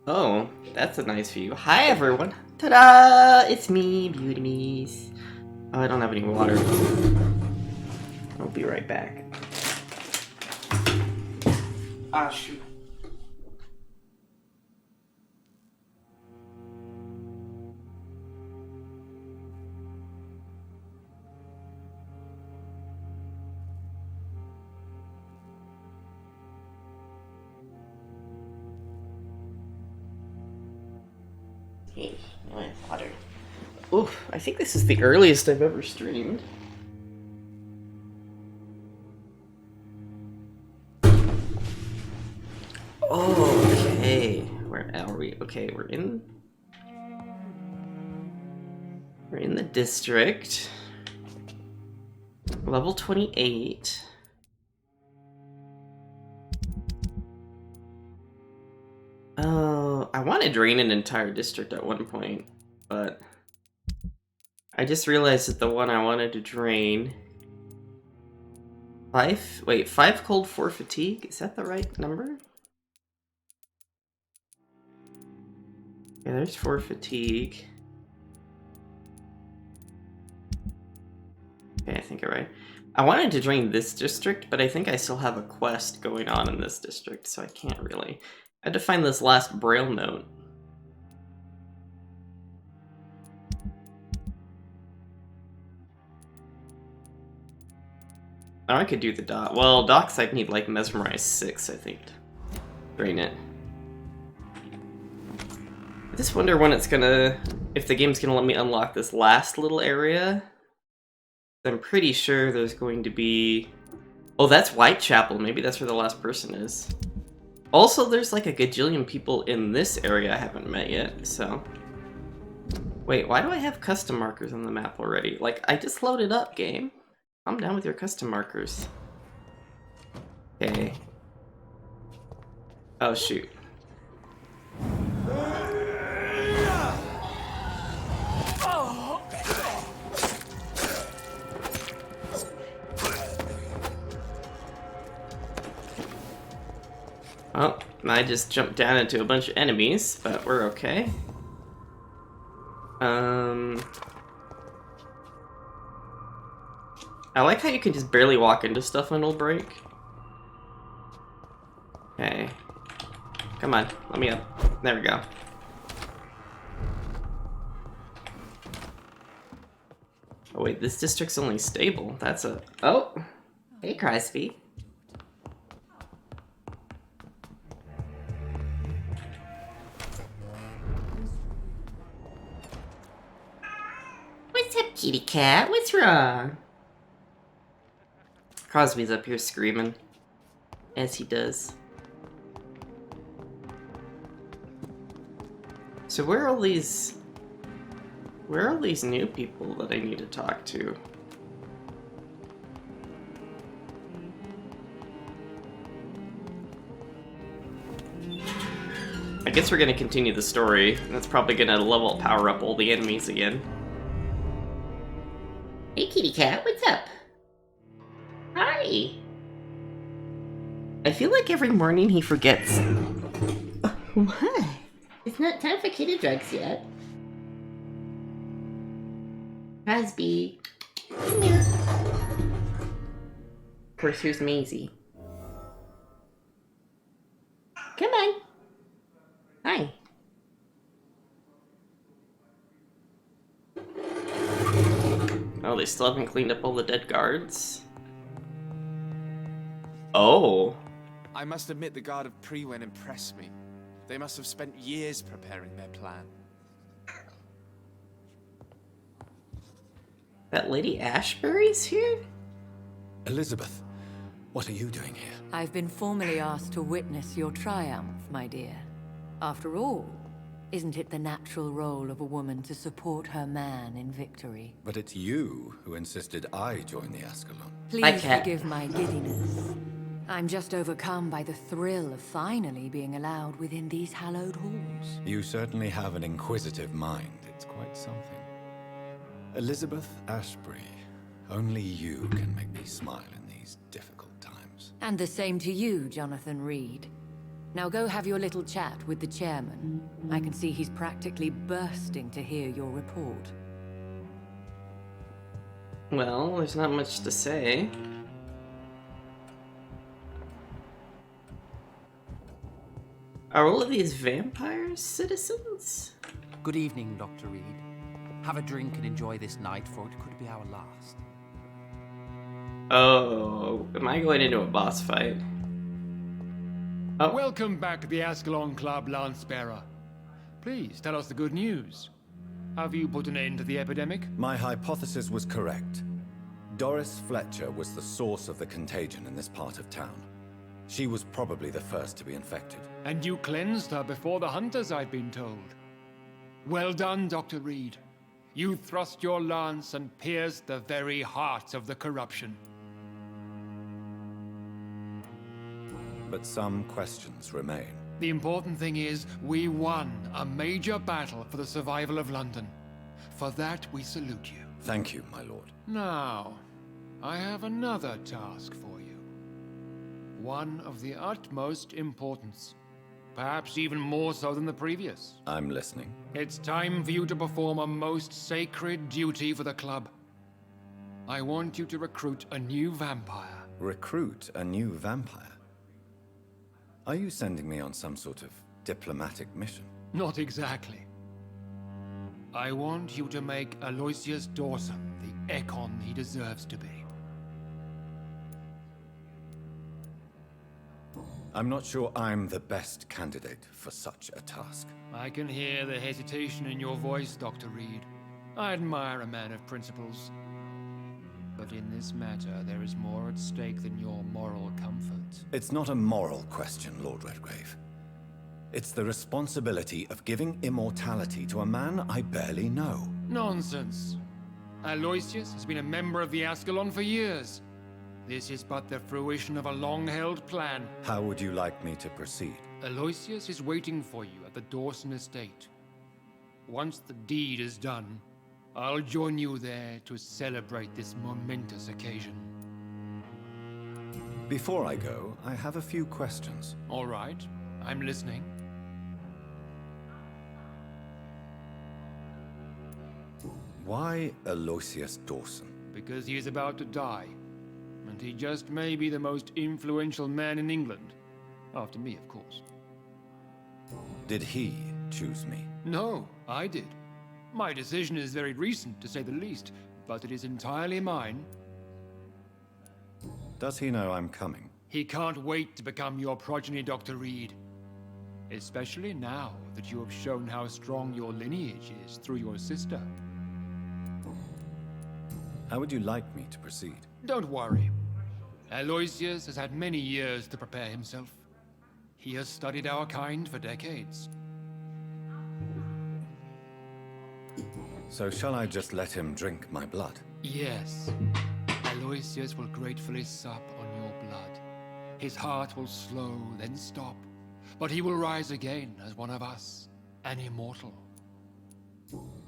Oh, that's a nice view. Hi everyone. Ta-da! It's me, Beauty Me's. Oh, I don't have any water. I'll be right back. Ah, shoot. Hey, no, I have water. Oof, I think this is the earliest I've ever streamed. Okay, where are we? Okay, we're in the district. Level 28. Oh, I want to drain an entire district at one point, but I just realized that the one I wanted to drain... 5 cold, 4 fatigue? Is that the right number? Yeah, there's 4 fatigue. Okay, I think you're right. I wanted to drain this district, but I think I still have a quest going on in this district, so I can't really. I had to find this last braille note. Now I could do the dot. Well, docs I'd need like mesmerize 6, I think, to drain it. I just wonder when it's gonna, if the game's gonna let me unlock this last little area. I'm pretty sure there's going to be... Oh, that's Whitechapel. Maybe that's where the last person is. Also, there's like a gajillion people in this area I haven't met yet, so... Wait, why do I have custom markers on the map already? Like, I just loaded up, game. I'm down with your custom markers. Okay. Oh, shoot. Well, I just jumped down into a bunch of enemies, but we're okay. I like how you can just barely walk into stuff and it'll break. Okay. Come on, let me up. There we go. Oh wait, this district's only stable. That's a... Oh! Hey, Crosby. What's up, kitty cat? What's wrong? Crosby's up here screaming. As he does. So where are all these... Where are all these new people that I need to talk to? I guess we're gonna continue the story. That's probably gonna power up all the enemies again. Hey kitty cat, what's up? Hi! I feel like every morning he forgets. What? It's not time for kitty drugs yet. Crosby. Come here. Of course, here's Maisie. Come on. Hi. Oh, they still haven't cleaned up all the dead guards? Oh. I must admit the Guard of Prewen impressed me. They must have spent years preparing their plan. That Lady Ashbury's here? Elizabeth, what are you doing here? I've been formally asked to witness your triumph, my dear. After all, isn't it the natural role of a woman to support her man in victory? But it's you who insisted I join the Ascalon. Please forgive my giddiness. I'm just overcome by the thrill of finally being allowed within these hallowed halls. You certainly have an inquisitive mind. It's quite something. Elizabeth Ashbury, only you can make me smile in these difficult times. And the same to you, Jonathan Reed. Now go have your little chat with the chairman. I can see he's practically bursting to hear your report. Well, there's not much to say. Are all of these vampires citizens? Good evening, Dr. Reed. Have a drink and enjoy this night, for it could be our last. Oh, am I going into a boss fight? Oh. Welcome back to the Ascalon Club, Lance-Bearer. Please tell us the good news. Have you put an end to the epidemic? My hypothesis was correct. Doris Fletcher was the source of the contagion in this part of town. She was probably the first to be infected. And you cleansed her before the hunters, I've been told. Well done, Dr. Reed. You thrust your lance and pierced the very heart of the corruption. But some questions remain. The important thing is, we won a major battle for the survival of London. For that, we salute you. Thank you, my lord. Now, I have another task for you. One of the utmost importance. Perhaps even more so than the previous. I'm listening. It's time for you to perform a most sacred duty for the club. I want you to recruit a new vampire. Recruit a new vampire? Are you sending me on some sort of diplomatic mission? Not exactly. I want you to make Aloysius Dawson the Ekon he deserves to be. I'm not sure I'm the best candidate for such a task. I can hear the hesitation in your voice, Dr. Reed. I admire a man of principles. But in this matter, there is more at stake than your moral comfort. It's not a moral question, Lord Redgrave. It's the responsibility of giving immortality to a man I barely know. Nonsense. Aloysius has been a member of the Ascalon for years. This is but the fruition of a long-held plan. How would you like me to proceed? Aloysius is waiting for you at the Dawson estate. Once the deed is done, I'll join you there to celebrate this momentous occasion. Before I go, I have a few questions. All right, I'm listening. Why Aloysius Dawson? Because he is about to die. And he just may be the most influential man in England. After me, of course. Did he choose me? No, I did. My decision is very recent, to say the least, but it is entirely mine. Does he know I'm coming? He can't wait to become your progeny, Dr. Reed. Especially now that you have shown how strong your lineage is through your sister. How would you like me to proceed? Don't worry. Aloysius has had many years to prepare himself. He has studied our kind for decades. So shall I just let him drink my blood? Yes. Aloysius will gratefully sup on your blood. His heart will slow, then stop. But he will rise again as one of us, an immortal.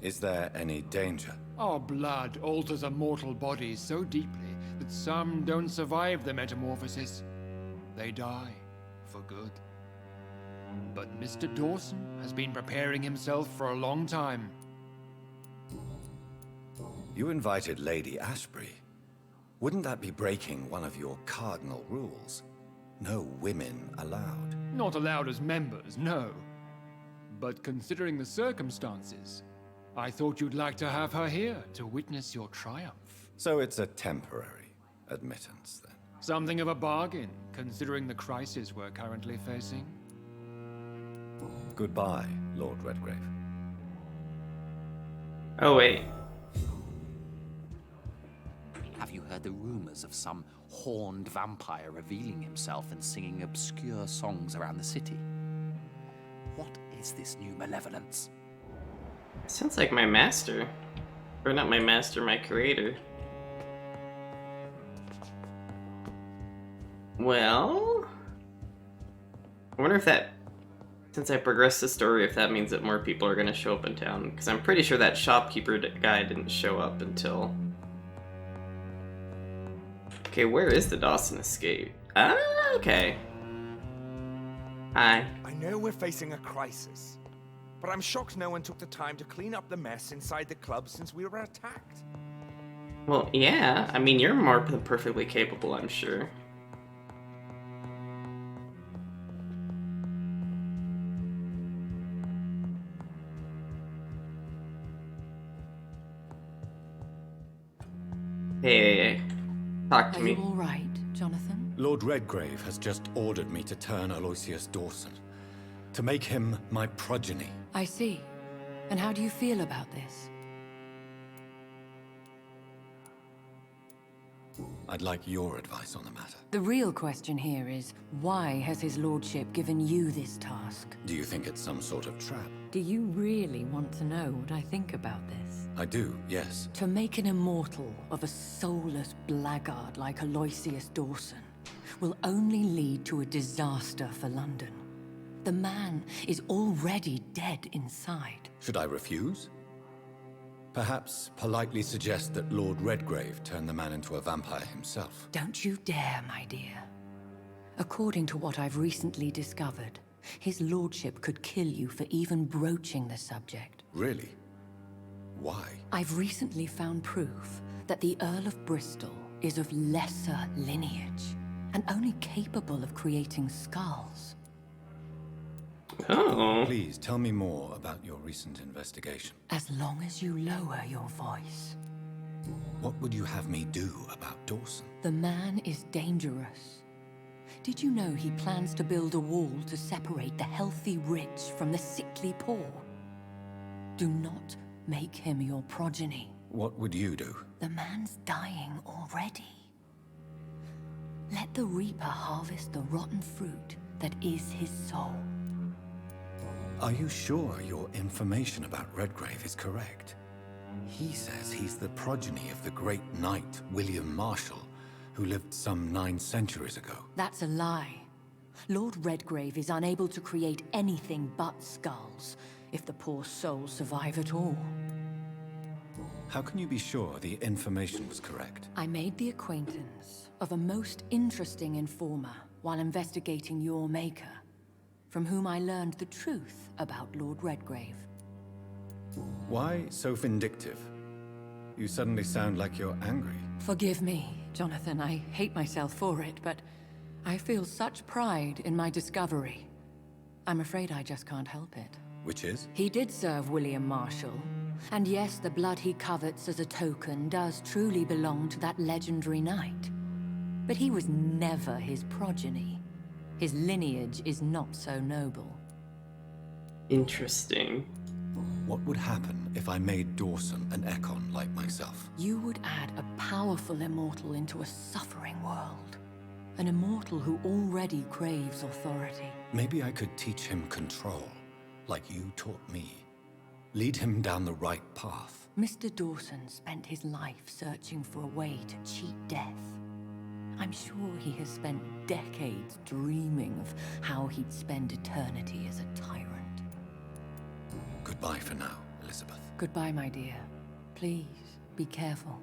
Is there any danger? Our blood alters a mortal body so deeply that some don't survive the metamorphosis. They die for good. But Mr. Dawson has been preparing himself for a long time. You invited Lady Ashbury. Wouldn't that be breaking one of your cardinal rules? No women allowed. Not allowed as members, no. But considering the circumstances, I thought you'd like to have her here to witness your triumph. So it's a temporary admittance, then? Something of a bargain, considering the crisis we're currently facing. Goodbye, Lord Redgrave. Oh, wait. Have you heard the rumors of some horned vampire revealing himself and singing obscure songs around the city? What is this new malevolence? Sounds like my master. Or not my master, my creator. Well... I wonder if that... Since I progressed the story, if that means that more people are going to show up in town. Because I'm pretty sure that shopkeeper guy didn't show up until... Okay, where is the Dawson escape? Ah, okay. Hi. I know we're facing a crisis, but I'm shocked no one took the time to clean up the mess inside the club since we were attacked. Well, yeah. I mean, you're more than perfectly capable, I'm sure. Hey, talk to Are me. you all right, Jonathan? Lord Redgrave has just ordered me to turn Aloysius Dawson, to make him my progeny. I see. And how do you feel about this? I'd like your advice on the matter. The real question here is, why has his lordship given you this task? Do you think it's some sort of trap? Do you really want to know what I think about this? I do, yes. To make an immortal of a soulless blackguard like Aloysius Dawson will only lead to a disaster for London. The man is already dead inside. Should I refuse? Perhaps politely suggest that Lord Redgrave turn the man into a vampire himself. Don't you dare, my dear. According to what I've recently discovered, his lordship could kill you for even broaching the subject. Really? Why? I've recently found proof that the Earl of Bristol is of lesser lineage and only capable of creating skulls. Oh. Please tell me more about your recent investigation. As long as you lower your voice. What would you have me do about Dawson? The man is dangerous. Did you know he plans to build a wall to separate the healthy rich from the sickly poor? Do not make him your progeny. What would you do? The man's dying already. Let the Reaper harvest the rotten fruit that is his soul. Are you sure your information about Redgrave is correct? He says he's the progeny of the great knight William Marshall, who lived some 9 centuries ago. That's a lie. Lord Redgrave is unable to create anything but skulls, if the poor souls survive at all. How can you be sure the information was correct? I made the acquaintance of a most interesting informer while investigating your maker, from whom I learned the truth about Lord Redgrave. Why so vindictive? You suddenly sound like you're angry. Forgive me, Jonathan. I hate myself for it, but I feel such pride in my discovery. I'm afraid I just can't help it. Which is? He did serve William Marshall, and yes, the blood he covets as a token does truly belong to that legendary knight. But he was never his progeny. His lineage is not so noble. Interesting. What would happen if I made Dawson an Ekon like myself? You would add a powerful immortal into a suffering world. An immortal who already craves authority. Maybe I could teach him control, like you taught me. Lead him down the right path. Mr. Dawson spent his life searching for a way to cheat death. I'm sure he has spent decades dreaming of how he'd spend eternity as a tyrant. Goodbye for now, Elizabeth. Goodbye, my dear. Please, be careful.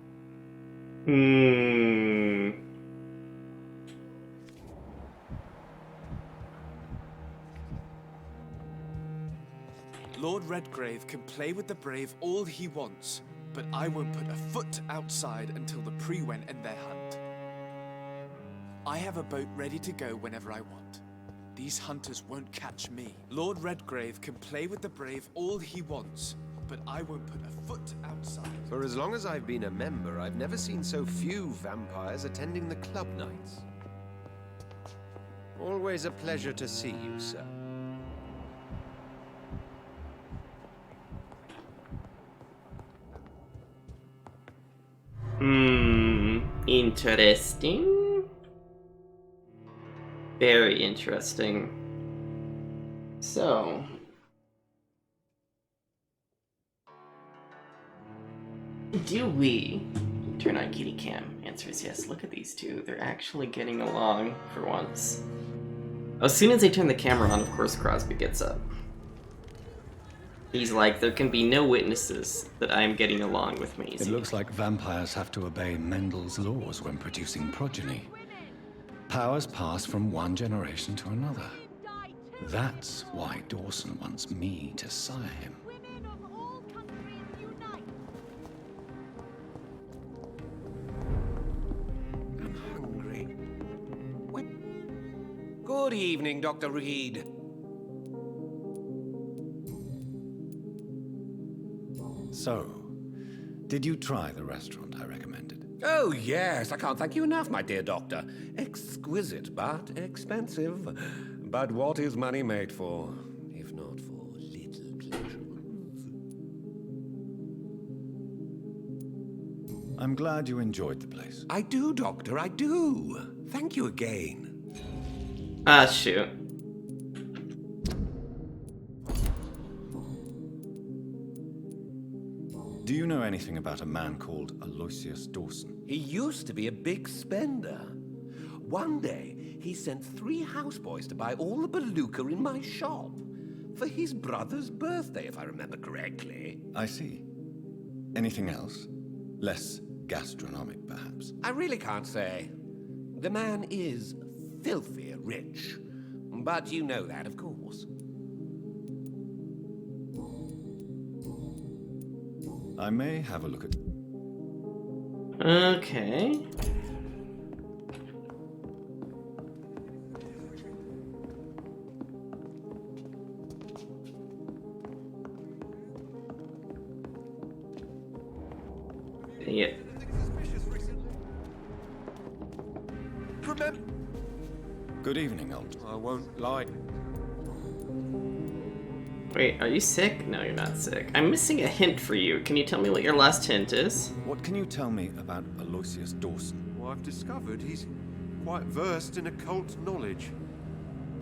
Lord Redgrave can play with the brave all he wants, but I won't put a foot outside until the Prewen end their hunt. I have a boat ready to go whenever I want. These hunters won't catch me. Lord Redgrave can play with the brave all he wants, but I won't put a foot outside. For as long as I've been a member, I've never seen so few vampires attending the club nights. Always a pleasure to see you, sir. Interesting. Very interesting. So, do we turn on kitty cam? Answer is yes. Look at these two. They're actually getting along for once. As soon as they turn the camera on, of course, Crosby gets up. He's like, there can be no witnesses that I'm getting along with Maisie. It looks like vampires have to obey Mendel's laws when producing progeny. Powers pass from one generation to another. That's why Dawson wants me to sire him. Women of all countries unite! I'm hungry. What? Good evening, Dr. Reed. So, did you try the restaurant I recommended? Oh, yes. I can't thank you enough, my dear doctor. Exquisite, but expensive. But what is money made for, if not for little pleasures? I'm glad you enjoyed the place. I do, Doctor, I do. Thank you again. Ah, shoot. Do you know anything about a man called Aloysius Dawson? He used to be a big spender. One day, he sent 3 houseboys to buy all the beluga in my shop. For his brother's birthday, if I remember correctly. I see. Anything else? Less gastronomic, perhaps? I really can't say. The man is filthy rich. But you know that, of course. I may have a look at... Okay. Yeah. Remember, Good evening, old. I won't lie. Wait, are you sick? No, you're not sick. I'm missing a hint for you. Can you tell me what your last hint is? What can you tell me about Aloysius Dawson? Well, I've discovered he's quite versed in occult knowledge.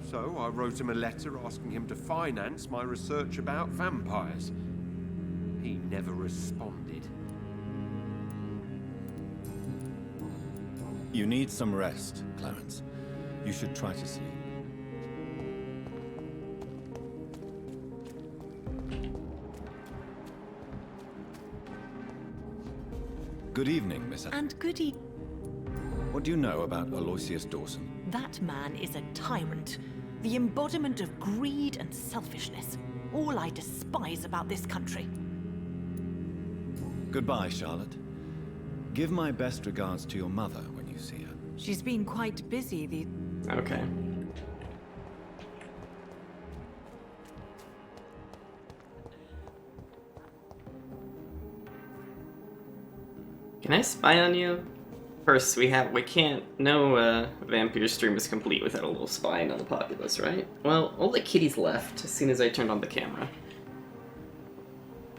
So I wrote him a letter asking him to finance my research about vampires. He never responded. You need some rest, Clarence. You should try to sleep. Good evening, Miss... And goody, What do you know about Aloysius Dawson? that man is a tyrant. The embodiment of greed and selfishness. All I despise about this country. Goodbye, Charlotte. Give my best regards to your mother when you see her. She's been quite busy the... Okay. Can I spy on you? First, we can't, no Vampyr stream is complete without a little spying on the populace, right? Well, all the kitties left as soon as I turned on the camera.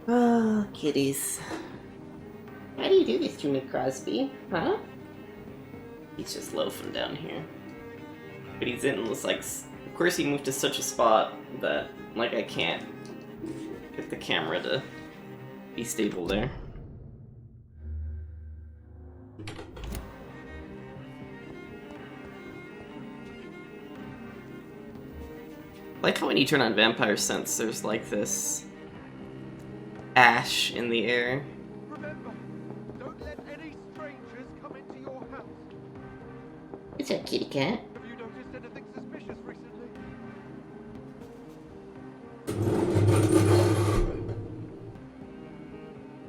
Oh, kitties. Why do you do this to me, Crosby? Huh? He's just loafing down here. But he's in this, like, of course he moved to such a spot that, like, I can't get the camera to be stable there. I like how when you turn on Vampire Sense, there's like this ash in the air. remember, don't let any strangers come into your house. It's a kitty cat. Have you noticed anything suspicious recently?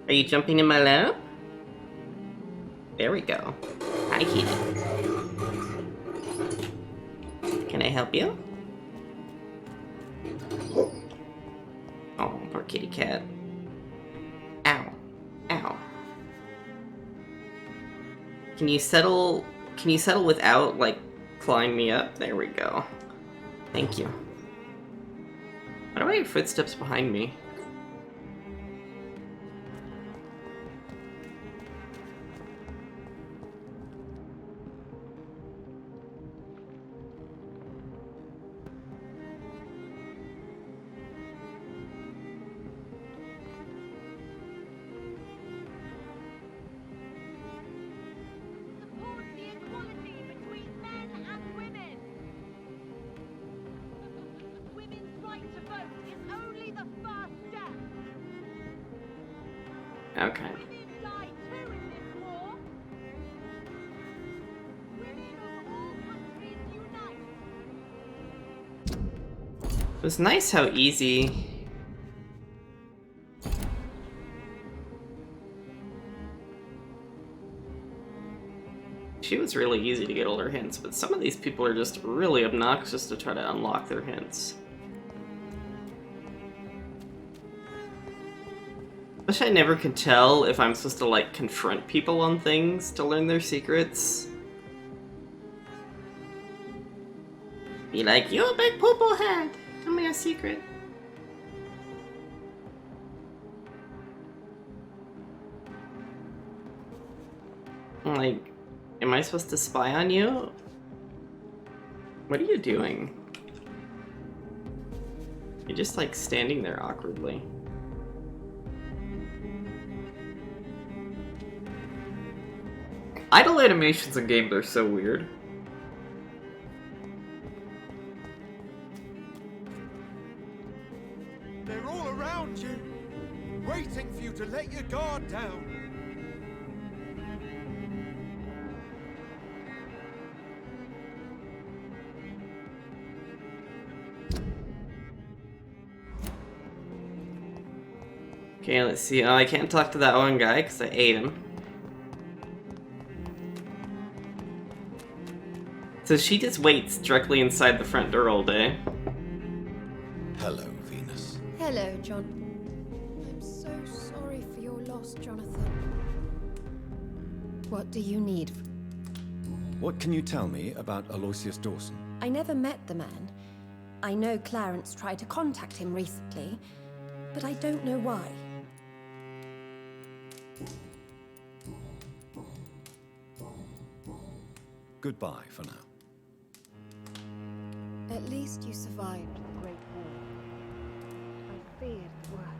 Are you jumping in my lap? There we go. Hi, kitty. Can I help you? Oh, poor kitty cat. Ow. Ow. Can you settle without, like, clawing me up? There we go. Thank you. Why do I have footsteps behind me? Support the equality between men and women. Women's right to vote is only the first step. Okay. Women die too in this war. Women of all countries unite. was nice how easy... She was really easy to get all her hints, but some of these people are just really obnoxious to try to unlock their hints. Wish I never could tell if I'm supposed to, like, confront people on things to learn their secrets. Be like, you big poo-poo head! Tell me a secret. Like, am I supposed to spy on you? What are you doing? You're just, like, standing there awkwardly. Idle animations in games are so weird. They're all around you, waiting for you to let your guard down. Okay, let's see. Oh, I can't talk to that one guy because I ate him. So she just waits directly inside the front door all day. Hello, Venus. Hello, John. I'm so sorry for your loss, Jonathan. What do you need? What can you tell me about Aloysius Dawson? I never met the man. I know Clarence tried to contact him recently, but I don't know why. Goodbye for now. At least you survived the Great War. I feared the worst.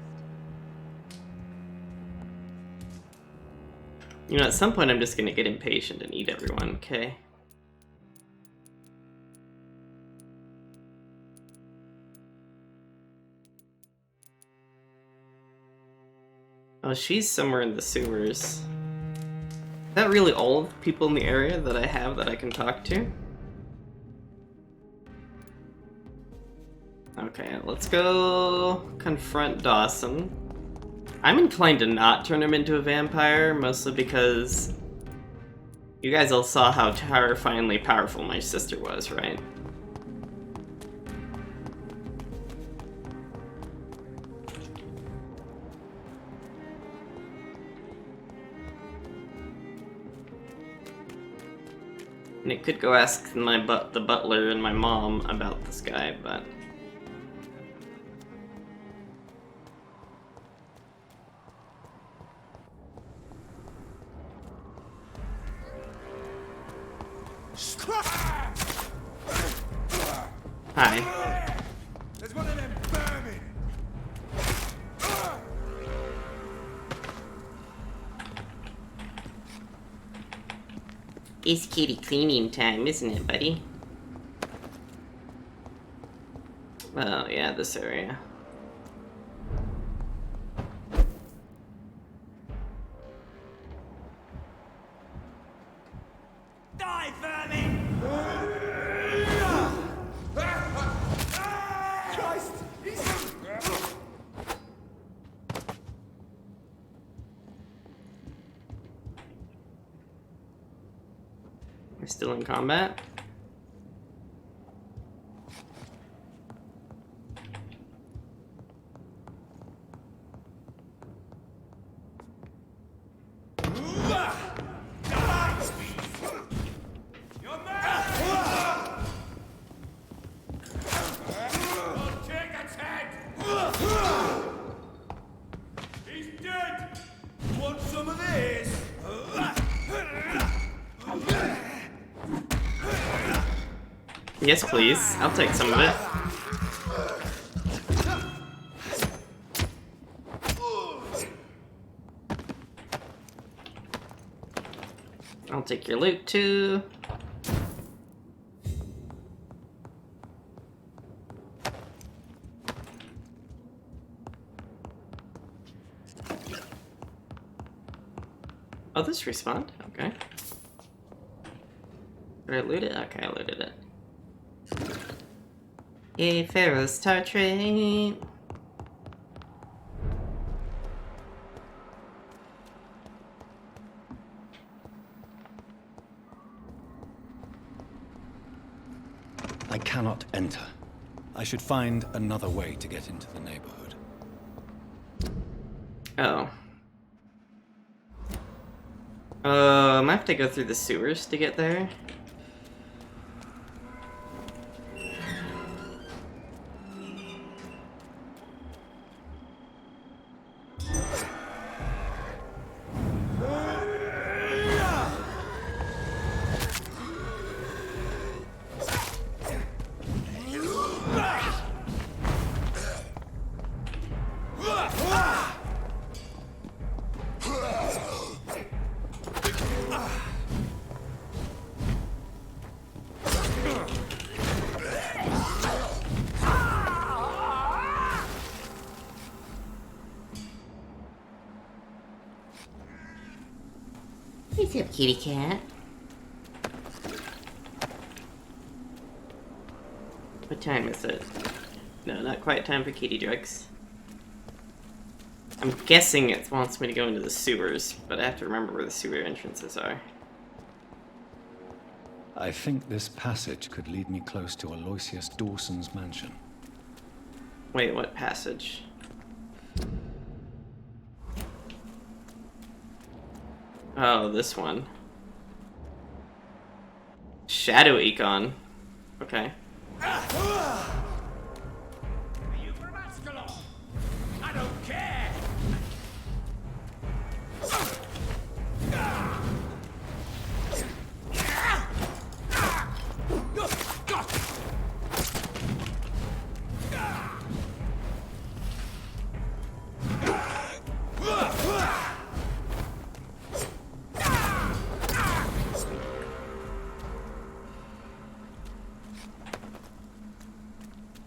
You know, at some point I'm just gonna get impatient and eat everyone, okay? Oh, she's somewhere in the sewers. Is that really all of the people in the area that I have that I can talk to? Okay, let's go confront Dawson. I'm inclined to not turn him into a vampire, mostly because you guys all saw how terrifyingly powerful my sister was, right? And it could go ask the butler and my mom about this guy, but... Hi. There's one of them vermin. It's kitty cleaning time, isn't it, buddy? Oh, yeah, this area. Die, vermin! Christ! We're still in combat. He's dead! Want some of this? Yes, please. I'll take some of it. I'll take your loot too. Oh, this respawned? Okay. Did I loot it? Okay, I looted it. A Pharaoh's Tartrate. I cannot enter. I should find another way to get into the neighborhood. Oh. I have to go through the sewers to get there. What's up, kitty cat? What time is it? No, not quite time for kitty drugs. I'm guessing it wants me to go into the sewers, but I have to remember where the sewer entrances are. I think this passage could lead me close to Aloysius Dawson's mansion. Wait, what passage? Oh, this one. Shadow Econ. Okay. Are you from Ascalon? I don't care!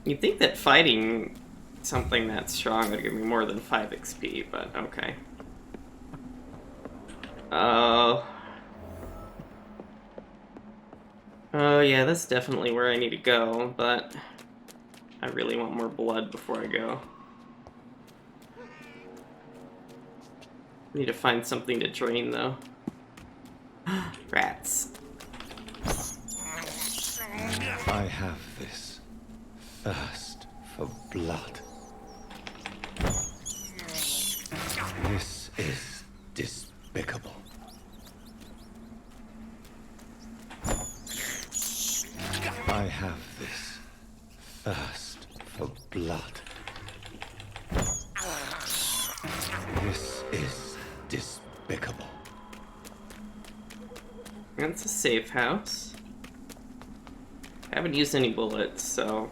You'd think that fighting something that strong would give me more than 5 XP, but okay. Oh, yeah, that's definitely where I need to go, but I really want more blood before I go. Need to find something to drain, though. Rats. I have this thirst for blood. This is despicable. I have this thirst for blood. This is despicable. That's a safe house. I haven't used any bullets, so...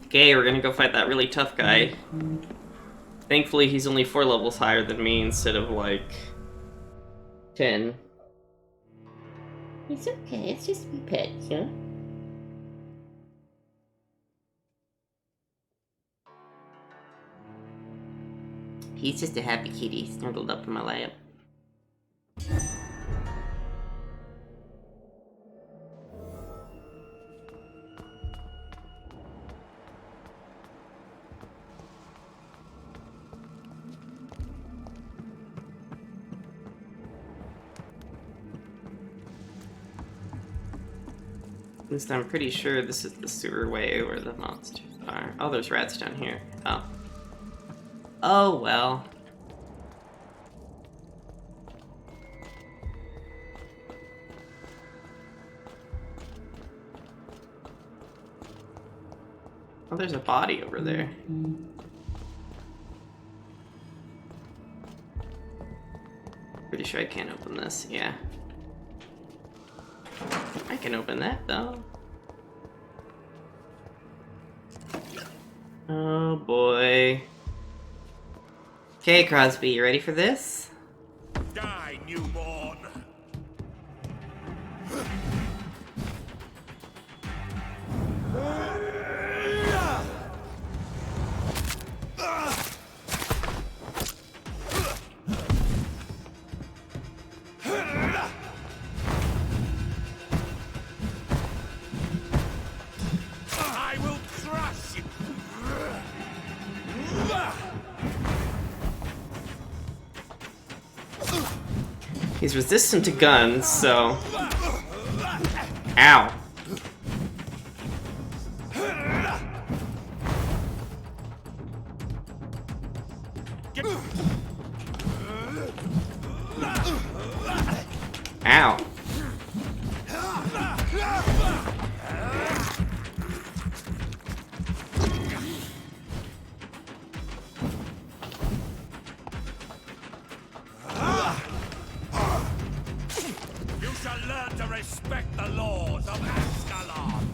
Okay, we're gonna go fight that really tough guy. Thankfully, he's only 4 levels higher than me instead of, like, 10. It's okay, it's just me pets, huh? He's just a happy kitty snuggled up in my lap. At least I'm pretty sure this is the sewer way where the monsters are. Oh, there's rats down here. Oh. Oh, well. Oh, there's a body over there. Pretty sure I can't open this, yeah. I can open that, though. Oh, boy. Okay, Crosby, you ready for this? Die, newborn! I will He's resistant to guns, so... Ow. Ow. You shall learn to respect the laws of Ascalon.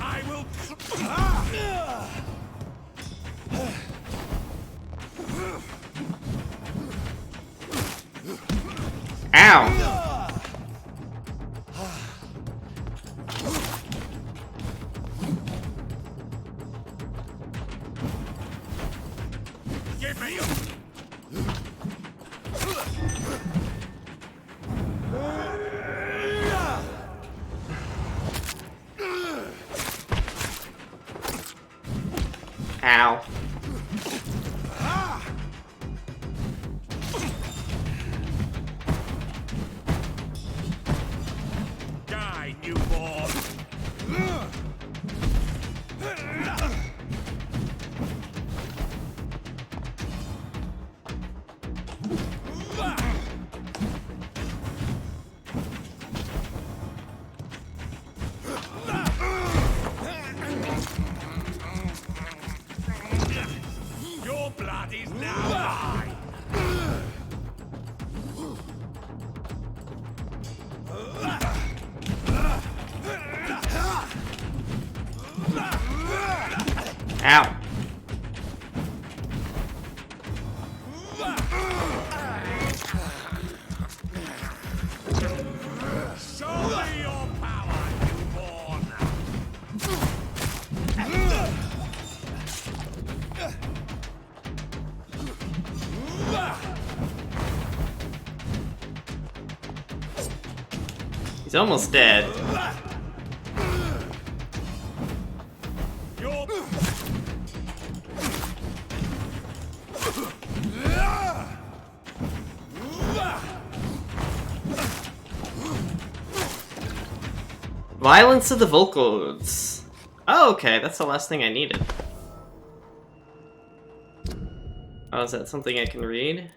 I will. Ow! Give me. Ow. Die, newborn. Your blood is now mine. Ow. Show me your power, newborn. He's almost dead. Your Violence of the Volcodes. Oh, okay, that's the last thing I needed. Oh, is that something I can read?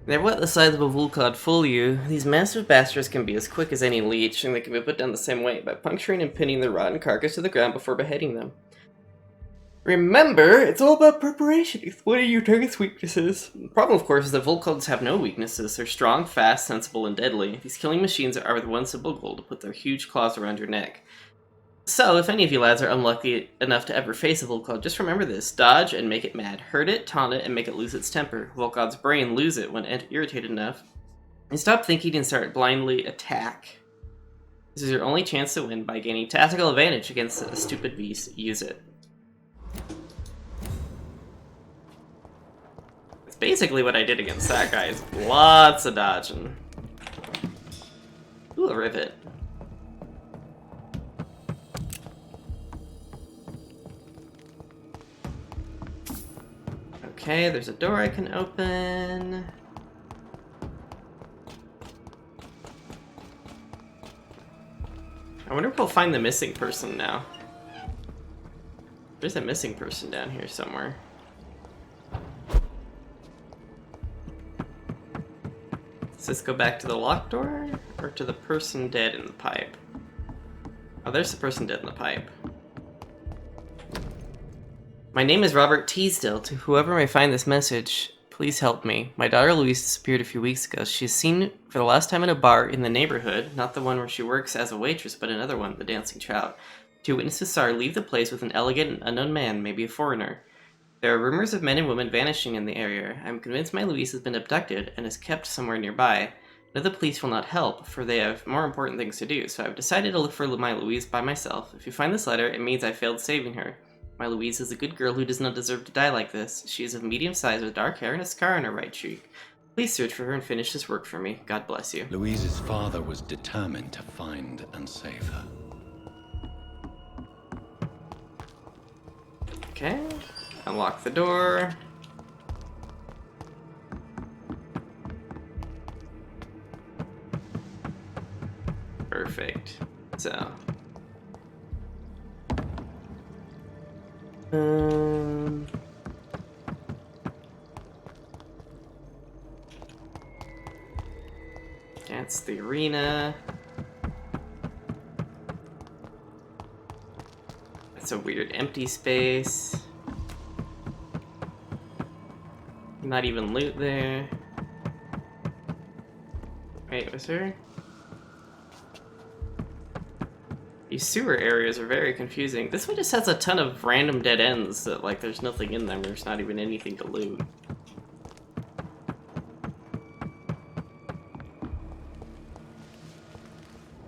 Never let the size of a Volcod fool you. These massive bastards can be as quick as any leech, and they can be put down the same way, by puncturing and pinning their rotten carcass to the ground before beheading them. Remember, it's all about preparation. Exploiting your target's weaknesses. The problem, of course, is that Volcods have no weaknesses. They're strong, fast, sensible, and deadly. These killing machines are with one simple goal: to put their huge claws around your neck. So, if any of you lads are unlucky enough to ever face a Volcod, just remember this. Dodge and make it mad. Hurt it, taunt it, and make it lose its temper. Volcod's brain lose it when irritated enough. And stop thinking and start blindly attack. This is your only chance to win by gaining tactical advantage against a stupid beast. Use it. It's basically what I did against that guy. It's lots of dodging. Ooh, a rivet. Okay, there's a door I can open. I wonder if we'll find the missing person now. There's a missing person down here somewhere. Does this go back to the locked door, or to the person dead in the pipe? Oh, there's the person dead in the pipe. My name is Robert Teasdale. To whoever may find this message, please help me. My daughter Louise disappeared a few weeks ago. She is seen for the last time in a bar in the neighborhood, not the one where she works as a waitress, but another one, the Dancing Trout. 2 witnesses saw her leave the place with an elegant and unknown man, maybe a foreigner. There are rumors of men and women vanishing in the area. I'm convinced my Louise has been abducted and is kept somewhere nearby. But the police will not help, for they have more important things to do, so I've decided to look for my Louise by myself. If you find this letter, it means I failed saving her. My Louise is a good girl who does not deserve to die like this. She is of medium size with dark hair and a scar on her right cheek. Please search for her and finish this work for me. God bless you. Louise's father was determined to find and save her. Okay. Unlock the door. Perfect. So. That's the arena. That's a weird empty space. Not even loot there. Wait, was there? These sewer areas are very confusing. This one just has a ton of random dead ends that, like, there's nothing in them. There's not even anything to loot.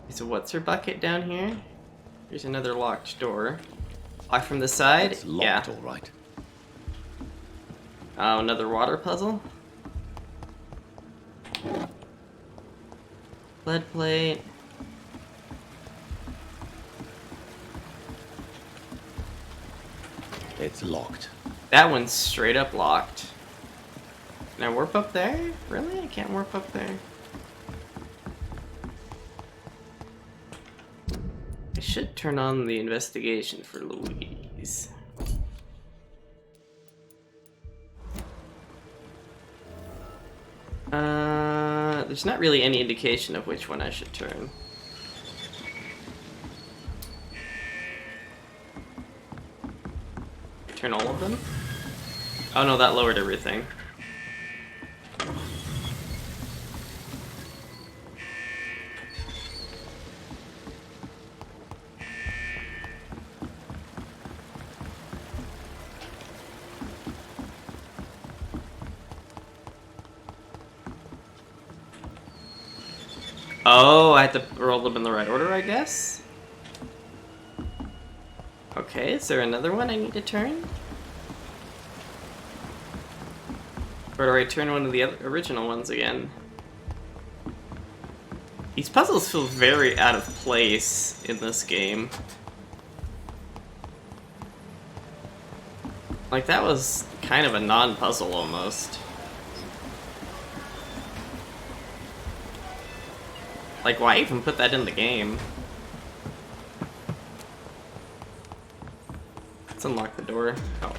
So what's her bucket down here? Here's another locked door. Locked from the side? It's locked, yeah. all right. Oh, another water puzzle? Lead plate. It's locked. That one's straight up locked. Can I warp up there? Really? I can't warp up there. I should turn on the investigation for Louise. There's not really any indication of which one I should turn. Turn all of them? Oh no, that lowered everything. Oh, I had to roll them in the right order, I guess? Okay, is there another one I need to turn? Or do I turn one of the other original ones again? These puzzles feel very out of place in this game. Like, that was kind of a non-puzzle almost. Like, why even put that in the game? Let's unlock the door. Oh.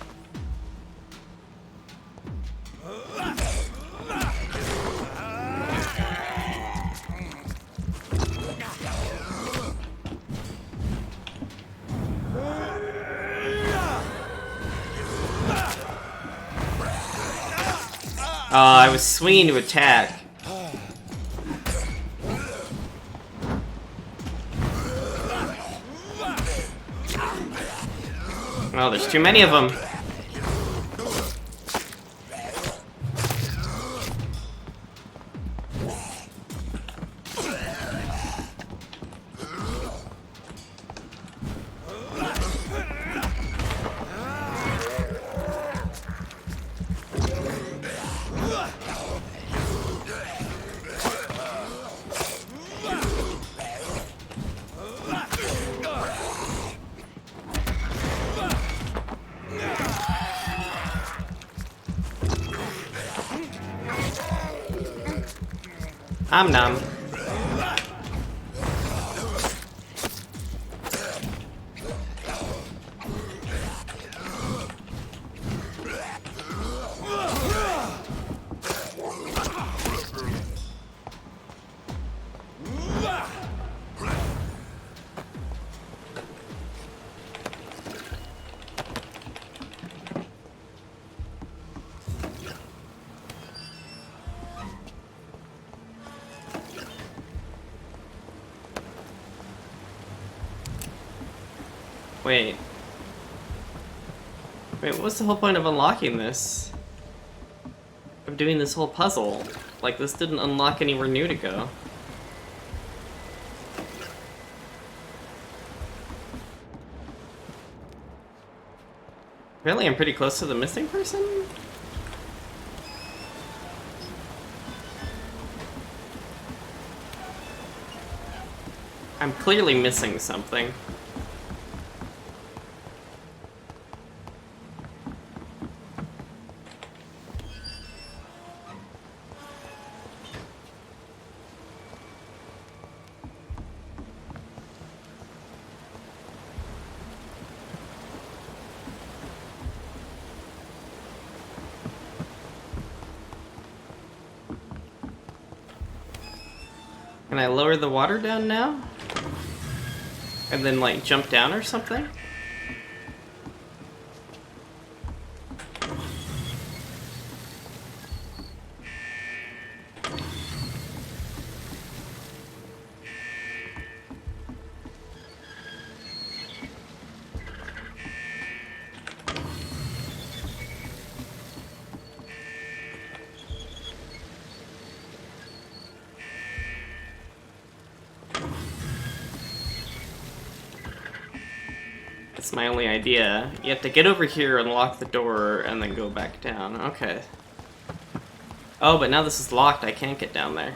I was swinging to attack. Oh, there's too many of them. I'm numb. Wait, what was the whole point of unlocking this? Of doing this whole puzzle? Like, this didn't unlock anywhere new to go. Apparently I'm pretty close to the missing person? I'm clearly missing something. Can I lower the water down now? And then, like, jump down or something? That's my only idea. You have to get over here, unlock the door, and then go back down. Okay. Oh, but now this is locked. I can't get down there.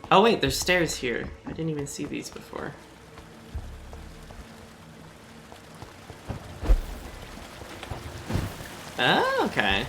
Oh wait, there's stairs here. I didn't even see these before. Oh, okay.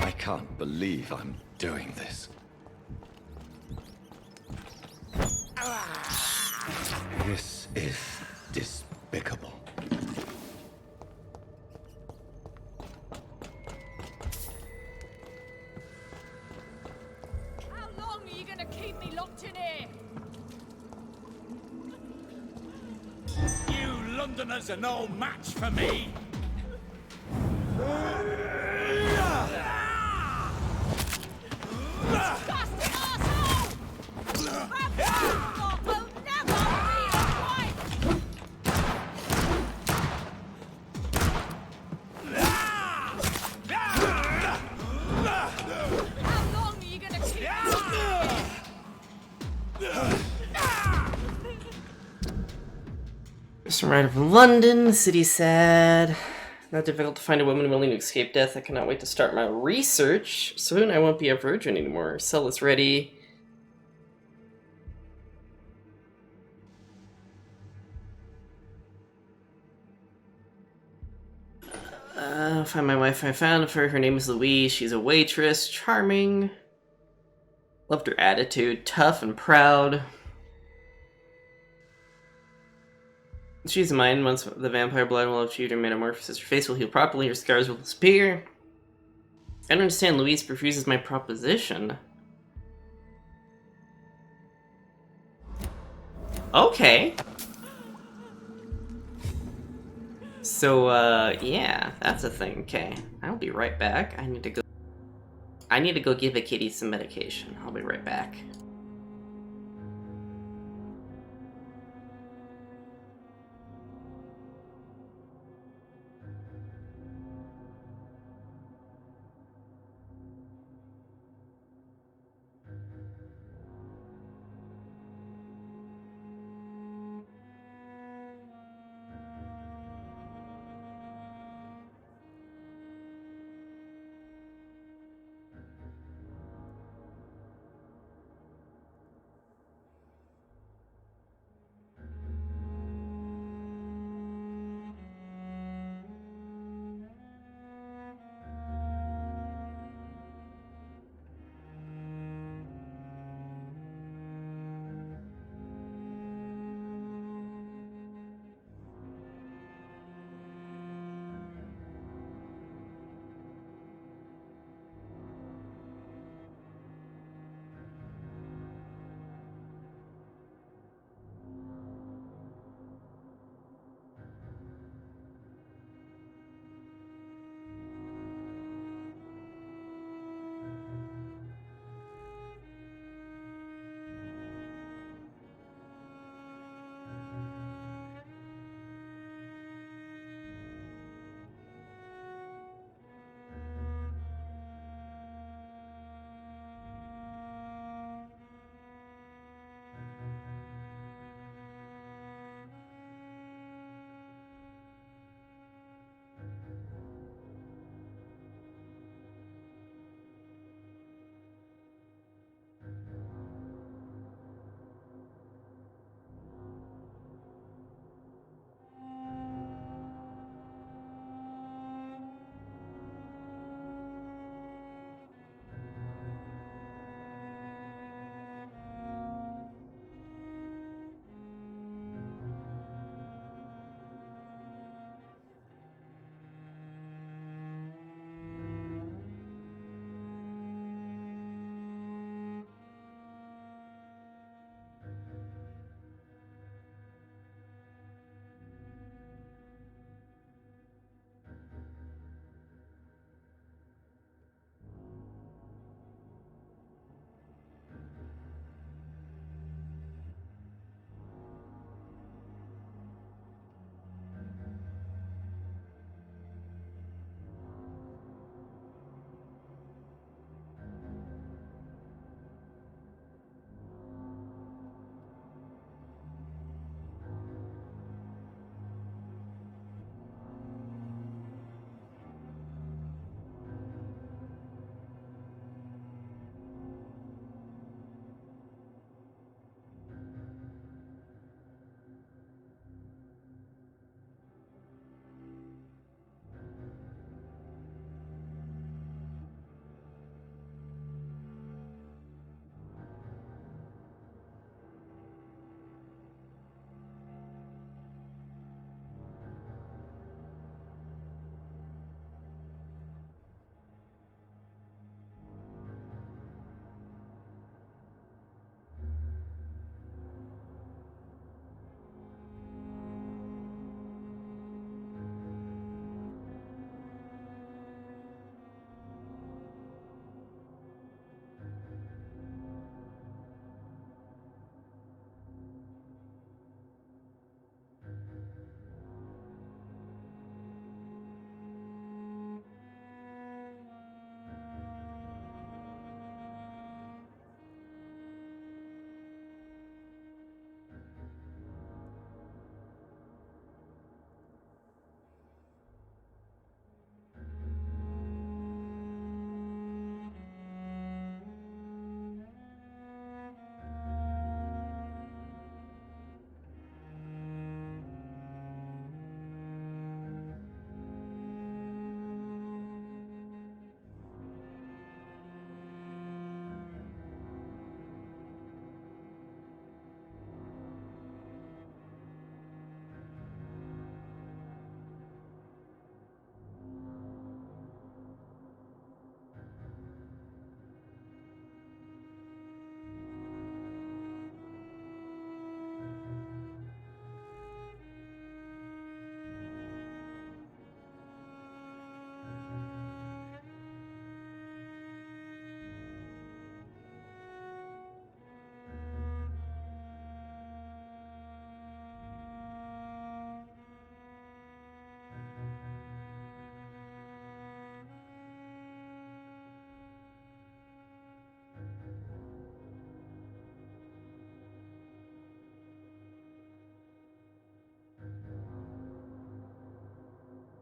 I can't believe I'm doing this. This is despicable. How long are you gonna keep me locked in here? You Londoners are no match for me! Disgusting arsehole! Vampyr will never be your wife! How long are you gonna keep me locked in here? Just arrived from London. The city's sad. Not difficult to find a woman willing to escape death. I cannot wait to start my research. Soon I won't be a virgin anymore. Cell is ready. Find my wife. I found her. Her name is Louise. She's a waitress. Charming. Loved her attitude. Tough and proud. She's mine. Once the vampire blood will achieve her metamorphosis, her face will heal properly, her scars will disappear. I don't understand. Louise refuses my proposition. Okay. So, yeah, that's a thing. Okay, I'll be right back. I need to go give a kitty some medication. I'll be right back.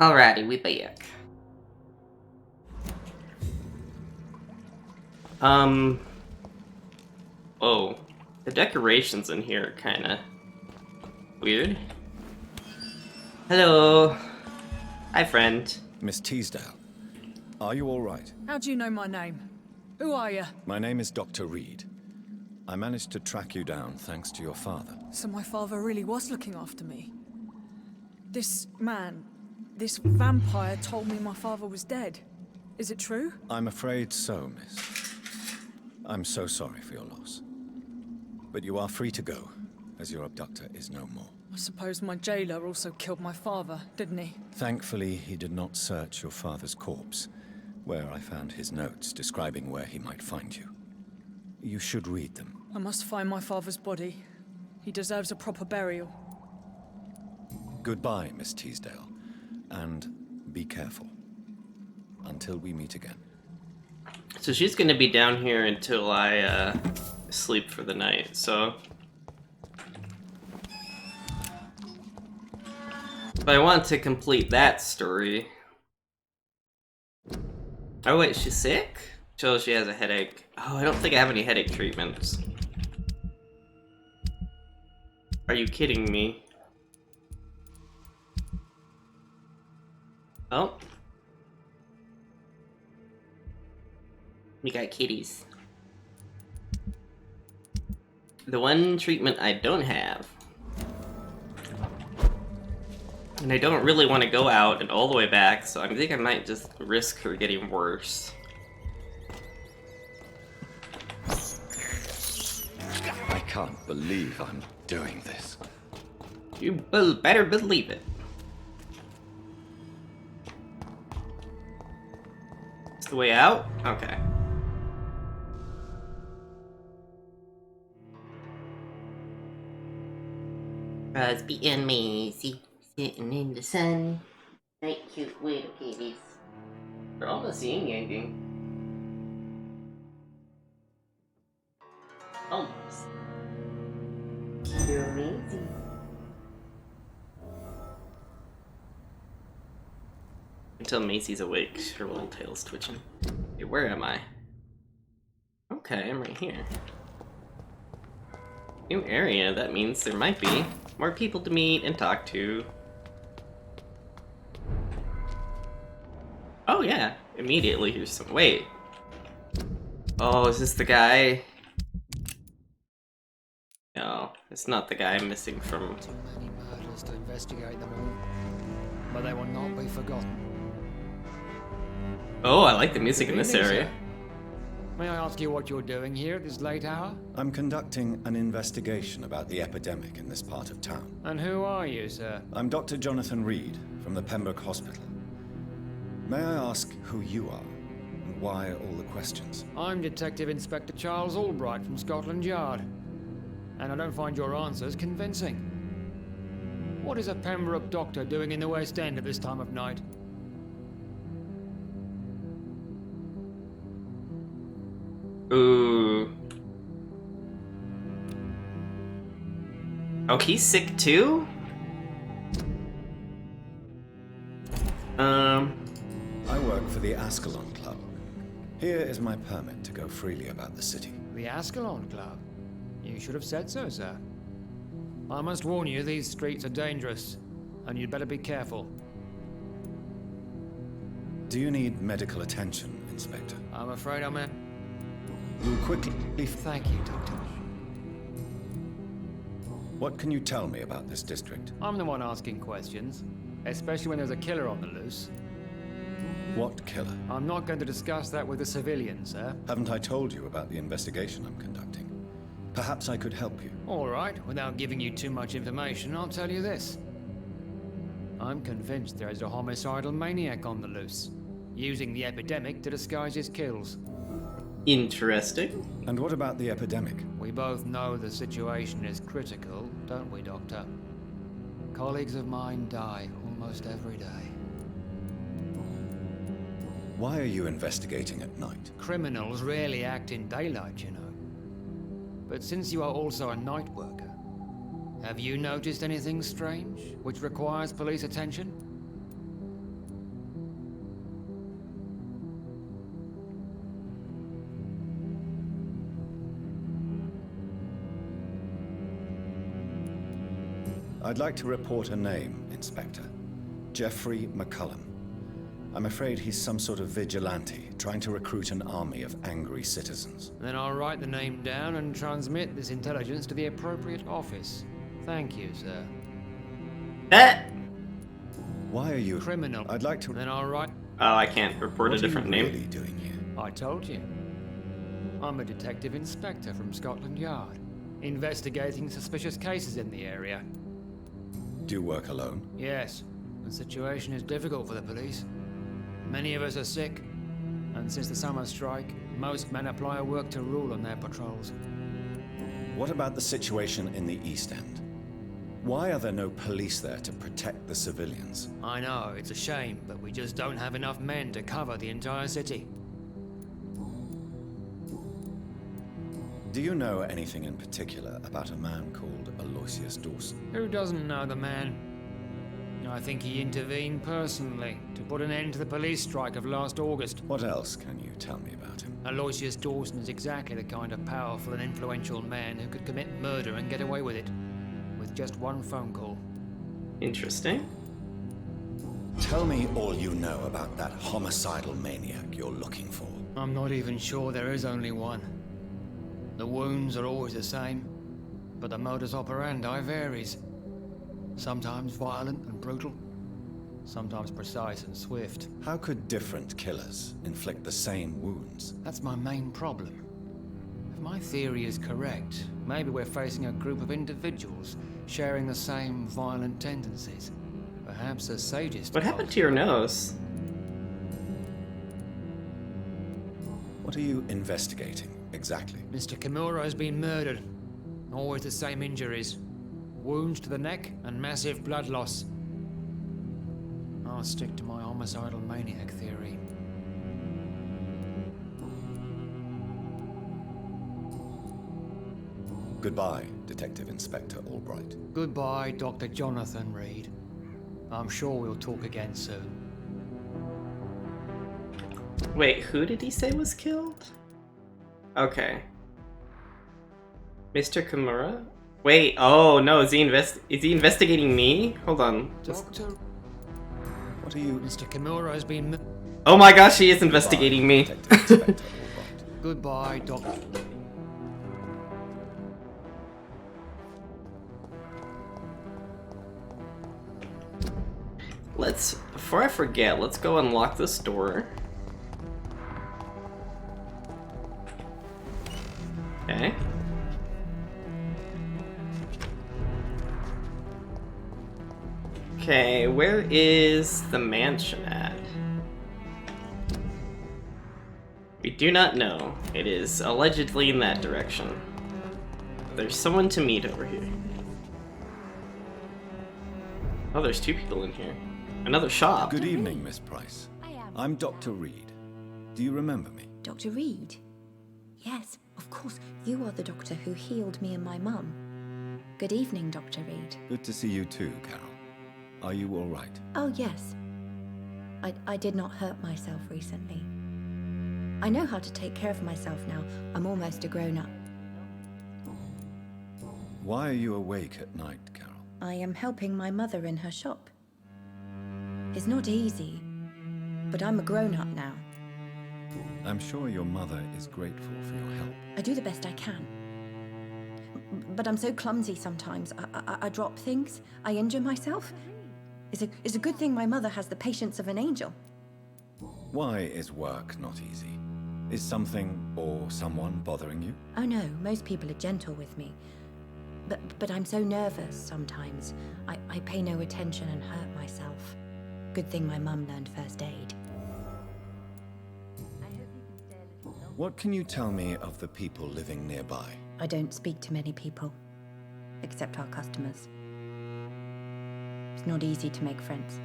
Alrighty, we back. Oh, the decorations in here are kind of weird. Hello. Hi, friend. Miss Teasdale, are you all right? How do you know my name? Who are you? My name is Dr. Reed. I managed to track you down thanks to your father. So my father really was looking after me. This man, this vampire told me my father was dead. Is it true? I'm afraid so, miss. I'm so sorry for your loss. But you are free to go, as your abductor is no more. I suppose my jailer also killed my father, didn't he? Thankfully, he did not search your father's corpse, where I found his notes describing where he might find you. You should read them. I must find my father's body. He deserves a proper burial. Goodbye, Miss Teasdale, and be careful. Until we meet again. So she's gonna be down here until I sleep for the night, so... If I want to complete that story... Oh wait, she's sick? So she has a headache. Oh, I don't think I have any headache treatments. Are you kidding me? Oh. We got kitties. The one treatment I don't have. And I don't really want to go out and all the way back, so I think I might just risk her getting worse. I can't believe I'm doing this. You better believe it. It's the way out? Okay. Crosby and Maisie sitting in the sun. Night cute little kitties. We're almost seeing anything. Almost. You're amazing. Until Macy's awake, her little tail's twitching. Hey, where am I? Okay, I'm right here. New area, that means there might be more people to meet and talk to. Oh yeah, immediately here's some- wait. Oh, is this the guy? No, it's not the guy I'm missing from... Too many murders to investigate them all, but they will not be forgotten. Oh, I like the music in this area. Sir. May I ask you what you're doing here at this late hour? I'm conducting an investigation about the epidemic in this part of town. And who are you, sir? I'm Dr. Jonathan Reed from the Pembroke Hospital. May I ask who you are and why all the questions? I'm Detective Inspector Charles Albright from Scotland Yard. And I don't find your answers convincing. What is a Pembroke doctor doing in the West End at this time of night? Ooh. Oh, he's sick too? I work for the Ascalon Club. Here is my permit to go freely about the city. The Ascalon Club? You should have said so, sir. I must warn you, these streets are dangerous, and you'd better be careful. Do you need medical attention, Inspector? I'm afraid I'm in. You quickly... Thank you, Doctor. What can you tell me about this district? I'm the one asking questions, especially when there's a killer on the loose. What killer? I'm not going to discuss that with the civilians, sir. Haven't I told you about the investigation I'm conducting? Perhaps I could help you. All right, without giving you too much information, I'll tell you this. I'm convinced there is a homicidal maniac on the loose, using the epidemic to disguise his kills. Interesting. And what about the epidemic? We both know the situation is critical, don't we, Doctor? Colleagues of mine die almost every day. Why are you investigating at night? Criminals rarely act in daylight, you know. But since you are also a night worker, have you noticed anything strange which requires police attention? I'd like to report a name, Inspector. Jeffrey McCullum. I'm afraid he's some sort of vigilante, trying to recruit an army of angry citizens. Then I'll write the name down and transmit this intelligence to the appropriate office. Thank you, sir. Why are you... Criminal. I'd like to... Then I'll write... Oh, I can't report a different name. What are you really doing here? I told you. I'm a detective inspector from Scotland Yard, investigating suspicious cases in the area. Do you work alone? Yes, the situation is difficult for the police. Many of us are sick, and since the summer strike, most men apply a work to rule on their patrols. What about the situation in the East End? Why are there no police there to protect the civilians? I know, it's a shame, but we just don't have enough men to cover the entire city. Do you know anything in particular about a man called Aloysius Dawson? Who doesn't know the man? I think he intervened personally to put an end to the police strike of last August. What else can you tell me about him? Aloysius Dawson is exactly the kind of powerful and influential man who could commit murder and get away with it, with just one phone call. Interesting. Tell me all you know about that homicidal maniac you're looking for. I'm not even sure there is only one. The wounds are always the same, but the modus operandi varies. Sometimes violent and brutal, sometimes precise and swift. How could different killers inflict the same wounds? That's my main problem. If my theory is correct, maybe we're facing a group of individuals sharing the same violent tendencies. Perhaps a sadist. What happened to your nose? What are you investigating, exactly? Mr. Kimura has been murdered. Always the same injuries. Wounds to the neck and massive blood loss. I'll stick to my homicidal maniac theory. Goodbye, Detective Inspector Albright. Goodbye, Dr. Jonathan Reed. I'm sure we'll talk again soon. Wait, who did he say was killed? Okay. Mr. Kimura? Wait, oh no, is he investigating me? Hold on. Doctor? What are you... Mr. Kimura has been... Oh my gosh, he is investigating me. Goodbye, Doctor. Before I forget, let's go unlock this door. Okay. Okay, where is the mansion at? We do not know. It is allegedly in that direction. There's someone to meet over here. Oh, there's two people in here. Another shop. Good evening, Miss Price. I'm Dr. Reed. Do you remember me? Dr. Reed? Yes, of course. You are the doctor who healed me and my mum. Good evening, Dr. Reed. Good to see you too, Carol. Are you all right? Oh, yes. I did not hurt myself recently. I know how to take care of myself now. I'm almost a grown-up. Why are you awake at night, Carol? I am helping my mother in her shop. It's not easy, but I'm a grown-up now. I'm sure your mother is grateful for your help. I do the best I can. But I'm so clumsy sometimes. I drop things. I injure myself. It's a good thing my mother has the patience of an angel. Why is work not easy? Is something or someone bothering you? Oh no, most people are gentle with me. But I'm so nervous sometimes. I pay no attention and hurt myself. Good thing my mum learned first aid. What can you tell me of the people living nearby? I don't speak to many people, except our customers. It's not easy to make friends.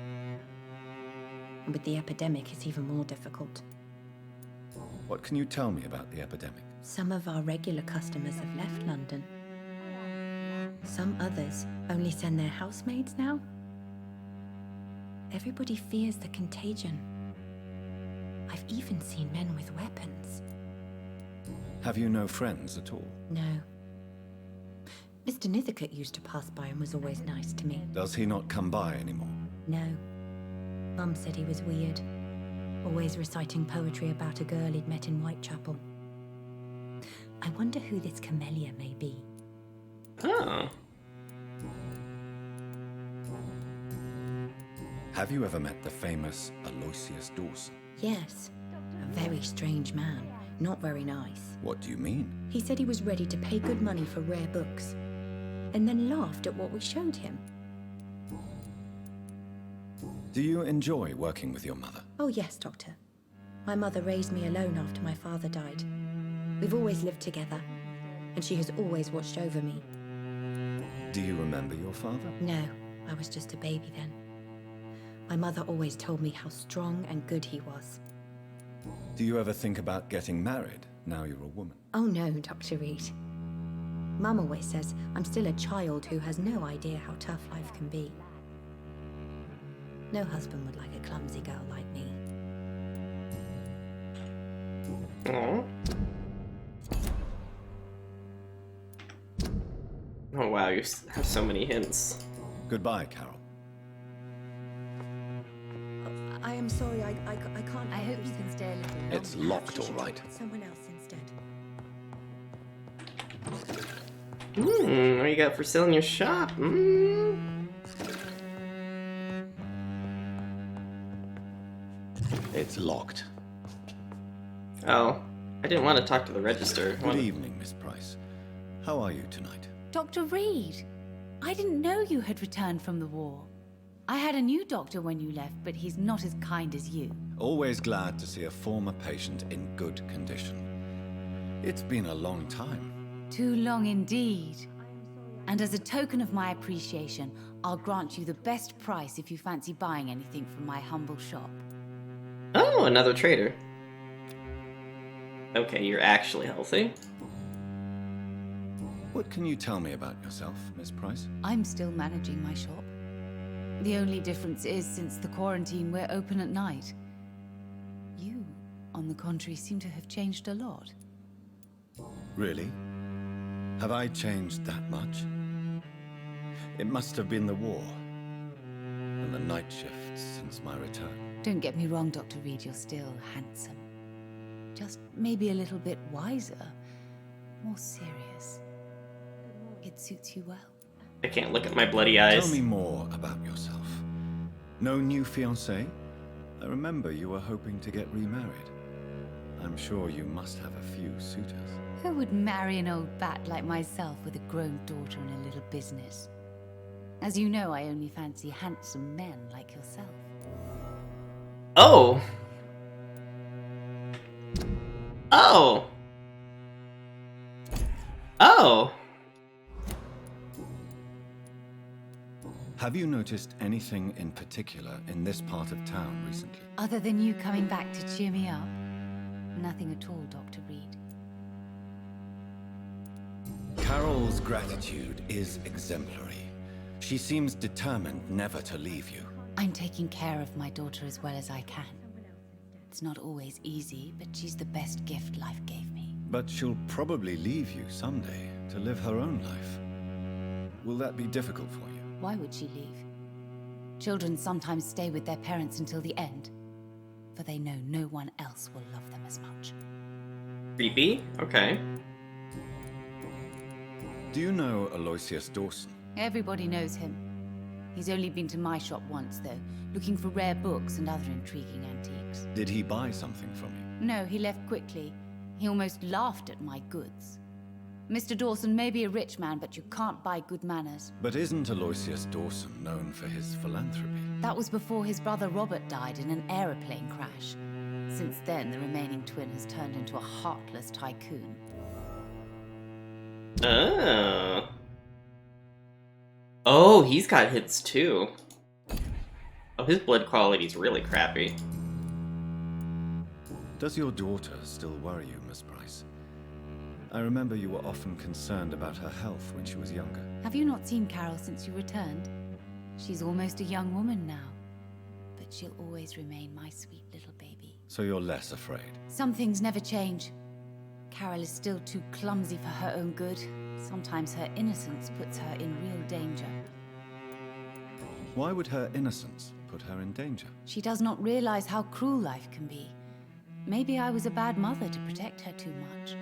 And with the epidemic, it's even more difficult. What can you tell me about the epidemic? Some of our regular customers have left London. Some others only send their housemaids now. Everybody fears the contagion. I've even seen men with weapons. Have you no friends at all? No. Mr. Nithercote used to pass by and was always nice to me. Does he not come by anymore? No. Mum said he was weird. Always reciting poetry about a girl he'd met in Whitechapel. I wonder who this camellia may be. Oh. Have you ever met the famous Aloysius Dawson? Yes. A very strange man. Not very nice. What do you mean? He said he was ready to pay good money for rare books, and then laughed at what we showed him. Do you enjoy working with your mother? Oh yes, Doctor. My mother raised me alone after my father died. We've always lived together, and she has always watched over me. Do you remember your father? No, I was just a baby then. My mother always told me how strong and good he was. Do you ever think about getting married now you're a woman? Oh no, Dr. Reed. Mum always says I'm still a child who has no idea how tough life can be. No husband would like a clumsy girl like me. Aww. Oh wow, you have so many hints. Goodbye, Carol. I am sorry, I can't. I hope you can stay a little longer. It's locked, all right. Someone else instead. What you got for sale in your shop? It's locked. Oh, I didn't want to talk to the register. Good evening, Miss Price. How are you tonight? Dr. Reed, I didn't know you had returned from the war. I had a new doctor when you left, but he's not as kind as you. Always glad to see a former patient in good condition. It's been a long time. Too long indeed. And as a token of my appreciation, I'll grant you the best price if you fancy buying anything from my humble shop. Oh, another trader. Okay, you're actually healthy. What can you tell me about yourself, Miss Price? I'm still managing my shop. The only difference is, since the quarantine, we're open at night. You, on the contrary, seem to have changed a lot. Really? Have I changed that much? It must have been the war and the night shifts since my return. Don't get me wrong, Dr. Reed, you're still handsome. Just maybe a little bit wiser, more serious. It suits you well. I can't look at my bloody eyes. Tell me more about yourself. No new fiancé? I remember you were hoping to get remarried. I'm sure you must have a few suitors. Who would marry an old bat like myself with a grown daughter and a little business? As you know, I only fancy handsome men like yourself. Oh! Oh! Oh! Have you noticed anything in particular in this part of town recently? Other than you coming back to cheer me up? Nothing at all, Dr. Reed. Carol's gratitude is exemplary. She seems determined never to leave you. I'm taking care of my daughter as well as I can. It's not always easy, but she's the best gift life gave me. But she'll probably leave you someday to live her own life. Will that be difficult for you? Why would she leave? Children sometimes stay with their parents until the end, for they know no one else will love them as much. Creepy? Okay. Do you know Aloysius Dawson? Everybody knows him. He's only been to my shop once, though, looking for rare books and other intriguing antiques. Did he buy something from you? No, he left quickly. He almost laughed at my goods. Mr. Dawson may be a rich man, but you can't buy good manners. But isn't Aloysius Dawson known for his philanthropy? That was before his brother Robert died in an aeroplane crash. Since then, the remaining twin has turned into a heartless tycoon. Oh. Oh, he's got hits too. Oh, his blood quality's really crappy. Does your daughter still worry you, Miss Price? I remember you were often concerned about her health when she was younger. Have you not seen Carol since you returned? She's almost a young woman now. But she'll always remain my sweet little baby. So you're less afraid? Some things never change. Carol is still too clumsy for her own good, Sometimes her innocence puts her in real danger. Why would her innocence put her in danger? She does not realize how cruel life can be. Maybe I was a bad mother to protect her too much.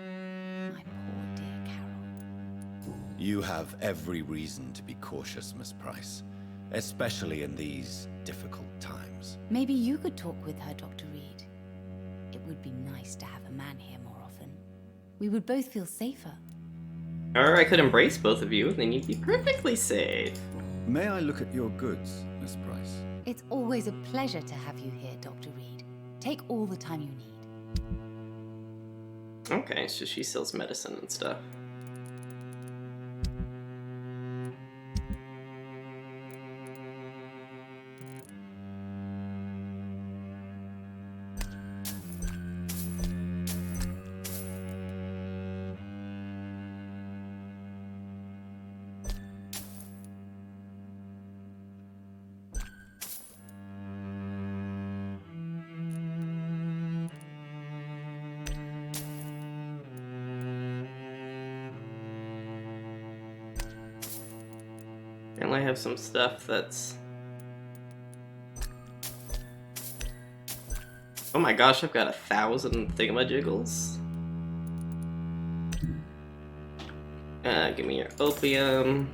My poor dear Carol. You have every reason to be cautious, Miss Price, especially in these difficult times. Maybe you could talk with her, Dr. Reed. It would be nice to have a man here more often. We would both feel safer. Or I could embrace both of you, and then you'd be perfectly safe. May I look at your goods, Miss Price? It's always a pleasure to have you here, Dr. Reed. Take all the time you need. Okay, so she sells medicine and stuff. Apparently I have some stuff that's... Oh my gosh, I've got 1,000 thingamajiggles. Give me your opium.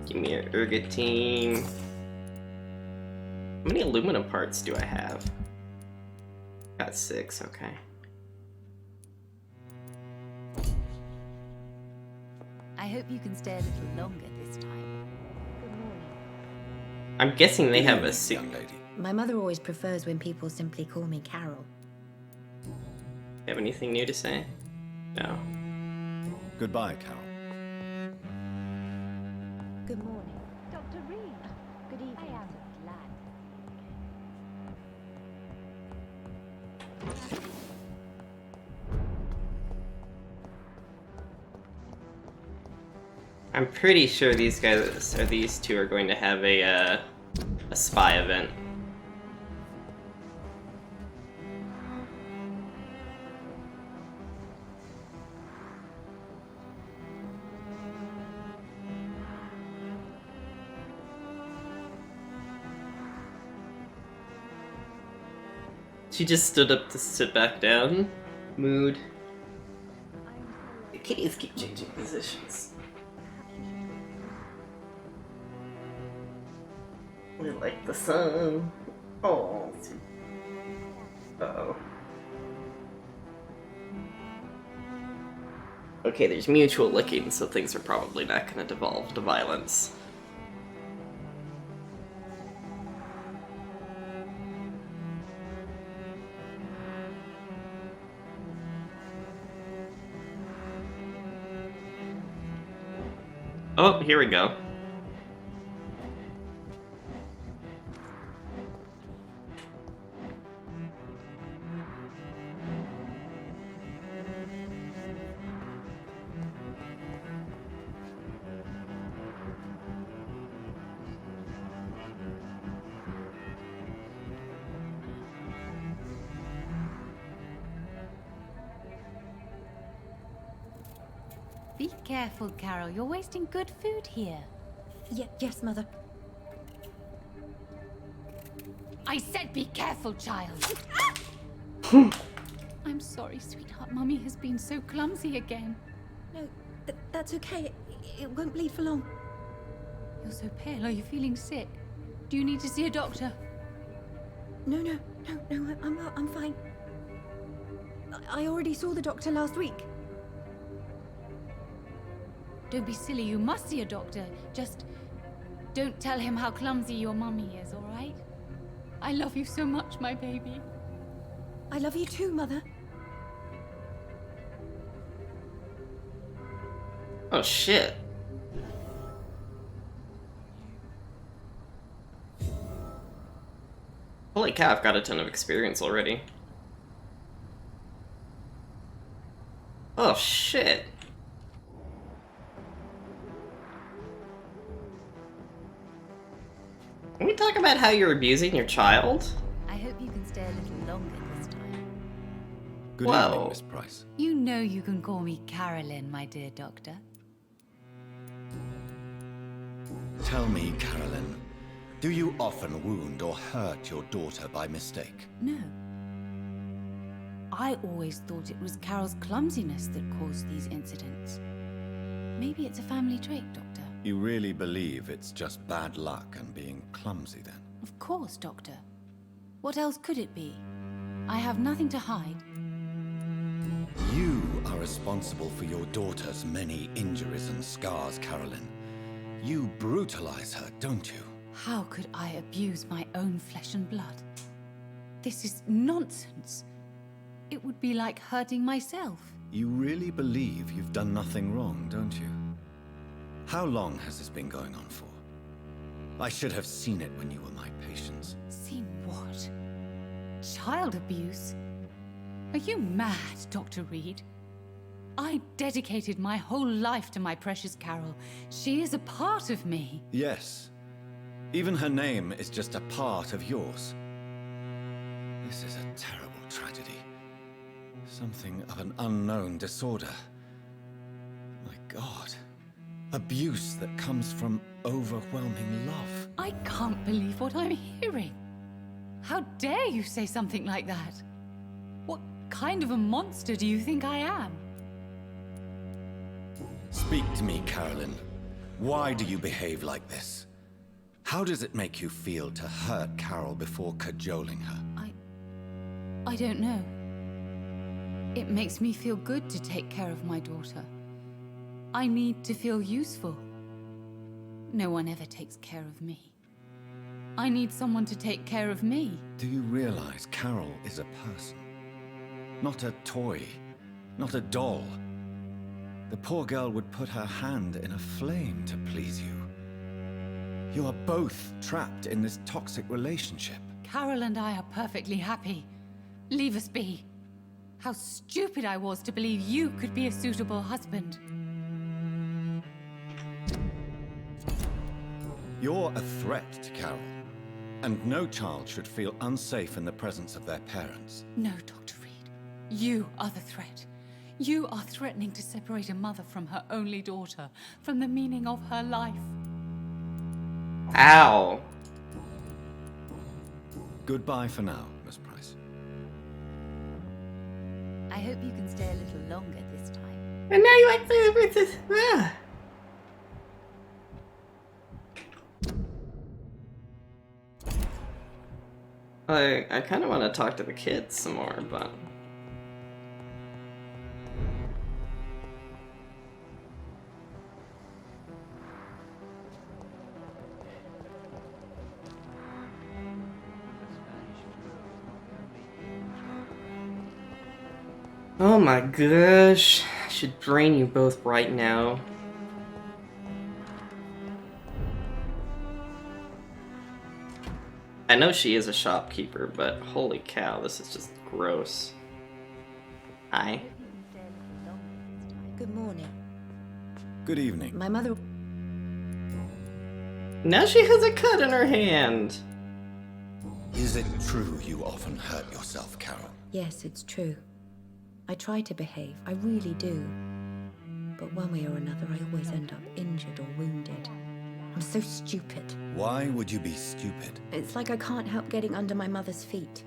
Give me your ergotine. How many aluminum parts do I have? Got 6, okay. I hope you can stay a little longer this time. Good morning. I'm guessing they have a young lady. My mother always prefers when people simply call me Carol. Have anything new to say? No. Goodbye, Carol. Good morning. Dr. Reed. Good evening. I am glad. I'm pretty sure these guys, or these two, are going to have a spy event. She just stood up to sit back down. Mood. The kitties keep changing positions. We like the sun. Oh. Uh-oh. Okay, there's mutual licking, so things are probably not going to devolve to violence. Oh, here we go. Be careful, Carol. You're wasting good food here. Yes, Mother. I said be careful, child. I'm sorry, sweetheart. Mummy has been so clumsy again. No, that's okay. It won't bleed for long. You're so pale. Are you feeling sick? Do you need to see a doctor? No, I'm fine. I already saw the doctor last week. Don't be silly. You must see a doctor. Just don't tell him how clumsy your mummy is, all right? I love you so much, my baby. I love you too, Mother. Oh, shit. Holy cow, I've got a ton of experience already. Oh, shit. Can we talk about how you're abusing your child? I hope you can stay a little longer this time. Good evening, Miss Price. You know you can call me Carolyn, my dear doctor. Tell me, Carolyn, do you often wound or hurt your daughter by mistake? No. I always thought it was Carol's clumsiness that caused these incidents. Maybe it's a family trait, Doctor. You really believe it's just bad luck and being clumsy, then? Of course, Doctor. What else could it be? I have nothing to hide. You are responsible for your daughter's many injuries and scars, Carolyn. You brutalize her, don't you? How could I abuse my own flesh and blood? This is nonsense. It would be like hurting myself. You really believe you've done nothing wrong, don't you? How long has this been going on for? I should have seen it when you were my patients. Seen what? Child abuse? Are you mad, Dr. Reed? I dedicated my whole life to my precious Carol. She is a part of me. Yes. Even her name is just a part of yours. This is a terrible tragedy. Something of an unknown disorder. My God. Abuse that comes from overwhelming love. I can't believe what I'm hearing. How dare you say something like that? What kind of a monster do you think I am? Speak to me, Carolyn. Why do you behave like this? How does it make you feel to hurt Carol before cajoling her? I don't know. It makes me feel good to take care of my daughter. I need to feel useful. No one ever takes care of me. I need someone to take care of me. Do you realize Carol is a person? Not a toy, not a doll. The poor girl would put her hand in a flame to please you. You are both trapped in this toxic relationship. Carol and I are perfectly happy. Leave us be. How stupid I was to believe you could be a suitable husband. You're a threat to Carol, and no child should feel unsafe in the presence of their parents. No, Dr. Reed. You are the threat. You are threatening to separate a mother from her only daughter, from the meaning of her life. Ow. Goodbye for now, Miss Price. I hope you can stay a little longer this time. And now you like this. I kind of want to talk to the kids some more, but... Oh my gosh, I should drain you both right now. I know she is a shopkeeper, but holy cow, this is just gross. Hi. Good morning. Good evening. My mother... Now she has a cut in her hand. Is it true you often hurt yourself, Carol? Yes, it's true. I try to behave, I really do. But one way or another, I always end up injured or wounded. I'm so stupid. Why would you be stupid? It's like I can't help getting under my mother's feet.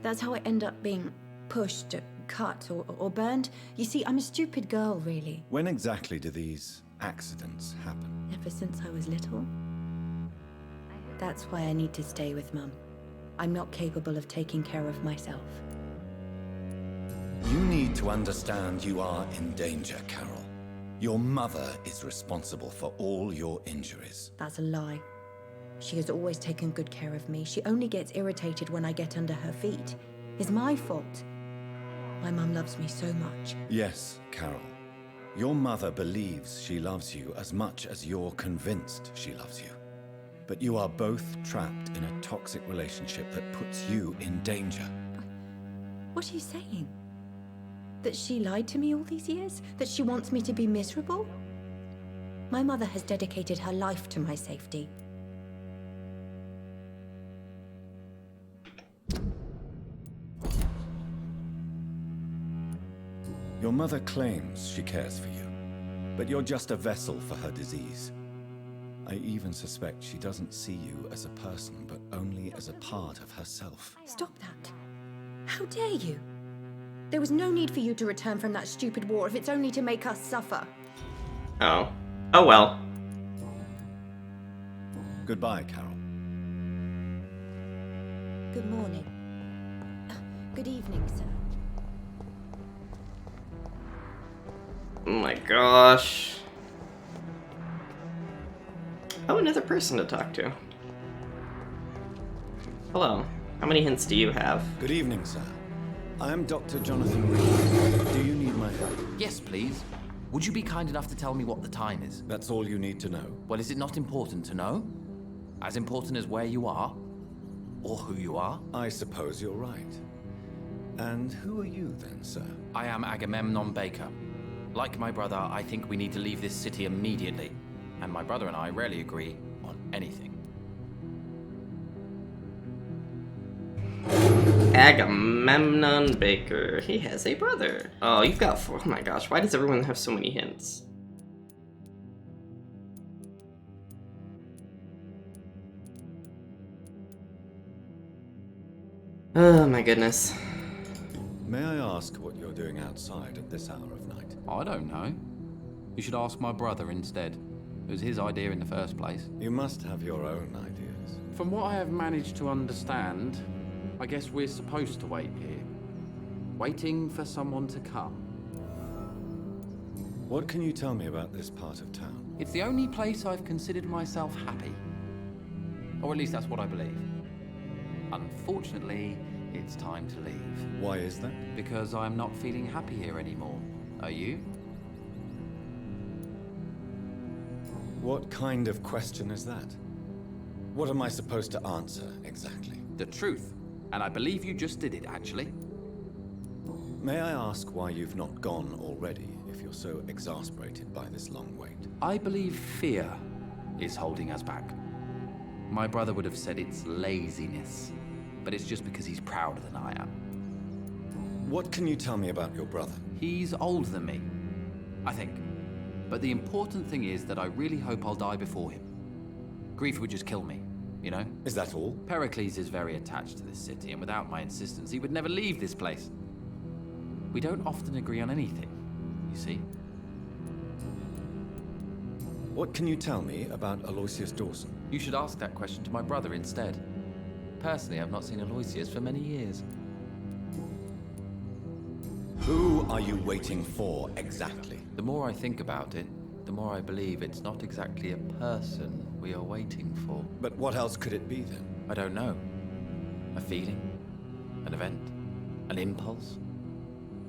That's how I end up being pushed, cut, or burned. You see, I'm a stupid girl, really. When exactly do these accidents happen? Ever since I was little. That's why I need to stay with Mum. I'm not capable of taking care of myself. You need to understand you are in danger, Carol. Your mother is responsible for all your injuries. That's a lie. She has always taken good care of me. She only gets irritated when I get under her feet. It's my fault. My mum loves me so much. Yes, Carol. Your mother believes she loves you as much as you're convinced she loves you. But you are both trapped in a toxic relationship that puts you in danger. What are you saying? That she lied to me all these years? That she wants me to be miserable? My mother has dedicated her life to my safety. Your mother claims she cares for you, but you're just a vessel for her disease. I even suspect she doesn't see you as a person, but only as a part of herself. Stop that. How dare you? There was no need for you to return from that stupid war if it's only to make us suffer. Oh. Oh well. Goodbye, Carol. Good morning. Good evening, sir. Oh my gosh. Oh, another person to talk to. Hello. How many hints do you have? Good evening, sir. I am Dr. Jonathan Reed. Do you need my help? Yes, please. Would you be kind enough to tell me what the time is? That's all you need to know. Well, is it not important to know? As important as where you are? Or who you are? I suppose you're right. And who are you then, sir? I am Agamemnon Baker. Like my brother, I think we need to leave this city immediately. And my brother and I rarely agree on anything. Agamemnon Baker. He has a brother. Oh, you've got 4. Oh my gosh, why does everyone have so many hints? Oh my goodness. May I ask what you're doing outside at this hour of night? I don't know. You should ask my brother instead. It was his idea in the first place. You must have your own ideas. From what I have managed to understand, I guess we're supposed to wait here. Waiting for someone to come. What can you tell me about this part of town? It's the only place I've considered myself happy. Or at least that's what I believe. Unfortunately, it's time to leave. Why is that? Because I'm not feeling happy here anymore. Are you? What kind of question is that? What am I supposed to answer, exactly? The truth. And I believe you just did it, actually. May I ask why you've not gone already, if you're so exasperated by this long wait? I believe fear is holding us back. My brother would have said it's laziness, but it's just because he's prouder than I am. What can you tell me about your brother? He's older than me, I think. But the important thing is that I really hope I'll die before him. Grief would just kill me, you know? Is that all? Pericles is very attached to this city, and without my insistence, he would never leave this place. We don't often agree on anything, you see? What can you tell me about Aloysius Dawson? You should ask that question to my brother instead. Personally, I've not seen Aloysius for many years. Who are you waiting for, exactly? The more I think about it, the more I believe it's not exactly a person we are waiting for. But what else could it be, then? I don't know. A feeling? An event? An impulse?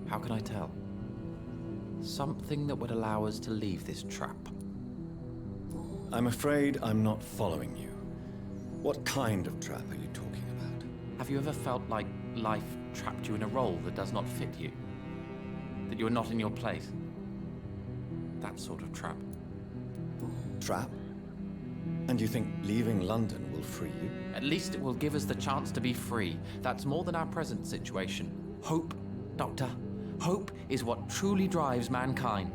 How can I tell? Something that would allow us to leave this trap. I'm afraid I'm not following you. What kind of trap are you talking about? Have you ever felt like life trapped you in a role that does not fit you? That you're not in your place? That sort of trap. Trap? And you think leaving London will free you? At least it will give us the chance to be free. That's more than our present situation. Hope, Doctor. Hope is what truly drives mankind.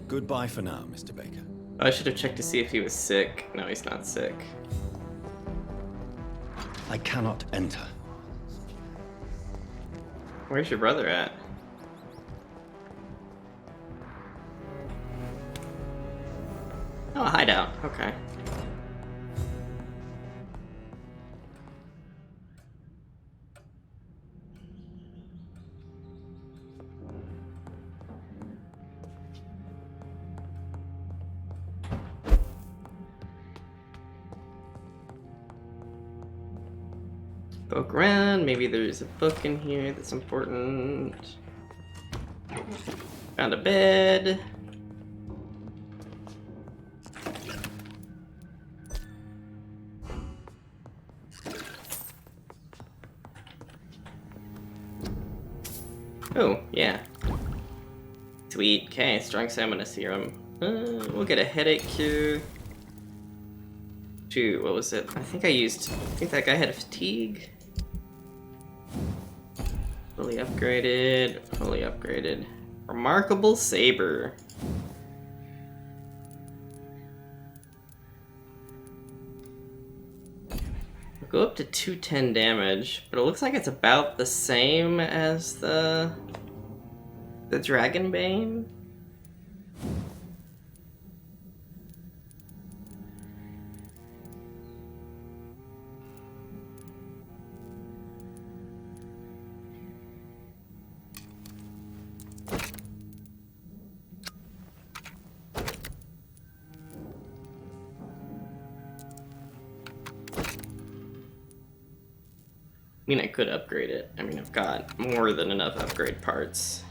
Goodbye for now, Mr. Baker. I should have checked to see if he was sick. No, he's not sick. I cannot enter. Where's your brother at? Oh, a hideout. Okay. Poke around, maybe there's a book in here that's important. Found a bed. Oh, yeah. Sweet. Okay, strong stamina serum. We'll get a headache cure. Shoot, what was it? I think that guy had a fatigue. Fully upgraded, fully upgraded. Remarkable saber. We'll go up to 210 damage, but it looks like it's about the same as the Dragonbane. I mean, I could upgrade it. I mean, I've got more than enough upgrade parts.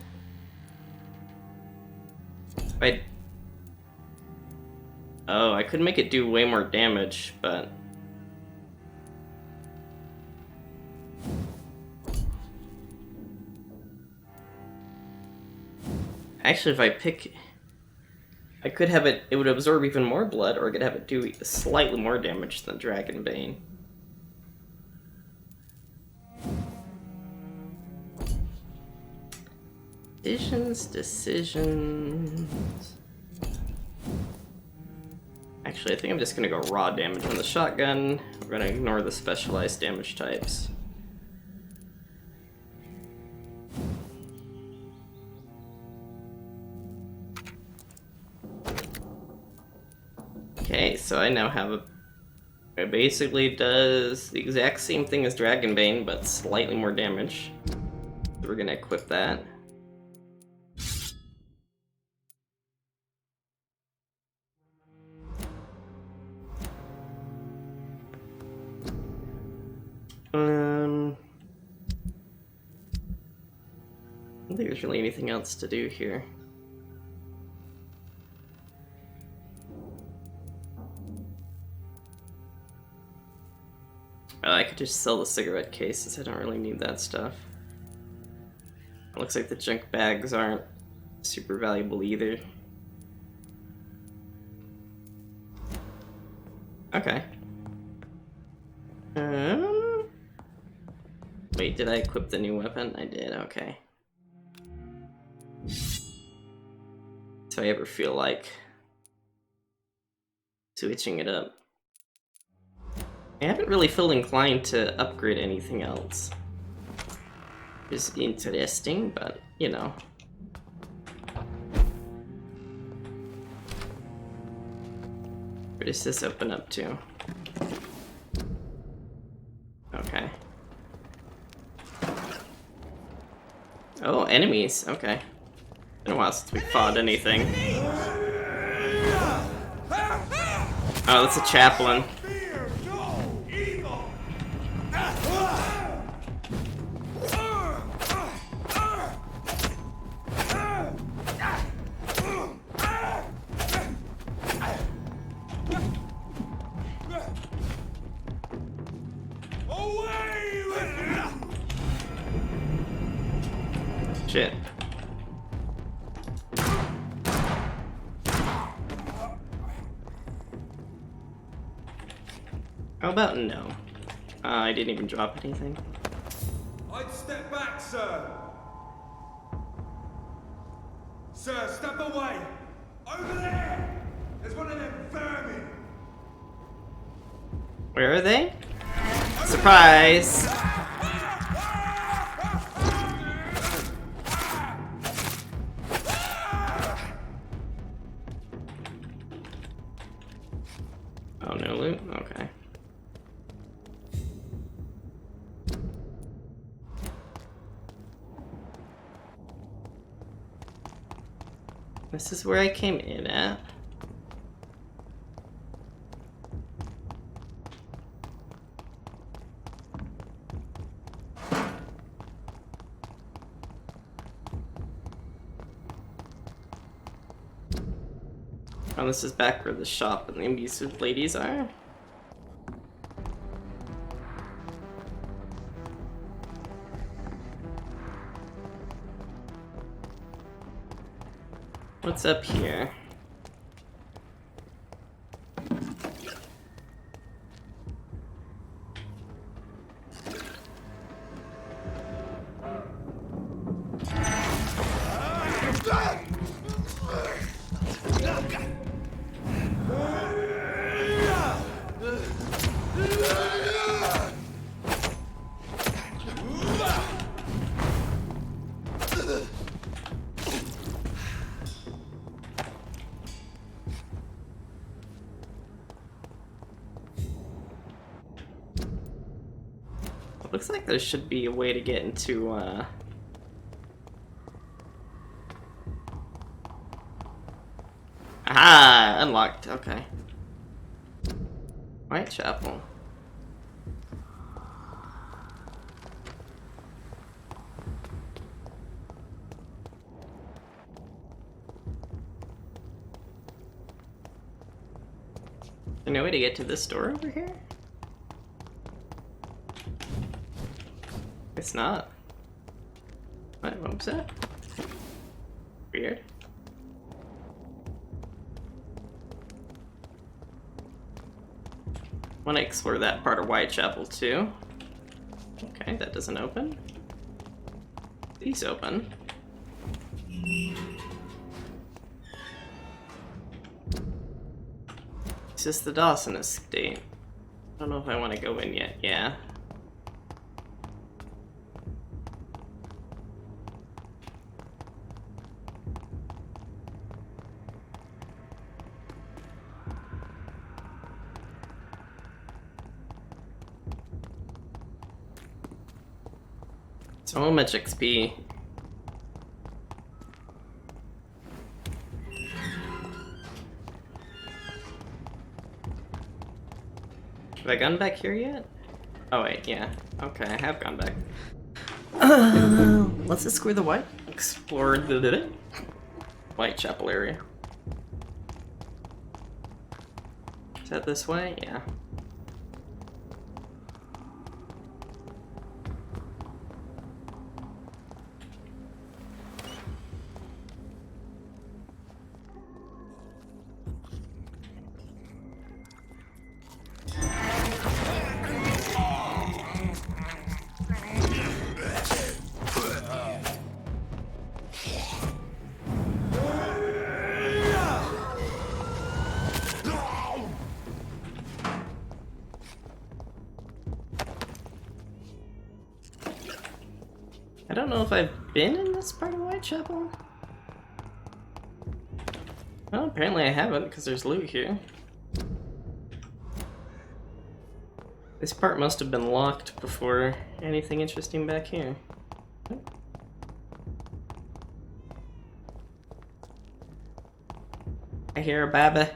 Oh, I could make it do way more damage, but... Actually, if I pick... I could have it would absorb even more blood, or I could have it do slightly more damage than Dragonbane. Decisions. Actually, I think I'm just gonna go raw damage on the shotgun. We're gonna ignore the specialized damage types. Okay, so I now have it basically does the exact same thing as Dragonbane, but slightly more damage. So we're gonna equip that. I don't think there's really anything else to do here. I could just sell the cigarette cases, I don't really need that stuff. It looks like the junk bags aren't super valuable either. Okay. Wait, did I equip the new weapon? I did, okay. So I ever feel like switching it up. I haven't really felt inclined to upgrade anything else. It's interesting, but you know. What does this open up to? Okay. Oh, enemies. Okay. Been a while since we fought anything. Oh, that's a chaplain. Shit. How about no? I didn't even drop anything. I'd step back, sir. Sir, step away. Over there. There's one of them vermin. Where are they? Surprise! Oh, no loot? Okay. This is where I came in at. Oh, this is back where the shop and the abusive ladies are. What's up here? Looks like there should be a way to get into, Aha! Unlocked. Okay. Whitechapel. Is there no way to get to this door over here? It's not. What was that? Weird. Want to explore that part of Whitechapel too. Okay, that doesn't open. These open. It's just the Dawson estate. I don't know if I want to go in yet. Yeah. So much XP. Have I gone back here yet? Oh wait, yeah. Okay, I have gone back. Let's explore the Whitechapel area. Is that this way? Yeah. I don't know if I've been in this part of Whitechapel. Well, apparently I haven't, because there's loot here. This part must have been locked before anything interesting back here. I hear a baba.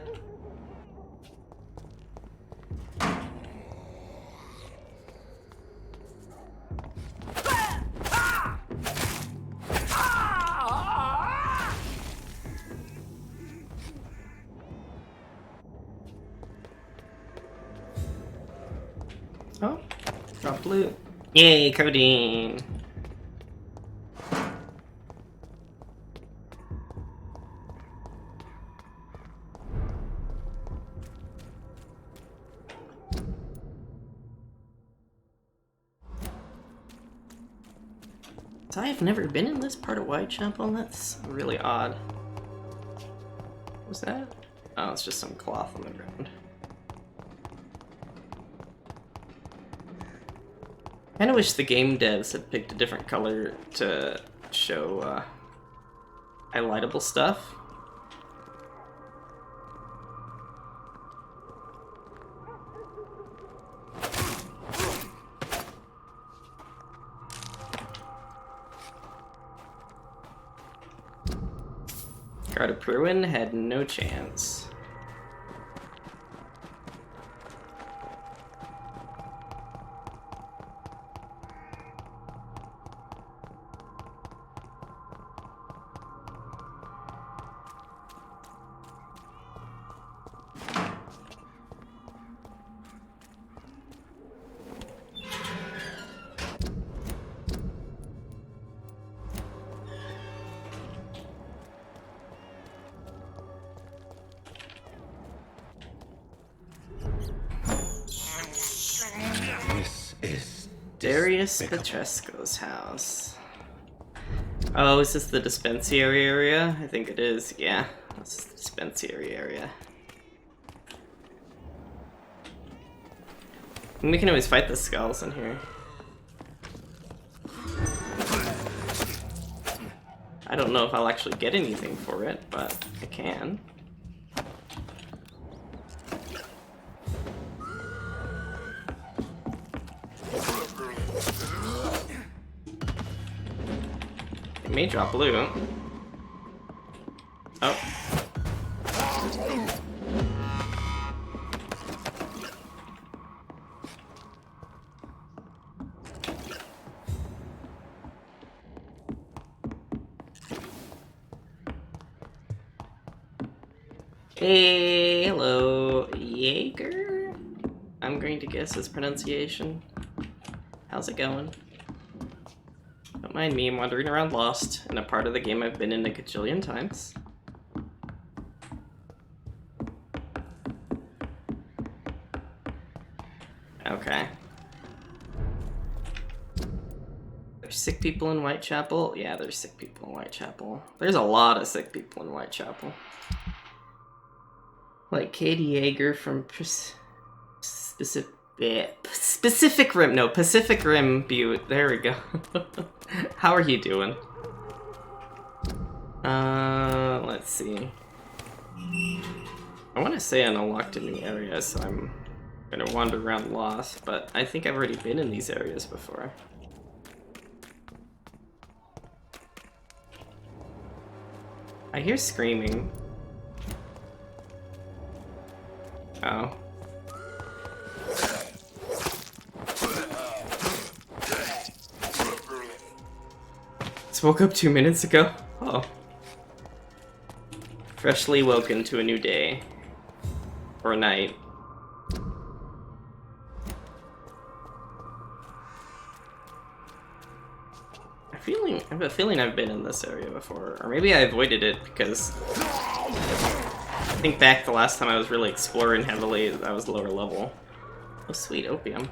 Oh, dropped loot. Yay, codeine! So I've never been in this part of Whitechapel? That's really odd. What was that? Oh, it's just some cloth on the ground. I kinda wish the game devs had picked a different color to show highlightable stuff. Carter Pruin had no chance. Darius Petresco's house. Oh, is this the dispensary area? I think it is, yeah. This is the dispensary area. And we can always fight the skulls in here. I don't know if I'll actually get anything for it, but I can. may drop loot. Oh. Hey, hello, Jaeger? I'm going to guess his pronunciation. How's it going? Don't mind me, I'm wandering around lost in a part of the game I've been in a gajillion times. Okay. There's sick people in Whitechapel? Yeah, there's sick people in Whitechapel. There's a lot of sick people in Whitechapel. Like Katie Yeager from Pacific Rim. No, Pacific Rim Butte. There we go. How are you doing? Let's see. I want to say I unlocked a new area, so I'm gonna wander around lost, but I think I've already been in these areas before. I hear screaming. Oh. Just woke up 2 minutes ago? Oh. Freshly woken to a new day. Or night. I have a feeling I've been in this area before. Or maybe I avoided it because I think back the last time I was really exploring heavily, I was lower level. Oh sweet, opium.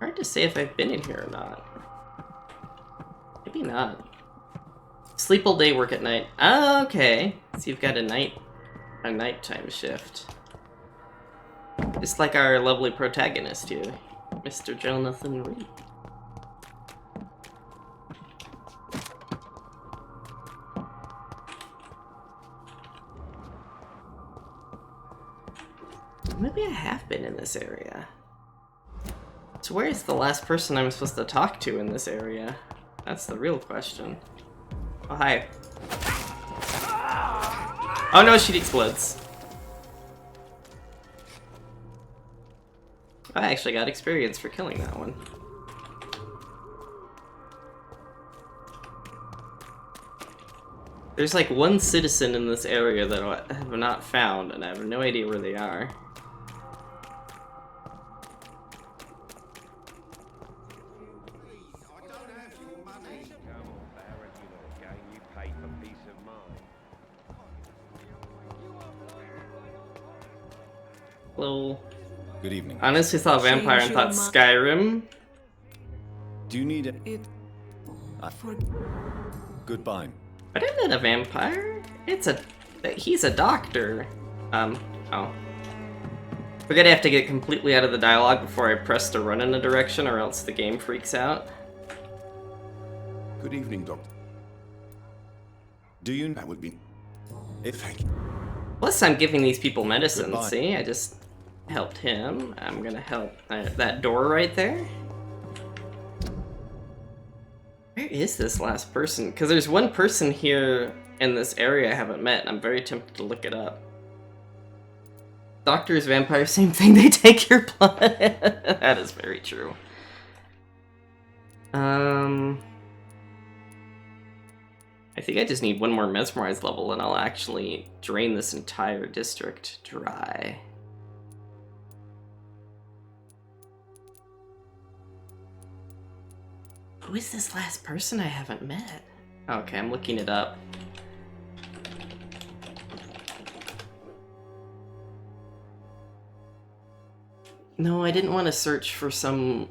Hard to say if I've been in here or not. Maybe not. Sleep all day, work at night. Oh, okay. So you've got a nighttime shift. Just like our lovely protagonist here, Mr. Jonathan Reed. Maybe I have been in this area. So where is the last person I'm supposed to talk to in this area? That's the real question. Oh, hi. Oh no, she explodes. I actually got experience for killing that one. There's like one citizen in this area that I have not found, and I have no idea where they are. Hello. Good evening. I honestly thought Vampyr and thought Skyrim. Do you need it? Goodbye. But I'm not a vampire. He's a doctor. Oh. We're gonna have to get completely out of the dialogue before I press to run in a direction, or else the game freaks out. Good evening, Doctor. Do you? That would be. Thank you. Plus, I'm giving these people medicine. Goodbye. See, I just helped him. I'm gonna help that door right there. Where is this last person? Because there's one person here in this area I haven't met, and I'm very tempted to look it up. Doctors, vampires, same thing. They take your blood. That is very true. I think I just need one more mesmerize level, and I'll actually drain this entire district dry. Who is this last person I haven't met? Okay, I'm looking it up. No, I didn't want to search for some...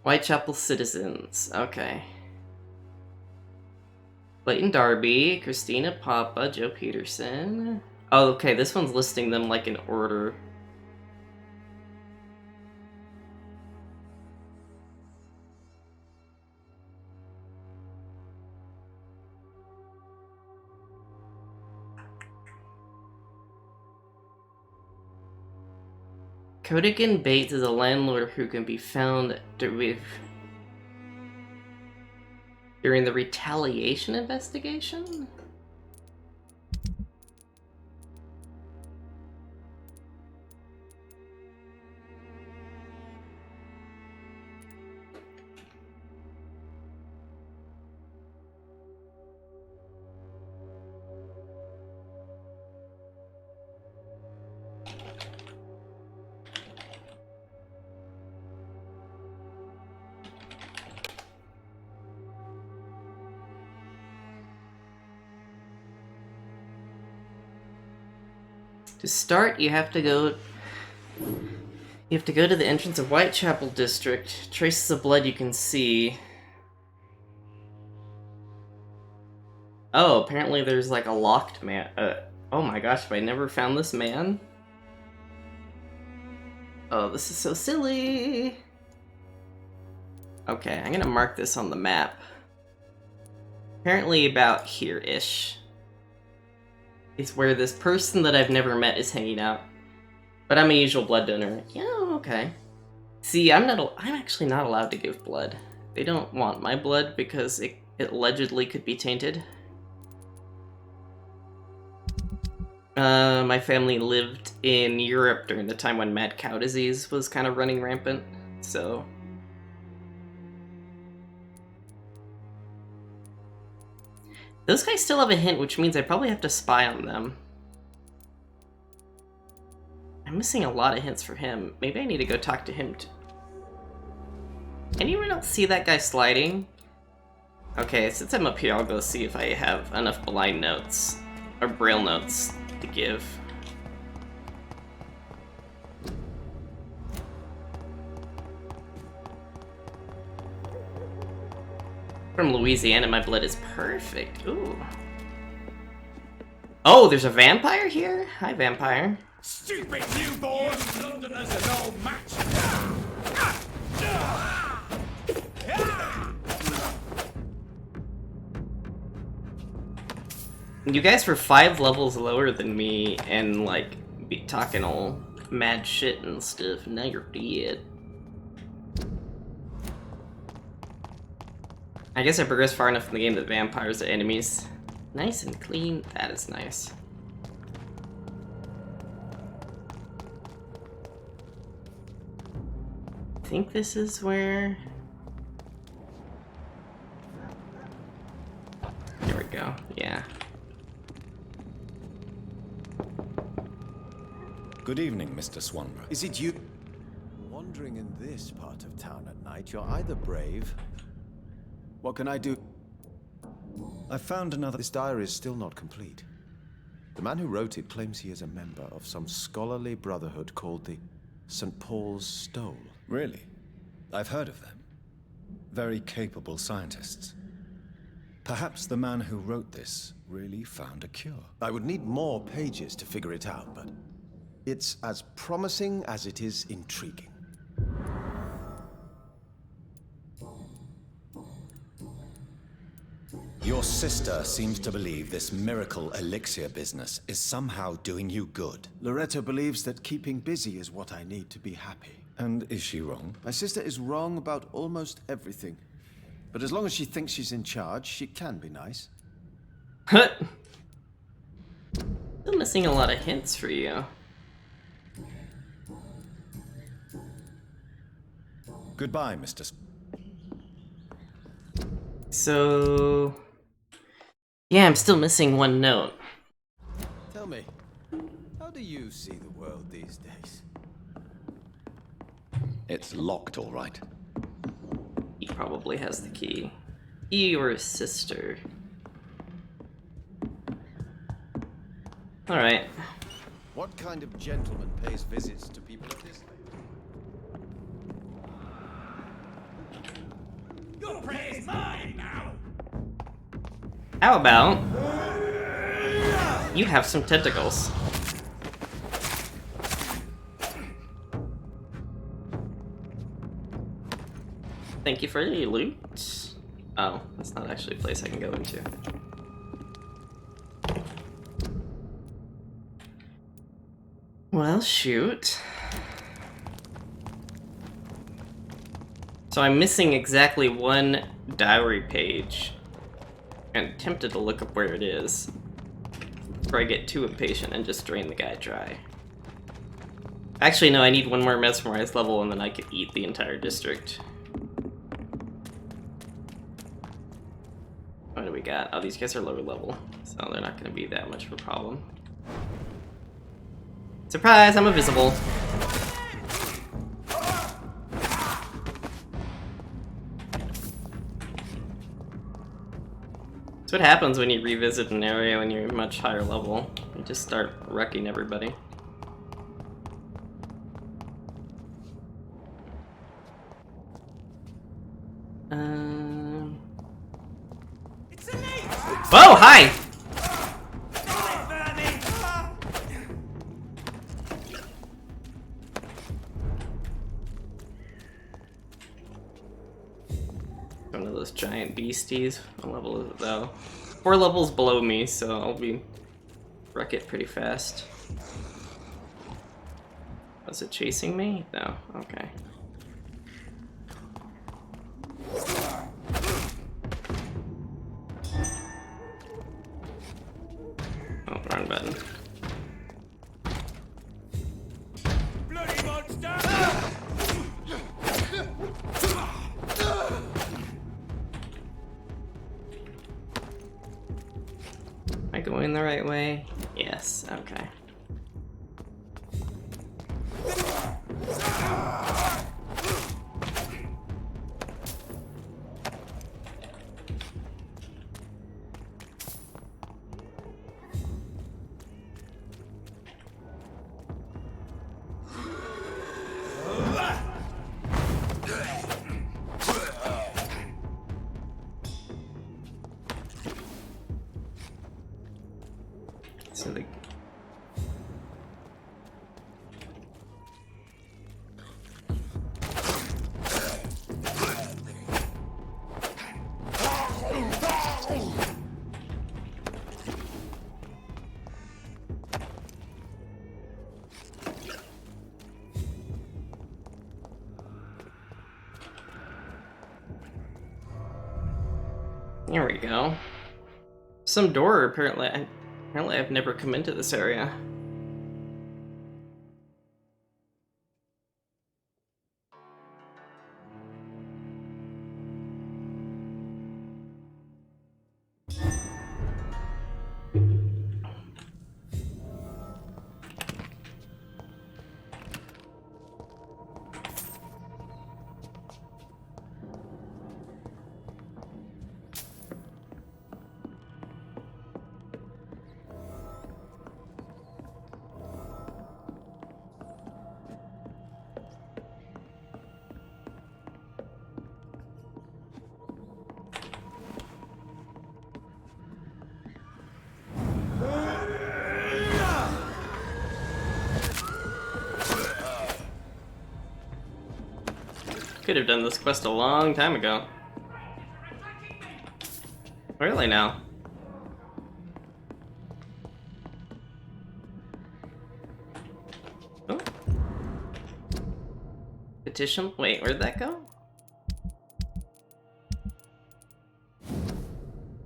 Whitechapel citizens. Okay. Clayton Darby, Christina Papa, Joe Peterson. Oh, okay, this one's listing them like in order. Codigan Bates is a landlord who can be found during the retaliation investigation? To start, you have to go to the entrance of Whitechapel District. Traces of blood you can see. Oh, apparently there's like a locked man. Oh my gosh, have I never found this man? Oh, this is so silly. Okay, I'm gonna mark this on the map. Apparently about here-ish is where this person that I've never met is hanging out. But I'm a usual blood donor. Yeah, okay. See, I'm actually not allowed to give blood. They don't want my blood because it allegedly could be tainted. My family lived in Europe during the time when mad cow disease was kind of running rampant, so... Those guys still have a hint, which means I probably have to spy on them. I'm missing a lot of hints for him. Maybe I need to go talk to him too. Anyone else see that guy sliding? Okay, since I'm up here, I'll go see if I have enough blind notes, or braille notes, to give. From Louisiana, my blood is perfect. Ooh. Oh, there's a vampire here? Hi, vampire. Stupid newborn! Londoners are no match! You guys were 5 levels lower than me and, like, be talking all mad shit and stuff. Now you're dead. I guess I progressed far enough in the game that vampires are enemies. Nice and clean. That is nice. I think this is where... There we go. Yeah. Good evening, Mr. Swanborough. Is it you? Wandering in this part of town at night, you're either brave... What can I do? I found another... This diary is still not complete. The man who wrote it claims he is a member of some scholarly brotherhood called the St. Paul's Stole. Really? I've heard of them. Very capable scientists. Perhaps the man who wrote this really found a cure. I would need more pages to figure it out, but it's as promising as it is intriguing. Your sister seems to believe this miracle elixir business is somehow doing you good. Loretto believes that keeping busy is what I need to be happy. And is she wrong? My sister is wrong about almost everything. But as long as she thinks she's in charge, she can be nice. Still missing a lot of hints for you. Goodbye, Mr. So... Yeah, I'm still missing one note. Tell me, how do you see the world these days? It's locked, all right. He probably has the key. He or his sister. Alright. What kind of gentleman pays visits to people of this Your prey is mine now. How about you have some tentacles? Thank you for your loot. Oh, that's not actually a place I can go into. Well, shoot. So I'm missing exactly one diary page. I'm tempted to look up where it is before I get too impatient and just drain the guy dry. Actually, no, I need one more mesmerized level and then I could eat the entire district. What do we got? Oh, these guys are lower level, so they're not going to be that much of a problem. Surprise, I'm invisible. That's what happens when you revisit an area when you're much higher level. You just start wrecking everybody. Whoa, hi! One of those giant beasties. What level is it though? 4 levels below me, so I'll wreck it pretty fast. Was it chasing me? No, okay. Oh, wrong button. Bloody monster! Am I going the right way? Yes, okay. So the There we go. Some door, apparently. Apparently I've never come into this area. Could have done this quest a long time ago. Really now? Oh. Petition? Wait, where'd that go?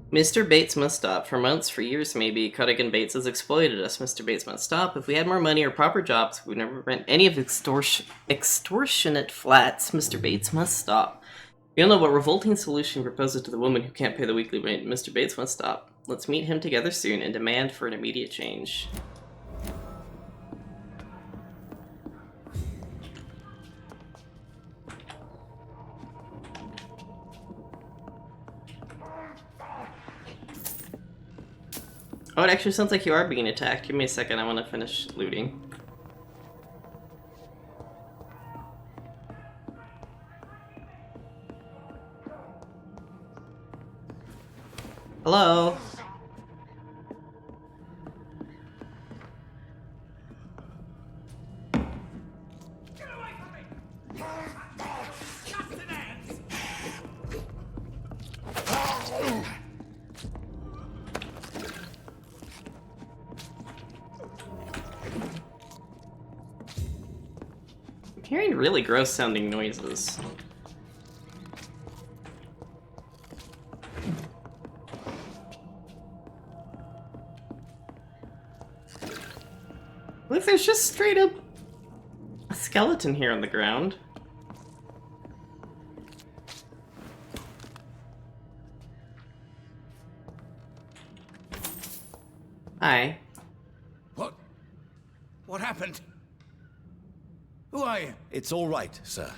Mr. Bates must stop. For months, for years maybe, Cuddigan Bates has exploited us. Mr. Bates must stop. If we had more money or proper jobs, we would never rent any of extortionate flats. Mr. Bates must stop. We all know what revolting solution proposes to the woman who can't pay the weekly rent. Mr. Bates must stop. Let's meet him together soon and demand for an immediate change. Oh, it actually sounds like you are being attacked. Give me a second, I want to finish looting. Hello? I'm hearing really gross sounding noises. Look, there's just straight up a skeleton here on the ground. Hi. What happened? Who are you? It's all right, sir.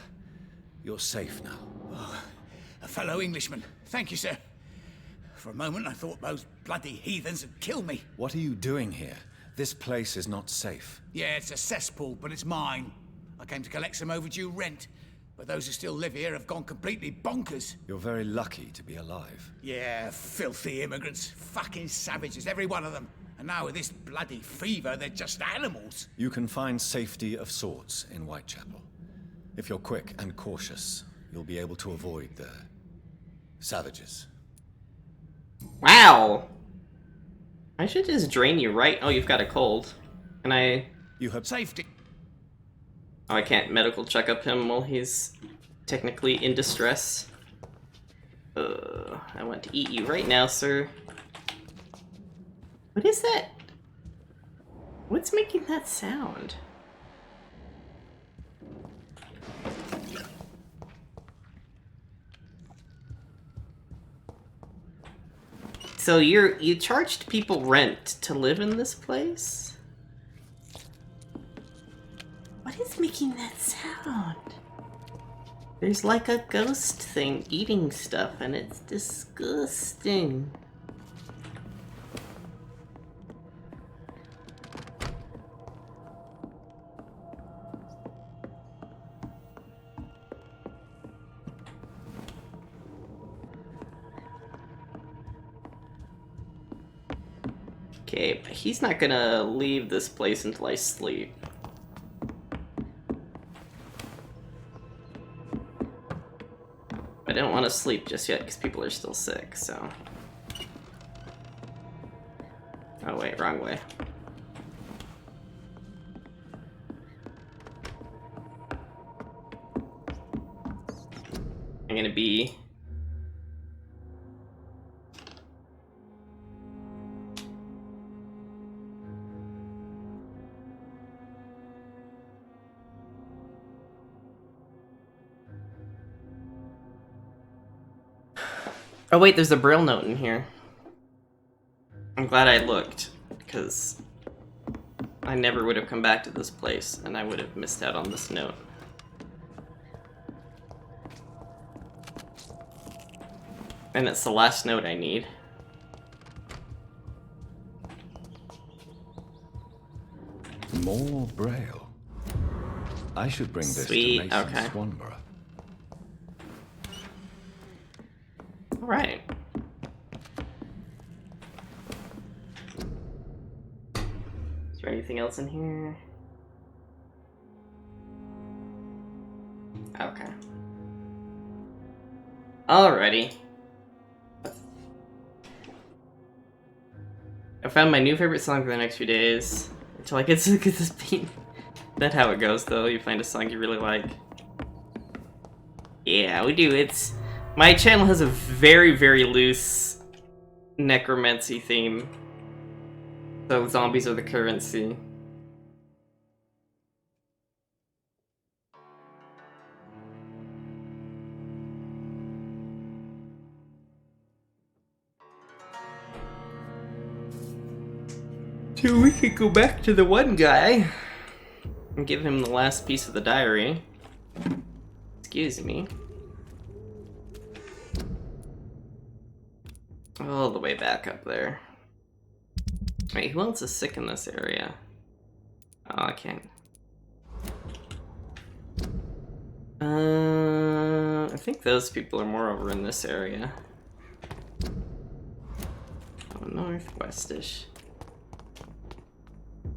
You're safe now. Oh, a fellow Englishman. Thank you, sir. For a moment, I thought those bloody heathens had killed me. What are you doing here? This place is not safe. Yeah, it's a cesspool, but it's mine. I came to collect some overdue rent, but those who still live here have gone completely bonkers. You're very lucky to be alive. Yeah, filthy immigrants. Fucking savages, every one of them. And now with this bloody fever, they're just animals. You can find safety of sorts in Whitechapel. If you're quick and cautious, you'll be able to avoid the savages. Wow! I should just drain you right. Oh, you've got a cold. Can I... You have safety. Oh, I can't medical check up him while he's technically in distress. I want to eat you right now, sir. What is that? What's making that sound? So you charged people rent to live in this place? What is making that sound? There's like a ghost thing eating stuff and it's disgusting. Okay, but he's not gonna leave this place until I sleep. I don't want to sleep just yet because people are still sick, so... Oh wait, wrong way. I'm gonna be... Oh wait, there's a braille note in here. I'm glad I looked, because I never would have come back to this place, and I would have missed out on this note. And it's the last note I need. More braille. I should bring this Sweet, to Mason okay. Swanborough. Alright. Is there anything else in here? Okay. Alrighty. I found my new favorite song for the next few days. Until I get sick of this beat. That's how it goes though, you find a song you really like. Yeah, we do. It's... My channel has a very, very loose necromancy theme. So zombies are the currency. So we could go back to the one guy and give him the last piece of the diary. Excuse me. All the way back up there. Wait, who else is sick in this area? Oh, I can't. I think those people are more over in this area. Northwestish.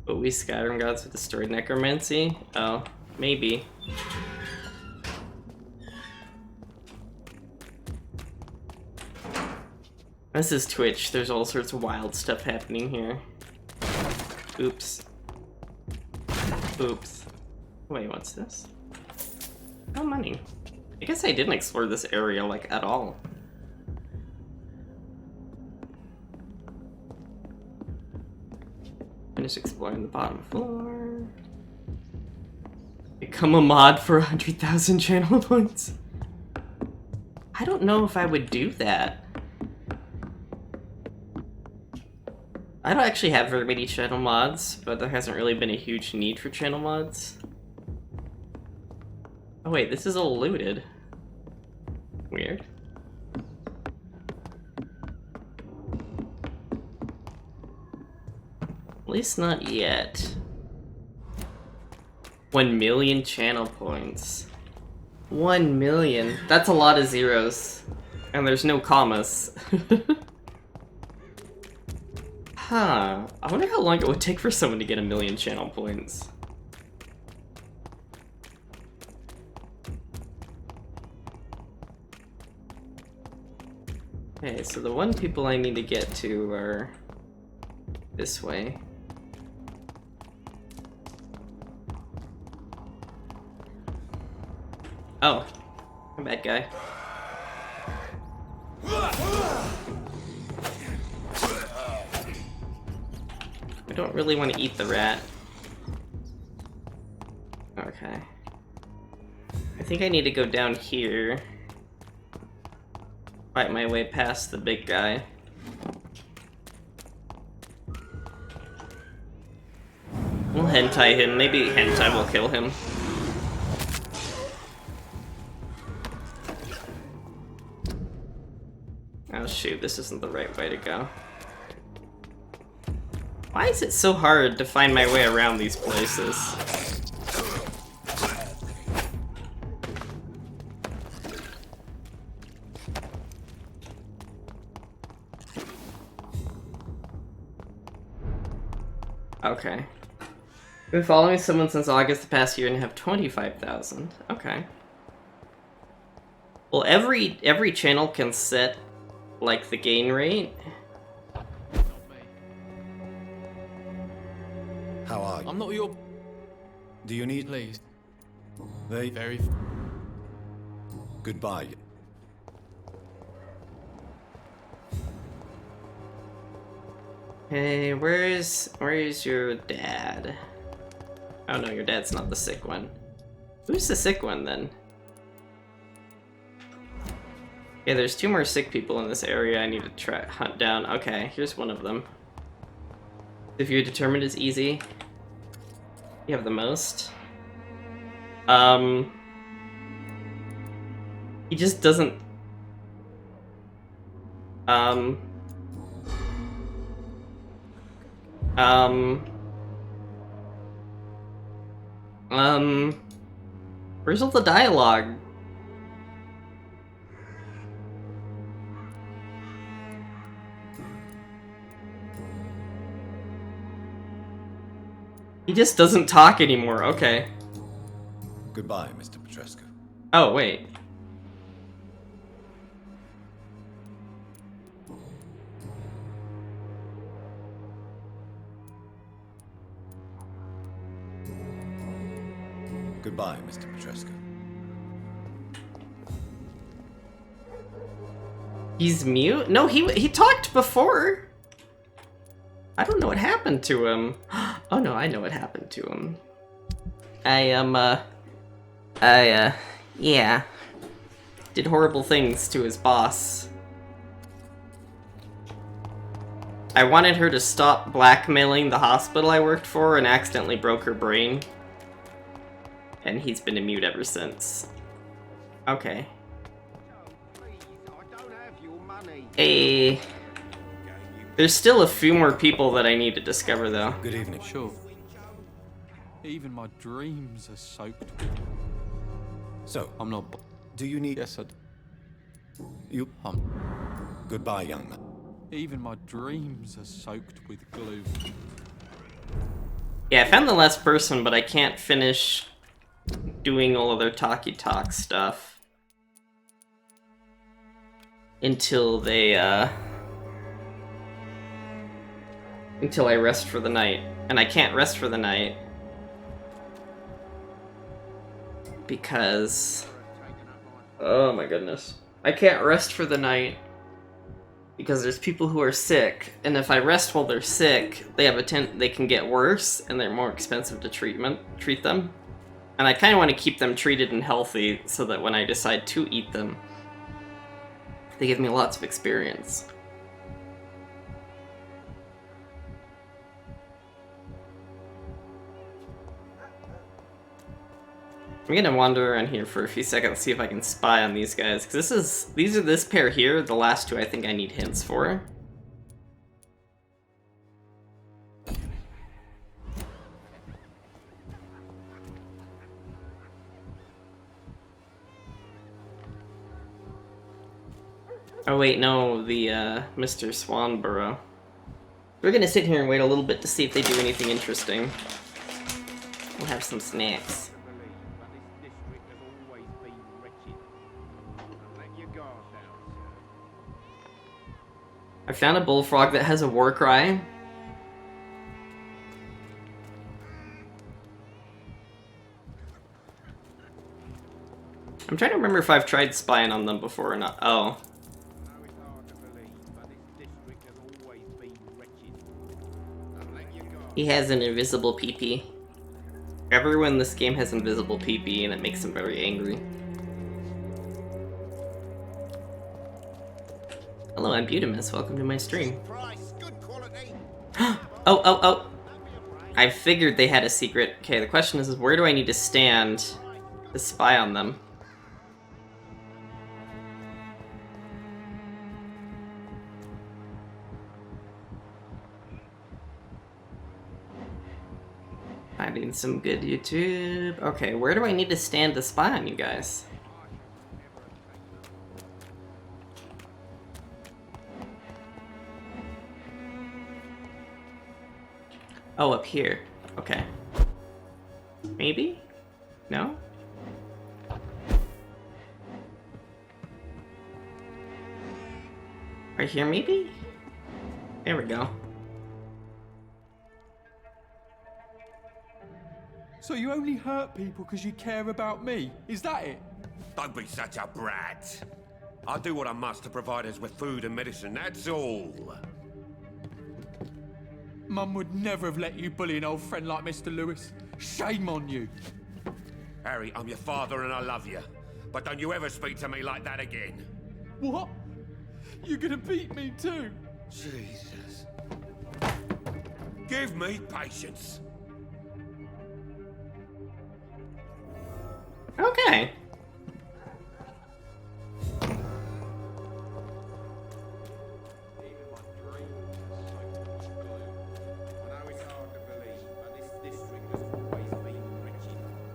Oh, we Skyrim gods have destroyed necromancy? Oh, maybe. This is Twitch. There's all sorts of wild stuff happening here. Oops. Oops. Wait, what's this? Oh, money. I guess I didn't explore this area, like, at all. Finish exploring the bottom floor. Become a mod for 100,000 channel points. I don't know if I would do that. I don't actually have very many channel mods, but there hasn't really been a huge need for channel mods. Oh wait, this is all looted. Weird. At least not yet. 1 million channel points. 1 million. That's a lot of zeros. And there's no commas. Huh. I wonder how long it would take for someone to get 1 million channel points. Okay, so the one people I need to get to are this way. Oh, I'm bad guy. I don't really want to eat the rat. Okay. I think I need to go down here. Fight my way past the big guy. We'll hentai him. Maybe hentai will kill him. Oh shoot, this isn't the right way to go. Why is it so hard to find my way around these places? Okay. Been following someone since August the past year and have 25,000. Okay. Well, every channel can set like the gain rate. How are you? I'm not your... Do you need... Please. Very... Goodbye. Hey, where's your dad? Oh no, your dad's not the sick one. Who's the sick one then? Yeah, there's 2 more sick people in this area I need to try hunt down. Okay, here's one of them. If you're determined is easy. You have the most. He just doesn't... Where's all the dialogue? He just doesn't talk anymore, okay. Goodbye, Mr. Petrescu. Oh, wait. Goodbye, Mr. Petrescu. He's mute? No, he talked before. I don't know what happened to him. Oh no, I know what happened to him. Yeah. Did horrible things to his boss. I wanted her to stop blackmailing the hospital I worked for and accidentally broke her brain. And he's been a mute ever since. Okay. Hey. There's still a few more people that I need to discover, though. Good evening. Sure. Even my dreams are soaked. So, I'm not... Do you need... Yes, I... You... Goodbye, young man. Even my dreams are soaked with gloom. Yeah, I found the last person, but I can't finish doing all of their talkie-talk stuff until they, until I rest for the night. And I can't rest for the night because... Oh my goodness. I can't rest for the night because there's people who are sick, and if I rest while they're sick, they have they can get worse, and they're more expensive to treat them. And I kind of want to keep them treated and healthy so that when I decide to eat them, they give me lots of experience. I'm gonna wander around here for a few seconds, see if I can spy on these guys, because these are this pair here, the last two I think I need hints for. Oh wait, no, the Mr. Swanborough. We're gonna sit here and wait a little bit to see if they do anything interesting. We'll have some snacks. I found a bullfrog that has a war cry. I'm trying to remember if I've tried spying on them before or not. Oh. He has an invisible PP. Everyone in this game has invisible PP, and it makes him very angry. Hello, I'm Butamus. Welcome to my stream. Oh. I figured they had a secret. Okay, the question is where do I need to stand to spy on them? Finding some good YouTube. Okay, where do I need to stand to spy on you guys? Oh, up here. Okay. Maybe? No? Right here, maybe? There we go. So you only hurt people because you care about me? Is that it? Don't be such a brat. I do what I must to provide us with food and medicine, that's all. Mum would never have let you bully an old friend like Mr. Lewis. Shame on you. Harry, I'm your father and I love you. But don't you ever speak to me like that again. What? You're gonna beat me too? Jesus. Give me patience. Okay.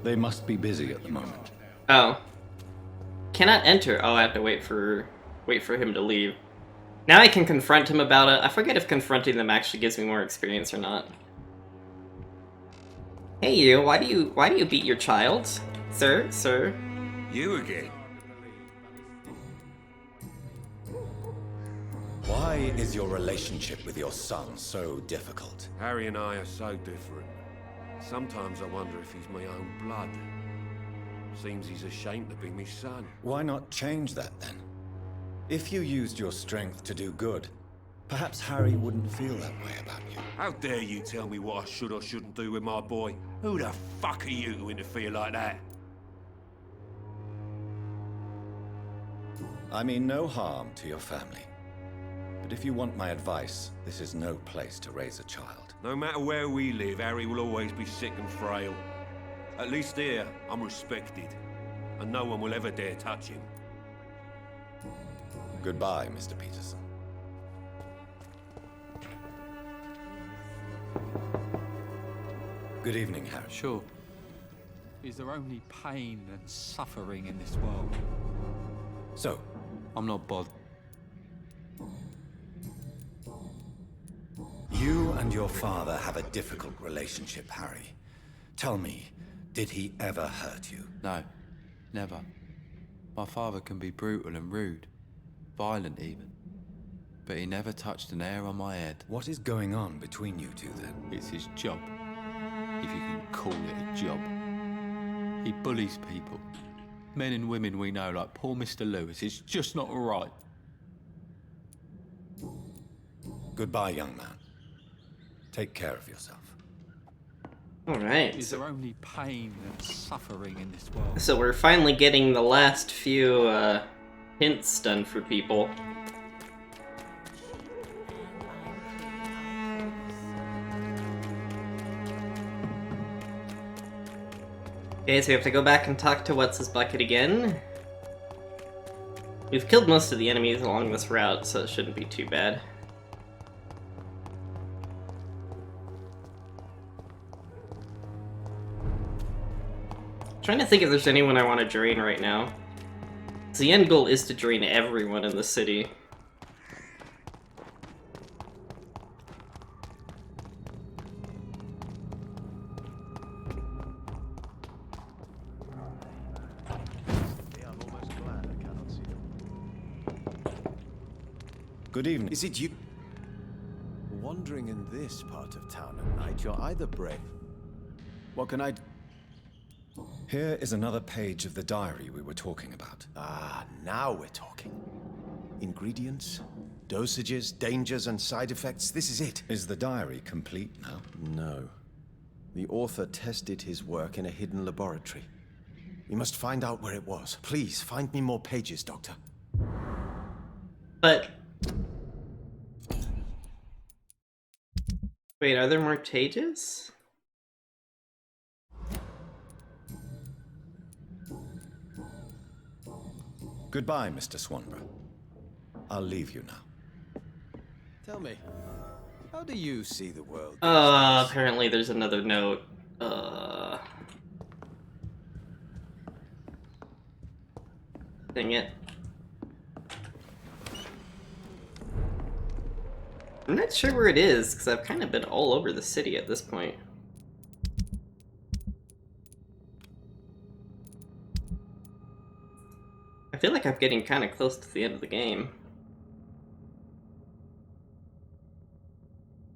They must be busy at the moment. Oh. Cannot enter. Oh, I have to wait for him to leave. Now I can confront him about it. I forget if confronting them actually gives me more experience or not. Hey you, why do you beat your child? Sir? You again? Why is your relationship with your son so difficult? Harry and I are so different. Sometimes I wonder if he's my own blood. Seems he's ashamed to be my son. Why not change that then? If you used your strength to do good, perhaps Harry wouldn't feel that way about you. How dare you tell me what I should or shouldn't do with my boy? Who the fuck are you to interfere like that? I mean no harm to your family. But if you want my advice, this is no place to raise a child. No matter where we live, Harry will always be sick and frail. At least here, I'm respected. And no one will ever dare touch him. Goodbye, Mr. Peterson. Good evening, Harry. Sure. Is there only pain and suffering in this world? So? I'm not bothered. You and your father have a difficult relationship, Harry. Tell me, did he ever hurt you? No, never. My father can be brutal and rude, violent even. But he never touched an hair on my head. What is going on between you two then? It's his job, if you can call it a job. He bullies people. Men and women we know, like poor Mr. Lewis. It's just not right. Goodbye, young man. Take care of yourself. Alright. Is there only pain and suffering in this world? So we're finally getting the last few hints done for people. Okay, so we have to go back and talk to What's-His-Bucket again. We've killed most of the enemies along this route, so it shouldn't be too bad. Trying to think if there's anyone I want to drain right now. So the end goal is to drain everyone in the city. Good evening. Is it you? Wandering in this part of town at night, you're either brave. What can I do? Here is another page of the diary we were talking about. Ah, now we're talking. Ingredients, dosages, dangers, and side effects. This is it. Is the diary complete now? No. The author tested his work in a hidden laboratory. We must find out where it was. Please, find me more pages, Doctor. But... wait, are there more pages? Goodbye, Mr. Swanborough. I'll leave you now. Tell me, how do you see the world? Apparently there's another note. Dang it. I'm not sure where it is, because I've kind of been all over the city at this point. I feel like I'm getting kind of close to the end of the game.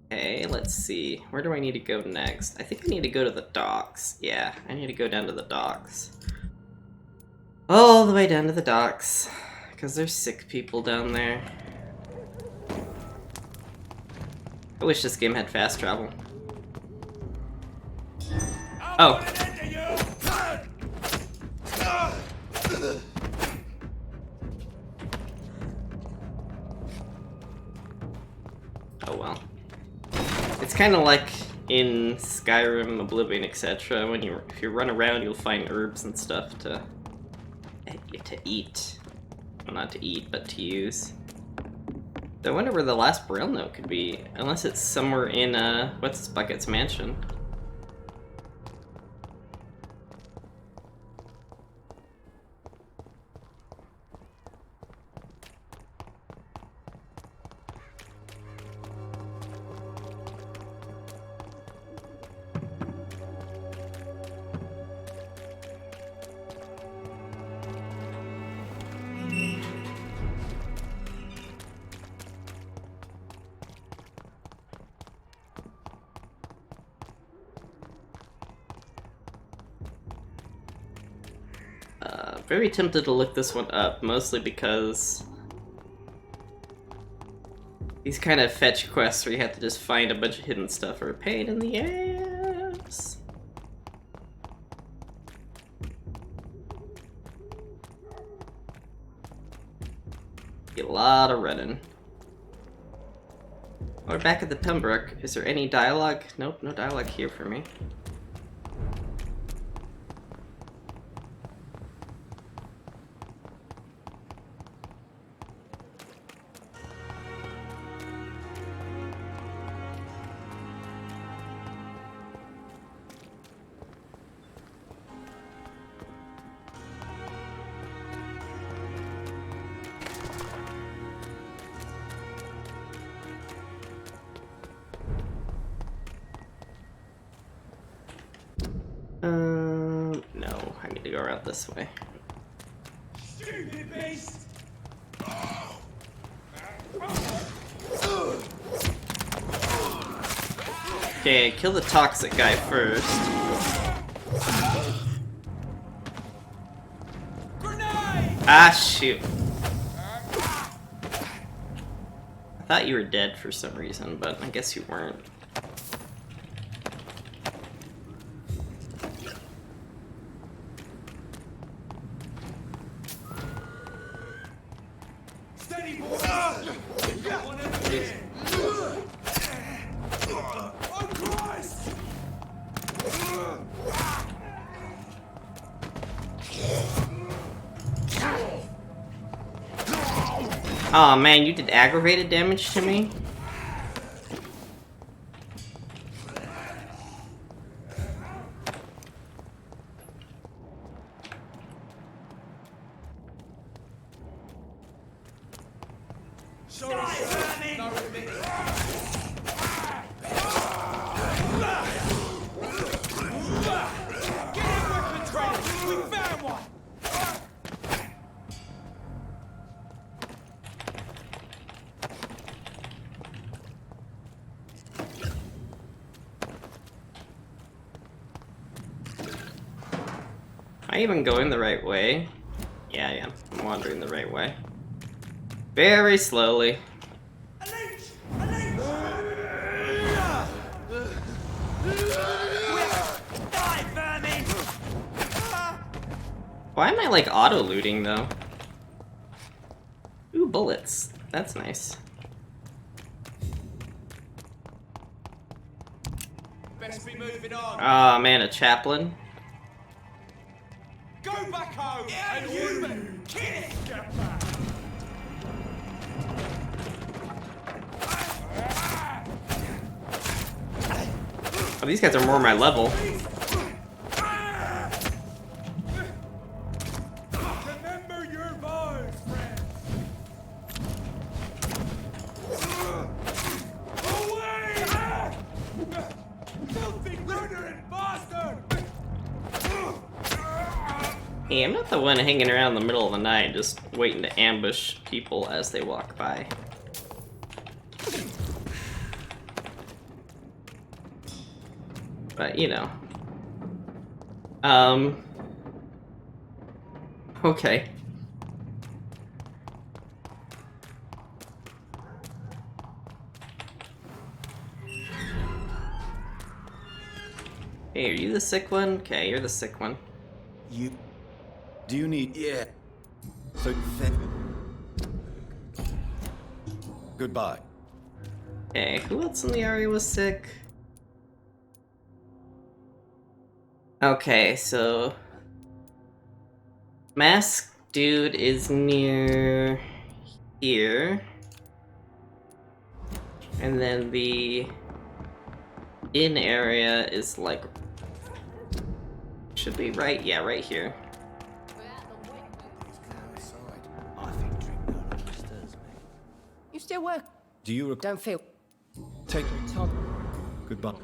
Okay, let's see. Where do I need to go next? I think I need to go to the docks. Yeah, I need to go down to the docks. All the way down to the docks. Because there's sick people down there. I wish this game had fast travel. Oh. Oh well. It's kind of like in Skyrim, Oblivion, etc. When if you run around, you'll find herbs and stuff to eat. Well, not to eat, but to use. I wonder where the last Braille note could be, unless it's somewhere in What's-His-Bucket's mansion. Very tempted to look this one up, mostly because these kind of fetch quests where you have to just find a bunch of hidden stuff are a pain in the ass. A lot of running. We're back at the Pembroke. Is there any dialogue? Nope, no dialogue here for me. go around this way. Stupid beast! Okay, kill the toxic guy first. Ah, shoot. I thought you were dead for some reason, but I guess you weren't. Steady, boy! You got one in the head! Oh, Christ! Aw, man, you did aggravated damage to me? Am I even going the right way? Yeah, I am. I'm wandering the right way. Very slowly. Why am I like auto-looting though? Ooh, bullets. That's nice. Best be moving on. Ah, man, a chaplain. Go back home! Yeah, and you, kid! Get back! Oh, these guys are more my level. Remember your vows, friend! Away! Filthy murdering bastard! Hey, I'm not the one hanging around in the middle of the night just waiting to ambush people as they walk by. But, you know. Okay. Hey, are you the sick one? Okay, you're the sick one. Do you need... Yeah. So, goodbye. Okay, who else in the area was sick? Okay, so... Masked dude is near here. And then the inn area is like... Should be right, yeah, right here. You still work? Do you Don't feel... take goodbye?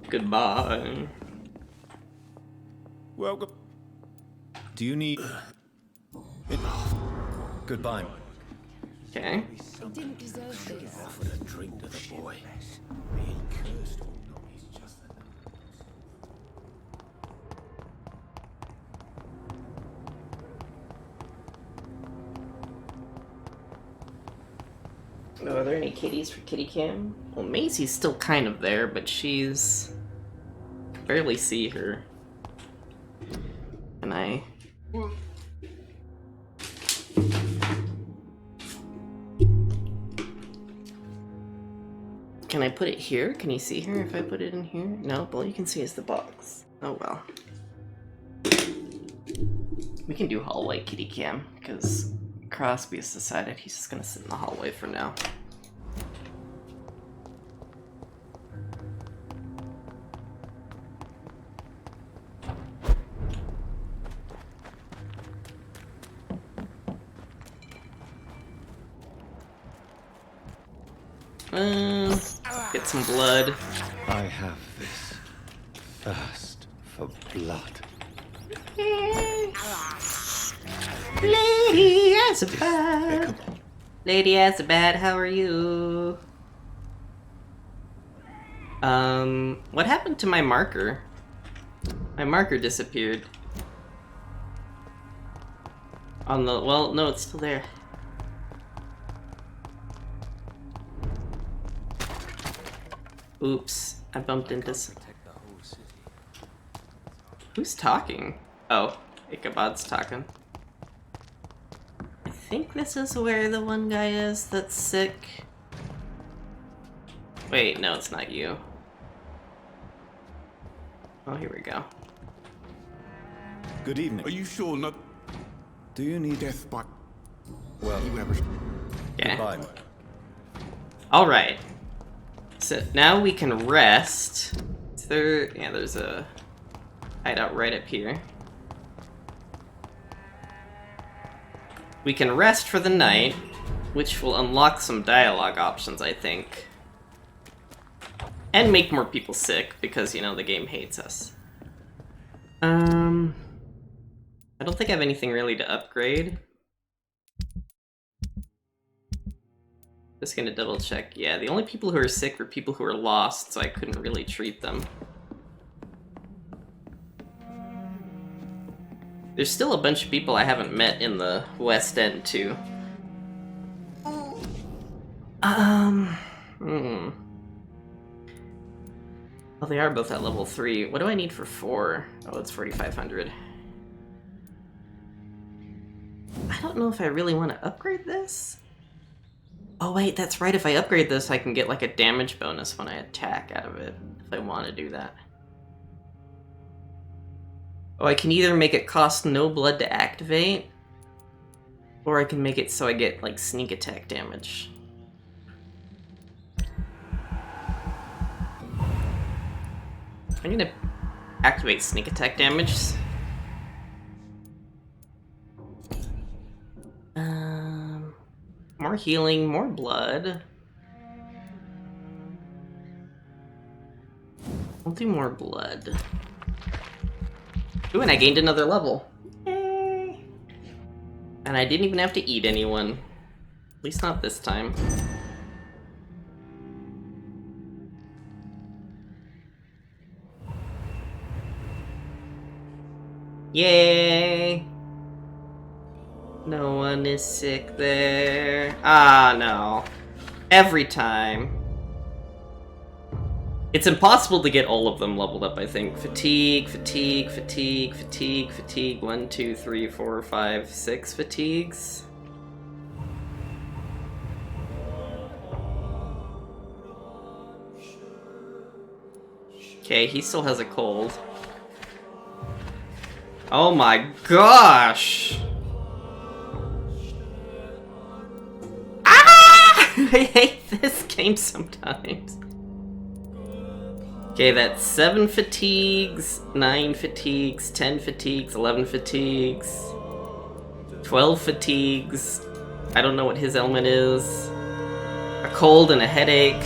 Goodbye. Welcome. Do you need... Goodbye. Okay. He didn't deserve this. Offered a drink to the boy. He cursed or not, he's just an... Oh, are there any kitties for kitty cam? Well, Maisie's still kind of there, but she's... I can barely see her. Can I... Can I put it here? Can you see her if I put it in here? No, all you can see is the box. Oh well. We can do hallway kitty cam, because Crosby has decided he's just gonna sit in the hallway for now. Get some blood. I have this thirst for blood. Lady Azabad! Lady Azabad, how are you? What happened to my marker? My marker disappeared. On the, well, no, it's still there. Oops, I bumped into some... Who's talking? Oh, Ichabod's talking. I think this is where the one guy is that's sick. Wait, no, it's not you. Oh, here we go. Good evening. Are you sure not? Do you need death by? Well, whoever. Yeah. Goodbye. Alright. So now we can rest. Is there... Yeah, there's a hideout right up here. We can rest for the night, which will unlock some dialogue options, I think. And make more people sick, because, you know, the game hates us. I don't think I have anything really to upgrade. Just gonna double check. Yeah, the only people who are sick were people who are lost, so I couldn't really treat them. There's still a bunch of people I haven't met in the West End, too. Well, they are both at level 3. What do I need for 4? Oh, it's 4,500. I don't know if I really want to upgrade this. Oh wait, that's right, if I upgrade this I can get like a damage bonus when I attack out of it, if I want to do that. Oh, I can either make it cost no blood to activate, or I can make it so I get like sneak attack damage. I'm gonna activate sneak attack damage. More healing, more blood. I'll do more blood. Ooh, and I gained another level. Yay! And I didn't even have to eat anyone. At least not this time. Yay! No one is sick there. Ah, no. Every time. It's impossible to get all of them leveled up, I think. Fatigue, fatigue, fatigue, fatigue, fatigue. 1, 2, 3, 4, 5, 6 fatigues. Okay, he still has a cold. Oh my gosh! I hate this game sometimes. Okay, that's 7 fatigues, 9 fatigues, 10 fatigues, 11 fatigues, 12 fatigues. I don't know what his ailment is. A cold and a headache.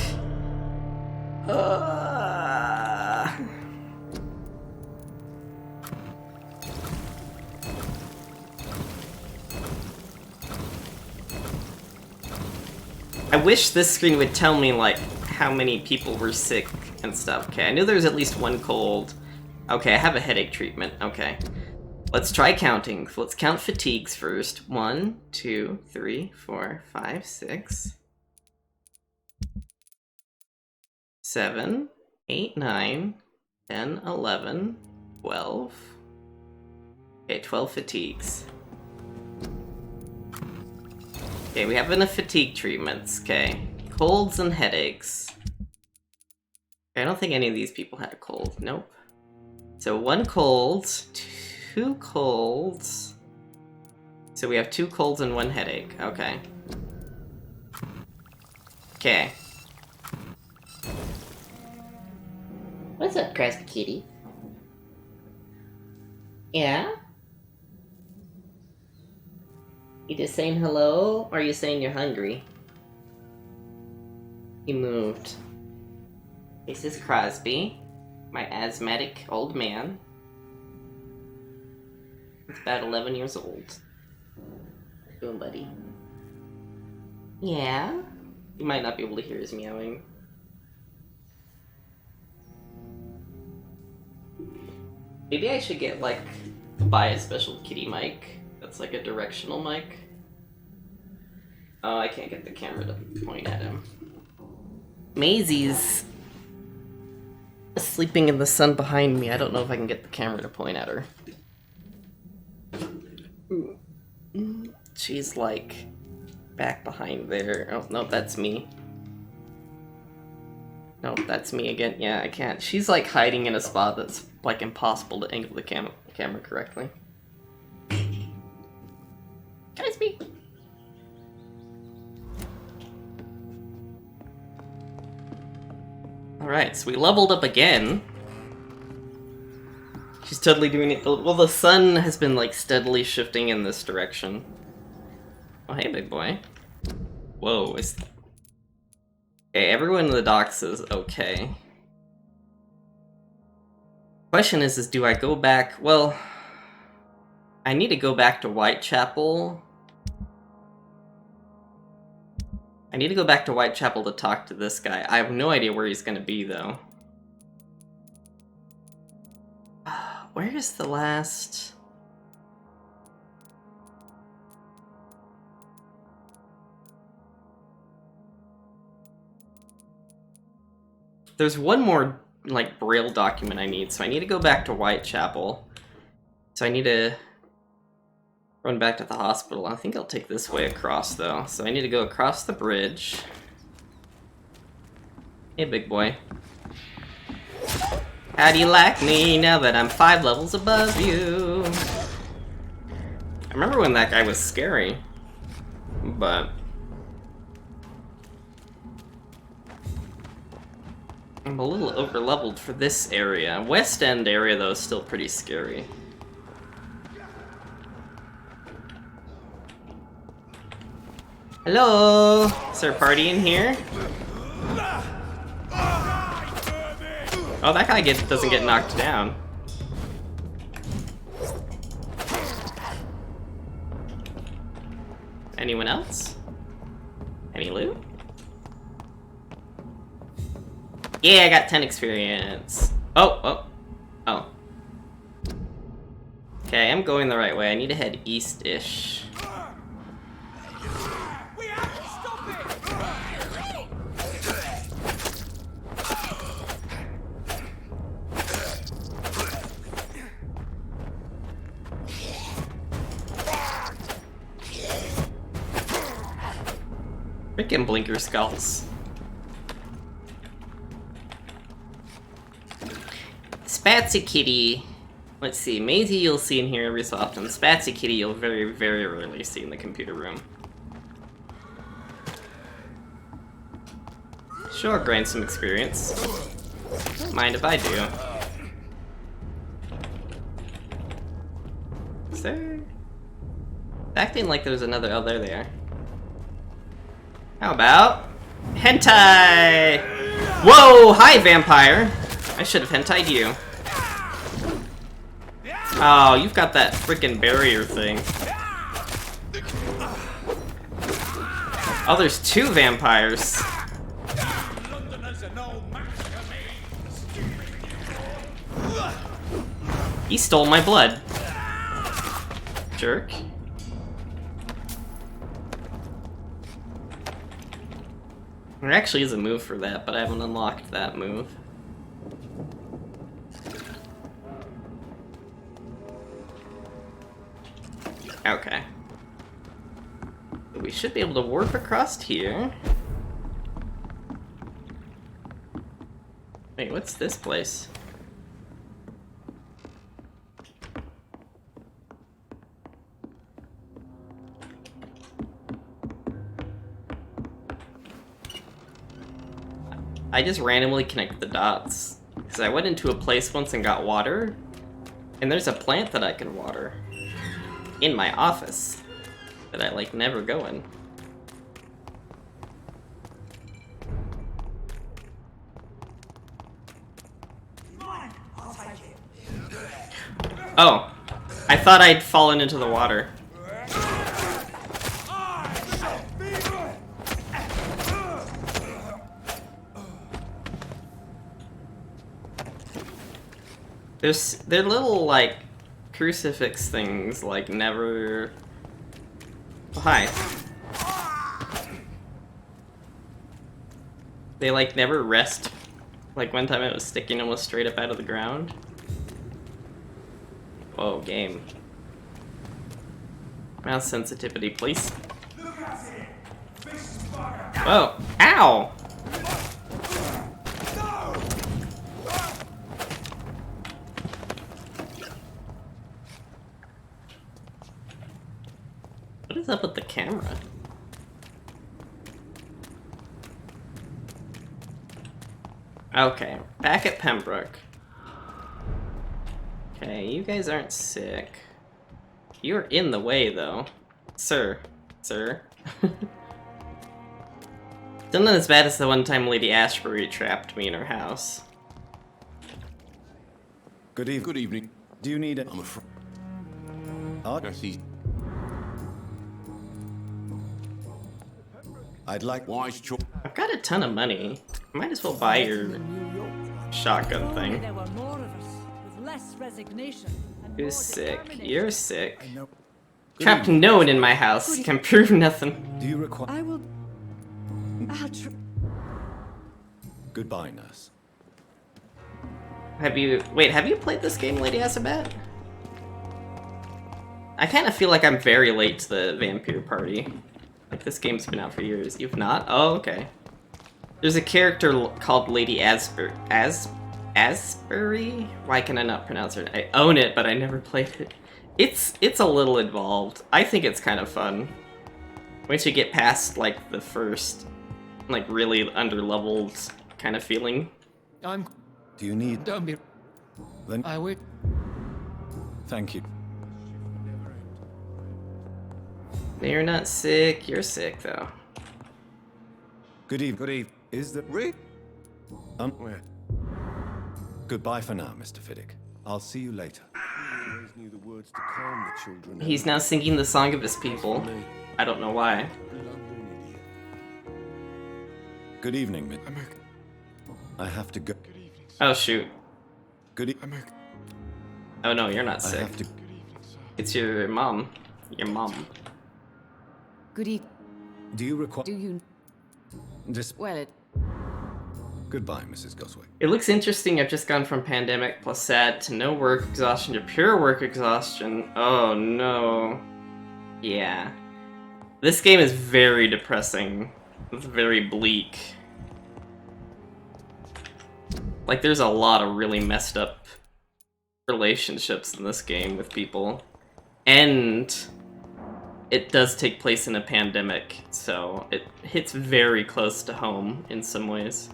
I wish this screen would tell me, like, how many people were sick and stuff. Okay, I knew there was at least one cold. Okay, I have a headache treatment. Okay. Let's try counting. Let's count fatigues first. 1, 2, 3, 4, 5, 6, 7, 8, 9, 10, 11, 12. Okay, 12 fatigues. Okay, we have enough fatigue treatments. Okay. Colds and headaches. Okay, I don't think any of these people had a cold. Nope. So 1 cold, 2 colds. So we have 2 colds and 1 headache. Okay. Okay. What's up, Crusty Kitty? Yeah? You just saying hello, or are you saying you're hungry? He moved. This is Crosby, my asthmatic old man. It's about 11 years old. Doing, buddy? Yeah? You might not be able to hear his meowing. Maybe I should get, like, buy a special kitty mic that's like a directional mic. Oh, I can't get the camera to point at him. Maisie's sleeping in the sun behind me. I don't know if I can get the camera to point at her. She's like back behind there. Oh, no, that's me. No, that's me again. Yeah, I can't. She's like hiding in a spot that's like impossible to angle the camera correctly. Guys, me. Alright, so we leveled up again. She's totally doing it. Well, the sun has been like steadily shifting in this direction. Oh, hey, big boy. Whoa, okay, everyone in the docks is okay. Question is do I go back? Well, I need to go back to Whitechapel. I need to go back to Whitechapel to talk to this guy. I have no idea where he's gonna be, though. Where is the last... There's one more, like, Braille document I need, so I need to go back to Whitechapel. So I need to run back to the hospital. I think I'll take this way across, though. So I need to go across the bridge. Hey, big boy. How do you like me now that I'm 5 levels above you? I remember when that guy was scary, but... I'm a little over-leveled for this area. West End area, though, is still pretty scary. Hello? Is there a party in here? Oh, that guy doesn't get knocked down. Anyone else? Any loot? Yeah, I got 10 experience. Oh. Okay, I'm going the right way. I need to head east-ish. Freaking blinker skulls. Spatsy Kitty. Let's see, Maisie you'll see in here every so often. Spatsy Kitty you'll very, very rarely see in the computer room. Sure, grind some experience. Don't mind if I do. Is there... Acting like there's another... Oh, there they are. How about... Hentai! Whoa! Hi, Vampyr! I should have hentai'd you. Oh, you've got that freaking barrier thing. Oh, there's 2 vampires. He stole my blood. Jerk. There actually is a move for that, but I haven't unlocked that move. Okay. We should be able to warp across here. Wait, what's this place? I just randomly connect the dots. Because I went into a place once and got water, and there's a plant that I can water in my office that I, like, never go in. Oh. I thought I'd fallen into the water. They're little, like, crucifix things, like, never... Oh, hi. They, like, never rest. Like, one time it was sticking almost straight up out of the ground. Whoa, game. Mouse sensitivity, please. Whoa! Ow! What is up with the camera? Okay, back at Pembroke. Okay, you guys aren't sick. You're in the way, though. Sir. Sir. Still not as bad as the one time Lady Ashbury trapped me in her house. Good evening. Good evening. Do you need it? I'm afraid. I see. I'd like wise choice. I've got a ton of money. I might as well buy your shotgun thing. There were more of us, with less resignation. Who's sick? You're sick. Trapped no one in my house. Can prove nothing. Do you require? I will. Goodbye, nurse. Have you played this game, Lady Asabat? I kind of feel like I'm very late to the Vampyr party. Like, this game's been out for years. You've not? Oh, okay. There's a character called Lady Asbury. Asbury? Why can I not pronounce her? I own it, but I never played it. It's a little involved. I think it's kind of fun. Once you get past, like, the first, like, really under-leveled kind of feeling. Do you need... Don't be... Then... I would... Thank you. You're not sick. You're sick, though. Good evening. Good evening. Is that... Where? Goodbye for now, Mr. Fiddick. I'll see you later. Knew the words to calm the children. He's now singing the song of his people. I don't know why. Good evening, Mid. I have to go. Oh, shoot. Good evening. Oh, no, you're not I sick. have to... It's your mom. Your mom. Good evening. Do you require... Do you... Well, it... Goodbye, Mrs. Goswick. It looks interesting. I've just gone from pandemic plus sad to no work exhaustion to pure work exhaustion. Oh, no. Yeah. This game is very depressing. It's very bleak. Like, there's a lot of really messed up relationships in this game with people. And it does take place in a pandemic, so it hits very close to home in some ways.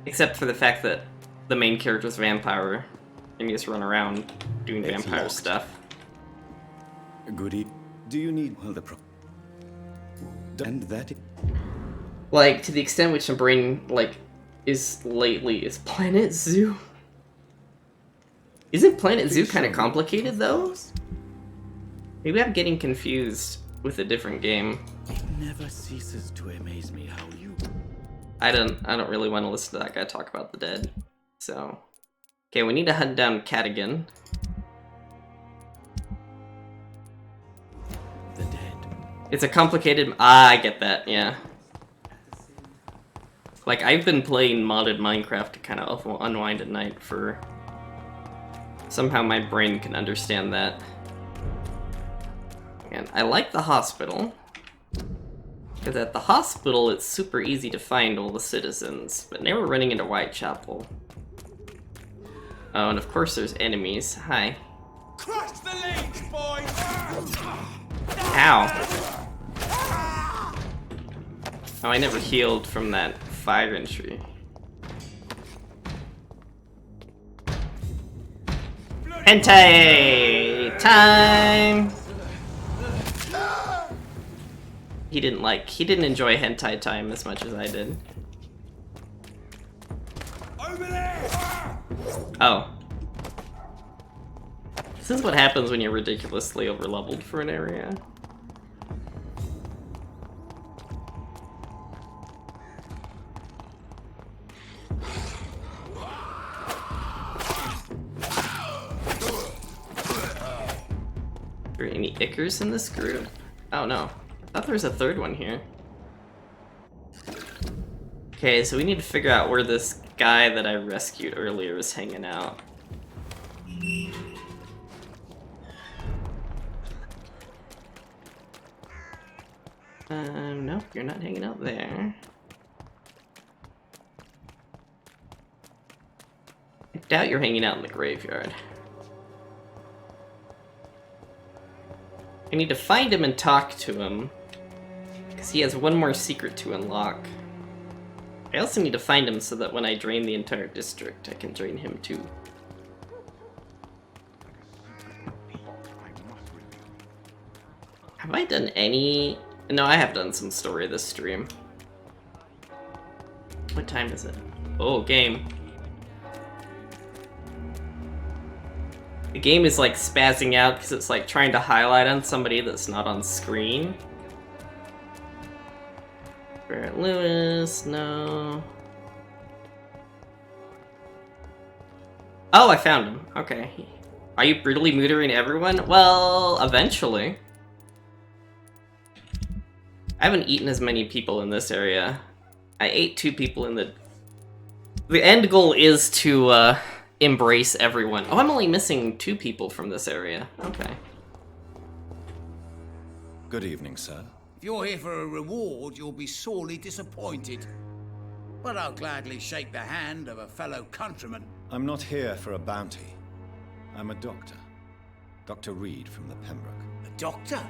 Except for the fact that the main character's a vampire, and you just run around doing vampire stuff. Goody. Do you need... Well, the and that... Like, to the extent which my brain, like, is lately, is Planet Zoo. Isn't Planet Zoo kind of complicated, though? Maybe I'm getting confused with a different game. It never ceases to amaze me how you... I don't really want to listen to that guy talk about the dead. So, okay, we need to hunt down Cadigan. The dead. It's a complicated... I get that, yeah. Like, I've been playing modded Minecraft to kind of unwind at night for... Somehow my brain can understand that. And I like the hospital. Because at the hospital, it's super easy to find all the citizens, but now we're running into Whitechapel. Oh, and of course there's enemies. Hi. Crush the leech, boys! Ow. Oh, I never healed from that fire entry. Hentai time! He didn't enjoy hentai time as much as I did. Over there! Oh. This is what happens when you're ridiculously overleveled for an area. Are there any Ickers in this group? Oh no. I thought there was a third one here. Okay, so we need to figure out where this guy that I rescued earlier is hanging out. Nope, you're not hanging out there. I doubt you're hanging out in the graveyard. I need to find him and talk to him, because he has one more secret to unlock. I also need to find him so that when I drain the entire district, I can drain him too. Have I done any? No, I have done some story this stream. What time is it? Oh, game. The game is like spazzing out because it's like trying to highlight on somebody that's not on screen. Barrett Lewis, no. Oh, I found him. Okay. Are you brutally murdering everyone? Well, eventually. I haven't eaten as many people in this area. I ate 2 people in the... The end goal is to embrace everyone. Oh, I'm only missing 2 people from this area. Okay. Good evening, sir. If you're here for a reward, you'll be sorely disappointed. But I'll gladly shake the hand of a fellow countryman. I'm not here for a bounty. I'm a doctor. Dr. Reed from the Pembroke. A doctor?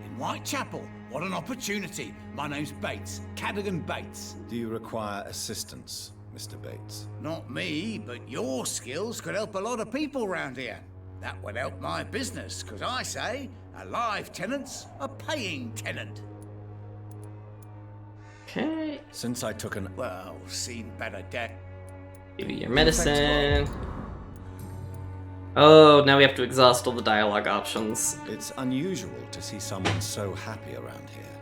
In Whitechapel? What an opportunity. My name's Bates. Cadogan Bates. Do you require assistance, Mr. Bates? Not me, but your skills could help a lot of people round here. That would help my business, because I say a live tenant's a paying tenant. Okay. Since I took an... Well, seen better days. Give you your medicine. Oh, now we have to exhaust all the dialogue options. It's unusual to see someone so happy around here,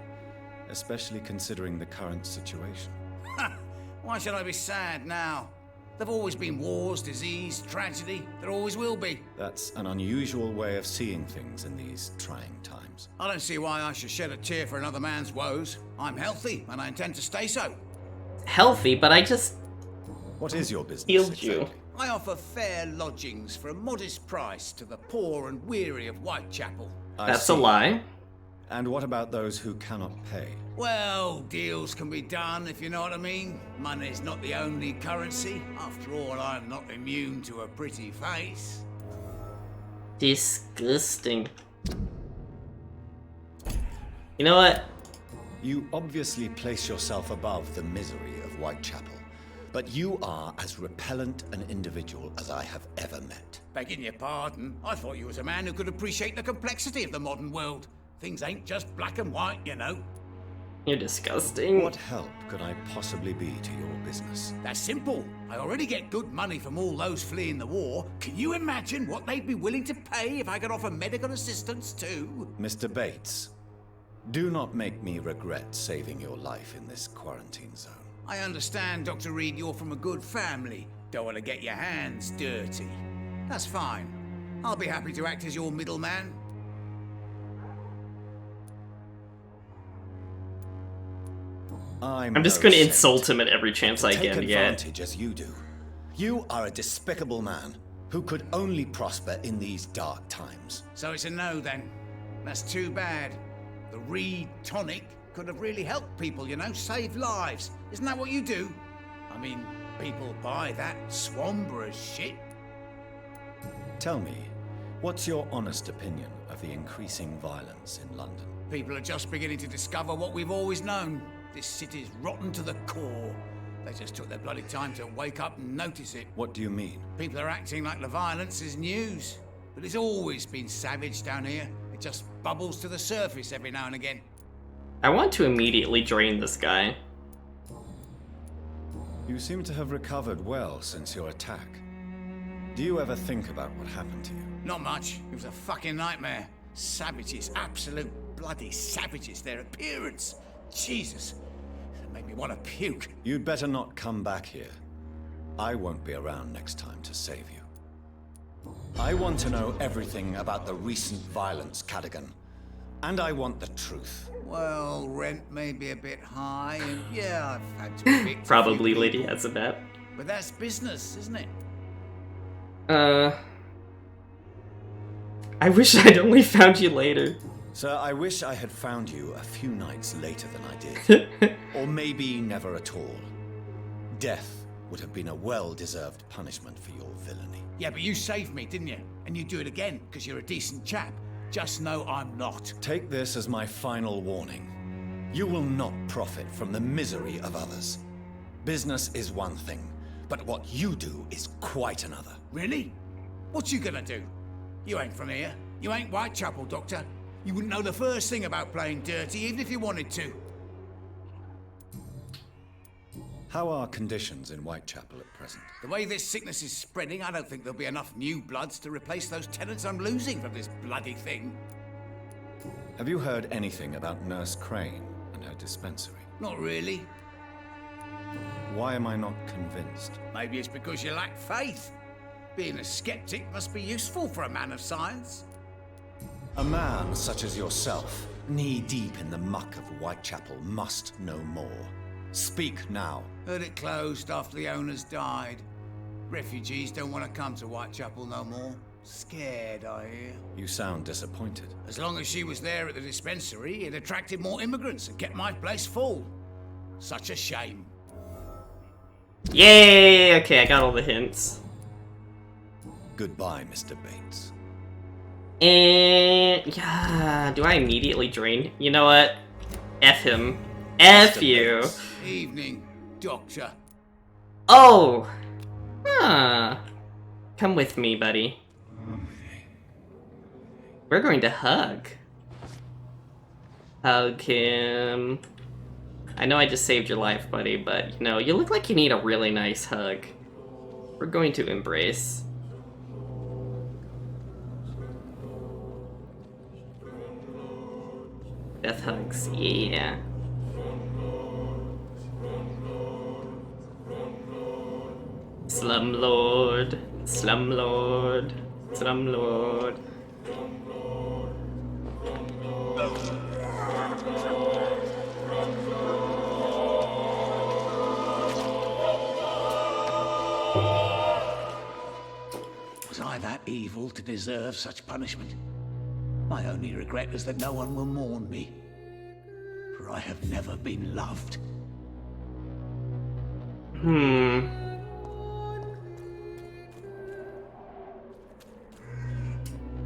especially considering the current situation. Why should I be sad now? There've always been wars, disease, tragedy. There always will be. That's an unusual way of seeing things in these trying times. I don't see why I should shed a tear for another man's woes. I'm healthy, and I intend to stay so. Healthy, but I just... What is your business? Healed you. I offer fair lodgings for a modest price to the poor and weary of Whitechapel. That's a lie. And what about those who cannot pay? Well, deals can be done, if you know what I mean. Money's not the only currency. After all, I'm not immune to a pretty face. Disgusting. You know what? You obviously place yourself above the misery of Whitechapel, but you are as repellent an individual as I have ever met. Begging your pardon, I thought you was a man who could appreciate the complexity of the modern world. Things ain't just black and white, you know. You're disgusting. What help could I possibly be to your business? That's simple. I already get good money from all those fleeing the war. Can you imagine what they'd be willing to pay if I could offer medical assistance too? Mr. Bates, do not make me regret saving your life in this quarantine zone. I understand, Dr. Reed, you're from a good family. Don't want to get your hands dirty. That's fine. I'll be happy to act as your middleman. I'm just going to insult him at every chance I take get. Advantage as you do. You are a despicable man who could only prosper in these dark times. So it's a no then. That's too bad. The Reed tonic could have really helped people, you know, save lives. Isn't that what you do? I mean, people buy that Swamburgh shit. Tell me, what's your honest opinion of the increasing violence in London? People are just beginning to discover what we've always known. This city's rotten to the core. They just took their bloody time to wake up and notice it. What do you mean? People are acting like the violence is news. But it's always been savage down here. It just bubbles to the surface every now and again. I want to immediately drain this guy. You seem to have recovered well since your attack. Do you ever think about what happened to you? Not much. It was a fucking nightmare. Savages, absolute bloody savages. Their appearance. Jesus. It made me want to puke. You'd better not come back here. I won't be around next time to save you. I want to know everything about the recent violence, Cadogan. And I want the truth. Well, rent may be a bit high, and yeah, I've had to evict Probably a few Lady people, has a bet. but that's business, isn't it? I wish I'd only found you later. Sir, I wish I had found you a few nights later than I did. Or maybe never at all. Death would have been a well-deserved punishment for your villainy. Yeah, but you saved me, didn't you? And you do it again, because you're a decent chap. Just know I'm not. Take this as my final warning. You will not profit from the misery of others. Business is one thing, but what you do is quite another. Really? What you gonna do? You ain't from here. You ain't Whitechapel, Doctor. You wouldn't know the first thing about playing dirty, even if you wanted to. How are conditions in Whitechapel at present? The way this sickness is spreading, I don't think there'll be enough new bloods to replace those tenants I'm losing from this bloody thing. Have you heard anything about Nurse Crane and her dispensary? Not really. Why am I not convinced? Maybe it's because you lack faith. Being a skeptic must be useful for a man of science. A man such as yourself, knee-deep in the muck of Whitechapel, must know more. Speak now. Heard it closed after the owners died. Refugees don't want to come to Whitechapel no more. Scared, I hear. You sound disappointed. As long as she was there at the dispensary, it attracted more immigrants and kept my place full. Such a shame. Yay! Okay, I got all the hints. Goodbye, Mr. Bates. And yeah, do I immediately drain? You know what? F him. F you. Evening, Doctor. Oh! Huh. Come with me, buddy. We're going to hug. Hug him. I know I just saved your life, buddy, but, you know, you look like you need a really nice hug. We're going to embrace. Death hugs, yeah. Slumlord, Slumlord, Slumlord. Was I that evil to deserve such punishment? My only regret is that no one will mourn me, for I have never been loved.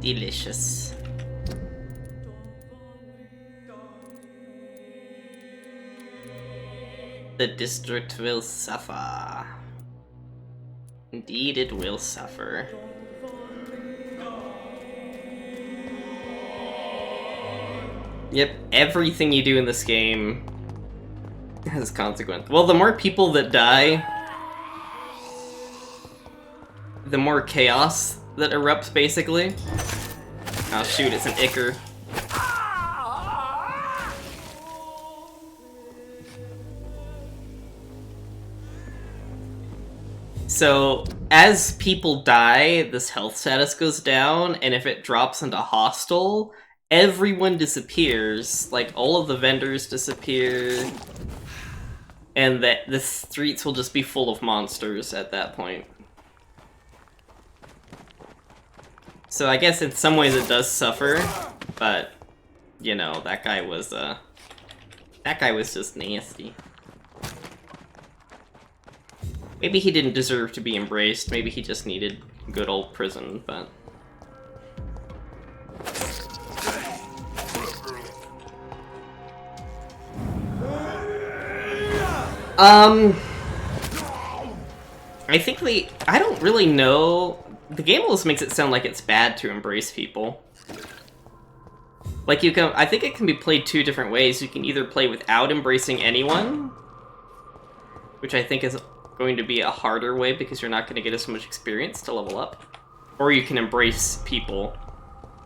Delicious. The district will suffer. Indeed, it will suffer. Yep, everything you do in this game has consequence. Well, the more people that die, the more chaos that erupts, basically. Oh shoot, it's an Icker. So, as people die, this health status goes down, and if it drops into hostile, everyone disappears. Like, all of the vendors disappear, and the streets will just be full of monsters at that point. So I guess in some ways it does suffer, but, you know, that guy was just nasty. Maybe he didn't deserve to be embraced, maybe he just needed good old prison, but... I think I don't really know... The game almost makes it sound like it's bad to embrace people. Like, I think it can be played two different ways. You can either play without embracing anyone, which I think is going to be a harder way because you're not going to get as much experience to level up. Or you can embrace people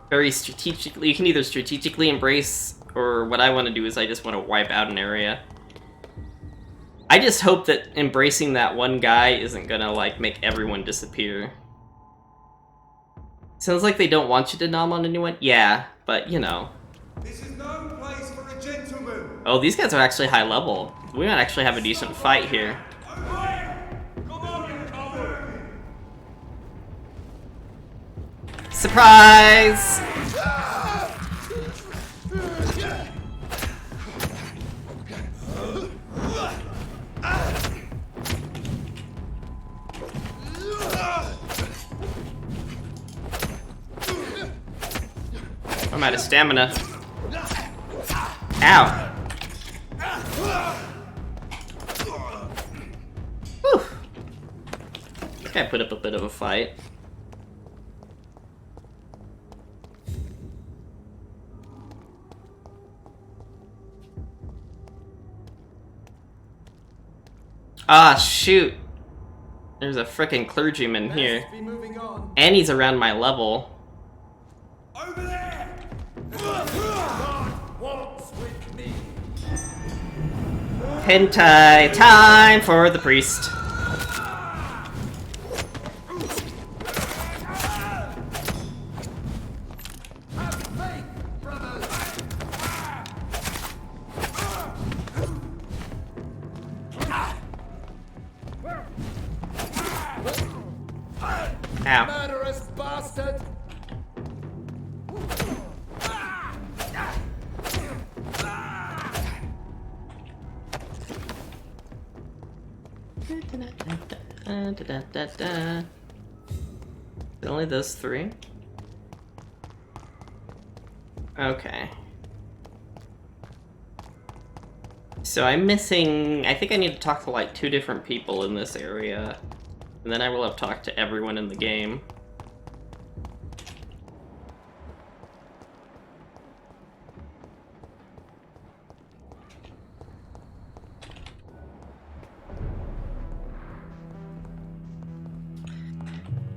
very strategically. You can either strategically embrace, or what I want to do is I just want to wipe out an area. I just hope that embracing that one guy isn't gonna, like, make everyone disappear. Sounds like they don't want you to nom on anyone? Yeah, but, you know. This is no place for a gentleman. Oh, these guys are actually high level. We might actually have a decent fight here. Surprise! I'm out of stamina. Ow. Whew. This guy put up a bit of a fight. Ah, shoot. There's a frickin' clergyman here. And he's around my level. Over there! Walks with me. Hentai time for the priest. Ow. Murderous bastard! Only those three? Okay. So I'm missing... I think I need to talk to like 2 different people in this area. And then I will have talked to everyone in the game.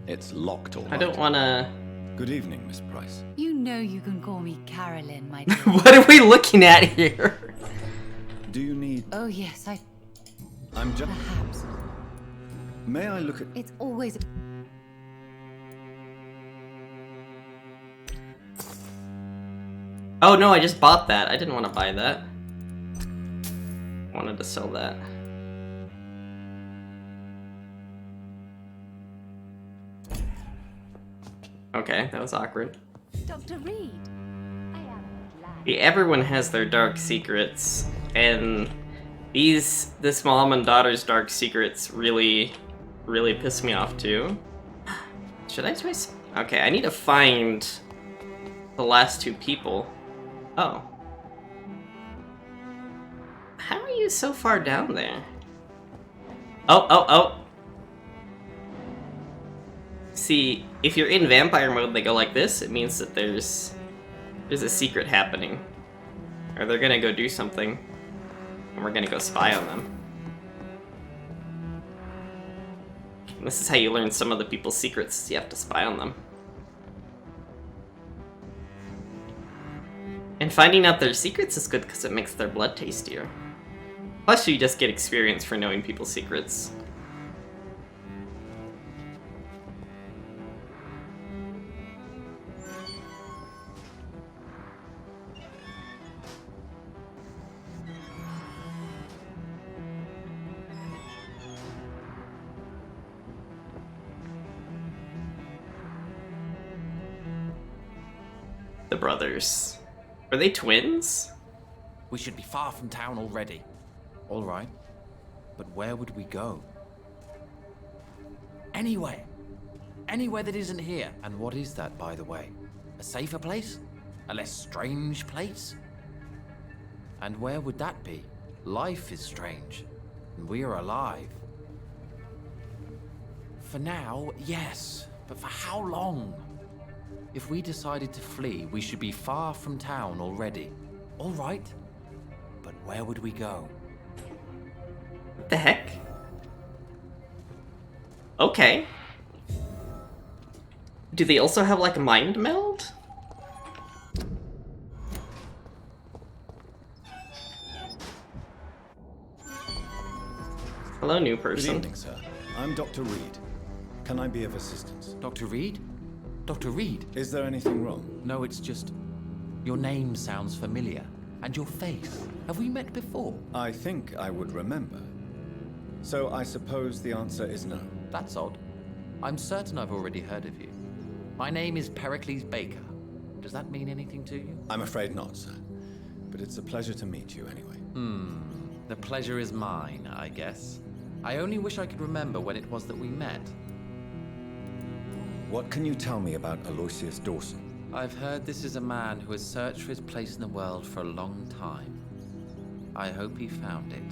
It's locked all I don't wanna... Good evening, Miss Price. You know you can call me Carolyn, my dear. What are we looking at here? Do you need... Oh yes, I'm just... Perhaps. May I look at... It's always... Oh no, I just bought that. I didn't want to buy that. I wanted to sell that. Okay, that was awkward. Dr. Reed. Yeah, everyone has their dark secrets, and this mom and daughter's dark secrets really piss me off too. Should I try? Okay, I need to find the last 2 people. Oh. How are you so far down there? Oh. See, if you're in vampire mode, they go like this. It means that there's a secret happening. Or they're gonna go do something. And we're gonna go spy on them. And this is how you learn some of the people's secrets. You have to spy on them. And finding out their secrets is good because it makes their blood tastier. Plus you just get experience for knowing people's secrets. The brothers. Are they twins? We should be far from town already. All right. But where would we go? Anywhere. Anywhere that isn't here. And what is that, by the way? A safer place? A less strange place? And where would that be? Life is strange, and we are alive. For now, yes. But for how long? If we decided to flee, we should be far from town already. All right. But where would we go? What the heck? Okay. Do they also have, like, a mind meld? Hello, new person. Good evening, sir. I'm Dr. Reed. Can I be of assistance? Dr. Reed? Dr. Reed? Is there anything wrong? No, it's just... Your name sounds familiar. And your face. Have we met before? I think I would remember. So I suppose the answer is no. That's odd. I'm certain I've already heard of you. My name is Pericles Baker. Does that mean anything to you? I'm afraid not, sir. But it's a pleasure to meet you anyway. The pleasure is mine, I guess. I only wish I could remember when it was that we met. What can you tell me about Aloysius Dawson? I've heard this is a man who has searched for his place in the world for a long time. I hope he found it.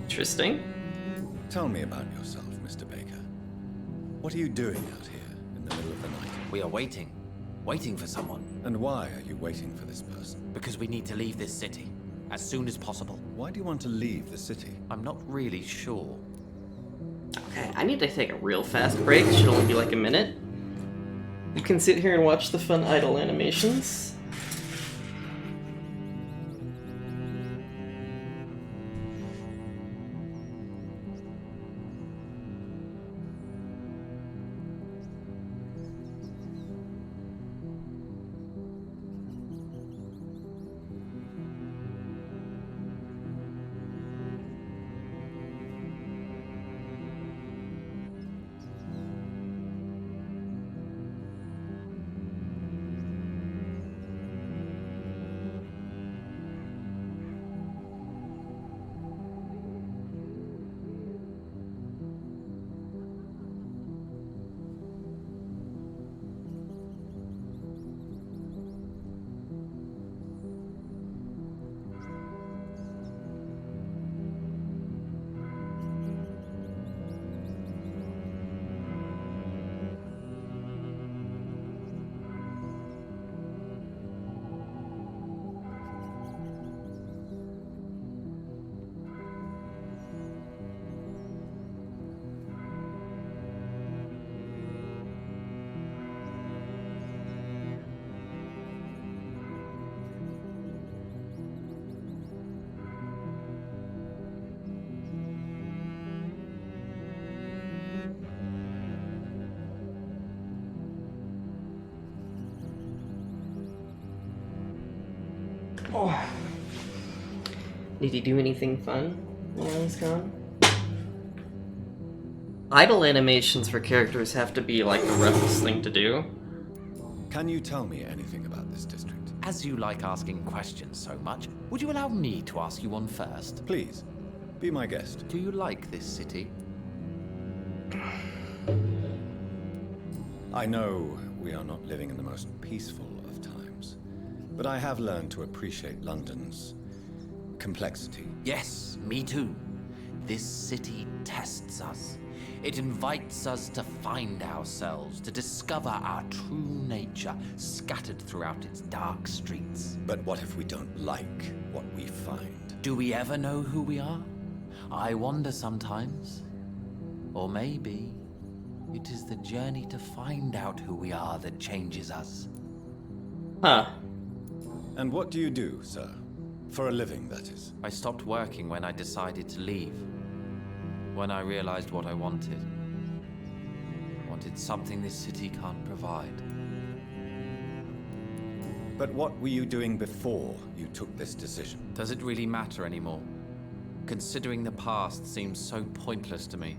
Interesting. Tell me about yourself, Mr. Baker. What are you doing out here in the middle of the night? We are waiting. Waiting for someone. And why are you waiting for this person? Because we need to leave this city. As soon as possible. Why do you want to leave the city? I'm not really sure. Okay, I need to take a real fast break. Should only be like a minute. You can sit here and watch the fun idle animations. Oh. Did he do anything fun while I was gone? Idle animations for characters have to be like the roughest thing to do. Can you tell me anything about this district? As you like asking questions so much, would you allow me to ask you one first? Please, be my guest. Do you like this city? I know we are not living in the most peaceful of times, but I have learned to appreciate London's complexity. Yes, me too. This city tests us. It invites us to find ourselves, to discover our true nature scattered throughout its dark streets. But what if we don't like what we find? Do we ever know who we are? I wonder sometimes. Or maybe it is the journey to find out who we are that changes us. Huh. And what do you do, sir? For a living, that is. I stopped working when I decided to leave. When I realized what I wanted. Wanted something this city can't provide. But what were you doing before you took this decision? Does it really matter anymore? Considering the past seems so pointless to me.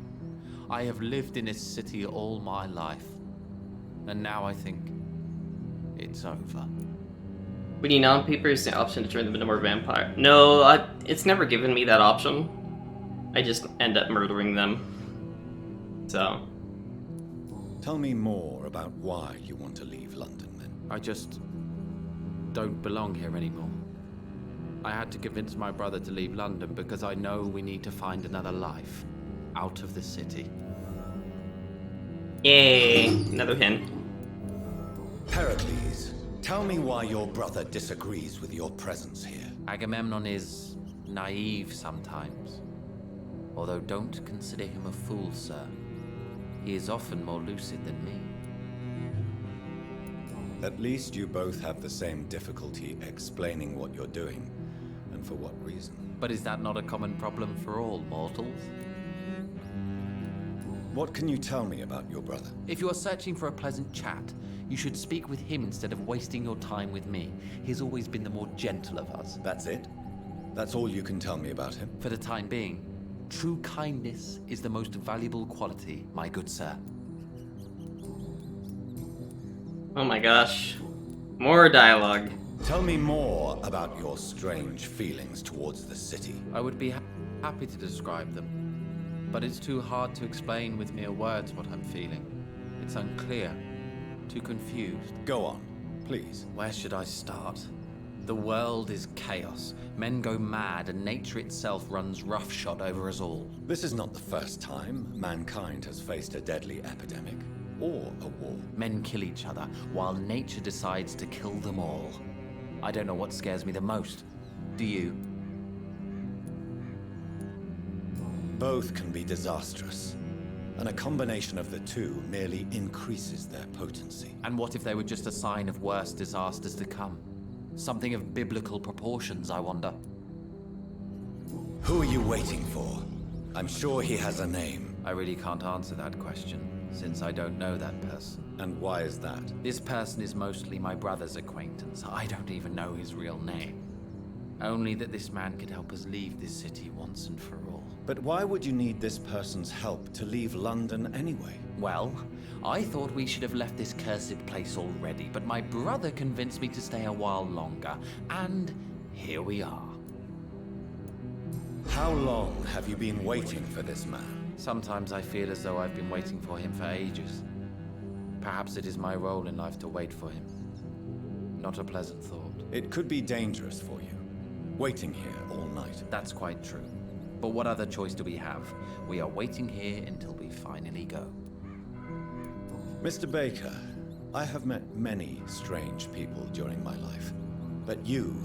I have lived in this city all my life. And now I think it's over. When you non-paper is the option to turn them into more vampire. No, it's never given me that option. I just end up murdering them. So. Tell me more about why you want to leave London, then. I just don't belong here anymore. I had to convince my brother to leave London because I know we need to find another life out of the city. Yay, another hint. Pericles, tell me why your brother disagrees with your presence here. Agamemnon is naive sometimes. Although don't consider him a fool, sir. He is often more lucid than me. At least you both have the same difficulty explaining what you're doing, and for what reason. But is that not a common problem for all mortals? What can you tell me about your brother? If you are searching for a pleasant chat, you should speak with him instead of wasting your time with me. He's always been the more gentle of us. That's it? That's all you can tell me about him? For the time being, true kindness is the most valuable quality, my good sir. Oh my gosh. More dialogue. Tell me more about your strange feelings towards the city. I would be happy to describe them, but it's too hard to explain with mere words what I'm feeling. It's unclear, too confused. Go on, please. Where should I start? The world is chaos. Men go mad, and nature itself runs roughshod over us all. This is not the first time mankind has faced a deadly epidemic, or a war. Men kill each other, while nature decides to kill them all. I don't know what scares me the most. Do you? Both can be disastrous, and a combination of the two merely increases their potency. And what if they were just a sign of worse disasters to come? Something of biblical proportions, I wonder. Who are you waiting for? I'm sure he has a name. I really can't answer that question, since I don't know that person. And why is that? This person is mostly my brother's acquaintance. I don't even know his real name. Only that this man could help us leave this city once and for all. But why would you need this person's help to leave London anyway? Well, I thought we should have left this cursed place already, but my brother convinced me to stay a while longer, and here we are. How long have you been waiting for this man? Sometimes I feel as though I've been waiting for him for ages. Perhaps it is my role in life to wait for him. Not a pleasant thought. It could be dangerous for you, waiting here all night. That's quite true. But what other choice do we have? We are waiting here until we finally go. Mr. Baker, I have met many strange people during my life, but you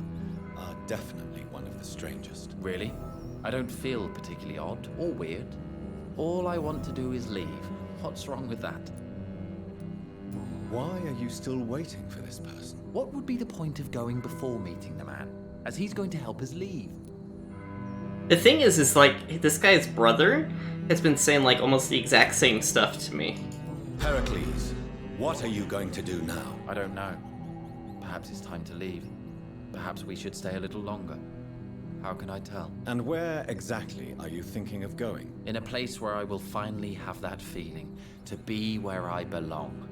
are definitely one of the strangest. Really? I don't feel particularly odd or weird. All I want to do is leave. What's wrong with that? Why are you still waiting for this person? What would be the point of going before meeting the man, as he's going to help us leave? The thing is like, this guy's brother has been saying like almost the exact same stuff to me. Pericles, what are you going to do now? I don't know. Perhaps it's time to leave. Perhaps we should stay a little longer. How can I tell? And where exactly are you thinking of going? In a place where I will finally have that feeling, to be where I belong.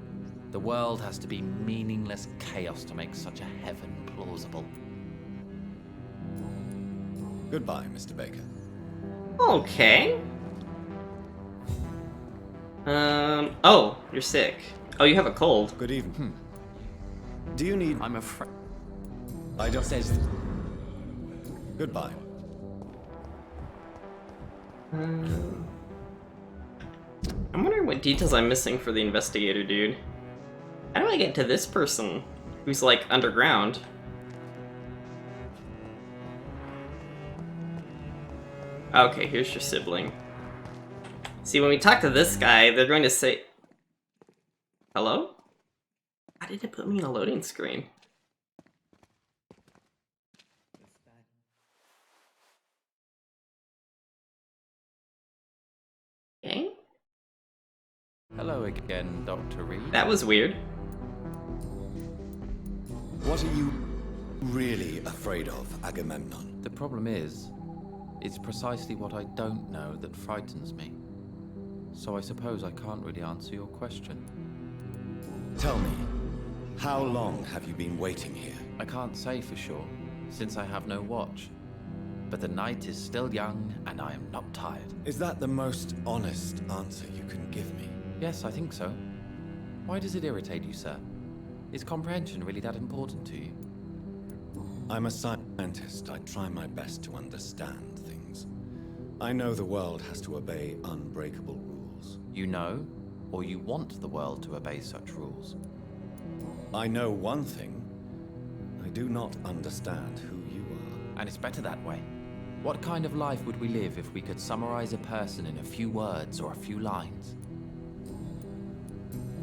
The world has to be meaningless chaos to make such a heaven plausible. Goodbye, Mr. Baker. Okay. Oh, you're sick. Oh, you have a cold. Good evening. Do you need... I'm afraid... I don't... Says... Goodbye. I'm wondering what details I'm missing for the investigator dude. How do I get to this person who's like underground? Okay, here's your sibling. See, when we talk to this guy, they're going to say... Hello? Why did it put me in a loading screen? Okay. Hello again, Dr. Reed. That was weird. What are you really afraid of, Agamemnon? The problem is, it's precisely what I don't know that frightens me. So I suppose I can't really answer your question. Tell me, how long have you been waiting here? I can't say for sure, since I have no watch. But the night is still young, and I am not tired. Is that the most honest answer you can give me? Yes, I think so. Why does it irritate you, sir? Is comprehension really that important to you? I'm a scientist. I try my best to understand things. I know the world has to obey unbreakable rules. You know, or you want the world to obey such rules? I know one thing. I do not understand who you are. And it's better that way. What kind of life would we live if we could summarize a person in a few words or a few lines?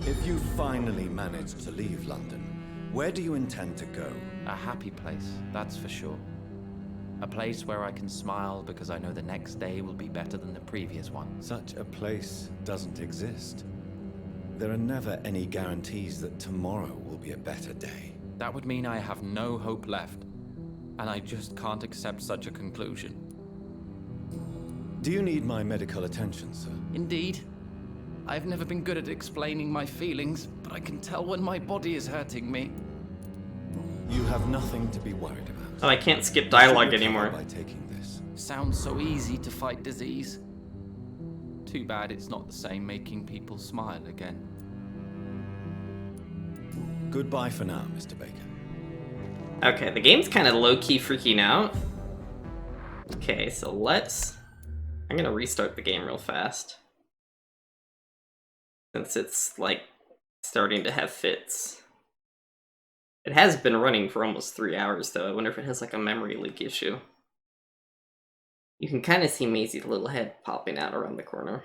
If you finally manage to leave London, where do you intend to go? A happy place, that's for sure. A place where I can smile because I know the next day will be better than the previous one. Such a place doesn't exist. There are never any guarantees that tomorrow will be a better day. That would mean I have no hope left, and I just can't accept such a conclusion. Do you need my medical attention, sir? Indeed. I've never been good at explaining my feelings, but I can tell when my body is hurting me. You have nothing to be worried about. Oh, I can't skip dialogue anymore. By taking this. Sounds so easy to fight disease. Too bad it's not the same making people smile again. Goodbye for now, Mr. Baker. Okay, the game's kind of low-key freaking out. Okay, so I'm gonna restart the game real fast. Since it's, like, starting to have fits. It has been running for almost 3 hours, though. I wonder if it has, like, a memory leak issue. You can kind of see Maisie's little head popping out around the corner.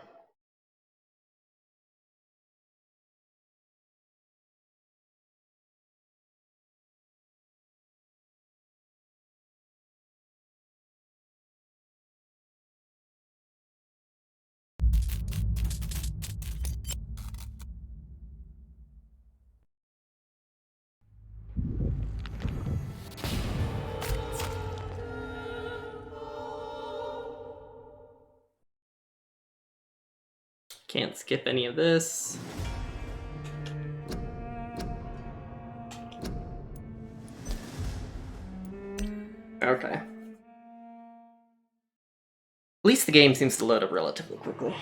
Can't skip any of this. Okay. At least the game seems to load up relatively quickly.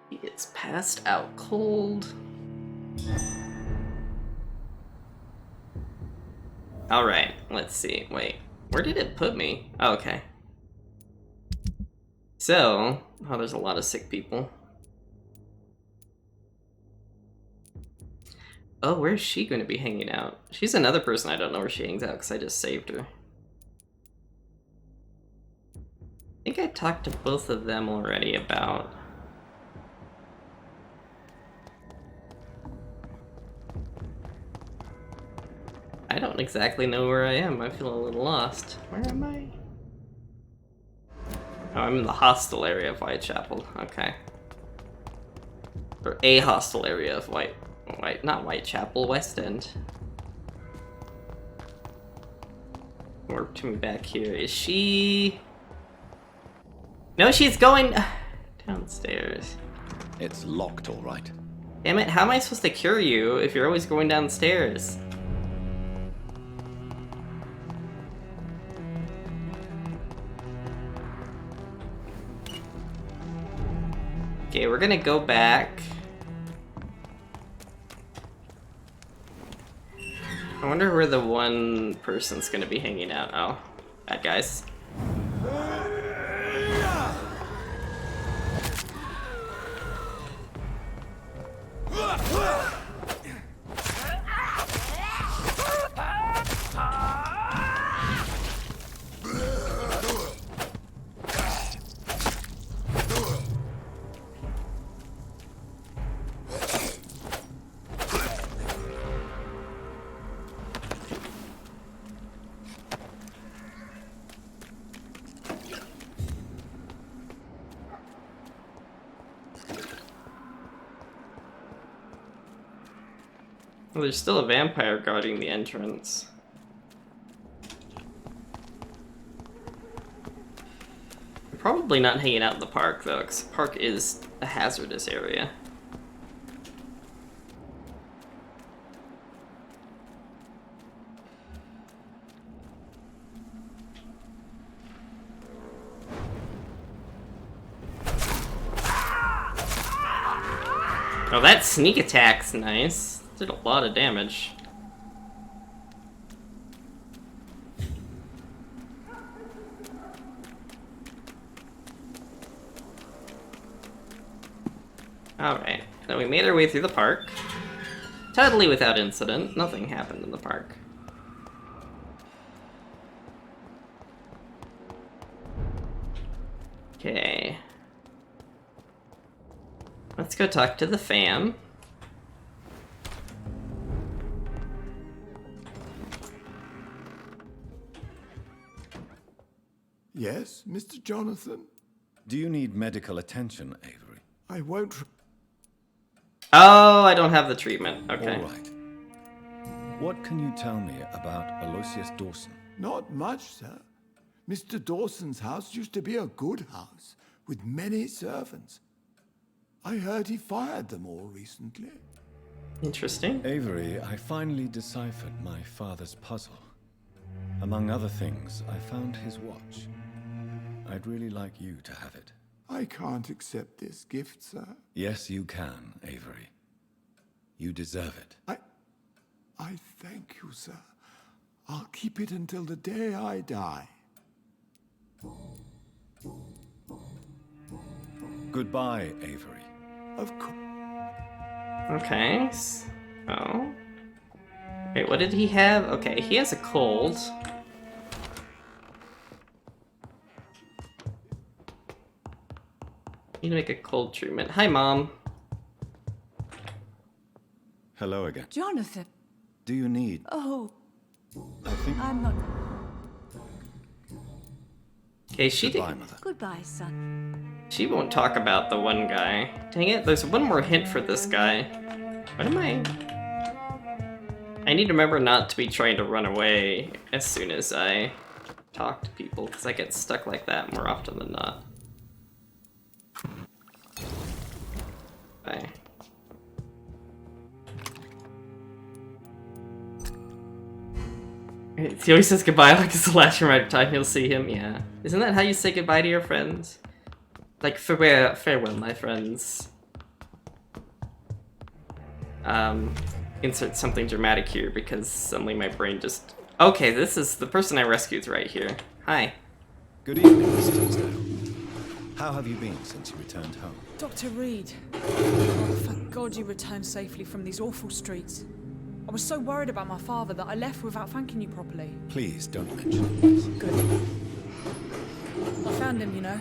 It's passed out cold. Alright, let's see. Wait. Where did it put me? Oh, okay. So, oh, there's a lot of sick people. Oh, where's she going to be hanging out? She's another person I don't know where she hangs out because I just saved her. I think I talked to both of them already about... I don't exactly know where I am. I feel a little lost. Where am I? Oh, I'm in the hostel area of Whitechapel. Okay. Or a hostel area of not Whitechapel, West End. Warp to me back here. Is she... No, she's going downstairs. It's locked, all right. Damn it, how am I supposed to cure you if you're always going downstairs? Okay, we're gonna go back. I wonder where the one person's gonna be hanging out. Oh, bad guys. Well, there's still a vampire guarding the entrance. I'm probably not hanging out in the park, though, because the park is a hazardous area. Oh, that sneak attack's nice. Did a lot of damage. Alright, so we made our way through the park. Totally without incident. Nothing happened in the park. Let's go talk to the fam. Yes, Mr. Jonathan? Do you need medical attention, Avery? I won't... Oh, I don't have the treatment. Okay. All right. What can you tell me about Aloysius Dawson? Not much, sir. Mr. Dawson's house used to be a good house, with many servants. I heard he fired them all recently. Interesting. Avery, I finally deciphered my father's puzzle. Among other things, I found his watch. I'd really like you to have it. I can't accept this gift, sir. Yes, you can, Avery. You deserve it. I thank you, sir. I'll keep it until the day I die. Goodbye, Avery. Of course. Okay. Oh. Wait, what did he have? Okay, he has a cold. Need to make a cold treatment. Hi, Mom. Hello again. Jonathan. Do you need... Oh. I think... I'm not... Okay, she Goodbye, Mother. Goodbye, son. She won't talk about the one guy. Dang it, there's one more hint for this guy. What am I... I need to remember not to be trying to run away as soon as I talk to people, because I get stuck like that more often than not. Bye. He always says goodbye like it's the last time you'll see him, yeah. Isn't that how you say goodbye to your friends? Like, farewell, my friends. Insert something dramatic here because suddenly my brain just... Okay, this is the person I rescued's right here. Hi. Good evening, Miss Teasdale. How have you been since you returned home? Dr. Reed. Oh, thank God you returned safely from these awful streets. I was so worried about my father that I left without thanking you properly. Please don't mention it. Good. I found him, you know.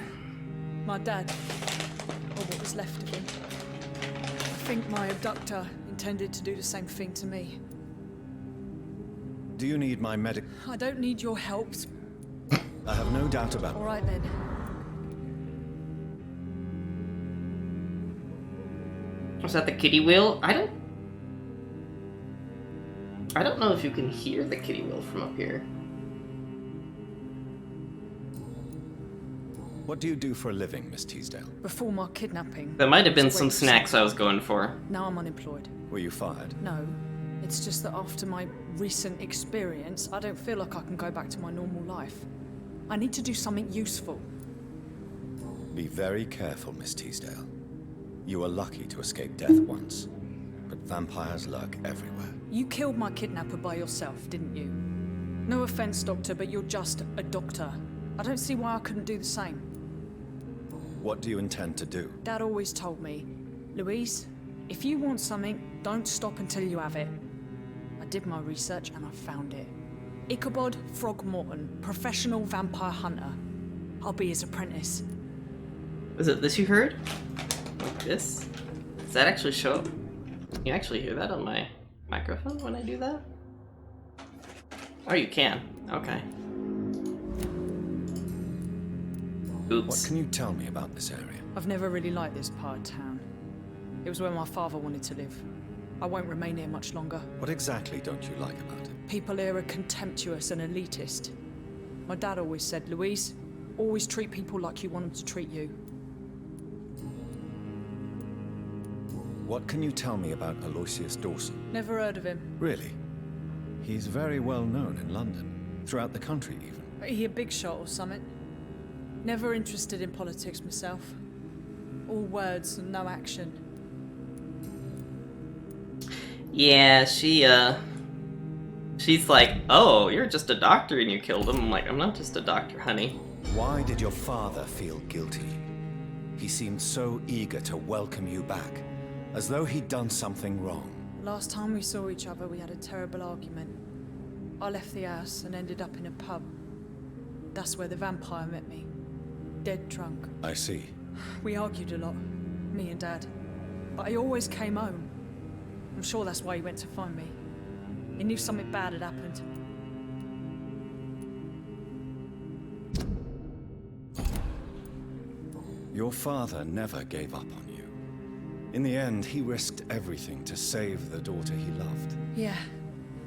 My dad. Or what was left of him. I think my abductor intended to do the same thing to me. Do you need my medic... I don't need your help. I have no doubt about it. All right then. Was that the kitty wheel? I don't know if you can hear the kitty wheel from up here. What do you do for a living, Miss Teasdale? Before my kidnapping... That might have been some snacks I was going for. Now I'm unemployed. Were you fired? No. It's just that after my recent experience, I don't feel like I can go back to my normal life. I need to do something useful. Be very careful, Miss Teasdale. You were lucky to escape death once, but vampires lurk everywhere. You killed my kidnapper by yourself, didn't you? No offense, Doctor, but you're just a doctor. I don't see why I couldn't do the same. What do you intend to do? Dad always told me, Louise, if you want something, don't stop until you have it. I did my research and I found it. Ichabod Throgmorton, professional vampire hunter. I'll be his apprentice. Was it this you heard? Like this? Does that actually show up? Can you actually hear that on my microphone when I do that? Oh, you can. Okay. Oops. What can you tell me about this area? I've never really liked this part of town. It was where my father wanted to live. I won't remain here much longer. What exactly don't you like about it? People here are contemptuous and elitist. My dad always said, Louise, always treat people like you want them to treat you. What can you tell me about Aloysius Dawson? Never heard of him. Really? He's very well known in London, throughout the country even. He a big shot or something? Never interested in politics myself. All words and no action. Yeah, she's like, oh, you're just a doctor and you killed him. I'm like, I'm not just a doctor, honey. Why did your father feel guilty? He seemed so eager to welcome you back, as though he'd done something wrong. Last time we saw each other, we had a terrible argument. I left the house and ended up in a pub. That's where the vampire met me. Dead drunk. I see. We argued a lot, me and Dad. but he always came home. I'm sure that's why he went to find me. He knew something bad had happened. Your father never gave up on you. In the end, he risked everything to save the daughter he loved. Yeah,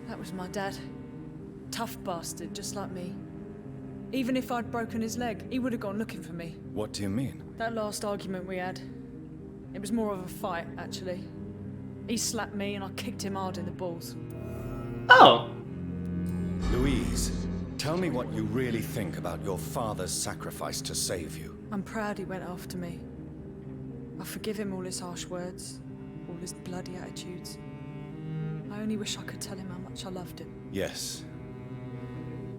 that was my dad. Tough bastard, just like me. Even if I'd broken his leg, he would have gone looking for me. What do you mean? That last argument we had, it was more of a fight, actually. He slapped me and I kicked him hard in the balls. Oh! Louise, tell me what you really think about your father's sacrifice to save you. I'm proud he went after me. I forgive him all his harsh words, all his bloody attitudes. I only wish I could tell him how much I loved him. Yes.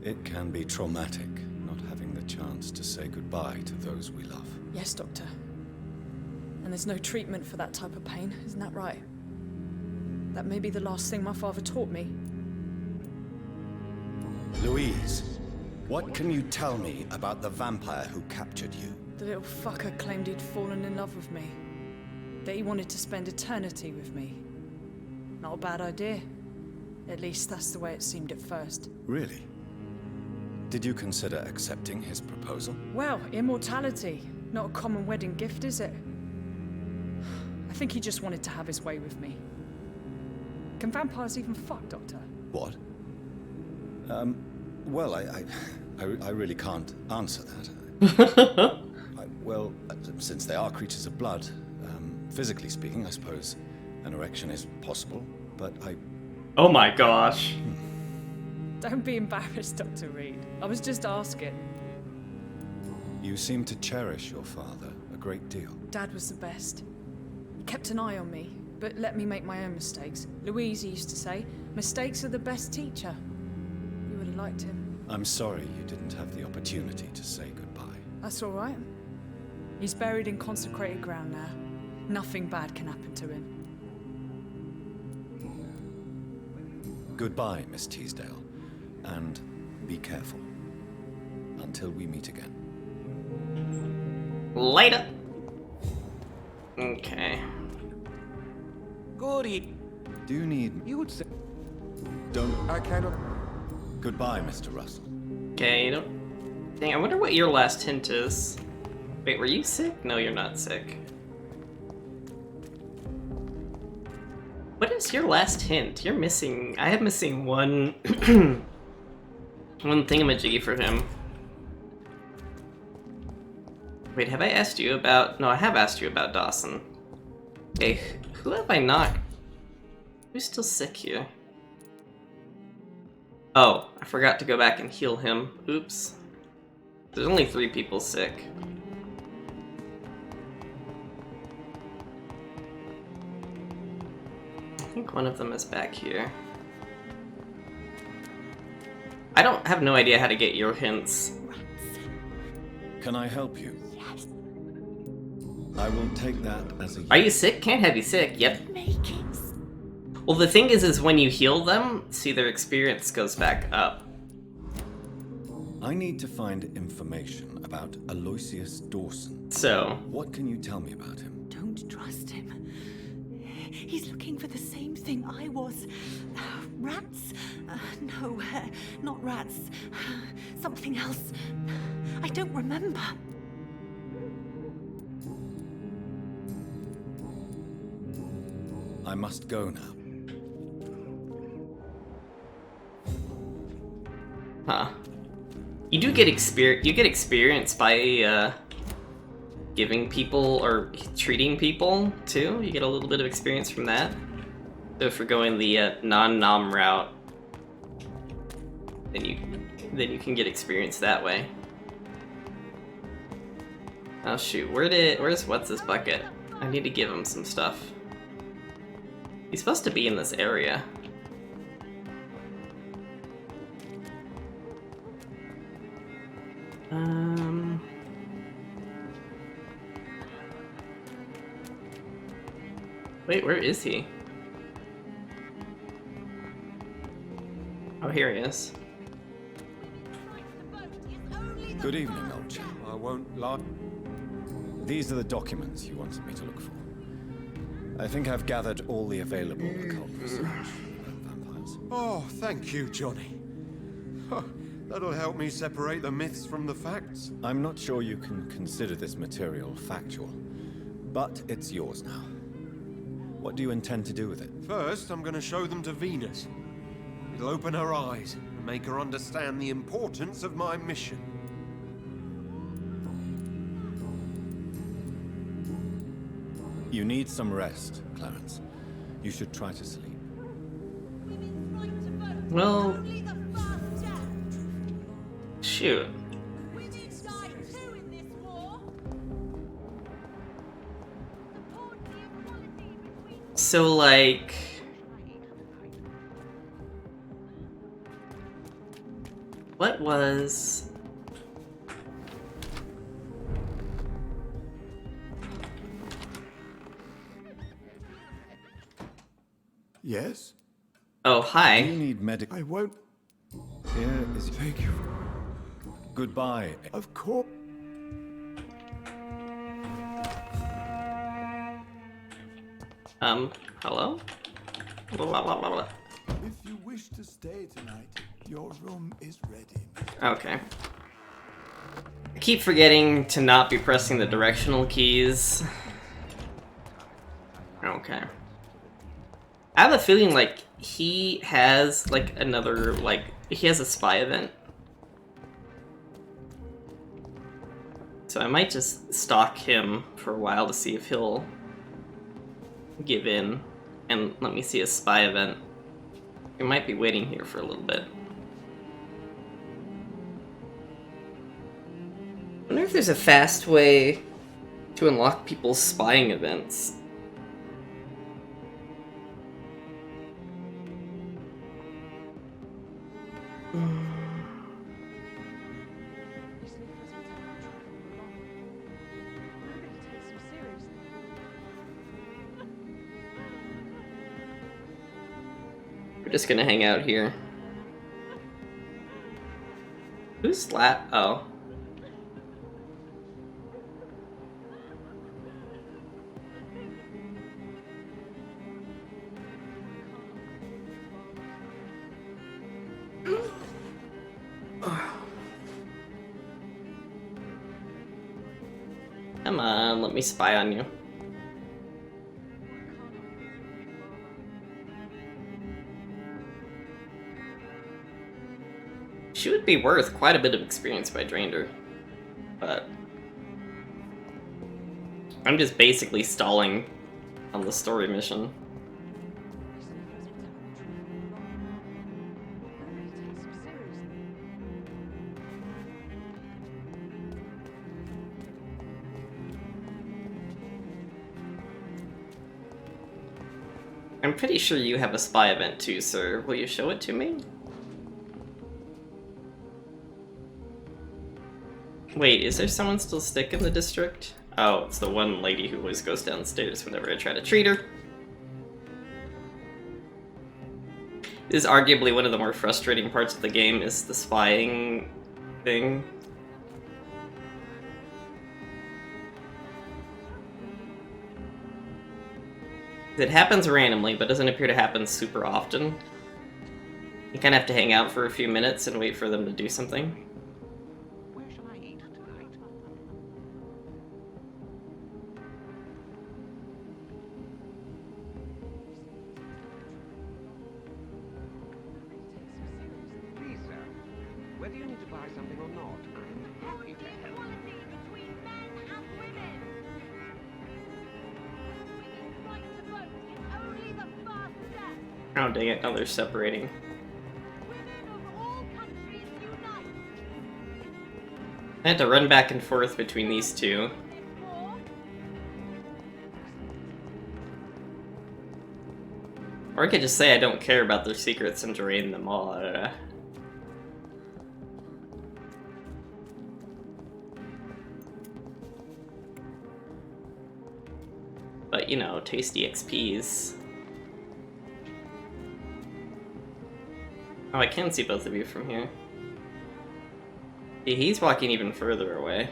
It can be traumatic, not having the chance to say goodbye to those we love. Yes, Doctor. And there's no treatment for that type of pain, isn't that right? That may be the last thing my father taught me. Louise, what can you tell me about the vampire who captured you? The little fucker claimed he'd fallen in love with me. That he wanted to spend eternity with me. Not a bad idea. At least that's the way it seemed at first. Really? Did you consider accepting his proposal? Well, immortality. Not a common wedding gift, is it? I think he just wanted to have his way with me. Can vampires even fuck, Doctor? What? Well, I really can't answer that. Well, since they are creatures of blood, physically speaking, I suppose an erection is possible, but I... Oh my gosh. Don't be embarrassed, Dr. Reed. I was just asking. You seem to cherish your father a great deal. Dad was the best. He kept an eye on me, but let me make my own mistakes. Louise used to say, mistakes are the best teacher. You would have liked him. I'm sorry you didn't have the opportunity to say goodbye. That's all right. He's buried in consecrated ground now. Nothing bad can happen to him. Goodbye, Miss Teasdale. And be careful. Until we meet again. Later. Okay. Goody. Do you need... You would say... Don't... I cannot... Goodbye, Mr. Russell. Okay, don't... Dang, I wonder what your last hint is. Wait, were you sick? No, you're not sick. What is your last hint? You're missing... I have missing one... one thingamajiggy for him. Wait, have I asked you about... No, I have asked you about Dawson. Okay, who have I not... Who's still sick here? Oh, I forgot to go back and heal him. Oops. There's only 3 people sick. I think one of them is back here. I don't have no idea how to get your hints. Can I help you? Yes. I will take that as a... Are you sick? Can't have you sick. Yep. Well, the thing is when you heal them, see, their experience goes back up. I need to find information about Aloysius Dawson. So? What can you tell me about him? Don't trust him. He's looking for the same thing I was. Rats? No, not rats. Something else. I don't remember. I must go now. Huh. You do get experience. You get experience by giving people or treating people too. You get a little bit of experience from that. So if we're going the non-nom route, then you can get experience that way. Oh shoot, where's what's this bucket? I need to give him some stuff. He's supposed to be in this area. Wait, where is he? Oh, here he is. Good evening, old chap. I won't lie. These are the documents you wanted me to look for. I think I've gathered all the available occult research about vampires. Oh, thank you, Johnny. That'll help me separate the myths from the facts. I'm not sure you can consider this material factual, but it's yours now. What do you intend to do with it? First, I'm going to show them to Venus. It'll open her eyes and make her understand the importance of my mission. You need some rest, Clarence. You should try to sleep. Well, shoot. So, like, what was... Yes? Oh, hi. Do you need medical... I won't... Here is... Thank you. Goodbye. Of course. Hello? Blah, blah, blah, blah. If you wish to stay tonight, your room is ready. Okay. I keep forgetting to not be pressing the directional keys. Okay. I have a feeling like he has like another, like, he has a spy event. So I might just stalk him for a while to see if he'll give in and let me see his spy event. He might be waiting here for a little bit. I wonder if there's a fast way to unlock people's spying events. We're just gonna hang out here. Who's Oh. Come on, let me spy on you. She would be worth quite a bit of experience if I drained her, but I'm just basically stalling on the story mission. I'm pretty sure you have a spy event too, sir. Will you show it to me? Wait, is there someone still sick in the district? Oh, it's the one lady who always goes downstairs whenever I try to treat her. This is arguably one of the more frustrating parts of the game, is the spying thing. It happens randomly, but doesn't appear to happen super often. You kind of have to hang out for a few minutes and wait for them to do something. Whether you need to buy something or not, I'm happy to help. Between men and women. Women's right to vote is only the first step. Oh dang it, now they're separating. Women of all countries unite. I had to run back and forth between these two. Or I could just say I don't care about their secrets and drain them all. But, you know, tasty XPs. Oh, I can see both of you from here. Yeah, he's walking even further away.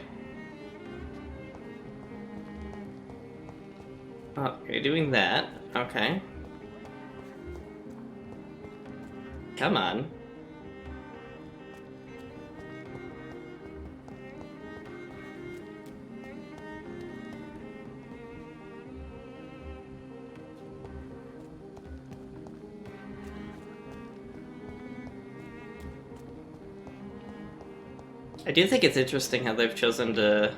Oh, you're doing that. Okay. Come on. I do think it's interesting how they've chosen to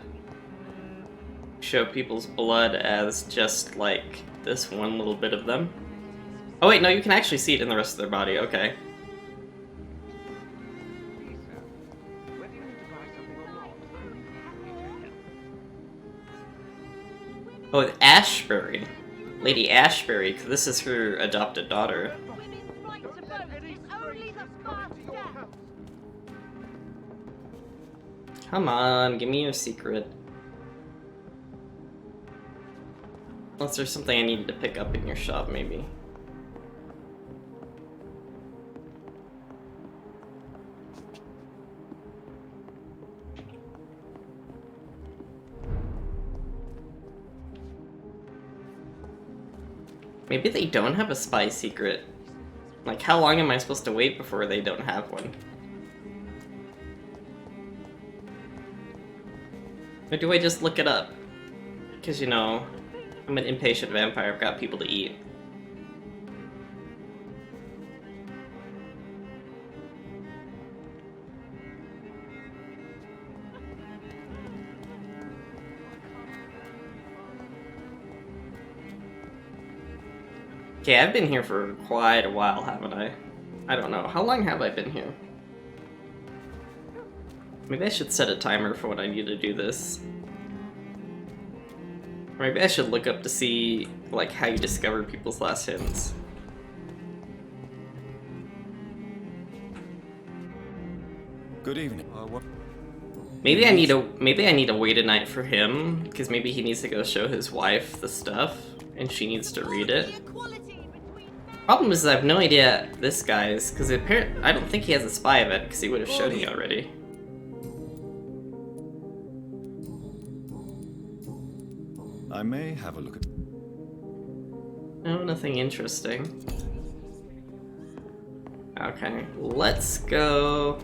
show people's blood as just like this one little bit of them. Oh wait, no, you can actually see it in the rest of their body, okay. Oh, it's Ashbury. Lady Ashbury, 'cause this is her adopted daughter. Come on, give me your secret. Unless there's something I needed to pick up in your shop, maybe. Maybe they don't have a spy secret. Like, how long am I supposed to wait before they don't have one? Or do I just look it up? Because, you know, I'm an impatient vampire, I've got people to eat. Okay, I've been here for quite a while, haven't I? I don't know. How long have I been here? Maybe I should set a timer for when I need to do this. Or maybe I should look up to see, like, how you discover people's last hits. Good evening. Maybe I need to wait a night for him, because maybe he needs to go show his wife the stuff, and she needs to read it. Problem is I have no idea this guy's, because I don't think he has a spy event, because he would have showed me already. I may have a look at... No, nothing interesting. Okay, let's go...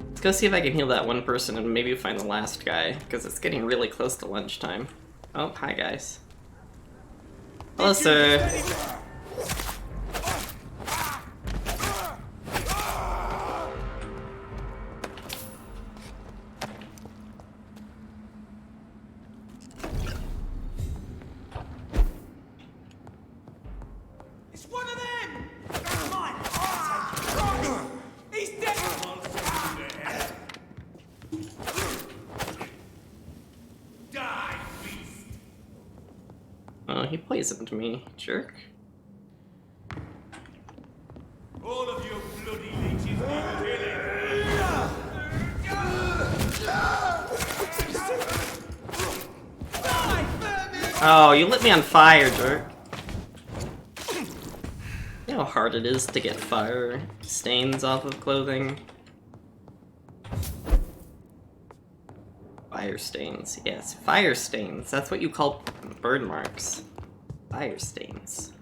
Let's go see if I can heal that one person and maybe find the last guy, because it's getting really close to lunchtime. Oh, hi guys. Hello, sir. It's one of them! Come on! I'll take it. He's dead! Die, beast! Oh, he poisoned me, jerk. All of you bloody leeches need killing! Oh, you lit me on fire, jerk. You know how hard it is to get fire stains off of clothing? Fire stains, yes, fire stains. That's what you call burn marks. Fire stains.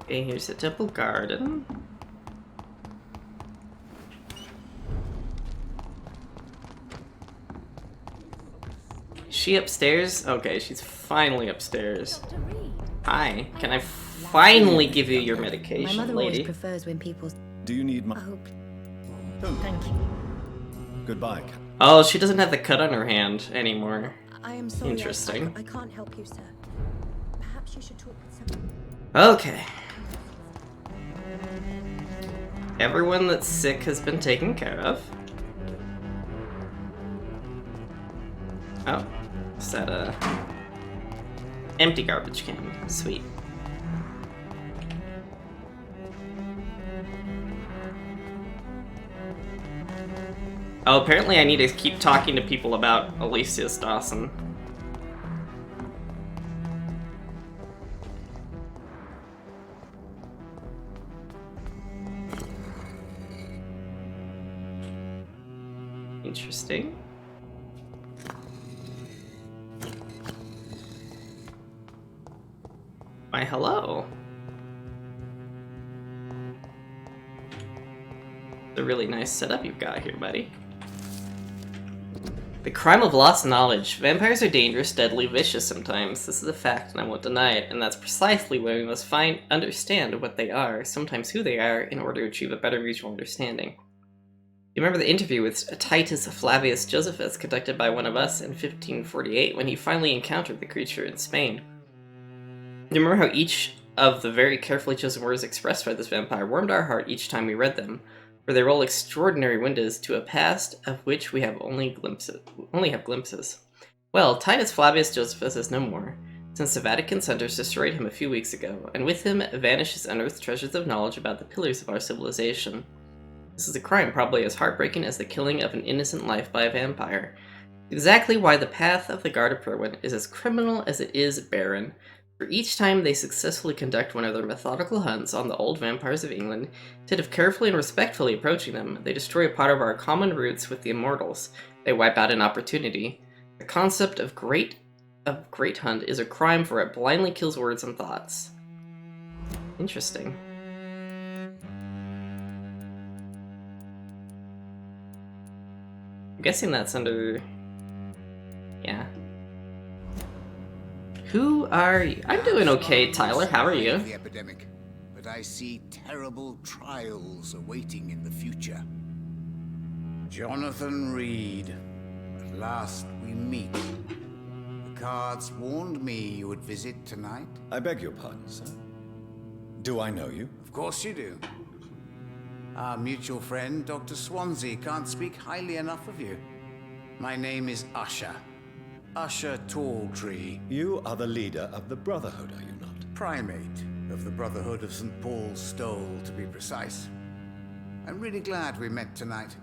Okay, here's the temple garden. Is she upstairs? Okay, she's finally upstairs. Hi, can I finally give you your medication, My mother always lady? prefers when people... Do you need my... I hope... Thank you. Goodbye. Oh, she doesn't have the cut on her hand anymore. I am sorry. Interesting. I can't help you, sir. Perhaps you should talk with someone. Okay. Everyone that's sick has been taken care of. Oh, is that a empty garbage can? Sweet. Oh, apparently I need to keep talking to people about Aloysius Dawson. Interesting. Why, hello. It's a really nice setup you've got here, buddy. The crime of lost knowledge. Vampires are dangerous, deadly, vicious sometimes. This is a fact and I won't deny it, and that's precisely why we must understand what they are, sometimes who they are, in order to achieve a better mutual understanding. You remember the interview with Titus Flavius Josephus conducted by one of us in 1548 when he finally encountered the creature in Spain? You remember how each of the very carefully chosen words expressed by this vampire warmed our heart each time we read them? For they roll extraordinary windows to a past of which we have only have glimpses. Well, Titus Flavius Josephus is no more, since the Vatican centers destroyed him a few weeks ago, and with him vanish his unearthed treasures of knowledge about the pillars of our civilization. This is a crime probably as heartbreaking as the killing of an innocent life by a vampire. Exactly why the path of the Guard of Perwyn is as criminal as it is barren. For each time they successfully conduct one of their methodical hunts on the old vampires of England, instead of carefully and respectfully approaching them, they destroy a part of our common roots with the immortals. They wipe out an opportunity. The concept of great hunt is a crime, for it blindly kills words and thoughts. Interesting. I'm guessing that's under... yeah. Who are you? I'm doing okay, Tyler. How are you? The epidemic, but I see terrible trials awaiting in the future. Jonathan Reed. At last we meet. The cards warned me you would visit tonight. I beg your pardon, sir. Do I know you? Of course you do. Our mutual friend, Dr. Swansea, can't speak highly enough of you. My name is Usher. Usher Talltree. You are the leader of the Brotherhood, are you not? Primate of the Brotherhood of St. Paul's Stole, to be precise. I'm really glad we met tonight.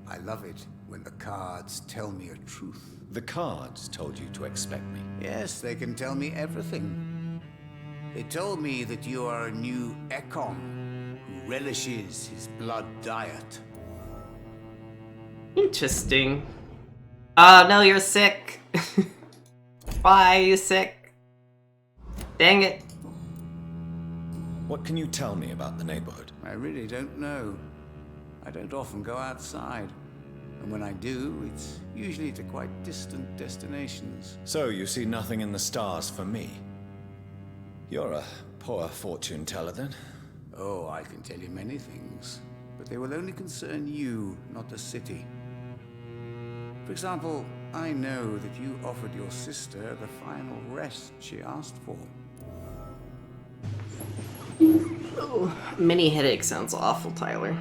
I love it when the cards tell me a truth. The cards told you to expect me? Yes, they can tell me everything. They told me that you are a new Ekon who relishes his blood diet. Interesting. Oh, no, you're sick. Why are you sick? Dang it. What can you tell me about the neighborhood? I really don't know. I don't often go outside. And when I do, it's usually to quite distant destinations. So you see nothing in the stars for me? You're a poor fortune teller, then? Oh, I can tell you many things. But they will only concern you, not the city. For example, I know that you offered your sister the final rest she asked for. Oh, mini headache sounds awful, Tyler.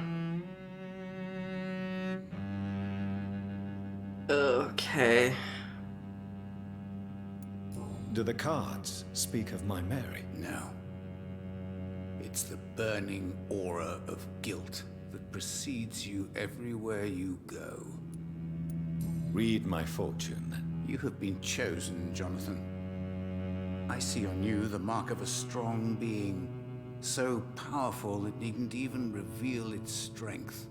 Okay. Do the cards speak of my Mary? No. It's the burning aura of guilt that precedes you everywhere you go. Read my fortune, then. You have been chosen, Jonathan. I see on you the mark of a strong being, so powerful it needn't even reveal its strength.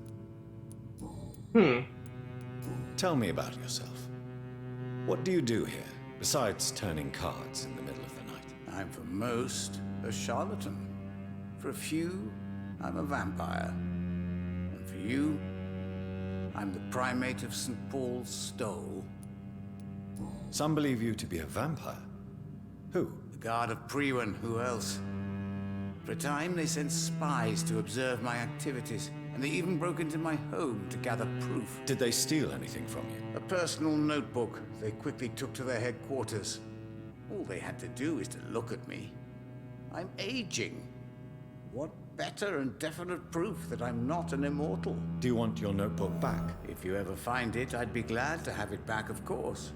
Tell me about yourself. What do you do here, besides turning cards in the middle of the night? I'm for most a charlatan. For a few, I'm a vampire. And for you, I'm the primate of St. Paul's Stole. Some believe you to be a vampire. Who? The Guard of Perwyn, who else? For a time, they sent spies to observe my activities, and they even broke into my home to gather proof. Did they steal anything from you? A personal notebook they quickly took to their headquarters. All they had to do is to look at me. I'm aging. What better and definite proof that I'm not an immortal? Do you want your notebook back? If you ever find it, I'd be glad to have it back, of course.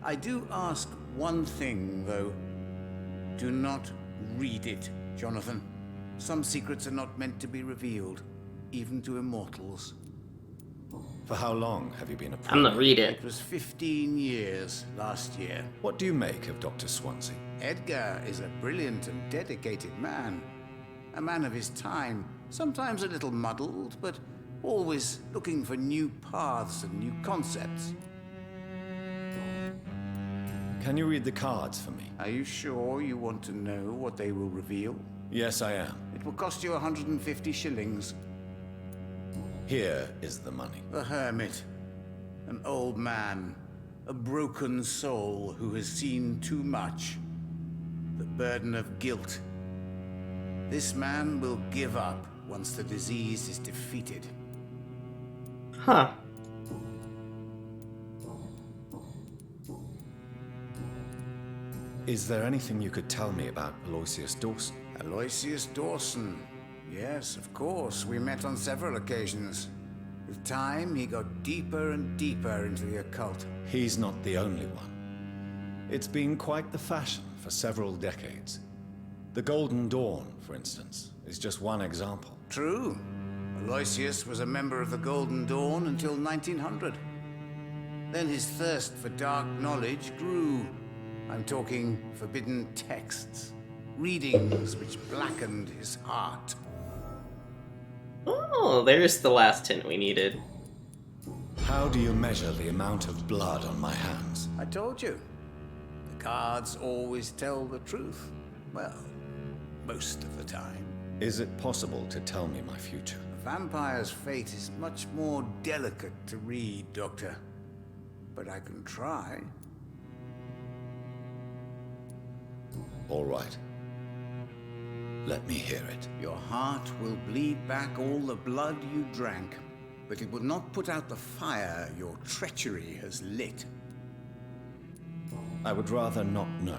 I do ask one thing, though. Do not read it, Jonathan. Some secrets are not meant to be revealed, even to immortals. For how long have you been a primate? I'm not read it. It was 15 years last year. What do you make of Dr. Swansea? Edgar is a brilliant and dedicated man. A man of his time, sometimes a little muddled, but Always looking for new paths and new concepts. Can you read the cards for me? Are you sure you want to know what they will reveal? Yes, I am. It will cost you 150 shillings. Here is the money. The hermit. An old man. A broken soul who has seen too much. The burden of guilt. This man will give up once the disease is defeated. Huh. Is there anything you could tell me about Aloysius Dawson? Aloysius Dawson. Yes, of course. We met on several occasions. With time, he got deeper and deeper into the occult. He's not the only one. It's been quite the fashion for several decades. The Golden Dawn, for instance, is just one example. True. Aloysius was a member of the Golden Dawn until 1900. Then his thirst for dark knowledge grew. I'm talking forbidden texts, readings which blackened his heart. Oh, there's the last hint we needed. How do you measure the amount of blood on my hands? I told you. The cards always tell the truth. Well, most of the time. Is it possible to tell me my future? A vampire's fate is much more delicate to read, Doctor. But I can try. All right. Let me hear it. Your heart will bleed back all the blood you drank, but it will not put out the fire your treachery has lit. I would rather not know.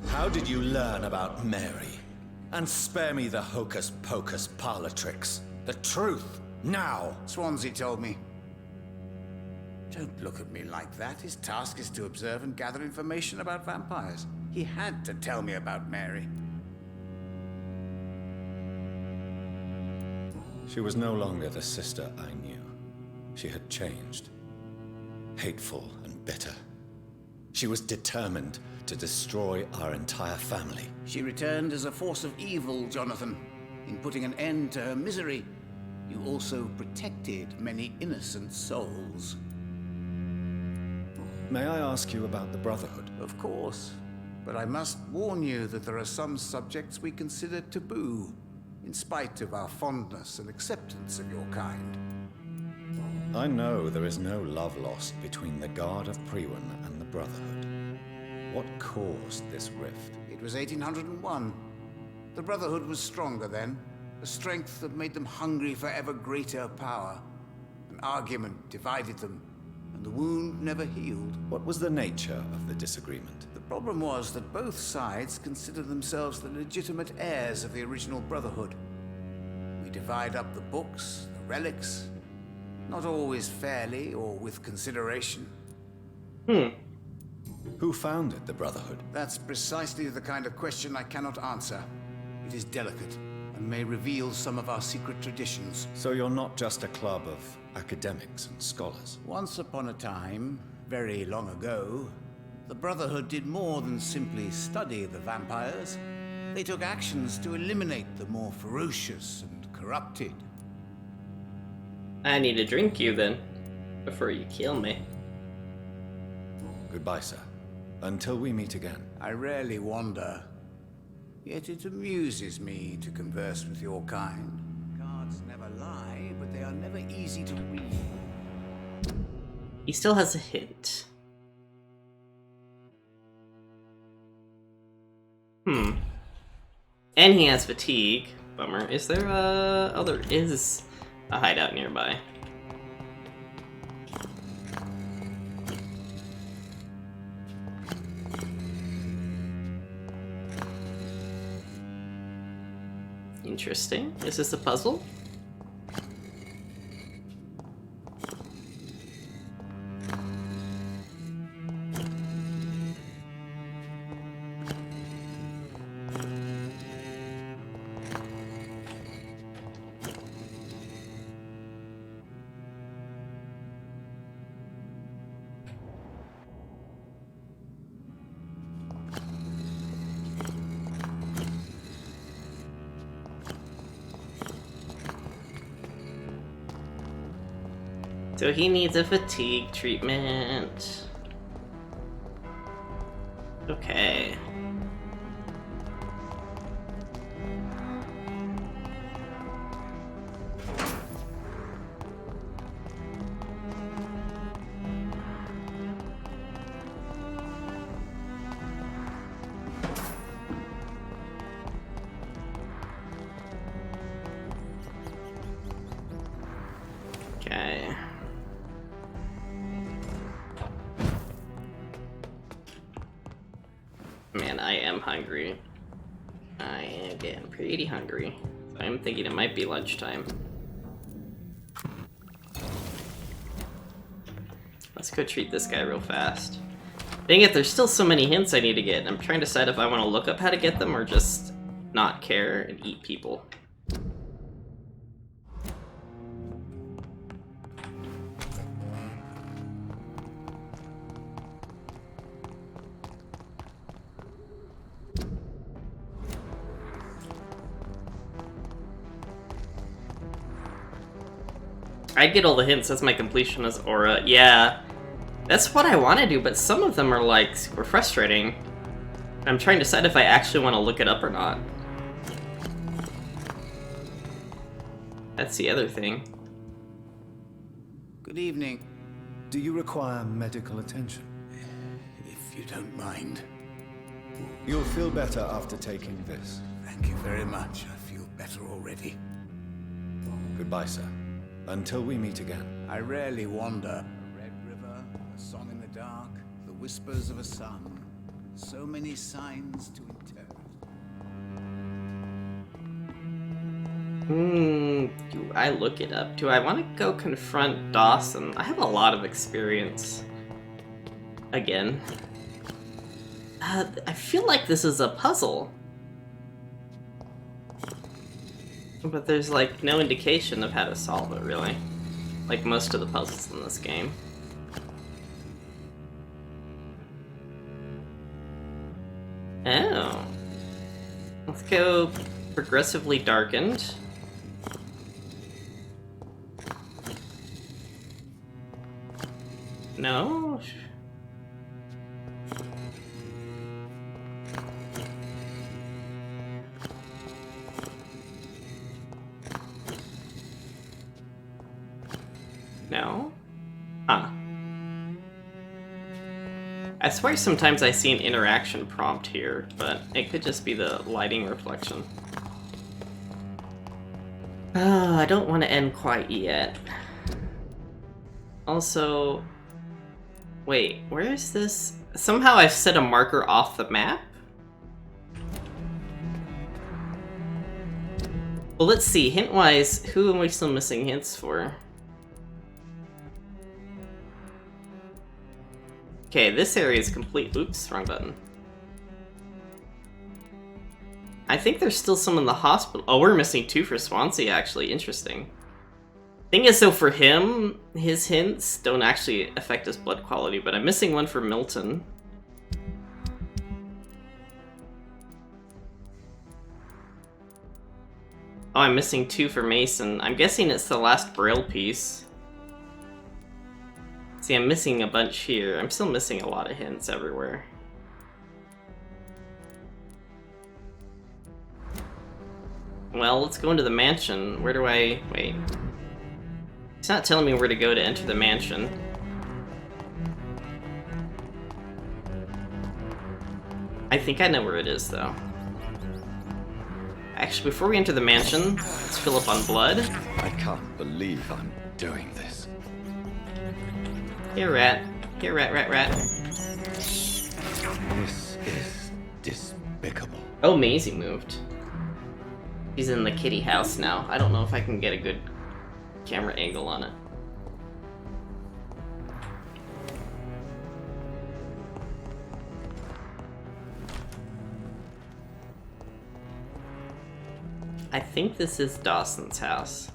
How did you learn about Mary? And spare me the hocus-pocus parlor tricks. The truth, now! Swansea told me. Don't look at me like that. His task is to observe and gather information about vampires. He had to tell me about Mary. She was no longer the sister I knew. She had changed. Hateful and bitter. She was determined to destroy our entire family. She returned as a force of evil, Jonathan. In putting an end to her misery, you also protected many innocent souls. May I ask you about the Brotherhood? Of course. But I must warn you that there are some subjects we consider taboo, in spite of our fondness and acceptance of your kind. I know there is no love lost between the Guard of Priwen and the Brotherhood. What caused this rift? It was 1801. The Brotherhood was stronger then, a strength that made them hungry for ever greater power. An argument divided them, and the wound never healed. What was the nature of the disagreement? The problem was that both sides considered themselves the legitimate heirs of the original Brotherhood. We divide up the books, the relics, not always fairly or with consideration. Who founded the Brotherhood? That's precisely the kind of question I cannot answer. It is delicate, and may reveal some of our secret traditions. So you're not just a club of academics and scholars? Once upon a time, very long ago, the Brotherhood did more than simply study the vampires. They took actions to eliminate the more ferocious and corrupted. I need to drink you then, before you kill me. Goodbye, sir. Until we meet again. I rarely wander, yet it amuses me to converse with your kind. Cards never lie, but they are never easy to read. He still has a hint. And he has fatigue. Bummer. Is there a... Oh, there is a hideout nearby. Interesting. Is this a puzzle? So he needs a fatigue treatment. Okay. Okay. Man, I am hungry. I am getting pretty hungry. I'm thinking it might be lunchtime. Let's go treat this guy real fast. Dang it, there's still so many hints I need to get. I'm trying to decide if I want to look up how to get them or just not care and eat people. I'd get all the hints as my completionist aura. Yeah, that's what I want to do, but some of them are like super frustrating. I'm trying to decide if I actually want to look it up or not. That's the other thing. Good evening. Do you require medical attention? If you don't mind. You'll feel better after taking this. Thank you very much. I feel better already. Goodbye, sir. Until we meet again. I rarely wander. A red river, a song in the dark, the whispers of a sun. So many signs to interpret. Do I look it up? Do I want to go confront Dawson? I have a lot of experience. Again. I feel like this is a puzzle. But there's like no indication of how to solve it, really. Like most of the puzzles in this game. Oh. Let's go progressively darkened. No? No? Huh. I swear sometimes I see an interaction prompt here, but it could just be the lighting reflection. I don't want to end quite yet. Also... Wait, where is this? Somehow I've set a marker off the map? Well, let's see. Hint-wise, who am I still missing hints for? Okay, this area is complete. Oops, wrong button. I think there's still some in the hospital. Oh, we're missing 2 for Swansea, actually. Interesting. Thing is, though, for him, his hints don't actually affect his blood quality, but I'm missing 1 for Milton. Oh, I'm missing 2 for Mason. I'm guessing it's the last Braille piece. See, I'm missing a bunch here. I'm still missing a lot of hints everywhere. Well, let's go into the mansion. Where do I... wait. It's not telling me where to go to enter the mansion. I think I know where it is, though. Actually, before we enter the mansion, let's fill up on blood. I can't believe I'm doing this. Here, rat. Here, rat, rat, rat. This is despicable. Oh, Maisie moved. She's in the kitty house now. I don't know if I can get a good camera angle on it. I think this is Dawson's house.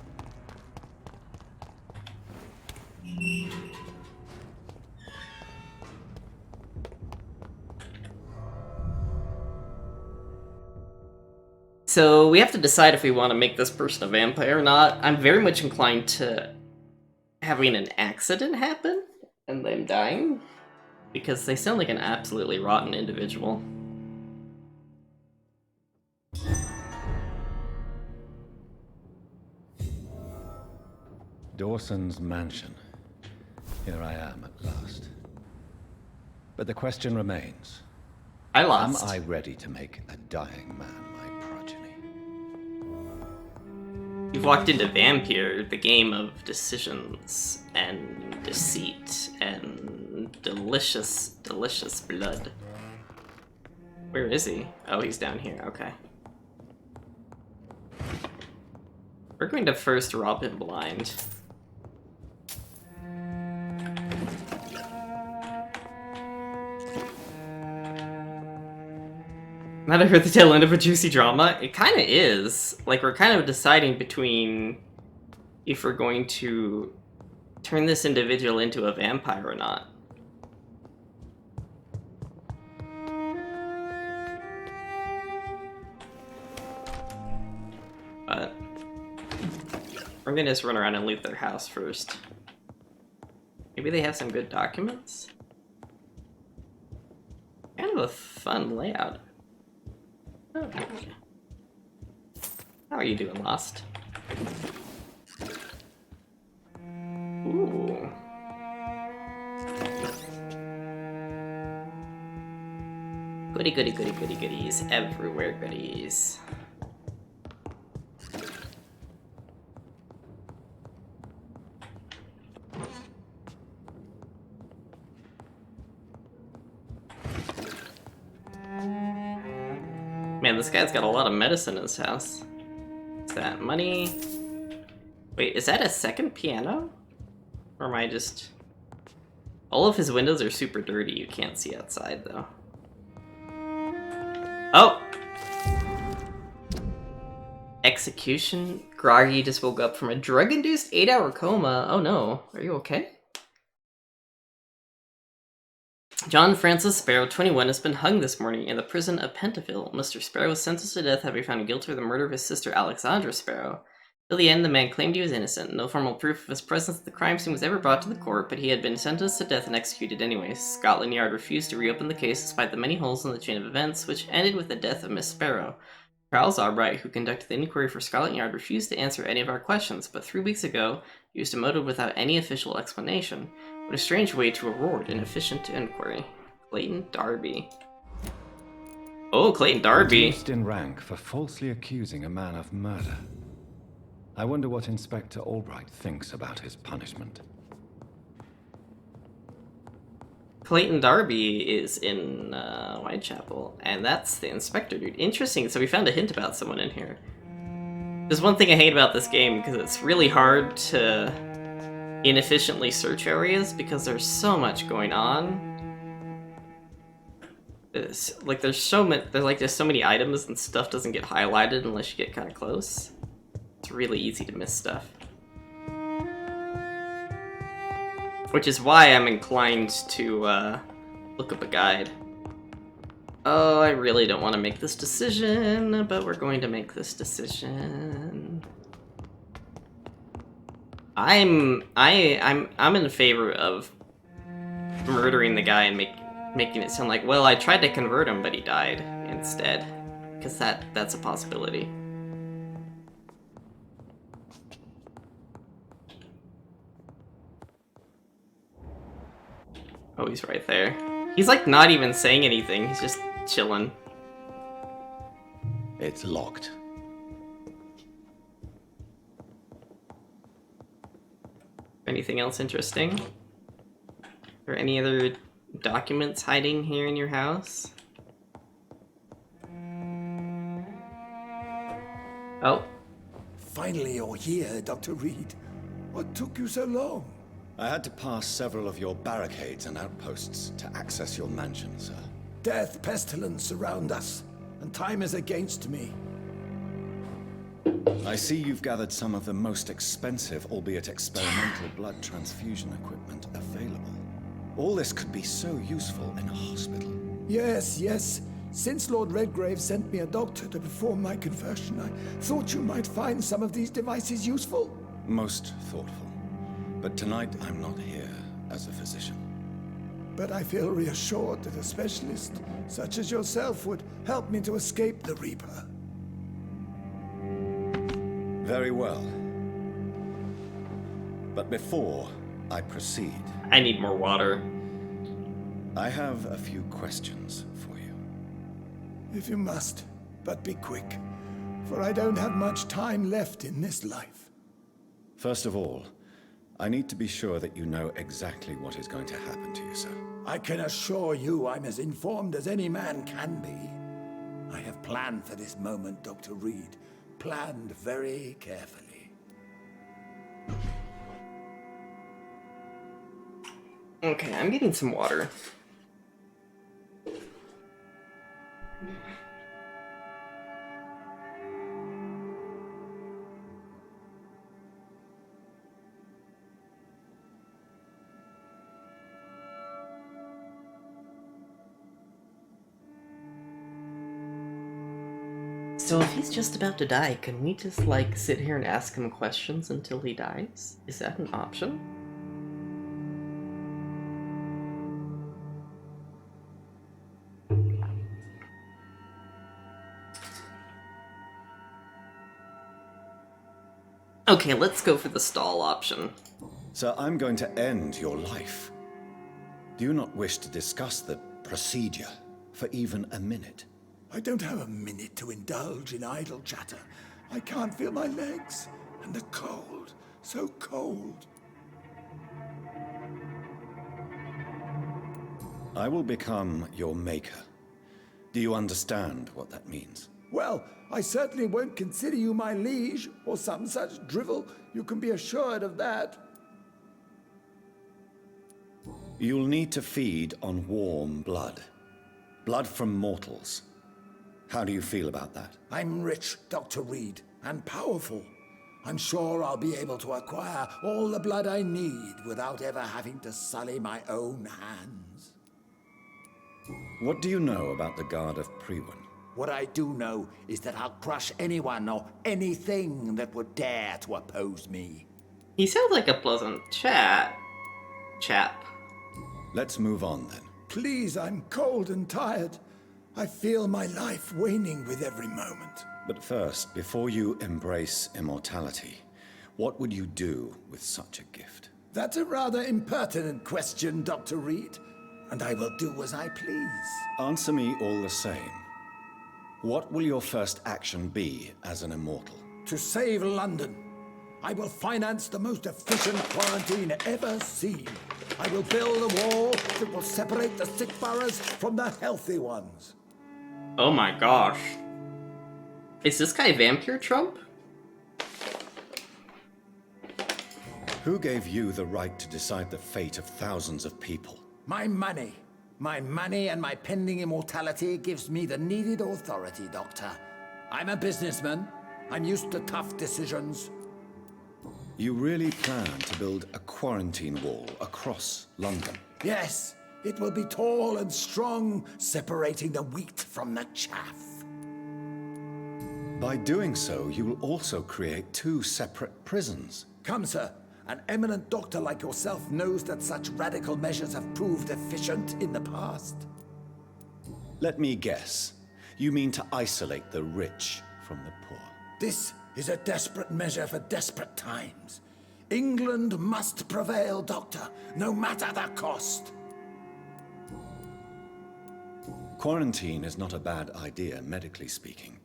So we have to decide if we want to make this person a vampire or not. I'm very much inclined to having an accident happen and them dying, because they sound like an absolutely rotten individual. Dawson's mansion. Here I am at last. But the question remains. I lost. Am I ready to make a dying man my progeny? You've walked into Vampyr, the game of decisions and deceit and delicious, delicious blood. Where is he? Oh, he's down here. Okay. We're going to first rob him blind. Not heard the tail end of a juicy drama? It kind of is. Like, we're kind of deciding between if we're going to turn this individual into a vampire or not. But we're gonna just run around and loot their house first. Maybe they have some good documents? Kind of a fun layout. Oh, okay. How are you doing, Lost? Ooh. Goody, goody, goody, goody, goodies. Everywhere goodies. Man, this guy's got a lot of medicine in his house. What's that? Money? Wait, is that a second piano? Or am I just... All of his windows are super dirty. You can't see outside, though. Oh! Execution? Groggy just woke up from a drug-induced 8-hour coma. Oh no. Are you okay? John Francis Sparrow, 21, has been hung this morning in the prison of Pentaville. Mr. Sparrow was sentenced to death having found guilty of the murder of his sister Alexandra Sparrow. Till the end, the man claimed he was innocent. No formal proof of his presence at the crime scene was ever brought to the court, but he had been sentenced to death and executed anyway. Scotland Yard refused to reopen the case despite the many holes in the chain of events, which ended with the death of Miss Sparrow. Charles Albright, who conducted the inquiry for Scotland Yard, refused to answer any of our questions, but 3 weeks ago used a motive without any official explanation. What a strange way to reward an efficient inquiry. Clayton Darby. Oh, Clayton Darby. Reduced in rank for falsely accusing a man of murder. I wonder what Inspector Albright thinks about his punishment. Clayton Darby is in Whitechapel, and that's the inspector dude. Interesting, so we found a hint about someone in here. There's one thing I hate about this game, because it's really hard to inefficiently search areas, because there's so much going on. There's so many items, and stuff doesn't get highlighted unless you get kind of close. It's really easy to miss stuff. Which is why I'm inclined to look up a guide. Oh, I really don't want to make this decision, but we're going to make this decision. I'm in favor of murdering the guy and making it sound like, well, I tried to convert him, but he died instead, because that's a possibility. Oh, he's right there. He's like not even saying anything. He's just chilling. It's locked. Anything else interesting? Or any other documents hiding here in your house? Oh. Finally you're here, Dr. Reed. What took you so long? I had to pass several of your barricades and outposts to access your mansion, sir. Death, pestilence surround us, and time is against me. I see you've gathered some of the most expensive, albeit experimental, blood transfusion equipment available. All this could be so useful in a hospital. Yes, yes. Since Lord Redgrave sent me a doctor to perform my conversion, I thought you might find some of these devices useful. Most thoughtful. But tonight I'm not here as a physician. But I feel reassured that a specialist such as yourself would help me to escape the Reaper. Very well. But before I proceed... I need more water. I have a few questions for you. If you must, but be quick, for I don't have much time left in this life. First of all, I need to be sure that you know exactly what is going to happen to you, sir. I can assure you I'm as informed as any man can be. I have planned for this moment, Dr. Reed. Planned very carefully. Okay, I'm getting some water. So if he's just about to die, can we just, like, sit here and ask him questions until he dies? Is that an option? Okay, let's go for the stall option. Sir, I'm going to end your life. Do you not wish to discuss the procedure for even a minute? I don't have a minute to indulge in idle chatter. I can't feel my legs, and the cold, so cold. I will become your maker. Do you understand what that means? Well, I certainly won't consider you my liege, or some such drivel. You can be assured of that. You'll need to feed on warm blood. Blood from mortals. How do you feel about that? I'm rich, Dr. Reed, and powerful. I'm sure I'll be able to acquire all the blood I need without ever having to sully my own hands. What do you know about the Guard of Priwen? What I do know is that I'll crush anyone or anything that would dare to oppose me. He sounds like a pleasant chap. Let's move on then. Please, I'm cold and tired. I feel my life waning with every moment. But first, before you embrace immortality, what would you do with such a gift? That's a rather impertinent question, Dr. Reed, and I will do as I please. Answer me all the same. What will your first action be as an immortal? To save London. I will finance the most efficient quarantine ever seen. I will build a wall that will separate the sick boroughs from the healthy ones. Oh my gosh. Is this guy Vampyr Trump? Who gave you the right to decide the fate of thousands of people? My money. My money and my pending immortality gives me the needed authority, Doctor. I'm a businessman. I'm used to tough decisions. You really plan to build a quarantine wall across London? Yes, it will be tall and strong, separating the wheat from the chaff. By doing so, you will also create 2 separate prisons. Come, sir. An eminent doctor like yourself knows that such radical measures have proved efficient in the past. Let me guess. You mean to isolate the rich from the poor? This is a desperate measure for desperate times. England must prevail, Doctor, no matter the cost. Quarantine is not a bad idea, medically speaking.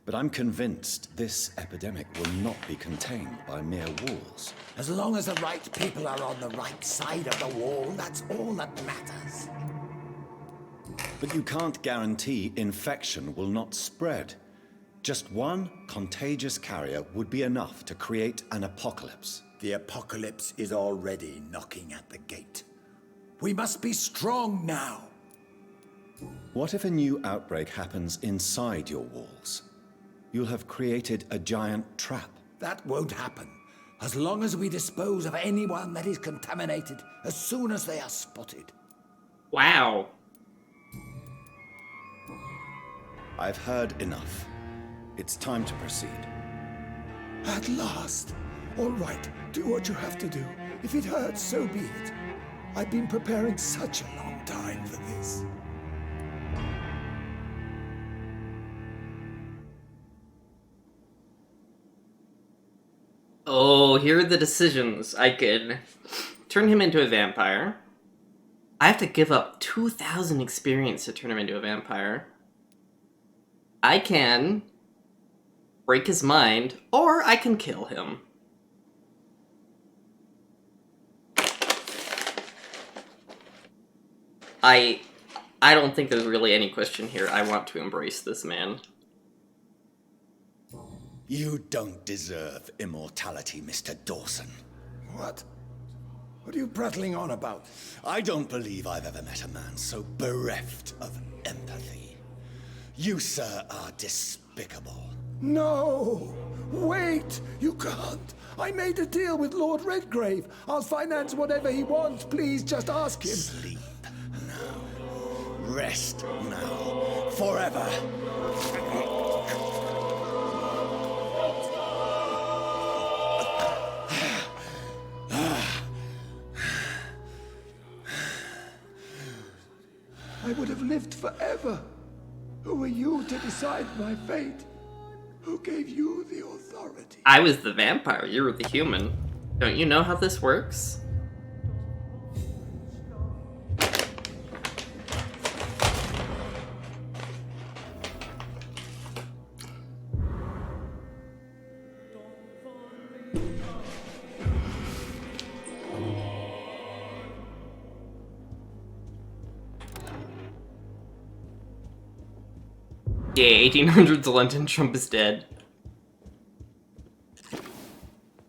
But I'm convinced this epidemic will not be contained by mere walls. As long as the right people are on the right side of the wall, that's all that matters. But you can't guarantee infection will not spread. Just one contagious carrier would be enough to create an apocalypse. The apocalypse is already knocking at the gate. We must be strong now. What if a new outbreak happens inside your walls? You'll have created a giant trap. That won't happen. As long as we dispose of anyone that is contaminated as soon as they are spotted. Wow. I've heard enough. It's time to proceed. At last. All right, do what you have to do. If it hurts, so be it. I've been preparing such a long time for this. Oh, here are the decisions. I could turn him into a vampire. I have to give up 2,000 experience to turn him into a vampire. I can break his mind, or I can kill him. I don't think there's really any question here. I want to embrace this man. You don't deserve immortality, Mr. Dawson. What? What are you prattling on about? I don't believe I've ever met a man so bereft of empathy. You, sir, are despicable. No! Wait! You can't! I made a deal with Lord Redgrave. I'll finance whatever he wants. Please, just ask him. Sleep now. Rest now. Forever. I would have lived forever. Who are you to decide my fate? Who gave you the authority? I was the vampire, you were the human. Don't you know how this works? Yeah, 1800s London, Trump is dead.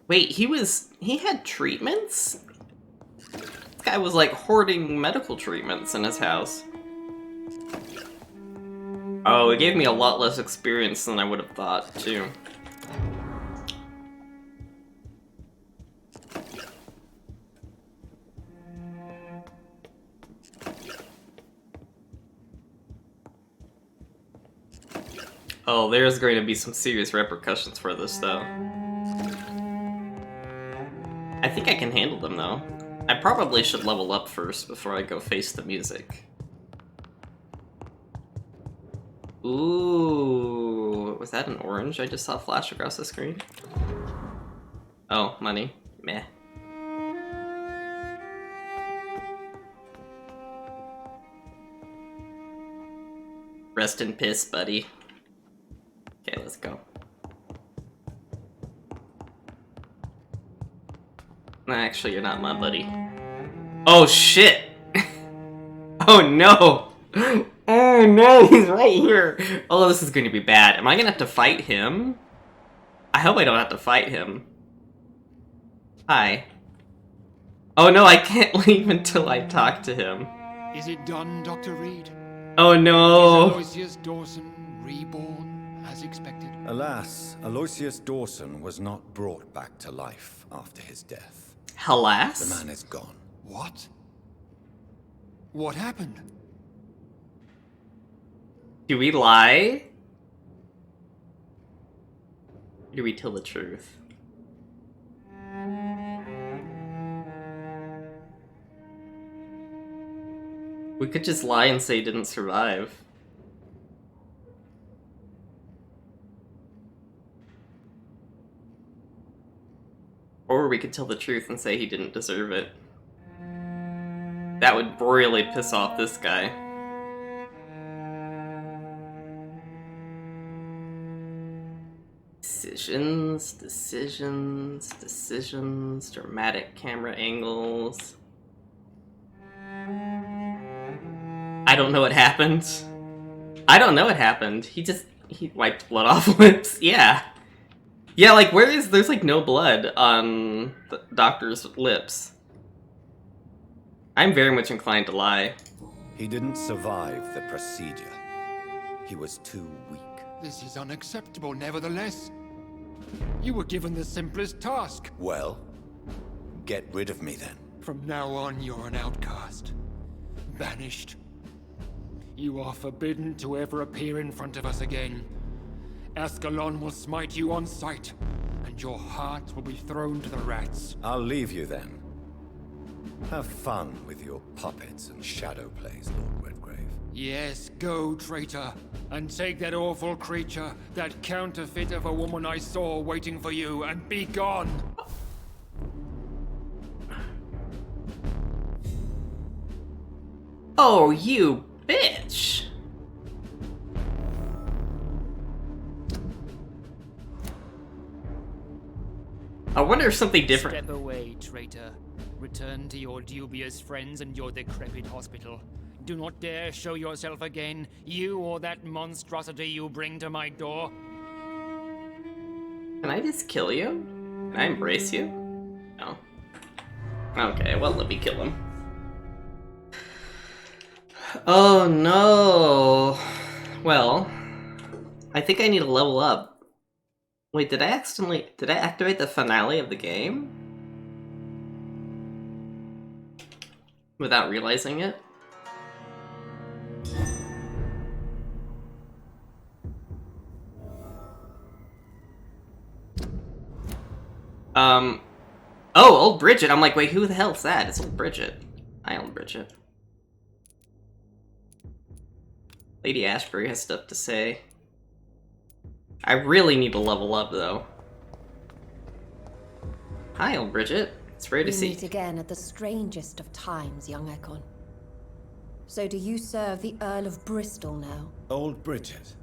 Wait, he had treatments? This guy was like hoarding medical treatments in his house. Oh, it gave me a lot less experience than I would have thought, too. Oh, there's going to be some serious repercussions for this, though. I think I can handle them, though. I probably should level up first before I go face the music. Ooh, was that an orange I just saw flash across the screen? Oh, money. Meh. Rest in piss, buddy. Okay, let's go. Actually, you're not my buddy. Oh, shit! Oh, no! Oh, no, he's right here! Oh, this is going to be bad. Am I going to have to fight him? I hope I don't have to fight him. Hi. Oh, no, I can't leave until I talk to him. Is it done, Dr. Reed? Oh, no! Is Aloysius Dawson reborn? As expected. Alas, Aloysius Dawson was not brought back to life after his death. Alas? The man is gone. What? What happened? Do we lie? Or do we tell the truth? We could just lie and say he didn't survive. Or we could tell the truth and say he didn't deserve it. That would really piss off this guy. Decisions, decisions, decisions, dramatic camera angles. I don't know what happened. I don't know what happened. He wiped blood off lips. Yeah. Yeah, like, there's like no blood on the doctor's lips. I'm very much inclined to lie. He didn't survive the procedure. He was too weak. This is unacceptable, nevertheless. You were given the simplest task. Well, get rid of me then. From now on, you're an outcast. Banished. You are forbidden to ever appear in front of us again. Ascalon will smite you on sight, and and your heart will be thrown to the rats. I'll leave you then. Have fun with your puppets and shadow plays, Lord Redgrave. Yes, go, traitor, and take that awful creature, that counterfeit of a woman I saw waiting for you, and be gone! Oh, you bitch! I wonder if something different. Step away, traitor. Return to your dubious friends and your decrepit hospital. Do not dare show yourself again, you or that monstrosity you bring to my door. Can I just kill you? Can I embrace you? No. Okay, well, let me kill him. Oh no. Well, I think I need to level up. Wait, did I activate the finale of the game? Without realizing it? Oh, old Bridget. I'm like, wait, who the hell's that? It's old Bridget. Hi, old Bridget. Lady Ashbury has stuff to say. I really need to level up, though. Hi, old Bridget. It's rare to see. We meet again at the strangest of times, young Ekon. So do you serve the Earl of Bristol now? Old Bridget.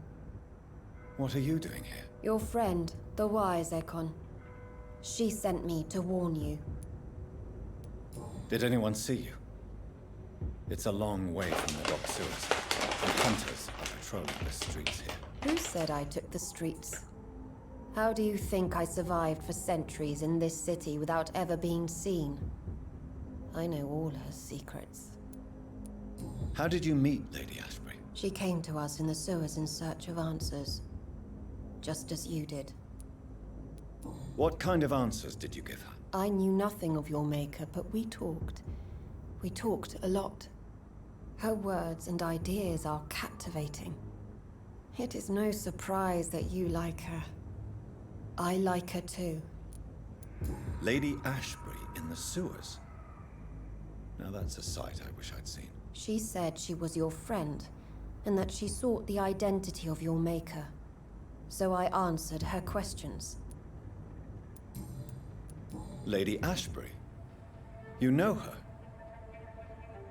What are you doing here? Your friend, the wise Ekon. She sent me to warn you. Did anyone see you? It's a long way from the dock sewers, and hunters are patrolling the streets here. Who said I took the streets? How do you think I survived for centuries in this city without ever being seen? I know all her secrets. How did you meet Lady Ashbury? She came to us in the sewers in search of answers. Just as you did. What kind of answers did you give her? I knew nothing of your maker, but we talked. We talked a lot. Her words and ideas are captivating. It is no surprise that you like her. I like her too. Lady Ashbury in the sewers? Now that's a sight I wish I'd seen. She said she was your friend, and that she sought the identity of your maker. So I answered her questions. Lady Ashbury? You know her?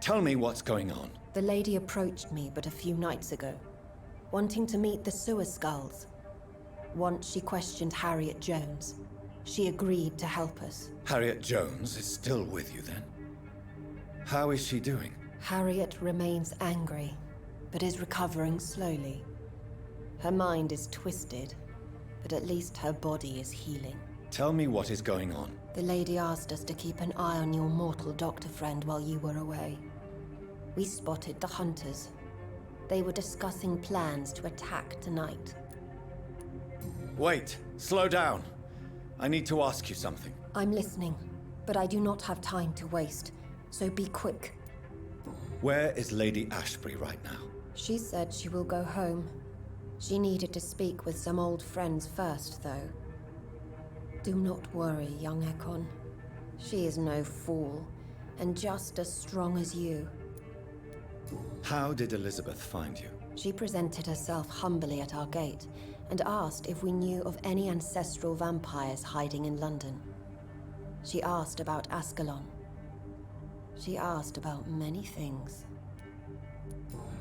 Tell me what's going on. The lady approached me but a few nights ago, wanting to meet the sewer skulls. Once she questioned Harriet Jones. She agreed to help us. Harriet Jones is still with you then? How is she doing? Harriet remains angry, but is recovering slowly. Her mind is twisted, but at least her body is healing. Tell me what is going on. The lady asked us to keep an eye on your mortal doctor friend while you were away. We spotted the hunters. They were discussing plans to attack tonight. Wait, slow down. I need to ask you something. I'm listening, but I do not have time to waste, so be quick. Where is Lady Ashbury right now? She said she will go home. She needed to speak with some old friends first, though. Do not worry, young Ekon. She is no fool, and just as strong as you. How did Elizabeth find you? She presented herself humbly at our gate, and asked if we knew of any ancestral vampires hiding in London. She asked about Ascalon. She asked about many things.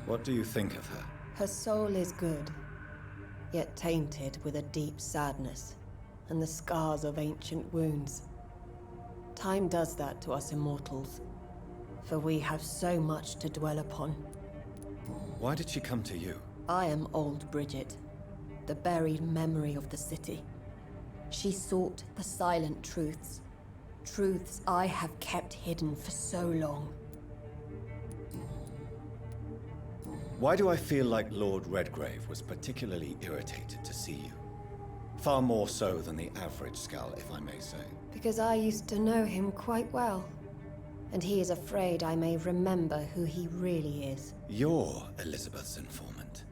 What do you think of her? Her soul is good, yet tainted with a deep sadness, and the scars of ancient wounds. Time does that to us immortals, for we have so much to dwell upon. Why did she come to you? I am old Bridget, the buried memory of the city. She sought the silent truths, truths I have kept hidden for so long. Why do I feel like Lord Redgrave was particularly irritated to see you? Far more so than the average Skull, if I may say. Because I used to know him quite well, and he is afraid I may remember who he really is. You're Elizabeth's informant.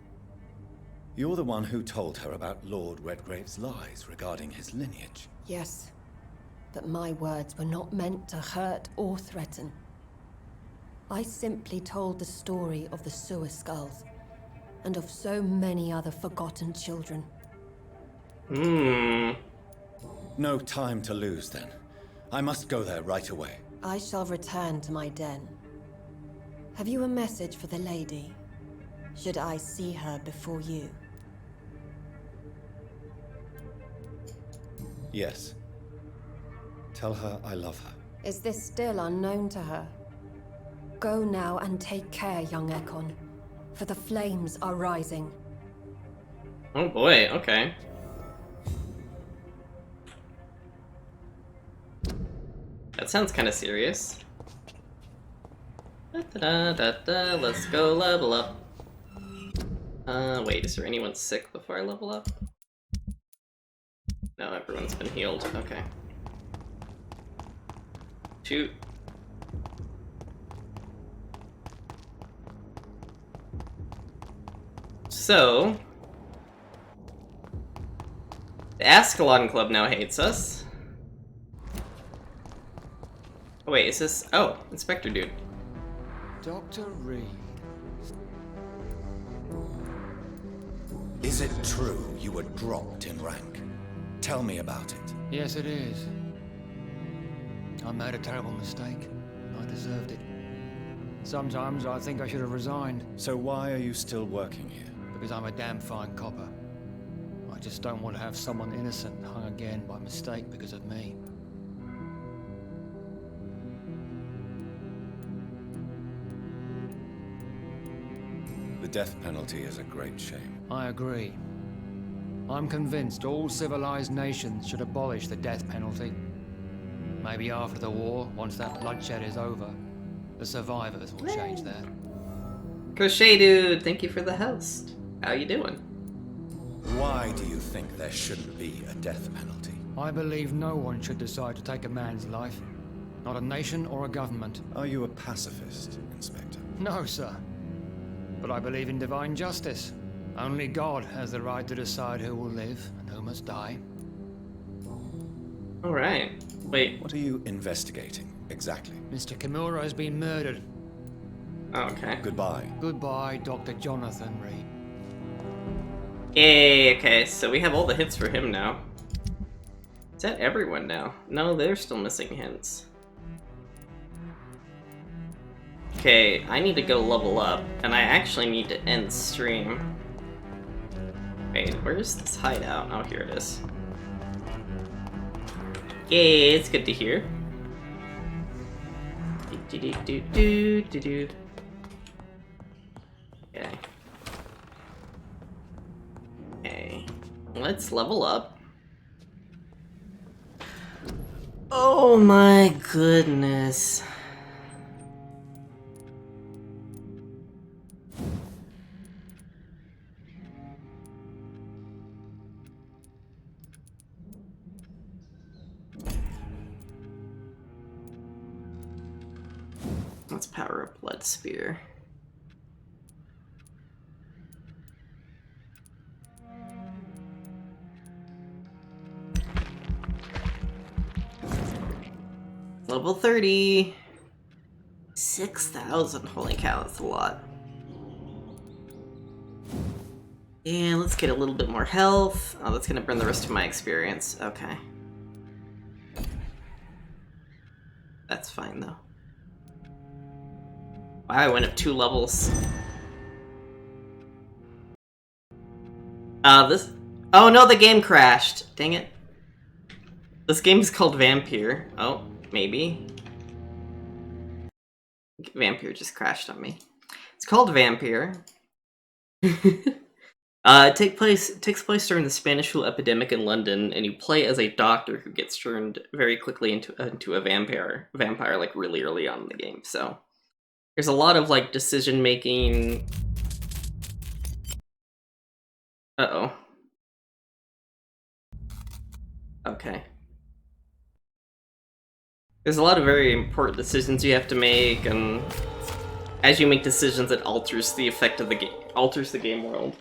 You're the one who told her about Lord Redgrave's lies regarding his lineage. Yes, but my words were not meant to hurt or threaten. I simply told the story of the sewer skulls, and of so many other forgotten children. No time to lose, then. I must go there right away. I shall return to my den. Have you a message for the lady? Should I see her before you? Yes. Tell her I love her. Is this still unknown to her? Go now and take care, young Ekon, for the flames are rising. Oh boy, okay. That sounds kind of serious. Let's go level up. Wait, is there anyone sick before I level up? No, everyone's been healed. Okay. Shoot. So, the Ascalon Club now hates us. Oh wait, is this... Oh, Inspector Dude. Dr. Reed. Is it true you were dropped in rank? Tell me about it. Yes, it is. I made a terrible mistake. I deserved it. Sometimes I think I should have resigned. So why are you still working here? Because I'm a damn fine copper. I just don't want to have someone innocent hung again by mistake because of me. The death penalty is a great shame. I agree. I'm convinced all civilized nations should abolish the death penalty. Maybe after the war, once that bloodshed is over, the survivors will change that. Crochet Dude, thank you for the host. How you doing? Why do you think there shouldn't be a death penalty? I believe no one should decide to take a man's life. Not a nation or a government. Are you a pacifist, Inspector? No, sir. But I believe in divine justice. Only God has the right to decide who will live and who must die. Alright. Wait. What are you investigating, exactly? Mr. Kimura has been murdered. Okay. Goodbye. Goodbye, Dr. Jonathan Reed. Yay, okay, so we have all the hits for him now. Is that everyone now? No, they're still missing hints. Okay, I need to go level up, and I actually need to end stream. Wait, where's this hideout? Oh, here it is. Yay, it's good to hear. Do-do-do-do-do-do. Okay. Okay, let's level up. Oh my goodness. Let's power up Blood Spear. Level 30. 6,000. Holy cow, that's a lot. And let's get a little bit more health. Oh, that's gonna burn the rest of my experience. Okay. That's fine though. Wow, I went up 2 levels. This... Oh no, the game crashed. Dang it. This game is called Vampyr. Oh, maybe. Vampyr just crashed on me. It's called Vampyr. It takes place during the Spanish flu epidemic in London, and you play as a doctor who gets turned very quickly into a vampire like really early on in the game. So there's a lot of like decision making. Uh-oh. Okay. There's a lot of very important decisions you have to make, and as you make decisions, it alters the effect of the game, alters the game world.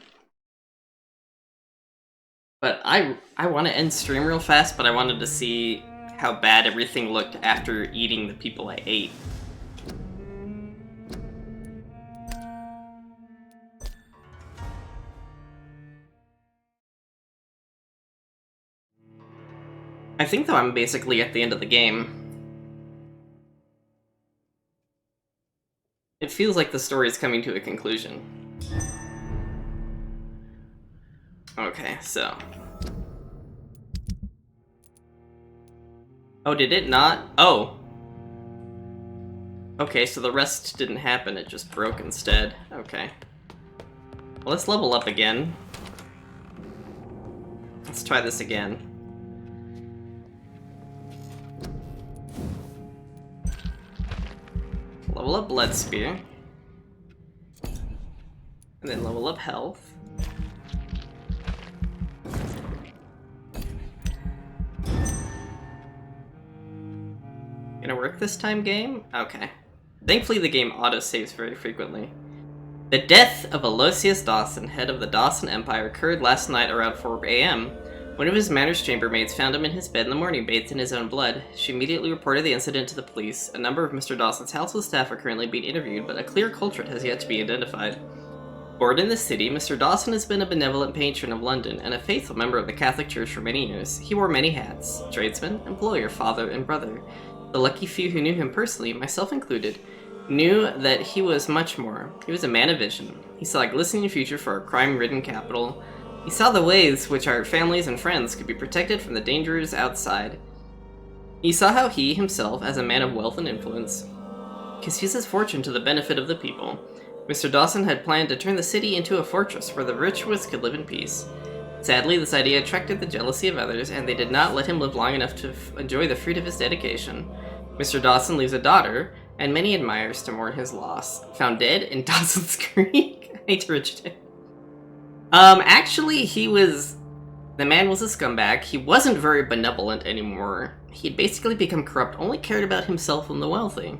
But I want to end stream real fast, but I wanted to see how bad everything looked after eating the people I ate. I think, though, I'm basically at the end of the game. It feels like the story is coming to a conclusion. Okay, so... Oh, did it not? Oh! Okay, so the rest didn't happen, it just broke instead. Okay. Well, let's level up again. Let's try this again. Level up Blood Spear. And then level up Health. Gonna work this time, game? Okay. Thankfully the game auto-saves very frequently. The death of Aloysius Dawson, head of the Dawson Empire, occurred last night around 4 AM. One of his manor's chambermaids found him in his bed in the morning, bathed in his own blood. She immediately reported the incident to the police. A number of Mr. Dawson's household staff are currently being interviewed, but a clear culprit has yet to be identified. Born in the city, Mr. Dawson has been a benevolent patron of London and a faithful member of the Catholic Church for many years. He wore many hats: tradesman, employer, father, and brother. The lucky few who knew him personally, myself included, knew that he was much more. He was a man of vision. He saw a glistening future for our crime-ridden capital. He saw the ways which our families and friends could be protected from the dangers outside. He saw how he, himself, as a man of wealth and influence, could use his fortune to the benefit of the people. Mr. Dawson had planned to turn the city into a fortress where the virtuous could live in peace. Sadly, this idea attracted the jealousy of others, and they did not let him live long enough to enjoy the fruit of his dedication. Mr. Dawson leaves a daughter, and many admirers to mourn his loss. Found dead in Dawson's Creek. I hate to rich it. Actually, the man was a scumbag. He wasn't very benevolent anymore. He'd basically become corrupt, only cared about himself and the wealthy.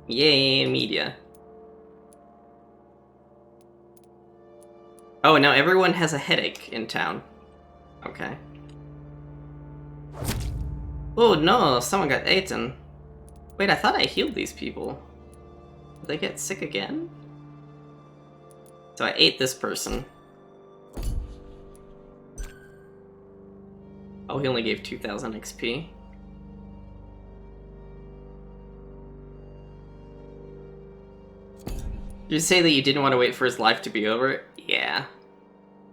Yay, media. Oh, now everyone has a headache in town. Okay. Oh no, someone got eaten. Wait, I thought I healed these people. Did they get sick again? So I ate this person. Oh, he only gave 2,000 XP. Did you say that you didn't want to wait for his life to be over? Yeah.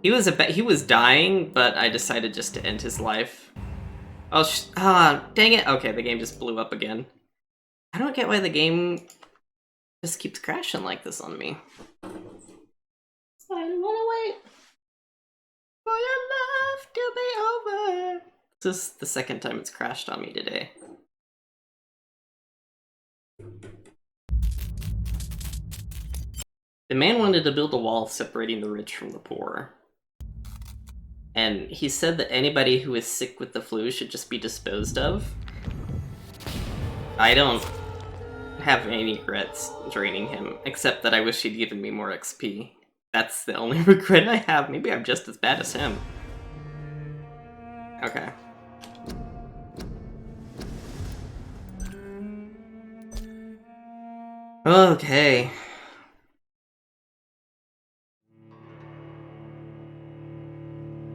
He was dying, but I decided just to end his life. Oh, dang it. Okay, the game just blew up again. I don't get why the game just keeps crashing like this on me. I don't want to wait for your love to be over. This is the second time it's crashed on me today. The man wanted to build a wall separating the rich from the poor. And he said that anybody who is sick with the flu should just be disposed of. I don't have any regrets draining him, except that I wish he'd given me more XP. That's the only regret I have. Maybe I'm just as bad as him. Okay. Okay.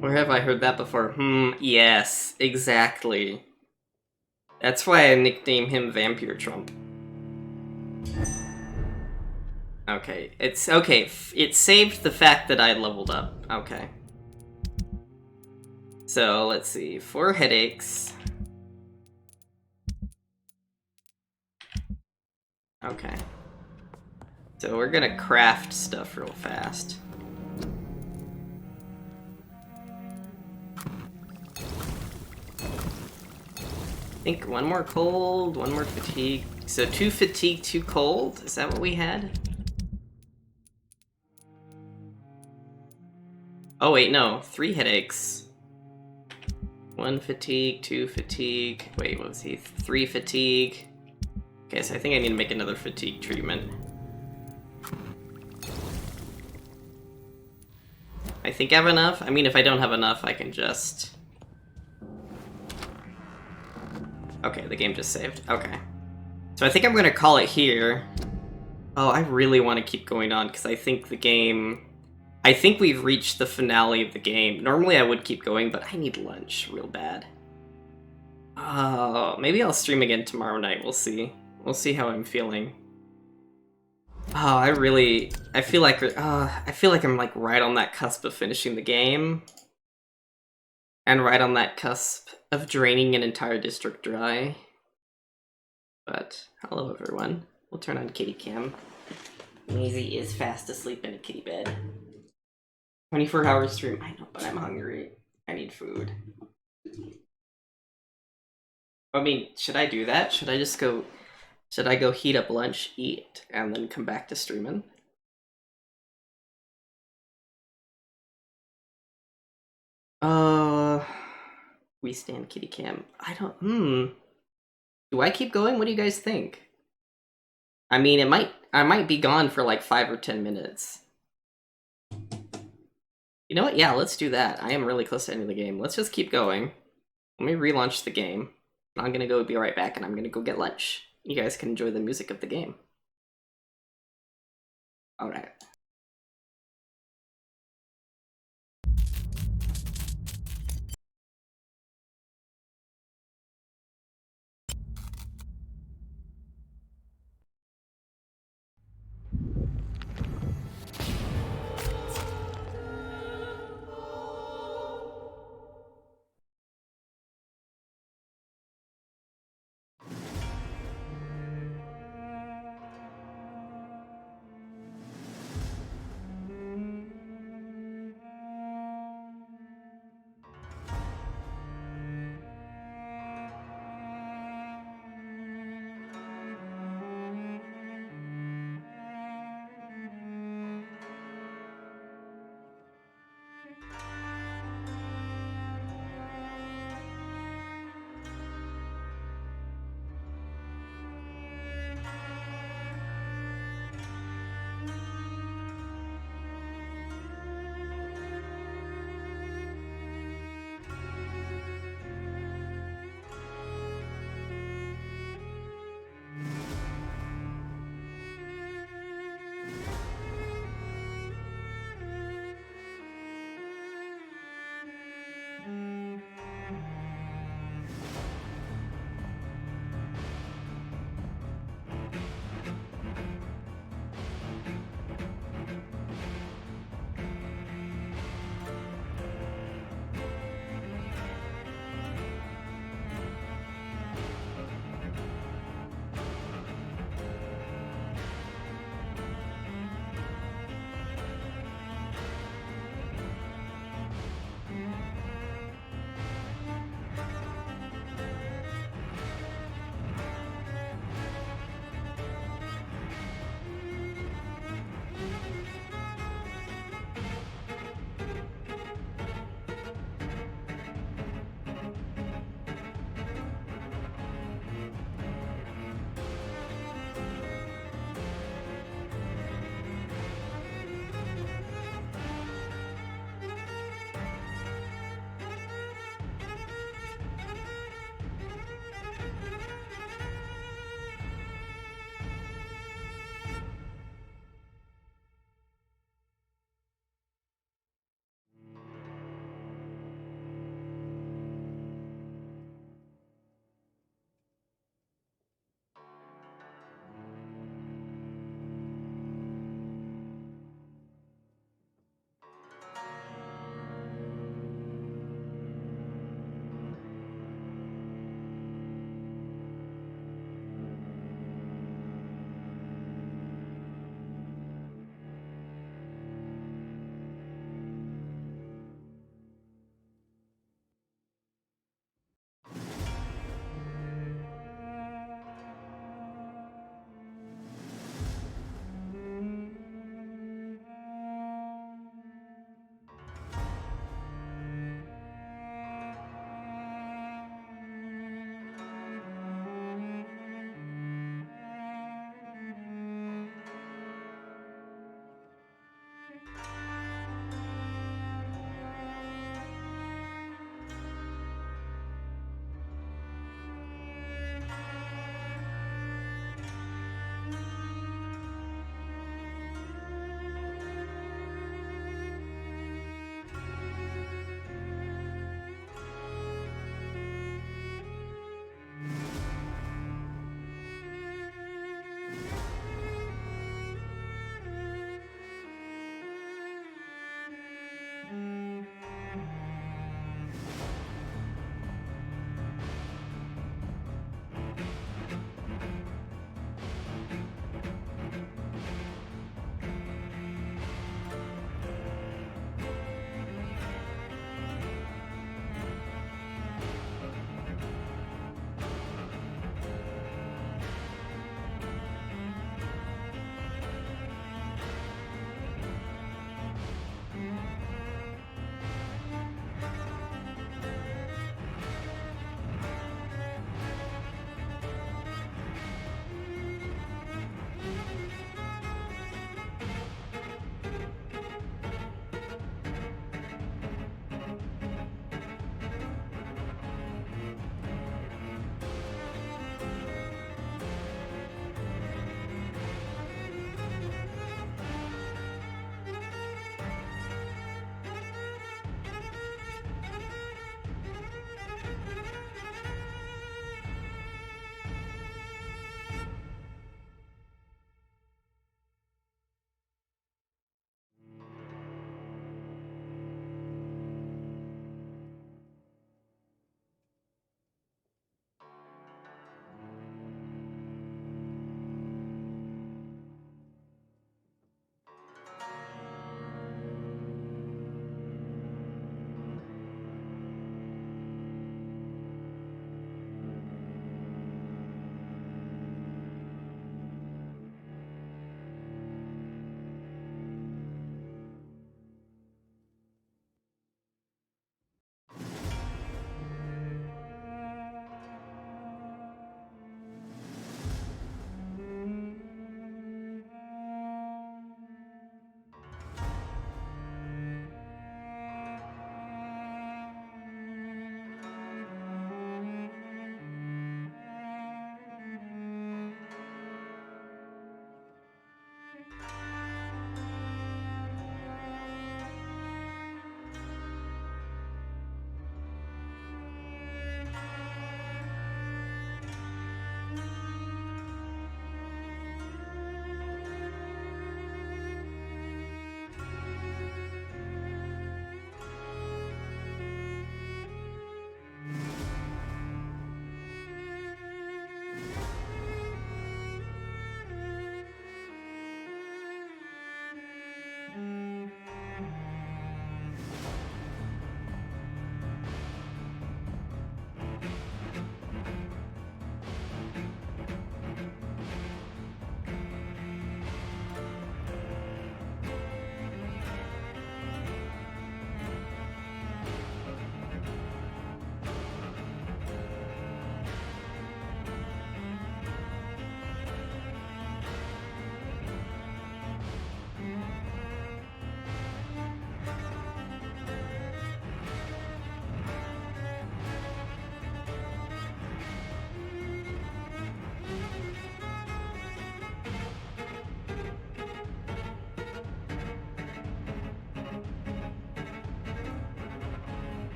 Where have I heard that before? Yes, exactly. That's why I nicknamed him Vampyr Trump. Okay, it's okay. It saved the fact that I leveled up. Okay. So, let's see. 4 headaches. Okay. So we're gonna craft stuff real fast. I think 1 more cold, 1 more fatigue. So 2 fatigue, 2 cold? Is that what we had? Oh wait, no. 3 headaches. 1 fatigue, 2 fatigue. Wait, what was he? 3 fatigue. Okay, so I think I need to make another fatigue treatment. I think I have enough. I mean, if I don't have enough, I can just... Okay, the game just saved. Okay. So I think I'm gonna call it here. Oh, I really want to keep going on, because I think the game... I think we've reached the finale of the game. Normally I would keep going, but I need lunch real bad. Oh, maybe I'll stream again tomorrow night. We'll see. We'll see how I'm feeling. Oh, I feel like I'm like right on that cusp of finishing the game. And right on that cusp of draining an entire district dry. But, hello everyone. We'll turn on kitty cam. Maisie is fast asleep in a kitty bed. 24-hour stream. I know, but I'm hungry. I need food. I mean, should I do that? Should I go heat up lunch, eat, and then come back to streaming? We stand kitty cam. Do I keep going? What do you guys think? I mean, I might be gone for like 5 or 10 minutes. You know what? Yeah, let's do that. I am really close to ending the game. Let's just keep going. Let me relaunch the game. I'm gonna go be right back, and I'm gonna go get lunch. You guys can enjoy the music of the game. Alright.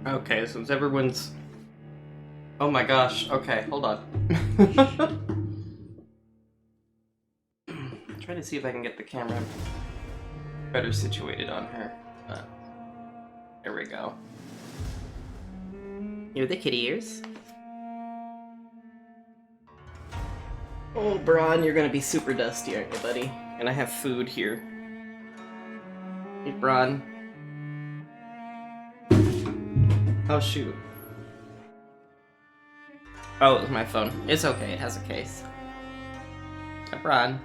Okay, since everyone's... Oh my gosh, okay, hold on. Trying to see if I can get the camera better situated on her. There we go. You're the kitty ears? Oh, Braun, you're gonna be super dusty, aren't you, buddy? And I have food here. Hey, Braun. Oh, shoot. Oh, it was my phone. It's okay, it has a case. Hey, Braun.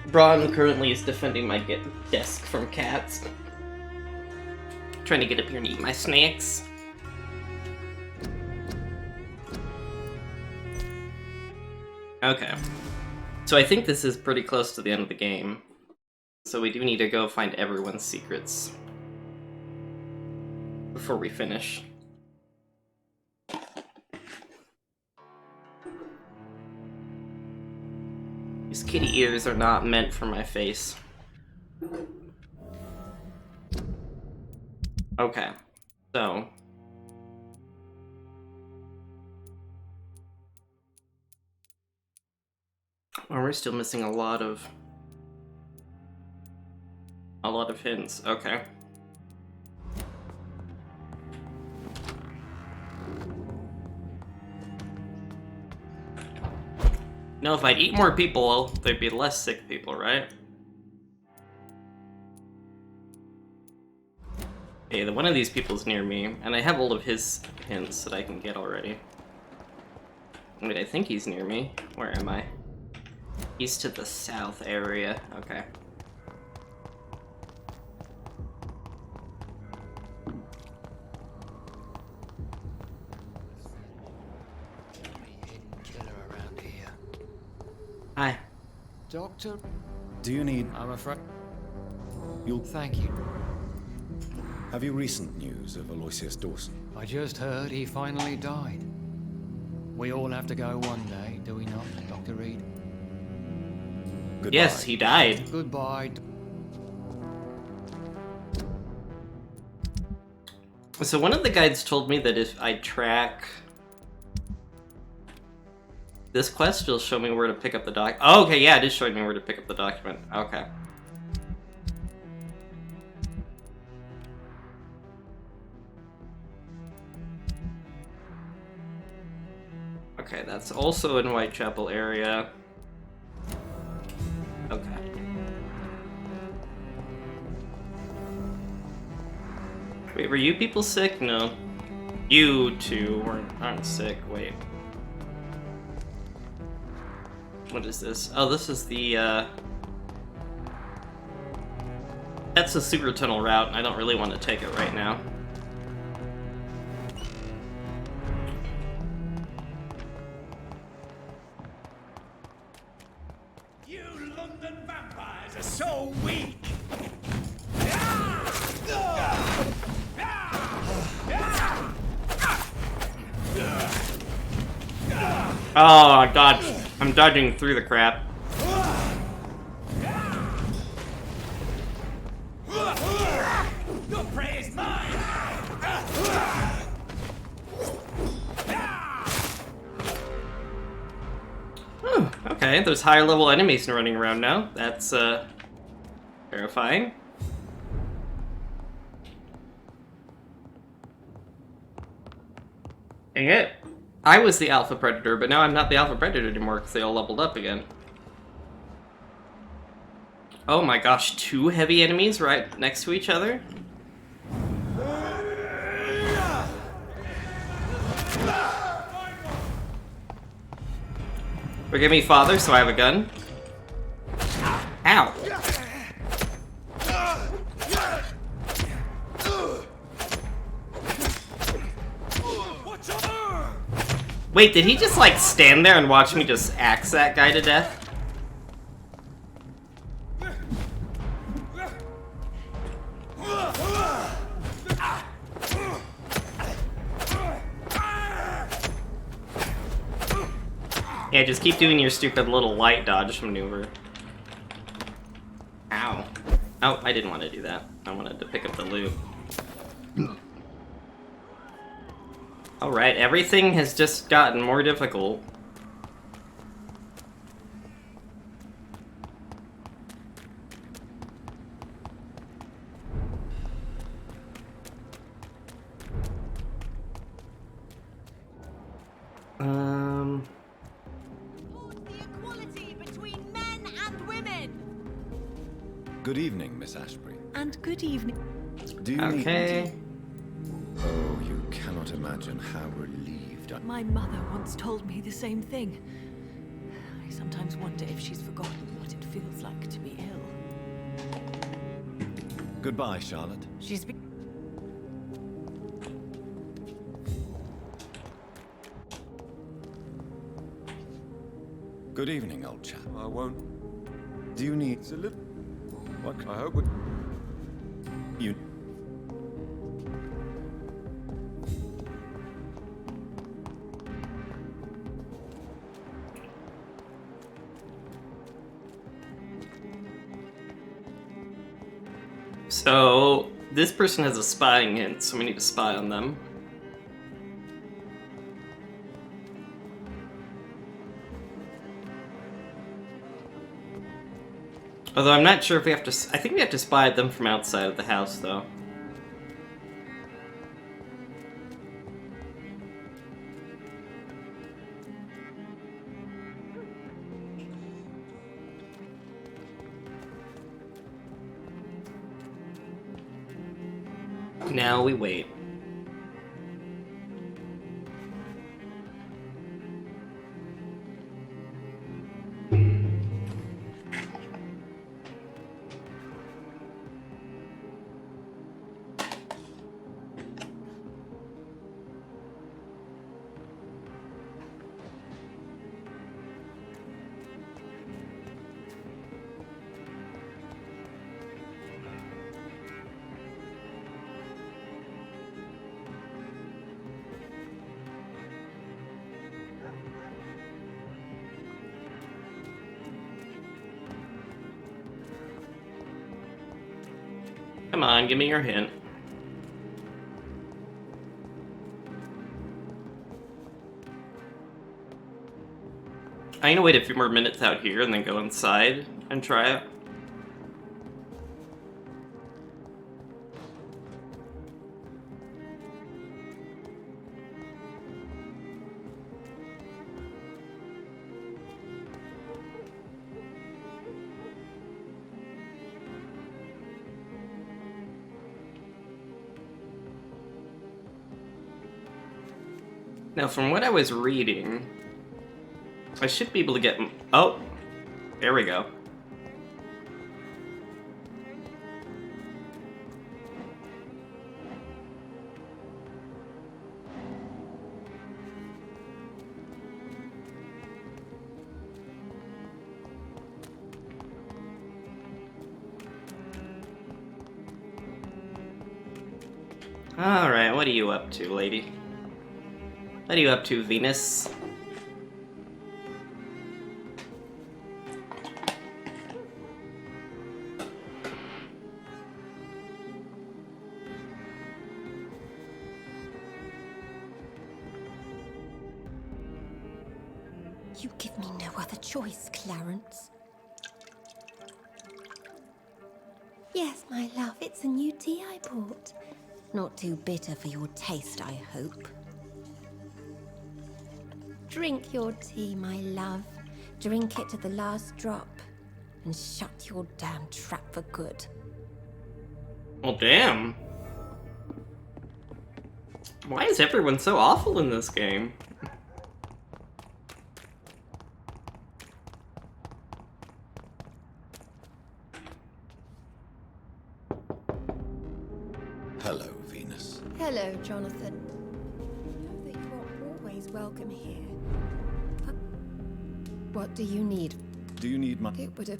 Braun currently is defending my desk from cats. Trying to get up here and eat my snacks. Okay. So I think this is pretty close to the end of the game. So we do need to go find everyone's secrets before we finish. These kitty ears are not meant for my face. Okay, so... Oh, we're still missing a lot of hints. Okay. No, if I'd eat more people, there'd be less sick people, right? Okay, one of these people's near me, and I have all of his hints that I can get already. Wait, I think he's near me. Where am I? He's to the south area. Okay. Hi. Doctor? Do you need... I'm afraid... You'll... Thank you. Have you recent news of Aloysius Dawson? I just heard he finally died. We all have to go one day, do we not, Dr. Reed? Goodbye. Yes, he died. Goodbye. So one of the guides told me that if I track this quest, it'll show me where to pick up the doc. Oh, okay, yeah, it is showing me where to pick up the document. Okay. Okay, that's also in Whitechapel area. Okay. Wait, were you people sick? No. You two aren't sick. Wait. What is this? Oh, this is the, That's the sewer tunnel route, and I don't really want to take it right now. You London vampires are so weak! Oh, God. I'm dodging through the crap. Your prey is mine! Okay, there's higher level enemies running around now. That's, terrifying. Dang it. I was the Alpha Predator, but now I'm not the Alpha Predator anymore because they all leveled up again. Oh my gosh, 2 heavy enemies right next to each other? Forgive me, Father, so I have a gun. Ow! Wait, did he just, like, stand there and watch me just axe that guy to death? Yeah, just keep doing your stupid little light dodge maneuver. Ow. Oh, I didn't want to do that. I wanted to pick up the loot. Alright, everything has just gotten more difficult. Equality between men and women. Good evening, Miss Ashbury. And good evening. Do you Okay. need... Oh, you cannot imagine how relieved I... My mother once told me the same thing. I sometimes wonder if she's forgotten what it feels like to be ill. Goodbye, Charlotte. She's been... Good evening, old chap. I won't. Do you need... It's a little... What? I hope it... You... So, this person has a spying hint, so we need to spy on them. Although I'm not sure if we have to... I think we have to spy them from outside of the house, though. Now we wait. Come on, give me your hint. I'm gonna wait a few more minutes out here and then go inside and try it. Now, from what I was reading, I should be able to get... Oh! There we go. Alright, what are you up to, lady? What are you up to, Venus? You give me no other choice, Clarence. Yes, my love, it's a new tea I bought. Not too bitter for your taste, I hope. Drink your tea, my love. Drink it to the last drop. And shut your damn trap for good. Well, damn. Why is everyone so awful in this game? Hello, Venus. Hello, Jonathan. You know that you're always welcome here. What do you need? Do you need my... It would have...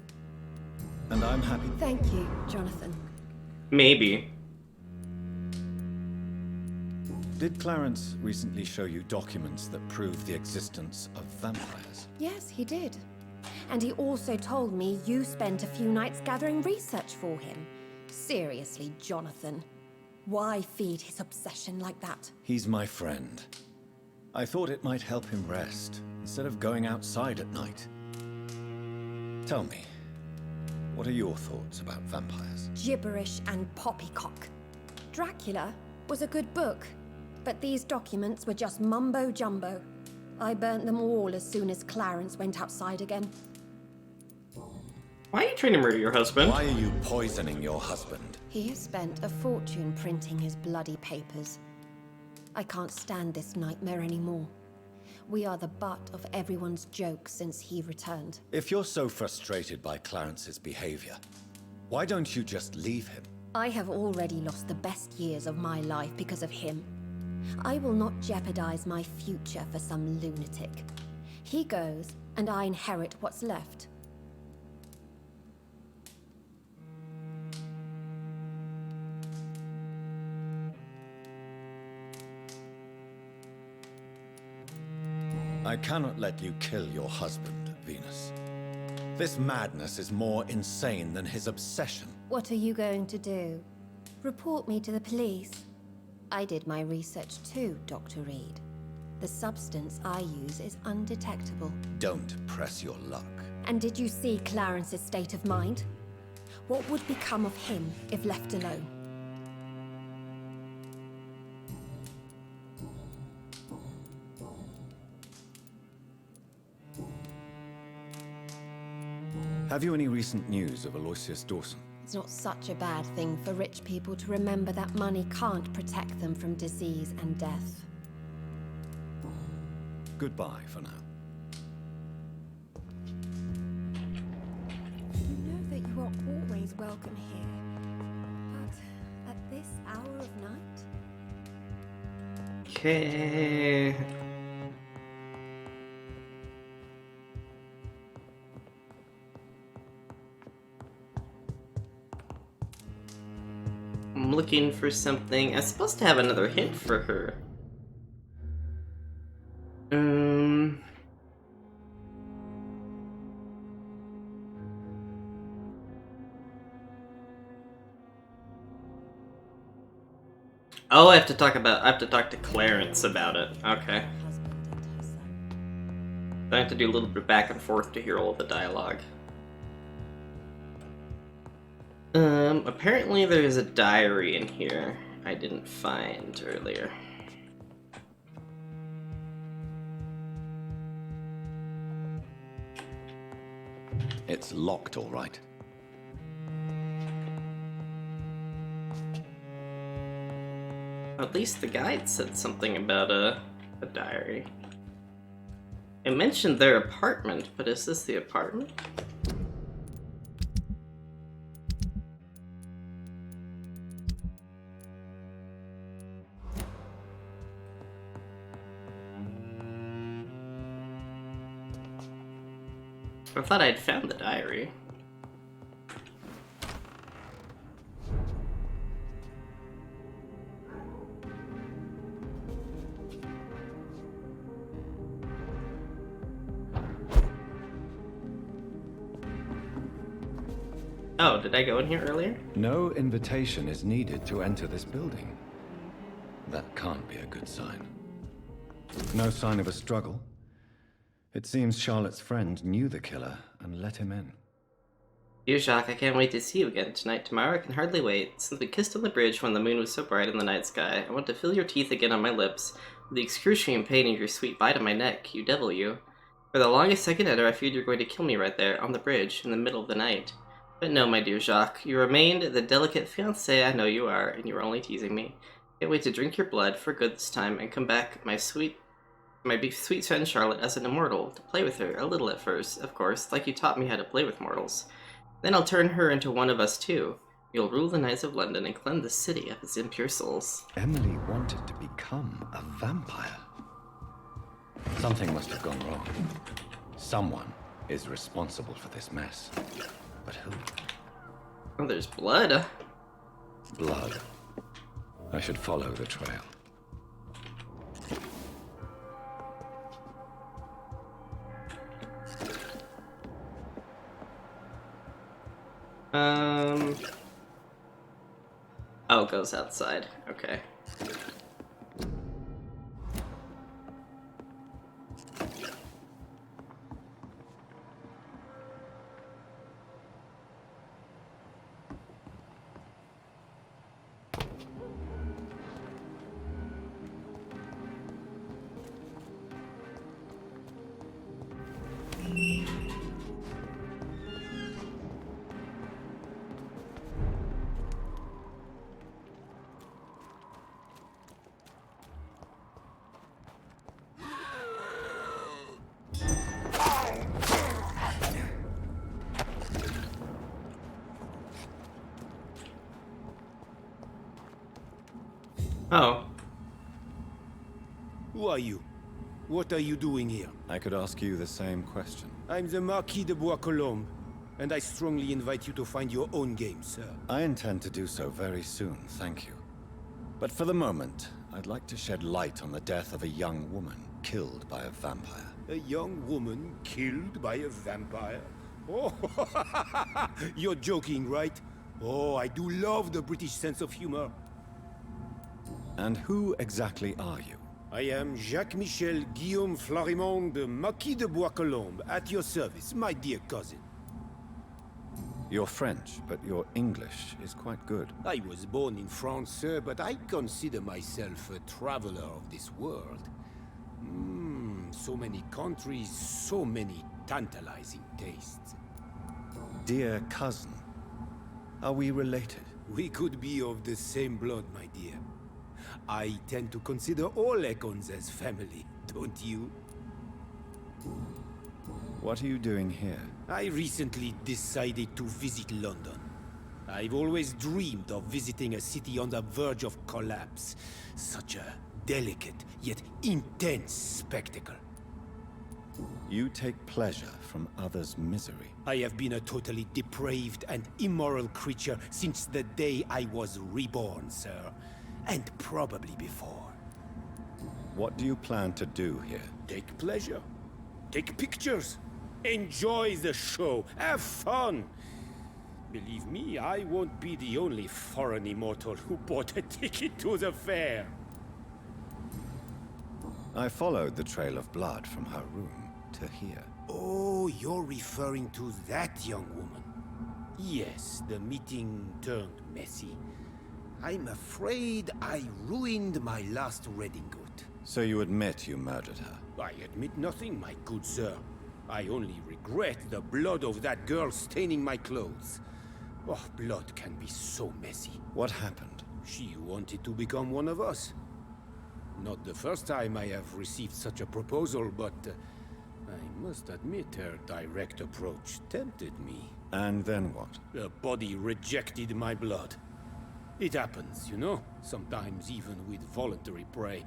And I'm happy... Thank you, Jonathan. Maybe. Did Clarence recently show you documents that prove the existence of vampires? Yes, he did. And he also told me you spent a few nights gathering research for him. Seriously, Jonathan. Why feed his obsession like that? He's my friend. I thought it might help him rest, instead of going outside at night. Tell me, what are your thoughts about vampires? Gibberish and poppycock. Dracula was a good book, but these documents were just mumbo-jumbo. I burnt them all as soon as Clarence went outside again. Why are you trying to murder your husband? Why are you poisoning your husband? He has spent a fortune printing his bloody papers. I can't stand this nightmare anymore. We are the butt of everyone's jokes since he returned. If you're so frustrated by Clarence's behavior, why don't you just leave him? I have already lost the best years of my life because of him. I will not jeopardize my future for some lunatic. He goes, and I inherit what's left. I cannot let you kill your husband, Venus. This madness is more insane than his obsession. What are you going to do? Report me to the police? I did my research too, Dr. Reed. The substance I use is undetectable. Don't press your luck. And did you see Clarence's state of mind? What would become of him if left alone? Have you any recent news of Aloysius Dawson? It's not such a bad thing for rich people to remember that money can't protect them from disease and death. Goodbye for now. You know that you are always welcome here. But at this hour of night? Okay. I'm looking for something. I'm supposed to have another hint for her. Oh, I have to talk to Clarence about it. Okay. I have to do a little bit back and forth to hear all the dialogue. Apparently there's a diary in here I didn't find earlier. It's locked, all right. At least the guide said something about a diary. It mentioned their apartment, but is this the apartment? I thought I'd found the diary. Oh, did I go in here earlier? No invitation is needed to enter this building. That can't be a good sign. No sign of a struggle. It seems Charlotte's friend knew the killer and let him in. Dear Jacques, I can't wait to see you again tonight. Tomorrow I can hardly wait. Since we kissed on the bridge when the moon was so bright in the night sky, I want to feel your teeth again on my lips, with the excruciating pain of your sweet bite on my neck, you devil you. For the longest second ever, I feared you were going to kill me right there, on the bridge, in the middle of the night. But no, my dear Jacques, you remained the delicate fiancé I know you are, and you were only teasing me. Can't wait to drink your blood for good this time, and come back, my sweet friend Charlotte, as an immortal, to play with her, a little at first, of course, like you taught me how to play with mortals. Then I'll turn her into one of us too. You'll rule the knights of London and cleanse the city of its impure souls. Emily wanted to become a vampire. Something must have gone wrong. Someone is responsible for this mess. But who? Oh, there's blood. Blood. I should follow the trail. Oh, it goes outside. Okay. Oh. Who are you? What are you doing here? I could ask you the same question. I'm the Marquis de Bois-Colombes, and I strongly invite you to find your own game, sir. I intend to do so very soon, thank you. But for the moment, I'd like to shed light on the death of a young woman killed by a vampire. A young woman killed by a vampire? Oh, you're joking, right? Oh, I do love the British sense of humor. And who exactly are you? I am Jacques-Michel Guillaume Florimond de Marquis de Bois-Colombes, at your service, my dear cousin. You're French, but your English is quite good. I was born in France, sir, but I consider myself a traveler of this world. So many countries, so many tantalizing tastes. Dear cousin, are we related? We could be of the same blood, my dear. I tend to consider all Econs as family, don't you? What are you doing here? I recently decided to visit London. I've always dreamed of visiting a city on the verge of collapse. Such a delicate, yet intense spectacle. You take pleasure from others' misery. I have been a totally depraved and immoral creature since the day I was reborn, sir. And probably before. What do you plan to do here? Take pleasure. Take pictures. Enjoy the show. Have fun. Believe me, I won't be the only foreign immortal who bought a ticket to the fair. I followed the trail of blood from her room to here. Oh, you're referring to that young woman. Yes, the meeting turned messy. I'm afraid I ruined my last redingote. So you admit you murdered her? I admit nothing, my good sir. I only regret the blood of that girl staining my clothes. Oh, blood can be so messy. What happened? She wanted to become one of us. Not the first time I have received such a proposal, but I must admit her direct approach tempted me. And then what? The body rejected my blood. It happens, you know, sometimes even with voluntary prey.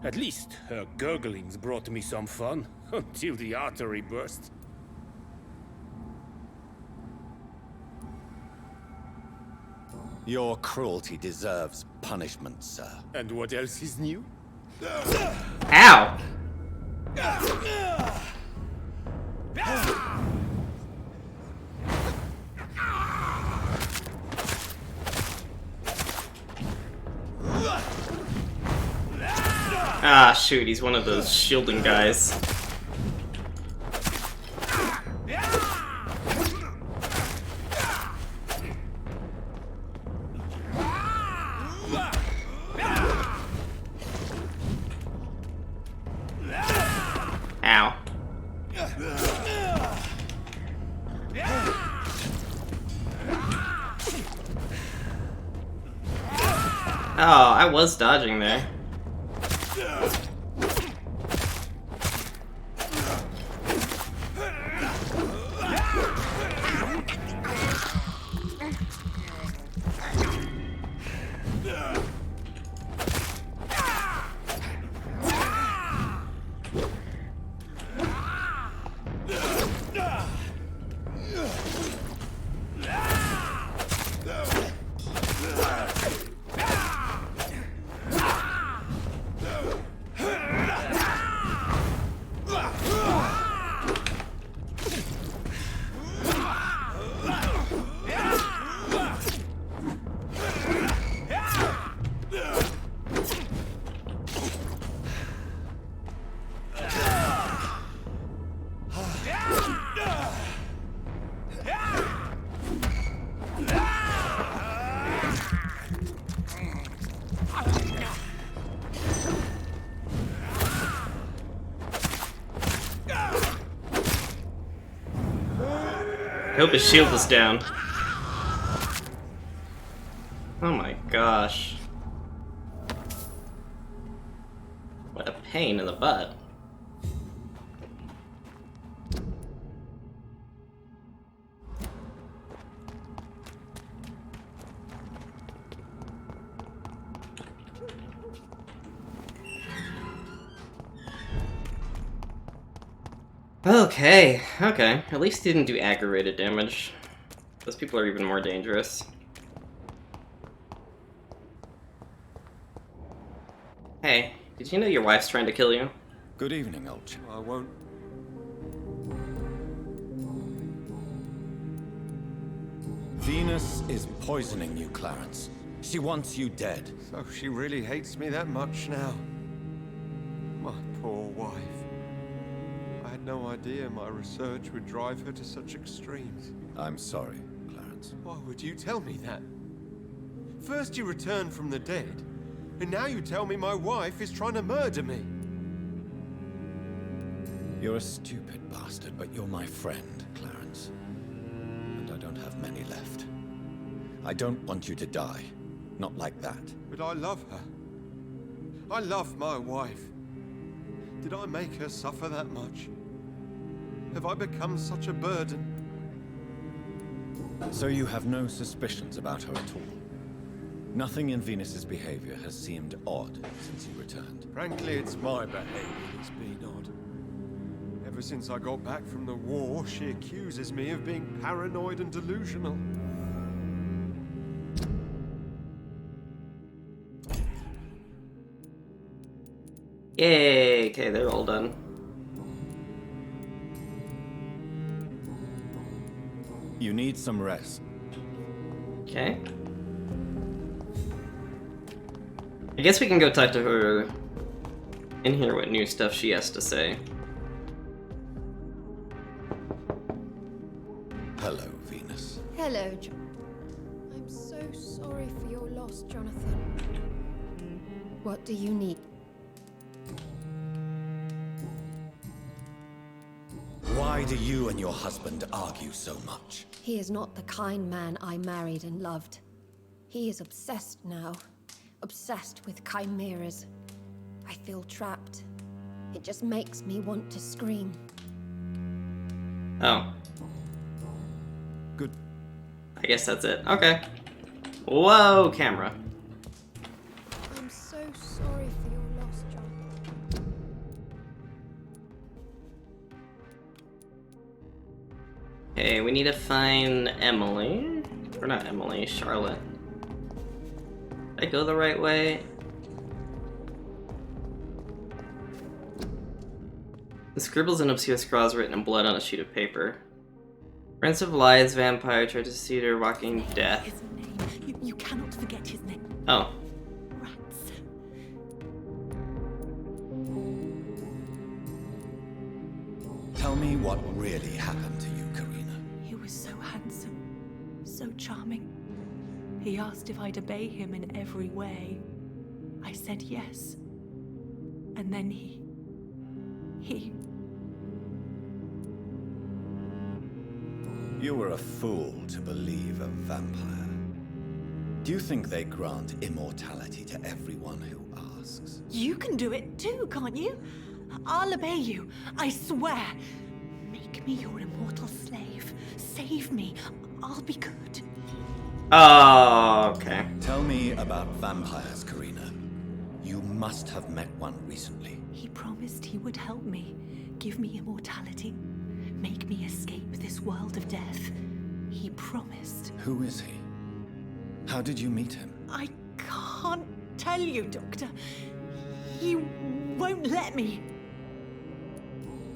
At least her gurglings brought me some fun, until the artery burst. Your cruelty deserves punishment, sir. And what else is new? Ow! Ah, shoot, he's one of those shielding guys. Ow. Oh, I was dodging there. I hope his shield is down. Oh my gosh. What a pain in the butt. Okay. At least he didn't do aggravated damage. Those people are even more dangerous. Hey, did you know your wife's trying to kill you? Good evening, old chap. I won't. Venus is poisoning you, Clarence. She wants you dead. So she really hates me that much now. My poor wife. I had no idea my research would drive her to such extremes. I'm sorry, Clarence. Why would you tell me that? First you returned from the dead, and now you tell me my wife is trying to murder me. You're a stupid bastard, but you're my friend, Clarence. And I don't have many left. I don't want you to die. Not like that. But I love her. I love my wife. Did I make her suffer that much? Have I become such a burden? So you have no suspicions about her at all? Nothing in Venus's behavior has seemed odd since you returned? Frankly, it's my behavior that's been odd. Ever since I got back from the war, she accuses me of being paranoid and delusional. Yay! Okay, they're all done. You need some rest. Okay. I guess we can go talk to her and hear what new stuff she has to say. Hello, Venus. Hello, I'm so sorry for your loss, Jonathan. What do you need? Why do you and your husband argue so much? He is not the kind man I married and loved. He is obsessed now. Obsessed with chimeras. I feel trapped. It just makes me want to scream. Oh. Good. I guess that's it. Okay. Whoa, camera. I'm so sorry for your loss, John. Okay, we need to find Emily. Or not Emily, Charlotte. Did I go the right way? The scribbles and obscure scrawls written in blood on a sheet of paper. Prince of Lies, Vampire, tried to see her walking death. His name. You cannot forget his name. Oh. Rats. Tell me what really happened to you, Karina. He was so handsome, so charming. He asked if I'd obey him in every way. I said yes. And then he... You were a fool to believe a vampire. Do you think they grant immortality to everyone who asks? You can do it too, can't you? I'll obey you, I swear. Make me your immortal slave. Save me. I'll be good. Oh, okay. Tell me about vampires, Karina. You must have met one recently. He promised he would help me, give me immortality, make me escape this world of death. He promised. Who is he? How did you meet him? I can't tell you, Doctor. He won't let me.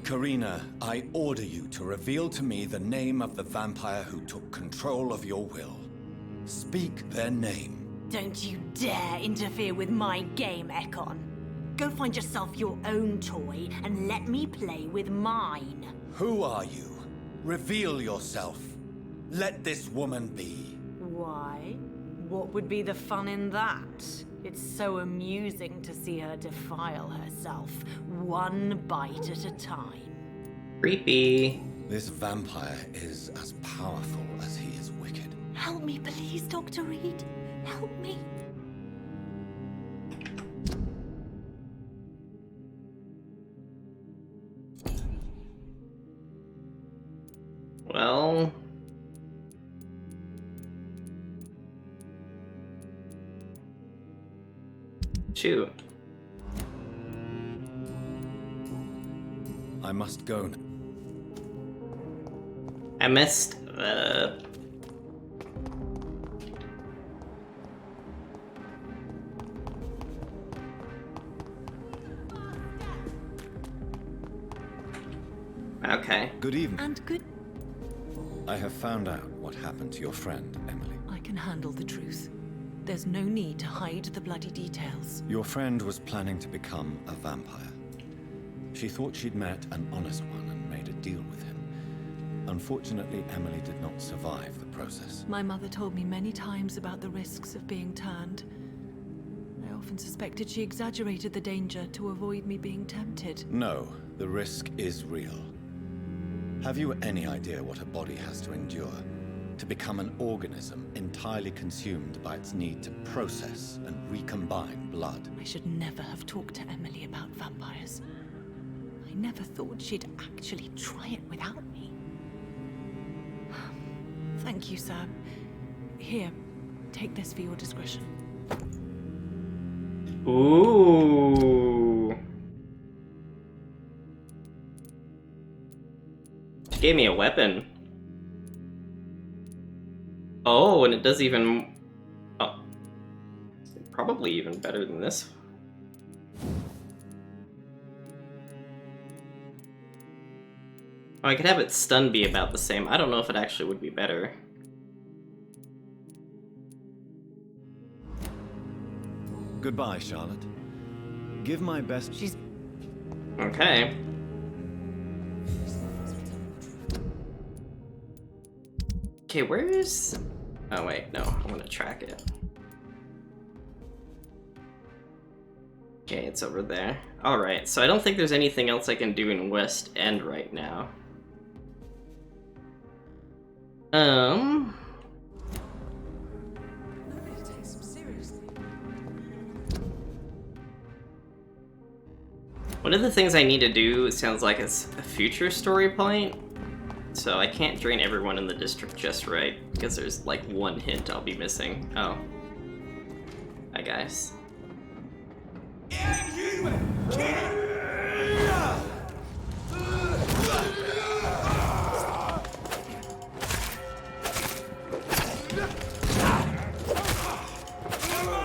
Karina, I order you to reveal to me the name of the vampire who took control of your will. Speak their name. Don't you dare interfere with my game, Ekon. Go find yourself your own toy and let me play with mine. Who are you? Reveal yourself. Let this woman be. Why? What would be the fun in that? It's so amusing to see her defile herself, one bite at a time. Creepy. This vampire is as powerful as he is wicked. Help me, please, Dr. Reed. Help me. Well... Shoot. I must go now. I missed, Okay. Good evening. And good... I have found out what happened to your friend, Emily. I can handle the truth. There's no need to hide the bloody details. Your friend was planning to become a vampire. She thought she'd met an honest one and made a deal with him. Unfortunately, Emily did not survive the process. My mother told me many times about the risks of being turned. I often suspected she exaggerated the danger to avoid me being tempted. No, the risk is real. Have you any idea what a body has to endure? To become an organism entirely consumed by its need to process and recombine blood. I should never have talked to Emily about vampires. I never thought she'd actually try it without me. Thank you, sir. Here, take this for your discretion. Ooh. She gave me a weapon. Oh, and it does even... Oh. Probably even better than this. Oh, I could have its stun be about the same. I don't know if it actually would be better. Goodbye, Charlotte. Give my best... She's... Okay. Okay, where is... Oh wait, no, I'm gonna track it. Okay, it's over there. Alright, so I don't think there's anything else I can do in West End right now. One of the things I need to do, it sounds like it's a future story point. So I can't drain everyone in the district just right, because there's like one hint I'll be missing. Oh. Hi guys.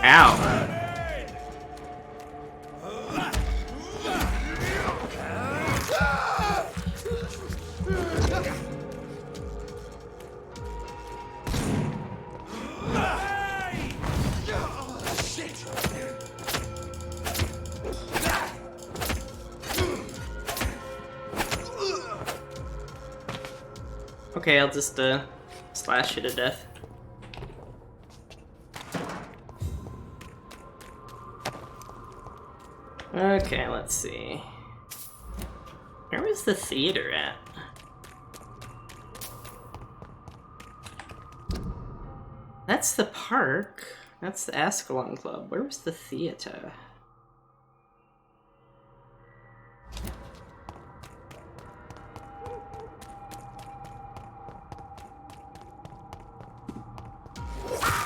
Ow. Okay, I'll just slash you to death. Okay, let's see. Where was the theater at? That's the park. That's the Ascalon Club. Where was the theater?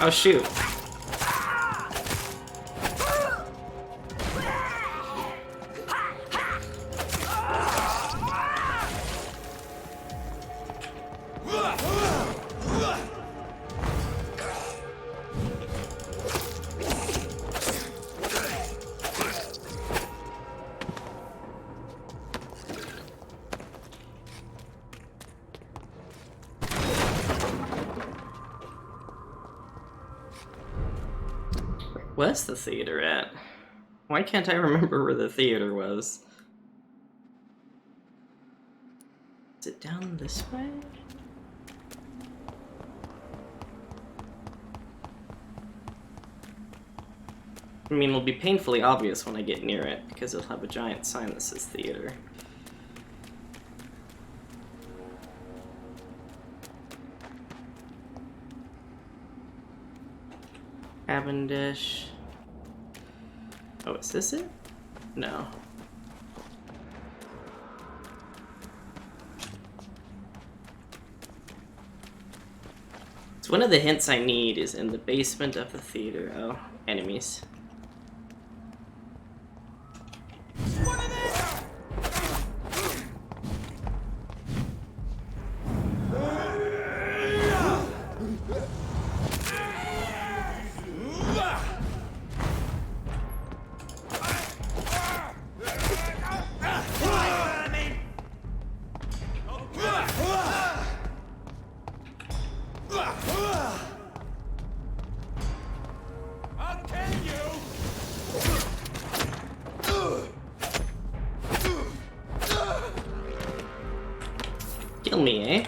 Oh shoot. Where's the theater at? Why can't I remember where the theater was? Is it down this way? I mean, it'll be painfully obvious when I get near it, because it'll have a giant sign that says theater. Cavendish. Oh, is this it? No. So one of the hints I need is in the basement of the theater. Oh, enemies. Kill me, eh?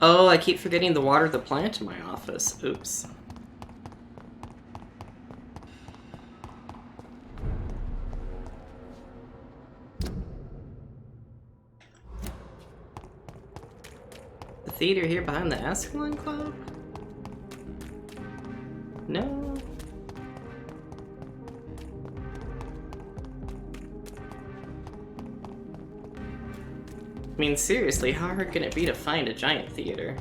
Oh, I keep forgetting to water the plant in my office. Oops. The theater here behind the Ascalon Club? No. I mean, seriously, how hard can it be to find a giant theater?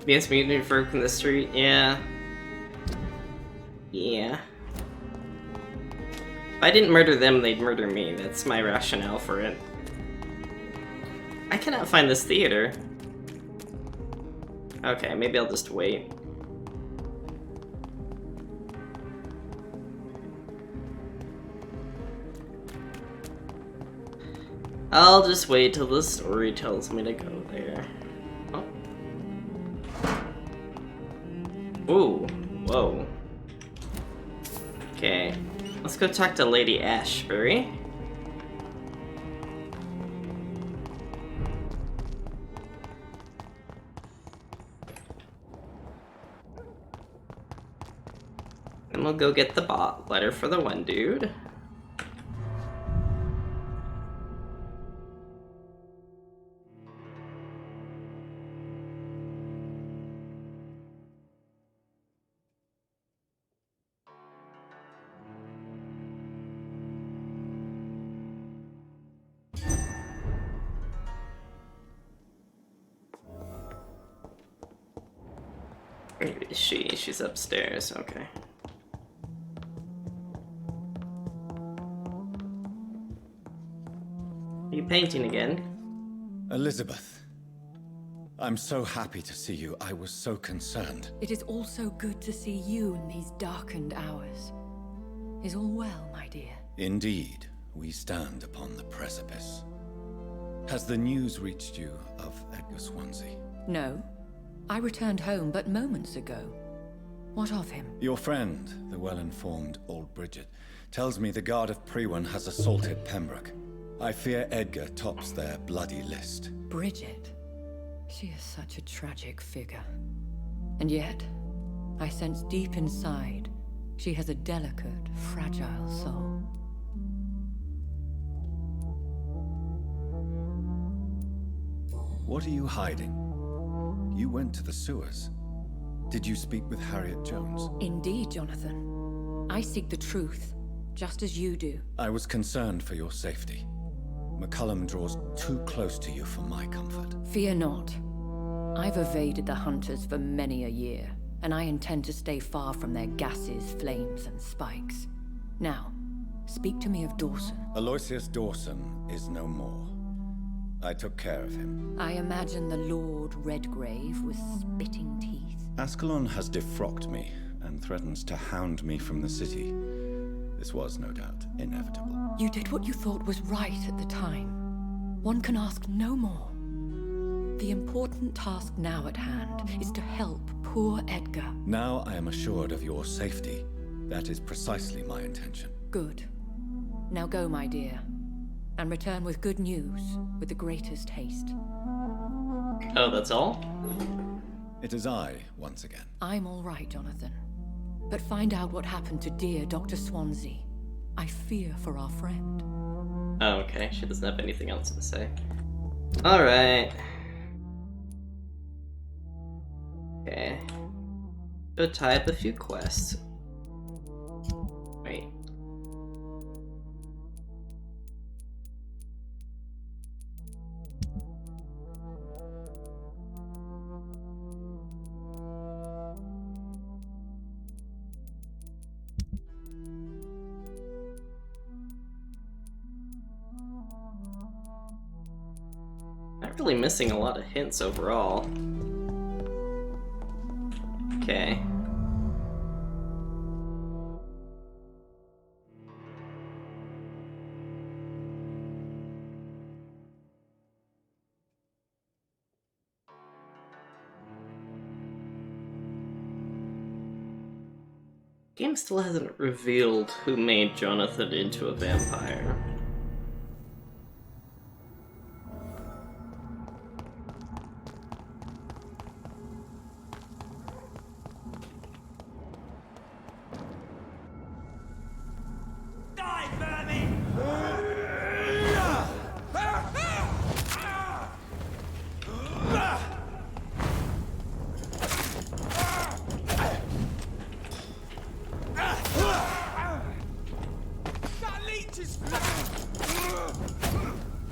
This mutant referred from the street, yeah. Yeah. If I didn't murder them, they'd murder me. That's my rationale for it. I cannot find this theater. Okay, maybe I'll just wait. I'll just wait till the story tells me to go there. Oh. Ooh, whoa. Okay, let's go talk to Lady Ashbury. And we'll go get the letter for the one dude. Where is she? She's upstairs, okay. Are you painting again? Elizabeth, I'm so happy to see you. I was so concerned. It is also good to see you in these darkened hours. Is all well, my dear? Indeed, we stand upon the precipice. Has the news reached you of Edgar Swansea? No. I returned home but moments ago. What of him? Your friend, the well-informed old Bridget, tells me the Guard of Priwen has assaulted Pembroke. I fear Edgar tops their bloody list. Bridget? She is such a tragic figure. And yet, I sense deep inside, she has a delicate, fragile soul. What are you hiding? You went to the sewers. Did you speak with Harriet Jones? Indeed, Jonathan. I seek the truth, just as you do. I was concerned for your safety. McCullum draws too close to you for my comfort. Fear not. I've evaded the hunters for many a year, and I intend to stay far from their gases, flames, and spikes. Now, speak to me of Dawson. Aloysius Dawson is no more. I took care of him. I imagine the Lord Redgrave with spitting teeth. Ascalon has defrocked me and threatens to hound me from the city. This was, no doubt, inevitable. You did what you thought was right at the time. One can ask no more. The important task now at hand is to help poor Edgar. Now I am assured of your safety. That is precisely my intention. Good. Now go, my dear, and return with good news with the greatest haste. Oh, that's all? It is I, once again. I'm all right, Jonathan. But find out what happened to dear Dr. Swansea. I fear for our friend. Oh, okay. She doesn't have anything else to say. Alright. Okay. Go tie up a few quests. Wait. Not really missing a lot of hints overall. Okay. Game still hasn't revealed who made Jonathan into a vampire.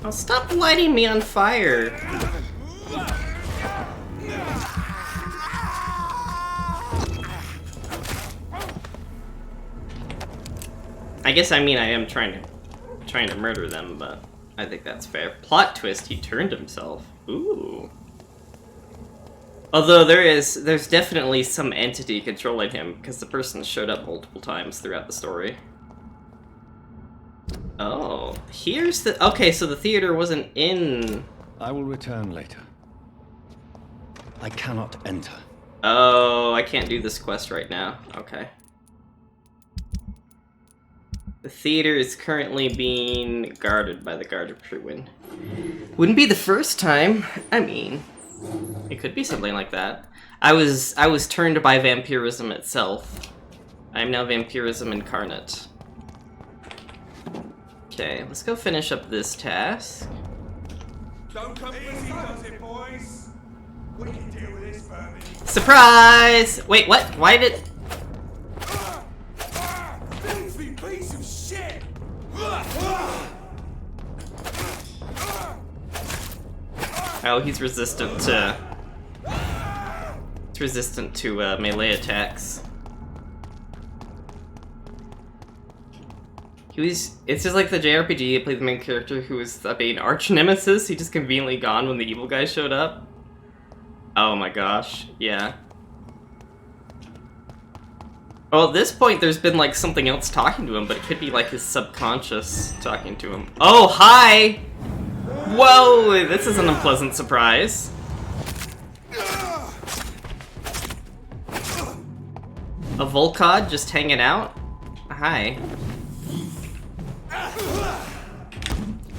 Oh, stop lighting me on fire! I guess I am trying to murder them, but I think that's fair. Plot twist, he turned himself. Ooh. Although there's definitely some entity controlling him, because the person showed up multiple times throughout the story. Oh, here's the... Okay, so the theater wasn't in... I will return later. I cannot enter. Oh, I can't do this quest right now. Okay. The theater is currently being guarded by the Guard of Pruin. Wouldn't be the first time. I mean, it could be something like that. I was turned by vampirism itself. I am now vampirism incarnate. Okay, let's go finish up this task. Don't come easy, does it, boys? We can deal with this, Vermin. Surprise! Wait, what? Why did... Filthy piece of shit! Oh, he's resistant to... It's resistant to melee attacks. It's just like the JRPG, you play the main character who was the main arch nemesis. He just conveniently gone when the evil guy showed up. Oh my gosh, yeah. Well, at this point there's been like something else talking to him, but it could be like his subconscious talking to him. Oh, hi! Whoa, this is an unpleasant surprise. A Volcod just hanging out? Hi.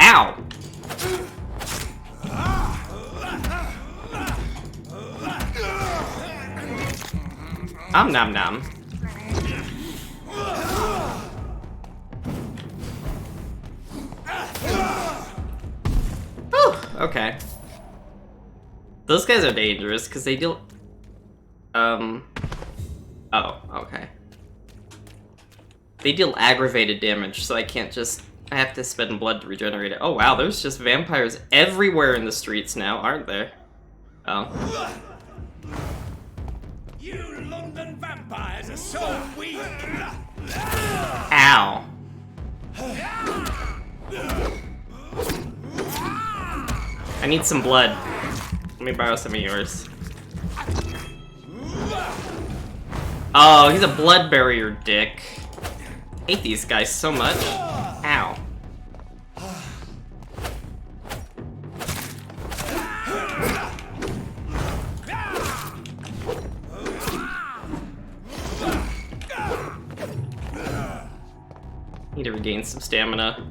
Ow! Nom nom. Whew, okay. Those guys are dangerous because they deal... Oh, okay. They deal aggravated damage, so I can't just... I have to spend blood to regenerate it. Oh wow, there's just vampires everywhere in the streets now, aren't there? Oh. You London vampires are so weak! Ow. I need some blood. Let me borrow some of yours. Oh, he's a blood barrier dick. hate these guys so much. Ow. Need to regain some stamina.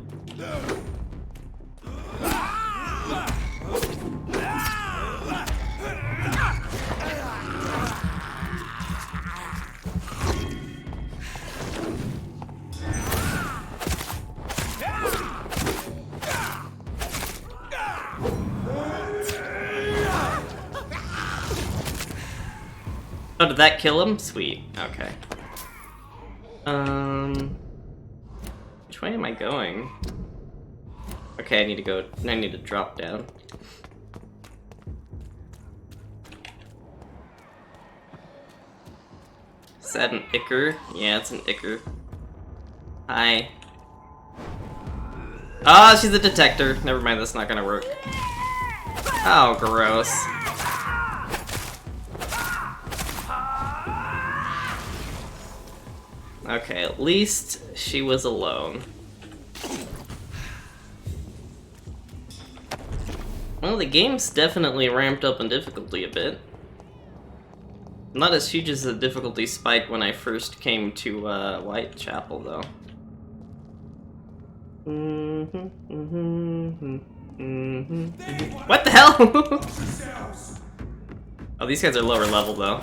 Oh, did that kill him? Sweet. Okay. Which way am I going? Okay, I need to drop down. Is that an Ichor? Yeah, it's an Ichor. Hi. Ah, she's a detector. Never mind, that's not gonna work. Oh, gross. Okay, at least she was alone. Well, the game's definitely ramped up in difficulty a bit. Not as huge as the difficulty spike when I first came to Whitechapel, though. What the hell? Oh, these guys are lower level, though.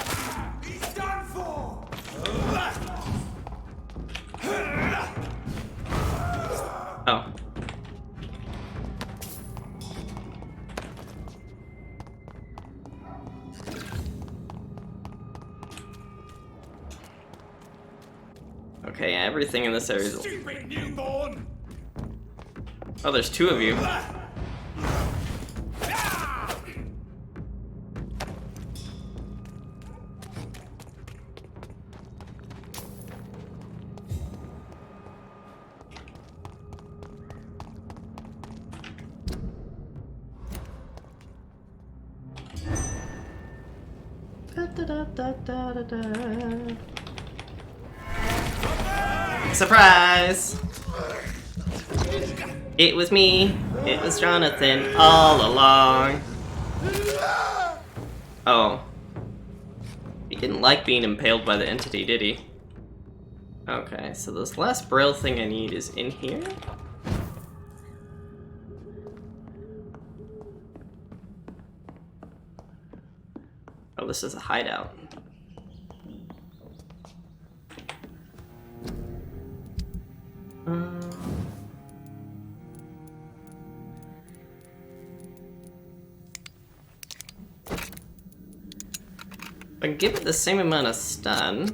Oh. Okay, everything in this area is... Stupid newborn! Oh, there's two of you. Surprise! It was me. It was Jonathan all along. Oh. He didn't like being impaled by the entity, did he? Okay, so this last braille thing I need is in here? Oh, this is a hideout. If I give it the same amount of stun...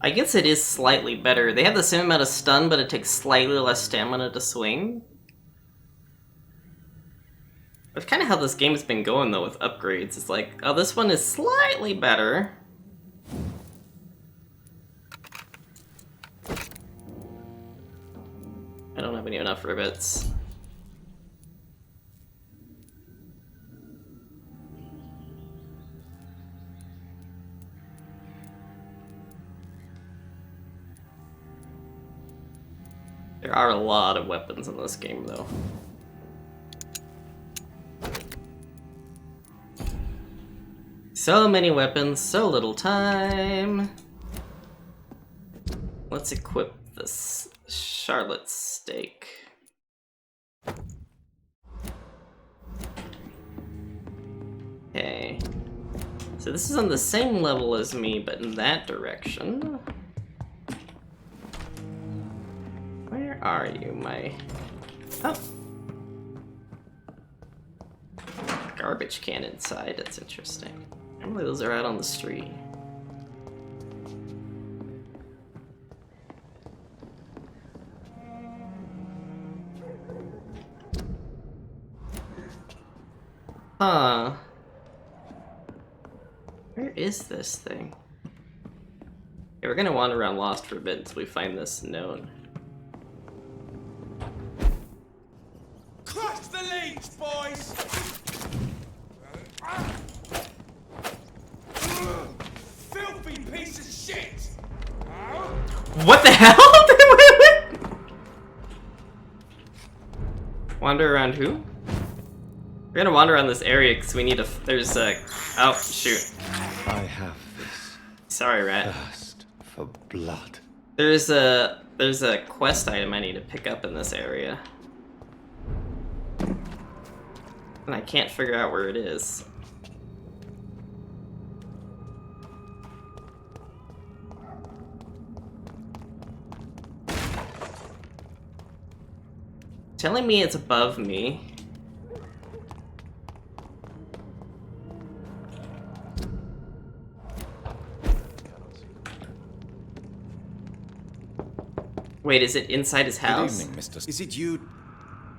I guess it is slightly better. They have the same amount of stun, but it takes slightly less stamina to swing. That's kind of how this game's been going, though, with upgrades. It's like, oh, this one is slightly better. I don't have enough rivets. There are a lot of weapons in this game, though. So many weapons, so little time. Let's equip this Charlotte Steak. Okay. So this is on the same level as me, but in that direction. Where are you, my... Oh! Garbage can inside, that's interesting. Normally those are out on the street. Huh. Where is this thing? Okay, we're gonna wander around Lost for a bit until we find this known. Crush the leech, boys! piece of shit! What the hell? Wander around who? We're gonna wander around this area because we need a. There's a. Oh shoot! I have this. Sorry, rat. Thirst for blood. There's a quest item I need to pick up in this area, and I can't figure out where it is. Telling me it's above me. Wait, is it inside his house? Good evening, Mr. Is it you?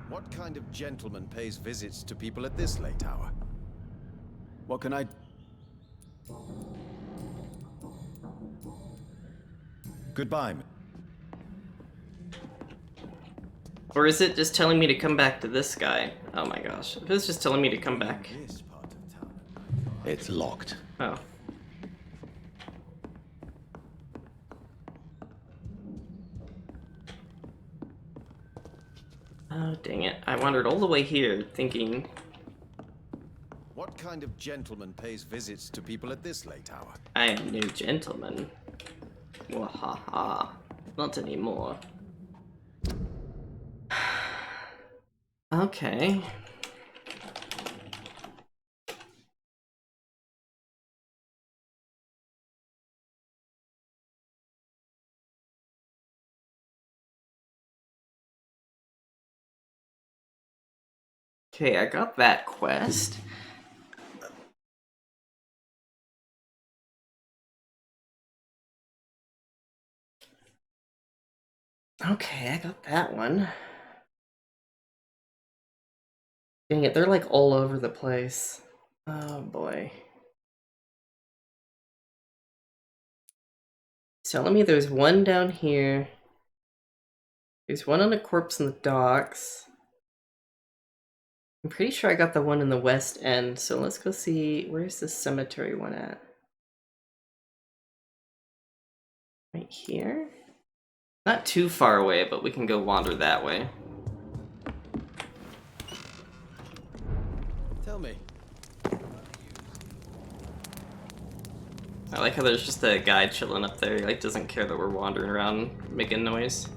What kind of gentleman pays visits to people at this late hour? What can I... Goodbye. Or is it just telling me to come back to this guy? Oh my gosh. If it's just telling me to come back. It's locked. Oh. Oh, dang it. I wandered all the way here thinking... What kind of gentleman pays visits to people at this late hour? I am no gentleman. Wahaha. Not anymore. Okay. Okay, I got that quest. Okay, I got that one. Dang it, they're like all over the place. Oh boy. It's telling me there's one down here. There's one on a corpse in the docks. I'm pretty sure I got the one in the west end, so let's go see, where's the cemetery one at? Right here? Not too far away, but we can go wander that way. Tell me. I like how there's just a guy chilling up there. He like doesn't care that we're wandering around making noise.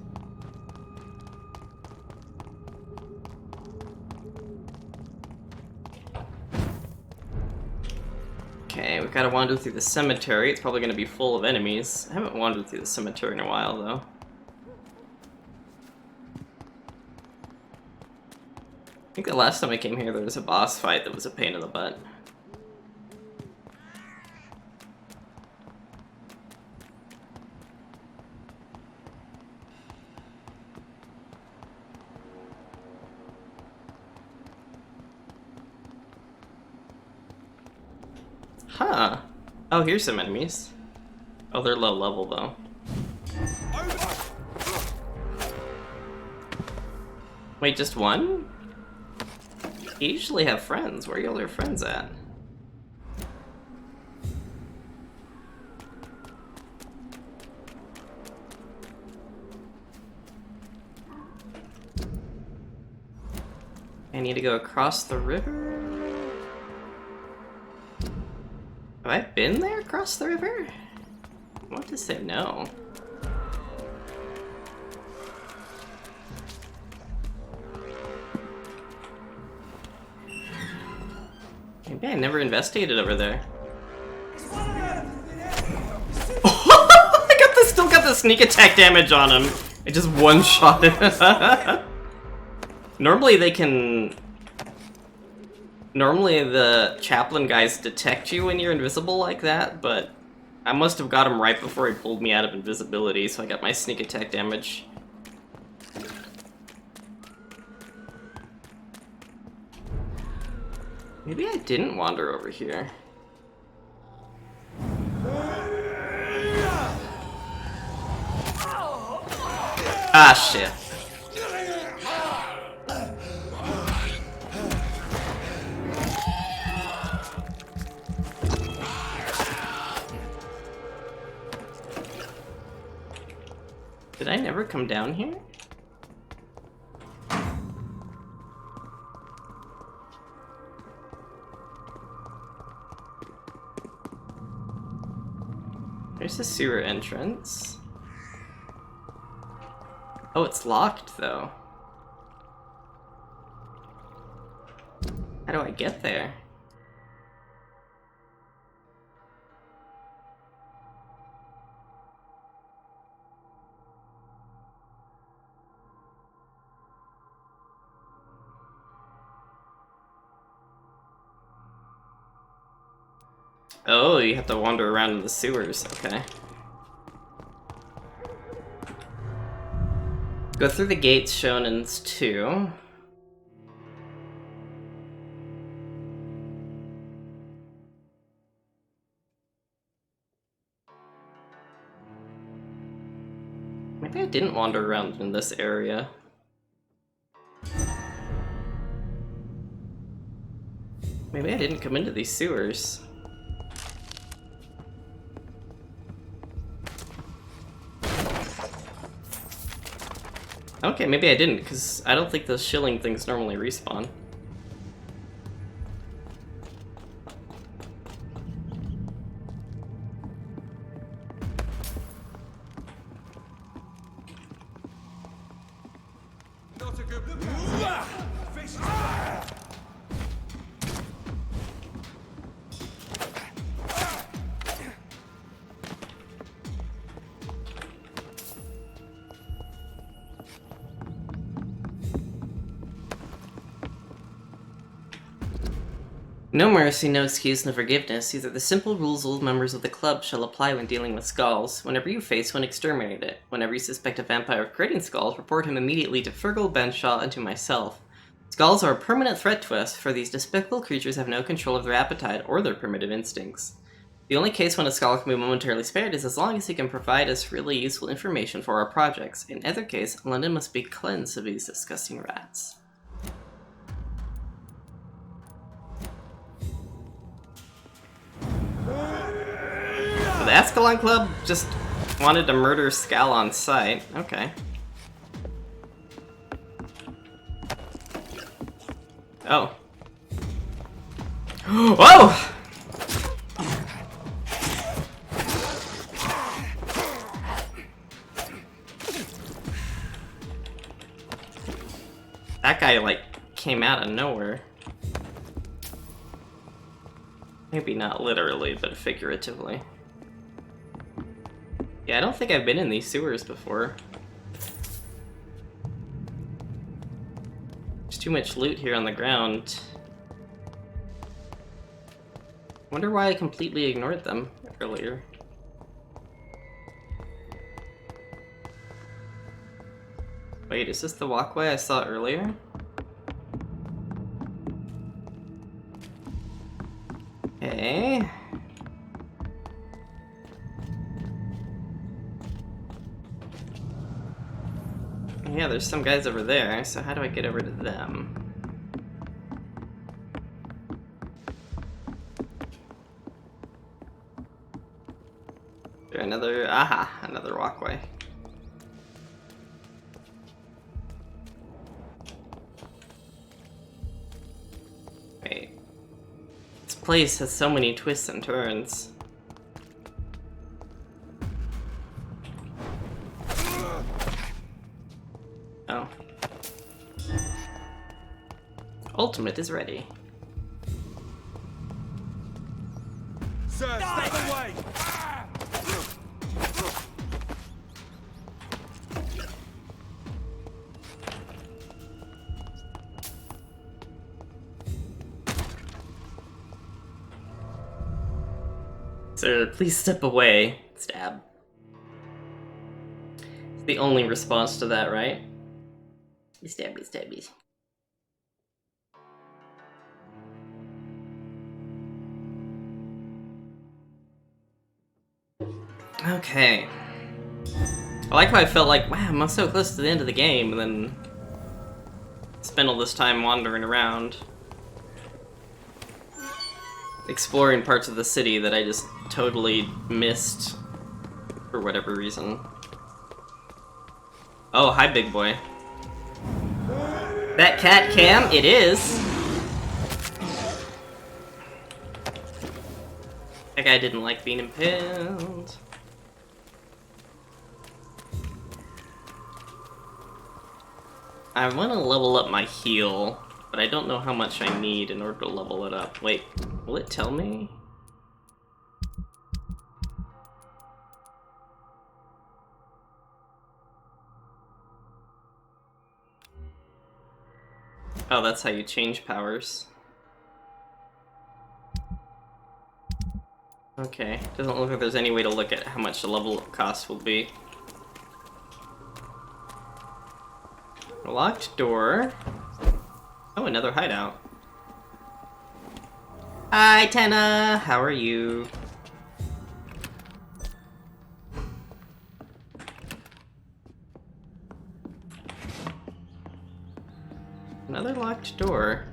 Okay, we've got to wander through the cemetery. It's probably going to be full of enemies. I haven't wandered through the cemetery in a while, though. I think the last time I came here, there was a boss fight that was a pain in the butt. Huh. Oh, here's some enemies. Oh, they're low level, though. Wait, just one? You usually have friends. Where are all your friends at? I need to go across the river? Have I been there across the river? I want to say no. Maybe I never investigated over there. I still got the sneak attack damage on him. I just one-shot it. Normally they can... Normally the chaplain guys detect you when you're invisible like that, but I must have got him right before he pulled me out of invisibility, so I got my sneak attack damage. Maybe I didn't wander over here. Ah, shit. Did I never come down here? There's a sewer entrance. Oh, it's locked though. How do I get there? Oh, you have to wander around in the sewers, okay. Go through the gates shown in 2. Maybe I didn't wander around in this area. Maybe I didn't come into these sewers. Okay, maybe I didn't, because I don't think those shilling things normally respawn. Not a good look out. Fish. No mercy, no excuse, no forgiveness. These are the simple rules old members of the club shall apply when dealing with skulls. Whenever you face one, exterminate it. Whenever you suspect a vampire of creating skulls, report him immediately to Fergal, Benshaw, and to myself. Skulls are a permanent threat to us, for these despicable creatures have no control of their appetite or their primitive instincts. The only case when a skull can be momentarily spared is as long as he can provide us really useful information for our projects. In either case, London must be cleansed of these disgusting rats. The Ascalon Club just wanted to murder Skal on sight. Okay. Oh. Whoa! That guy, like, came out of nowhere. Maybe not literally, but figuratively. Yeah, I don't think I've been in these sewers before. There's too much loot here on the ground. Wonder why I completely ignored them earlier. Wait, is this the walkway I saw earlier? Okay. Yeah, there's some guys over there, so how do I get over to them? Is there another... aha, another walkway. Wait. This place has so many twists and turns. Oh. Ultimate is ready. Sir, step away! Sir, please step away. Stab. It's the only response to that, right? Stabby, stabby. Okay. I like how I felt like, wow, I'm so close to the end of the game, and then spent all this time wandering around, exploring parts of the city that I just totally missed for whatever reason. Oh, hi, big boy. That cat cam? It is. That guy didn't like being impaled. I want to level up my heal, but I don't know how much I need in order to level it up. Wait, will it tell me? Oh, that's how you change powers. Okay, doesn't look like there's any way to look at how much the level up cost will be. Locked door. Oh, another hideout. Hi, Tenna! How are you? Another locked door.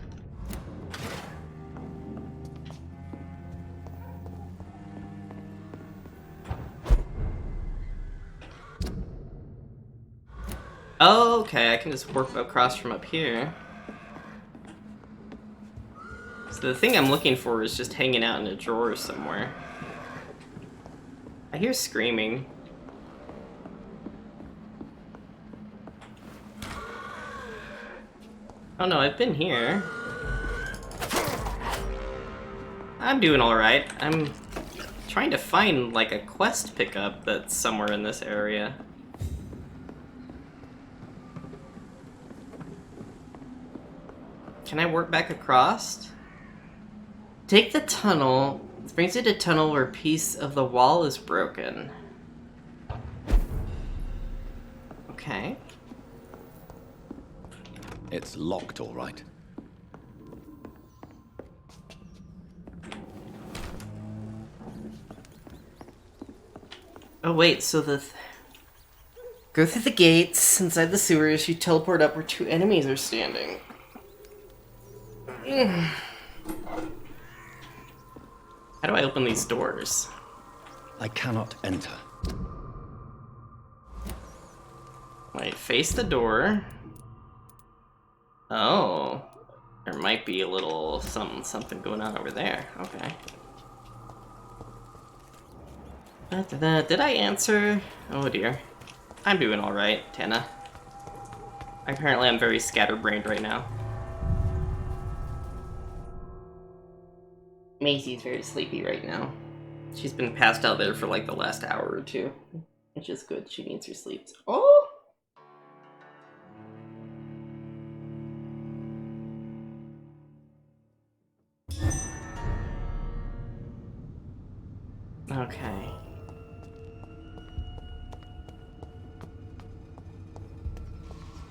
Oh, okay, I can just warp across from up here. So the thing I'm looking for is just hanging out in a drawer somewhere. I hear screaming. Oh no, I've been here. I'm doing alright. I'm trying to find like a quest pickup that's somewhere in this area. Can I work back across? Take the tunnel. This brings you to a tunnel where a piece of the wall is broken. Okay. It's locked, all right. Oh wait, so go through the gates inside the sewers, you teleport up where two enemies are standing. How do I open these doors? I cannot enter. Wait, face the door. Oh. There might be a little something going on over there. Okay. Did I answer? Oh dear. I'm doing alright, Tenna. Apparently I'm very scatterbrained right now. Maisie's very sleepy right now. She's been passed out there for like the last hour or two. Which is good, she needs her sleeps. Oh! Okay.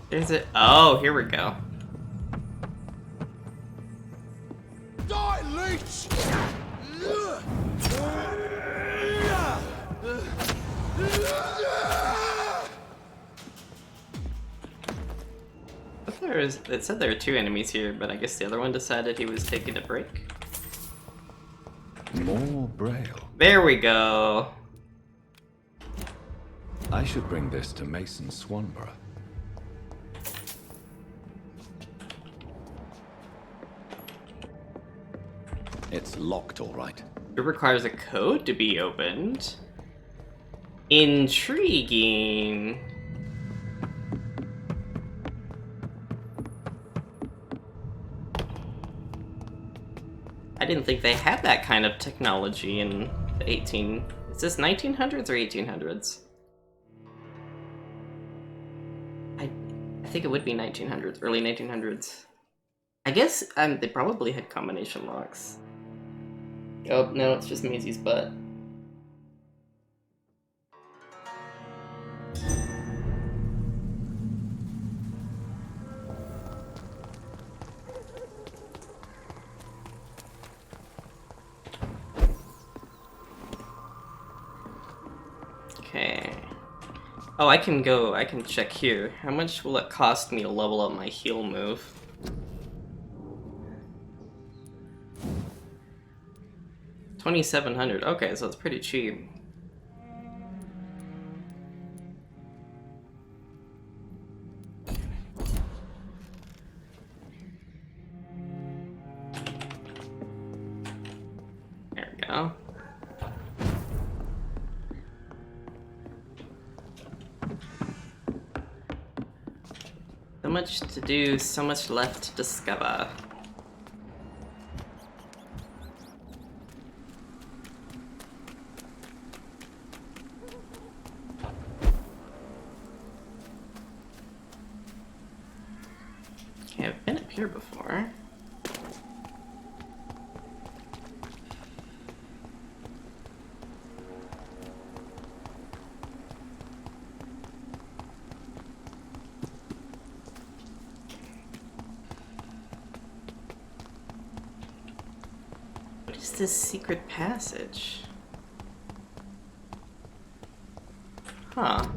There's it. Oh, here we go. Die, leech! It said there were two enemies here, but I guess the other one decided he was taking a break. More braille. There we go. I should bring this to Mason Swanborough. It's locked, all right. It requires a code to be opened. Intriguing. I didn't think they had that kind of technology in the 18... Is this 1900s or 1800s? I think it would be 1900s, early 1900s. I guess they probably had combination locks. Oh, no, it's just Maisie's butt. Okay. Oh, I can check here. How much will it cost me to level up my heal move? $2,700. Okay, so it's pretty cheap. much to do, so much left to discover. Okay, I've been up here before. What is this secret passage? Huh.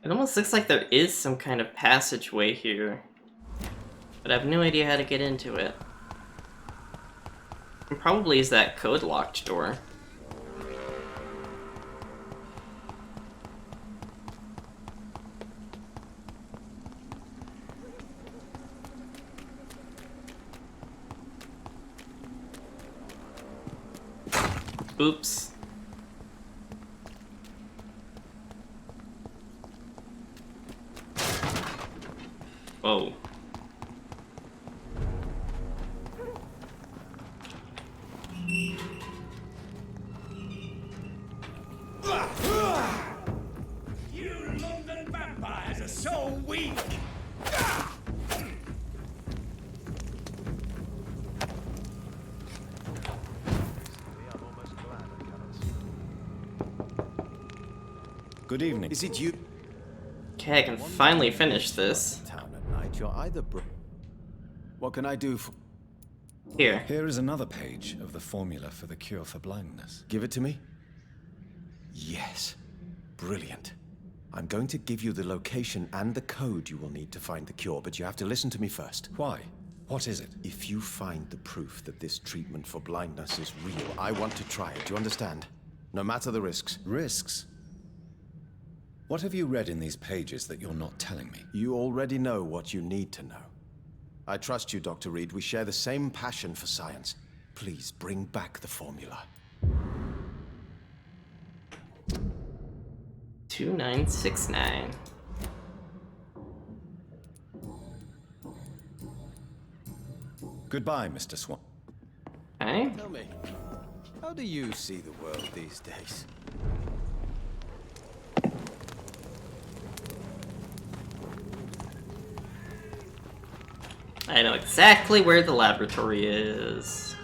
It almost looks like there is some kind of passageway here, but I have no idea how to get into it. It probably is that code-locked door. Oops. Whoa. You London vampires are so weak! Good evening. Is it you? Okay, I can finally finish this. Town at night. You're either What can I do for... Here. Here is another page of the formula for the cure for blindness. Give it to me? Yes. Brilliant. I'm going to give you the location and the code you will need to find the cure, but you have to listen to me first. Why? What is it? If you find the proof that this treatment for blindness is real, I want to try it. Do you understand? No matter the risks. Risks? What have you read in these pages that you're not telling me? You already know what you need to know. I trust you, Dr. Reed. We share the same passion for science. Please bring back the formula. 2969. Goodbye, Mr. Swan. Hey? Tell me, how do you see the world these days? I know exactly where the laboratory is.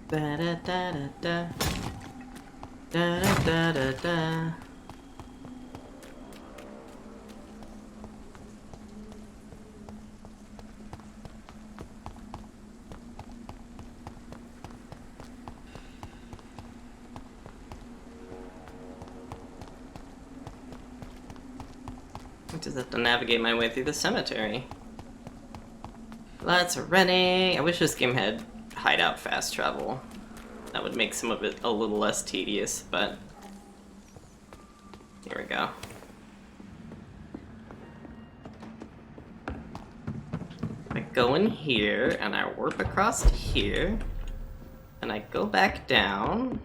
Da da da da da. Da da da da da. I just have to navigate my way through the cemetery. Lots of running. I wish this game had hideout fast travel. That would make some of it a little less tedious, but here we go. I go in here and I warp across to here and I go back down.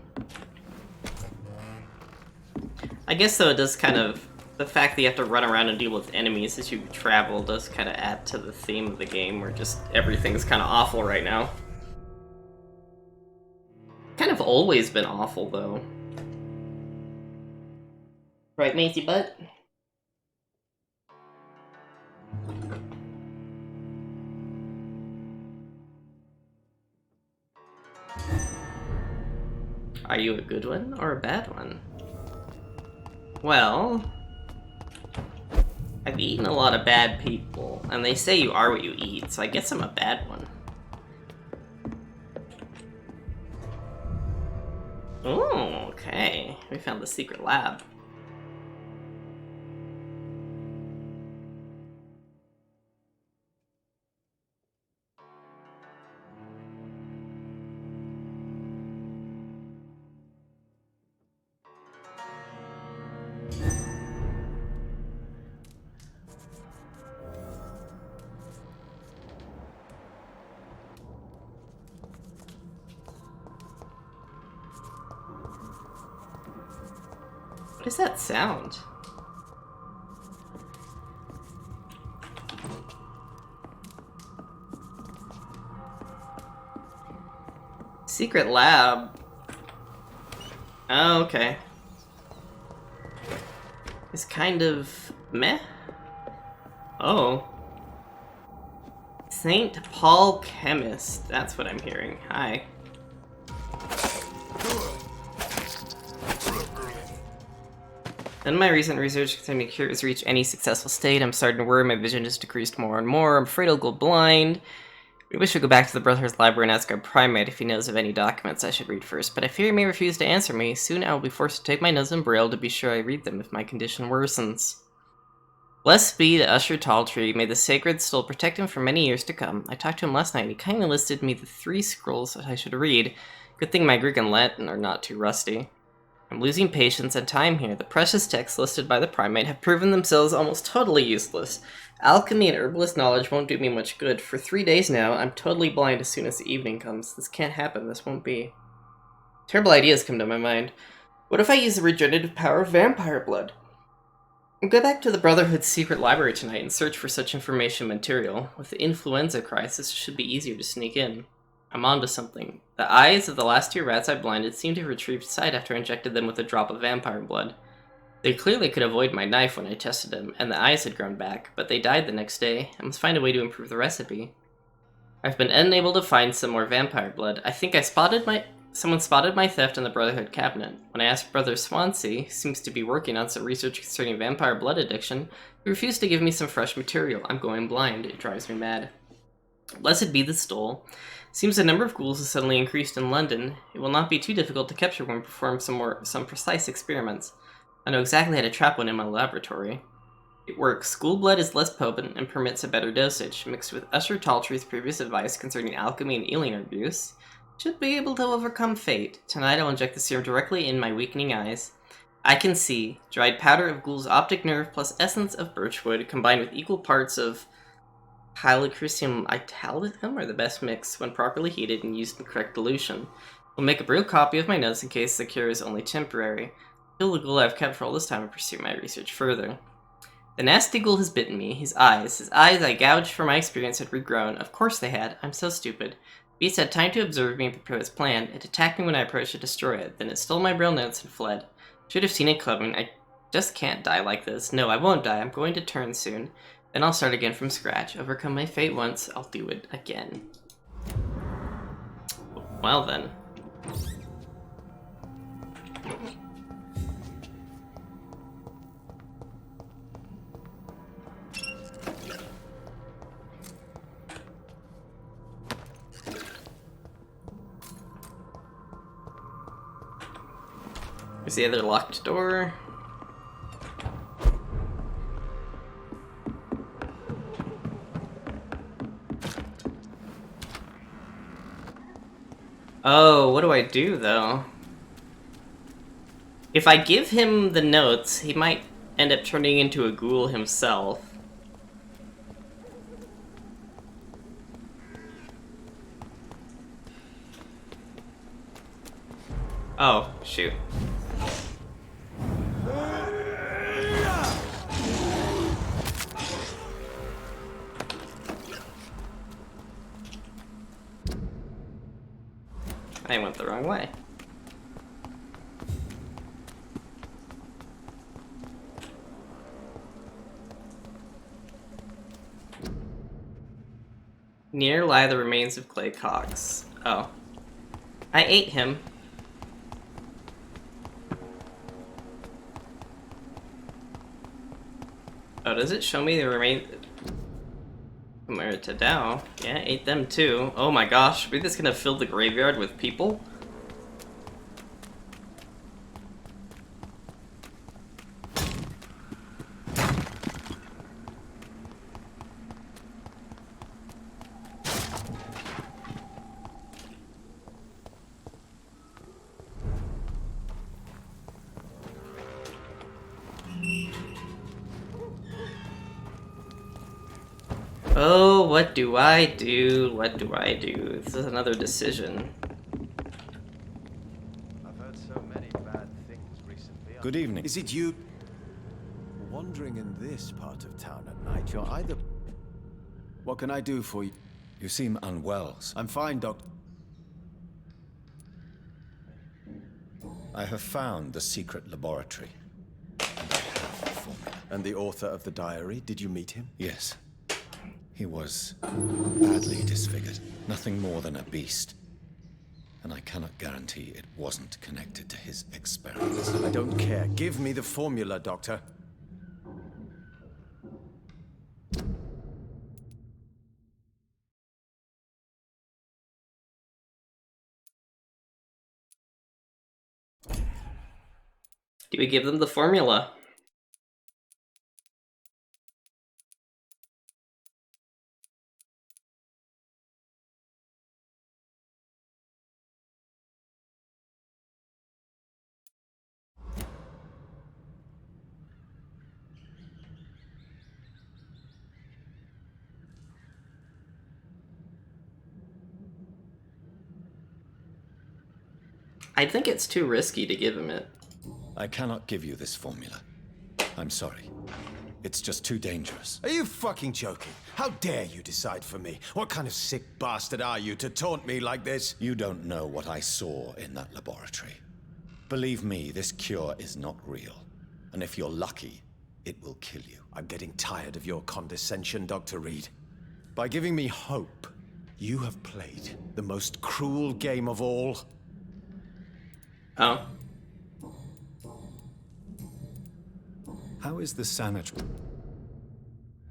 I guess though it does kind of, the fact that you have to run around and deal with enemies as you travel does kind of add to the theme of the game, where just everything's kind of awful right now. Kind of always been awful, though. Right, Macy Butt? Are you a good one or a bad one? Well, I've eaten a lot of bad people, and they say you are what you eat, so I guess I'm a bad one. Oh, okay. We found the secret lab. What is that sound? Secret lab. Oh, okay. It's kind of meh. Oh. St. Paul Chemist. That's what I'm hearing. Hi. None of my recent research concerning cures reach any successful state. I'm starting to worry my vision has decreased more and more. I'm afraid I'll go blind. We wish we go back to the Brotherhood's library and ask our primate if he knows of any documents I should read first, but I fear he may refuse to answer me. Soon I will be forced to take my notes in Braille to be sure I read them if my condition worsens. Blessed be the Usher Talltree. May the sacred soul protect him for many years to come. I talked to him last night and he kindly listed me the 3 scrolls that I should read. Good thing my Greek and Latin are not too rusty. I'm losing patience and time here. The precious texts listed by the primate have proven themselves almost totally useless. Alchemy and herbalist knowledge won't do me much good. For 3 days now, I'm totally blind as soon as the evening comes. This can't happen. This won't be. Terrible ideas come to my mind. What if I use the regenerative power of vampire blood? I'll go back to the Brotherhood's secret library tonight and search for such information material. With the influenza crisis, it should be easier to sneak in. I'm onto something. The eyes of the last 2 rats I blinded seem to have retrieved sight after I injected them with a drop of vampire blood. They clearly could avoid my knife when I tested them, and the eyes had grown back, but they died the next day. I must find a way to improve the recipe. I've been unable to find some more vampire blood. I think someone spotted my theft in the Brotherhood cabinet. When I asked Brother Swansea, who seems to be working on some research concerning vampire blood addiction, he refused to give me some fresh material. I'm going blind. It drives me mad. Blessed be the stole. Seems the number of ghouls has suddenly increased in London. It will not be too difficult to capture when we perform some precise experiments. I know exactly how to trap one in my laboratory. It works. School blood is less potent and permits a better dosage. Mixed with Usher Talltree's previous advice concerning alchemy and healing abuse, should be able to overcome fate. Tonight I will inject the serum directly in my weakening eyes. I can see. Dried powder of ghoul's optic nerve plus essence of birchwood combined with equal parts of Hylocrisium Italicum are the best mix when properly heated and used in correct dilution. We'll make a real copy of my notes in case the cure is only temporary. Kill the ghoul I've kept for all this time and pursue my research further. The nasty ghoul has bitten me. His eyes I gouged for my experience had regrown. Of course they had. I'm so stupid. The beast had time to observe me and prepare its plan. It attacked me when I approached to destroy it. Then it stole my braille notes and fled. Should have seen it coming. I just can't die like this. No, I won't die. I'm going to turn soon. Then I'll start again from scratch. Overcome my fate once, I'll do it again. Well then. There's the other locked door. Oh, what do I do, though? If I give him the notes, he might end up turning into a ghoul himself. Oh, shoot. I went the wrong way. Near lie the remains of Clay Cox. Oh. I ate him. Oh, does it show me the remains? Somewhere to Dow. Yeah, ate them too. Oh my gosh, are we just gonna fill the graveyard with people? Oh, what do I do? What do I do? This is another decision. I've heard so many bad things recently. Good evening. Is it you? Wandering in this part of town at night, you're either... What can I do for you? You seem unwell. I'm fine, Doc. I have found the secret laboratory. And I have the formula. And the author of the diary, did you meet him? Yes. He was badly disfigured. Nothing more than a beast. And I cannot guarantee it wasn't connected to his experiments. I don't care. Give me the formula, Doctor. Do we give them the formula? I think it's too risky to give him it. I cannot give you this formula. I'm sorry. It's just too dangerous. Are you fucking joking? How dare you decide for me? What kind of sick bastard are you to taunt me like this? You don't know what I saw in that laboratory. Believe me, this cure is not real. And if you're lucky, it will kill you. I'm getting tired of your condescension, Dr. Reed. By giving me hope, you have played the most cruel game of all. Oh. How is the sanitary?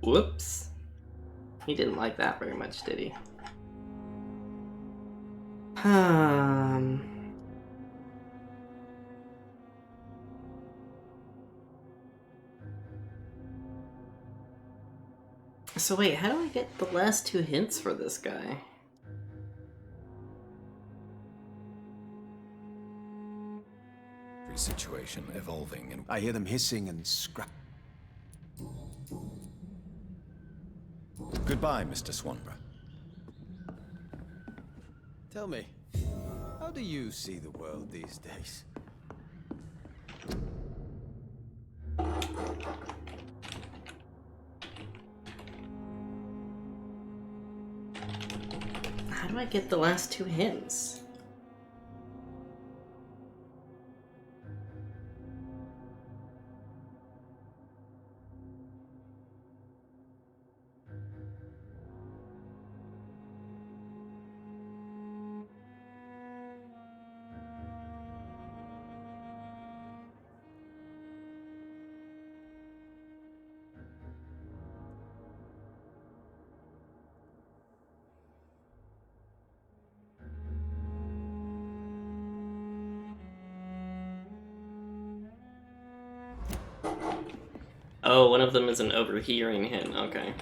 Whoops. He didn't like that very much, did he? So wait, how do I get the last two hints for this guy? Situation evolving and I hear them hissing and scrap. Goodbye, Mr. Swanborough. Tell me, how do you see the world these days? How do I get the last two hints? Oh, one of them is an overhearing hint, okay.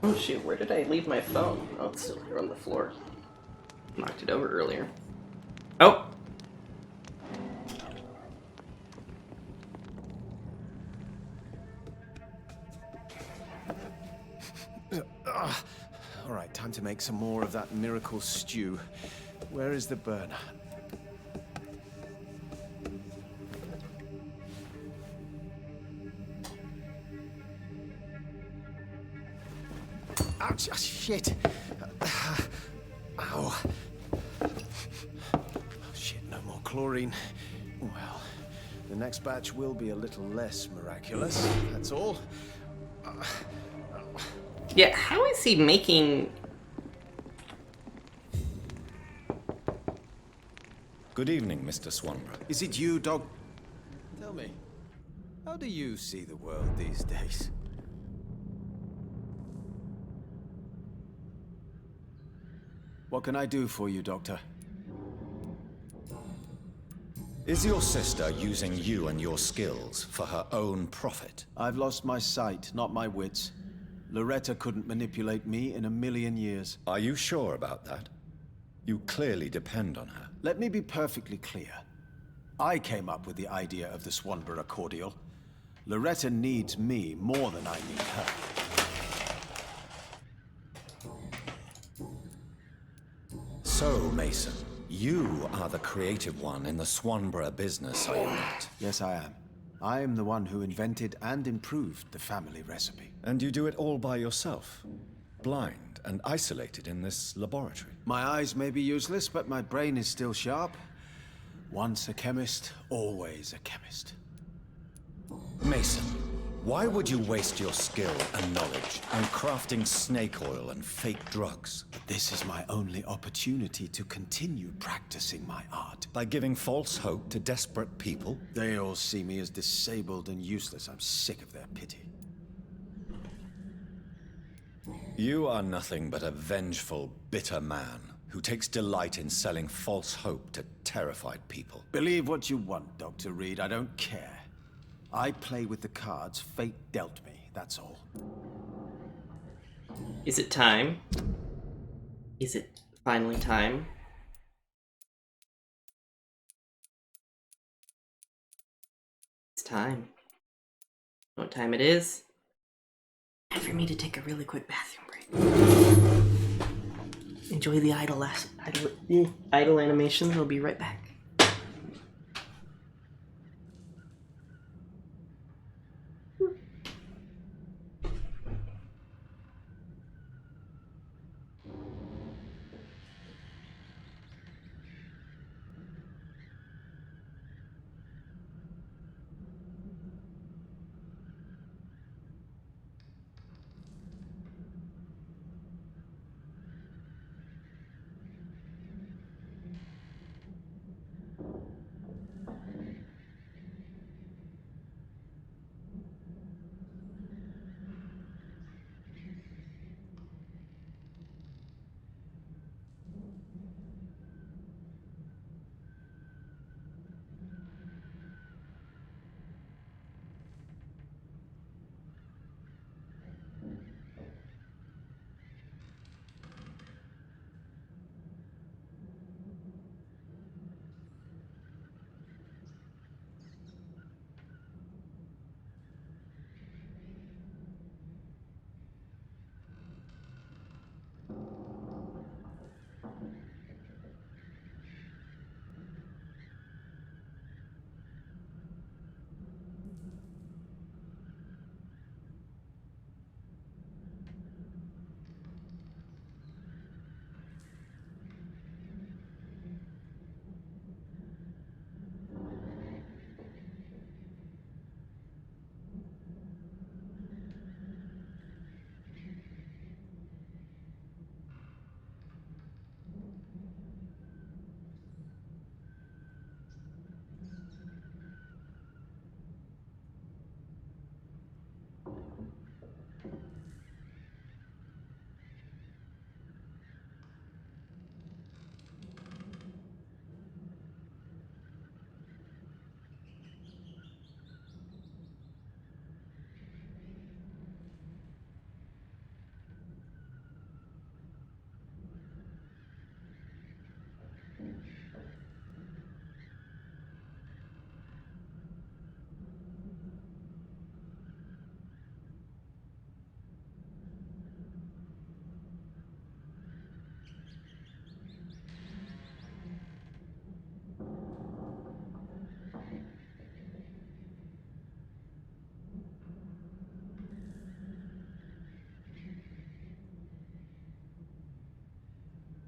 Oh shoot, where did I leave my phone? Oh, it's still here on the floor. Knocked it over earlier. Oh! All right, time to make some more of that miracle stew. Where is the burner? Ouch! Oh, shit! Ow! Oh, shit, no more chlorine. Well, the next batch will be a little less miraculous, that's all. Yeah, how is he making... Good evening, Mr. Swanborough. Is it you, Dog? Tell me, how do you see the world these days? What can I do for you, Doctor? Is your sister using you and your skills for her own profit? I've lost my sight, not my wits. Loretta couldn't manipulate me in a million years. Are you sure about that? You clearly depend on her. Let me be perfectly clear. I came up with the idea of the Swanborough cordial. Loretta needs me more than I need her. So, Mason, you are the creative one in the Swanborough business, are you not? Yes, I am. I am the one who invented and improved the family recipe. And you do it all by yourself? Blind and isolated in this laboratory? My eyes may be useless, but my brain is still sharp. Once a chemist, always a chemist. Mason, why would you waste your skill and knowledge on crafting snake oil and fake drugs? But this is my only opportunity to continue practicing my art. By giving false hope to desperate people? They all see me as disabled and useless. I'm sick of their pity. You are nothing but a vengeful, bitter man who takes delight in selling false hope to terrified people. Believe what you want, Dr. Reed. I don't care. I play with the cards fate dealt me, that's all. Is it time? Is it finally time? It's time. You know what time it is? Time for me to take a really quick bathroom break. Enjoy the idle animations. I'll be right back.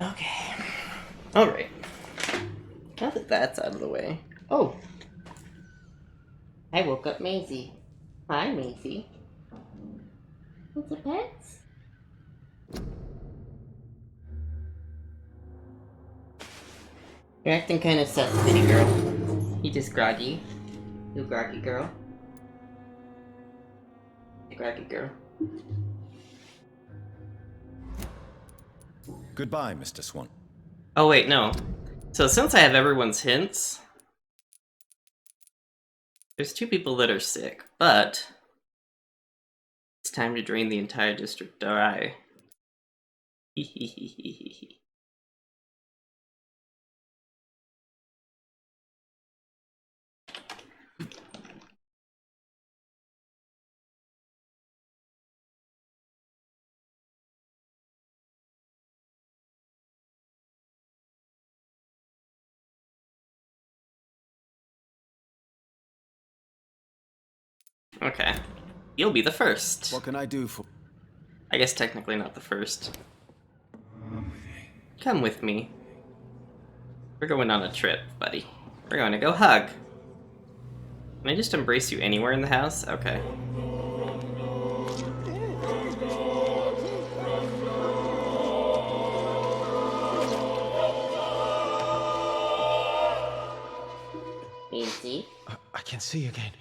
Okay. Alright. Now that that's out of the way. Oh! I woke up Maisie. Hi, Maisie. What's up, pets? You're acting kind of sus, kitty girl. You just groggy. You groggy girl. You groggy girl. Goodbye, Mr. Swan. Oh wait, no. So since I have everyone's hints, there's 2 people that are sick, but it's time to drain the entire district dry. Okay. You'll be the first. What can I do for... I guess technically not the first. Come with me. We're going on a trip, buddy. We're going to go hug. Can I just embrace you anywhere in the house? Okay. Easy. I can see again.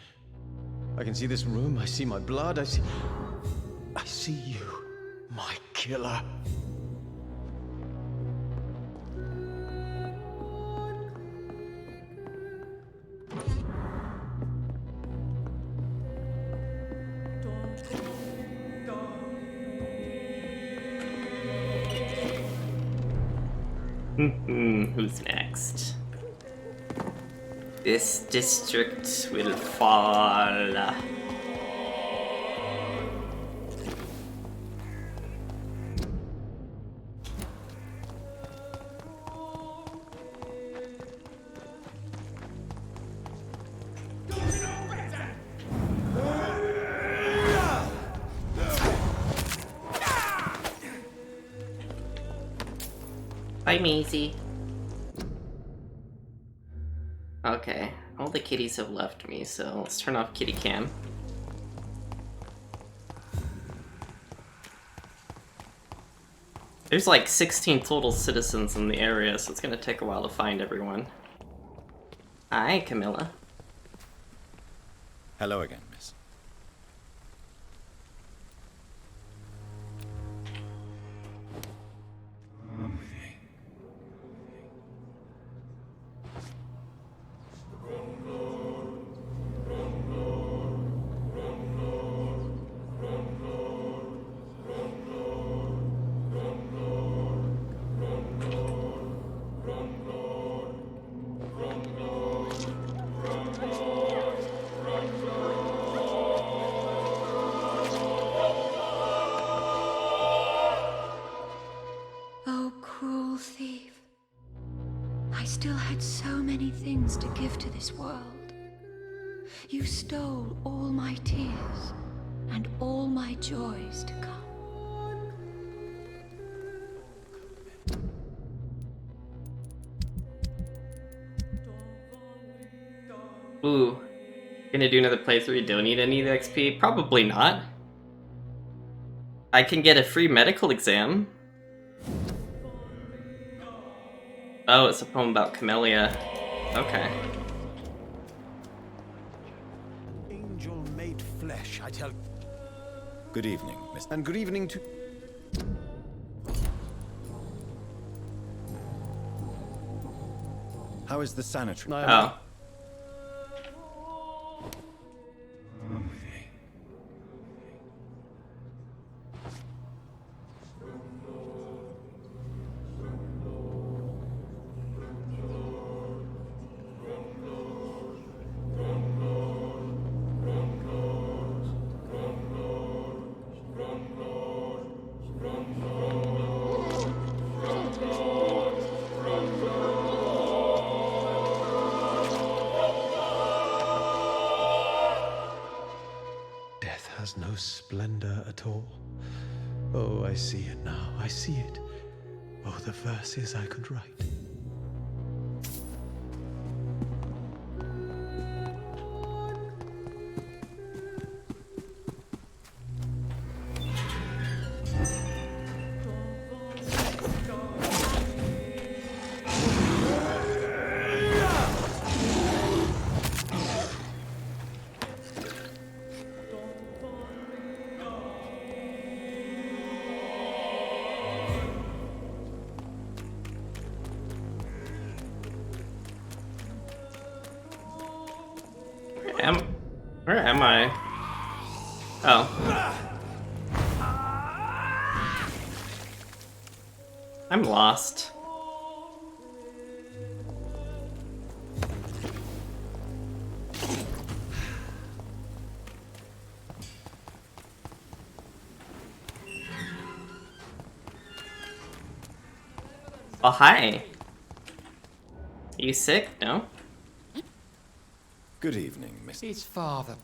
I can see this room, I see my blood, I see you, my killer. Who's next? This district will fall. Bye, Maisie. Okay, all the kitties have left me, so let's turn off kitty cam. There's like 16 total citizens in the area, so it's gonna take a while to find everyone. Hi, Camilla. Hello again, miss. Oh, cruel thief. I still had so many things to give to this world. You stole all my tears and all my joys to come. Ooh. Gonna do another playthrough where you don't need any of the XP? Probably not. I can get a free medical exam. Oh, it's a poem about Camellia. Okay. Angel made flesh, I tell... Good evening, miss. And good evening to... How is the sanitary? Oh. Death has no splendor at all. Oh, I see it now, I see it. Oh, the verses I could write. Where am I? Oh. I'm lost. Oh, hi. Are you sick? No? Good evening, Mr. His father.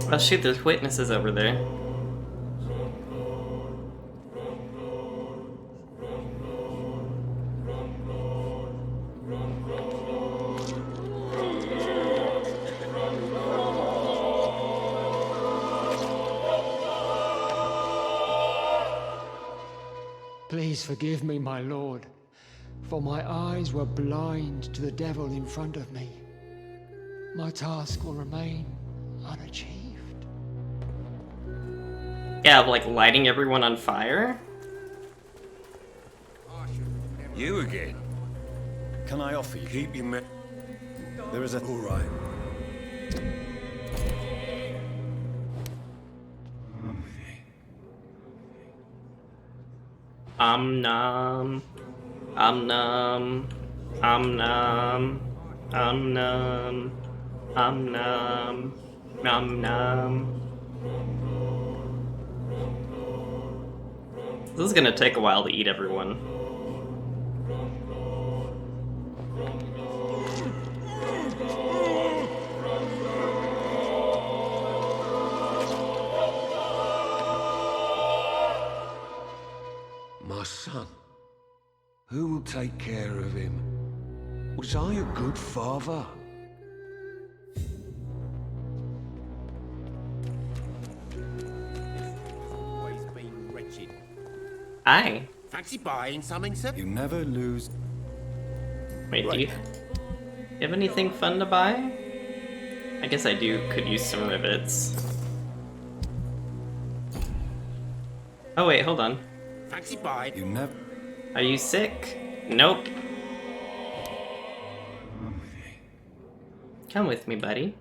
Oh shoot, there's witnesses over there. Please forgive me, my lord, for my eyes were blind to the devil in front of me. My task will remain unachieved. Yeah, like lighting everyone on fire? You again? Can I offer you? Keep your There is a... All right. Nom. Nom. Nom. Nom. Nom. Nom. This is gonna take a while to eat everyone. My son. Who will take care of him? Was I a good father? Always been wretched. Hi. Fancy buying something, sir? You never lose... Wait, do you have anything fun to buy? I guess I could use some rivets. Oh wait, hold on. Fancy buying? You never... Are you sick? Nope. Come with me, buddy.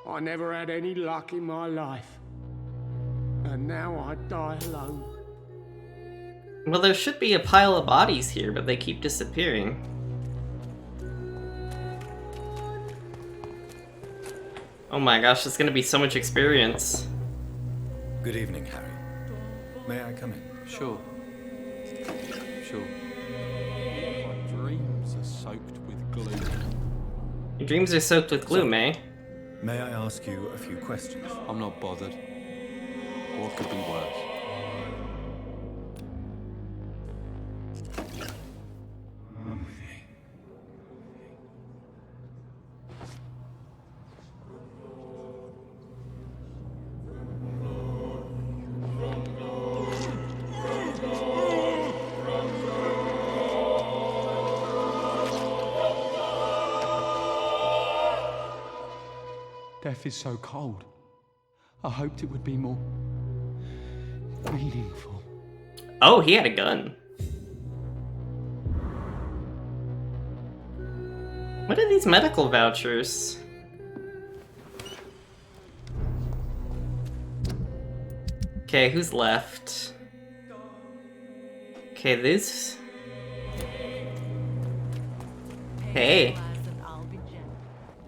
I never had any luck in my life. And now I die alone. Well, there should be a pile of bodies here, but they keep disappearing. Oh my gosh, there's gonna be so much experience. Good evening, Harry. May I come in? Sure. Sure. My dreams are soaked with glue. Your dreams are soaked with glue, May. May I ask you a few questions? I'm not bothered. What could be worse? Death is so cold. I hoped it would be more meaningful. Oh, he had a gun. What are these medical vouchers? Okay, who's left? Okay, this. Hey.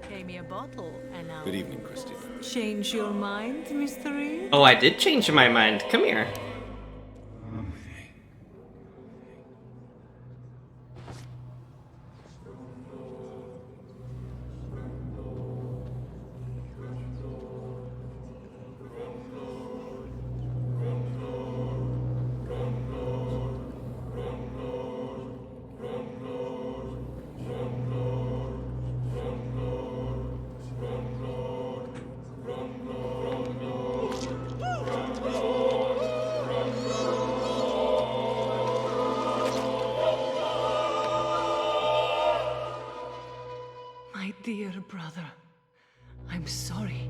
Pay me a bottle and I'll... Good evening, Christy. Change your mind, Mr. Reed? Oh, I did change my mind. Come here. dear brother. I'm sorry.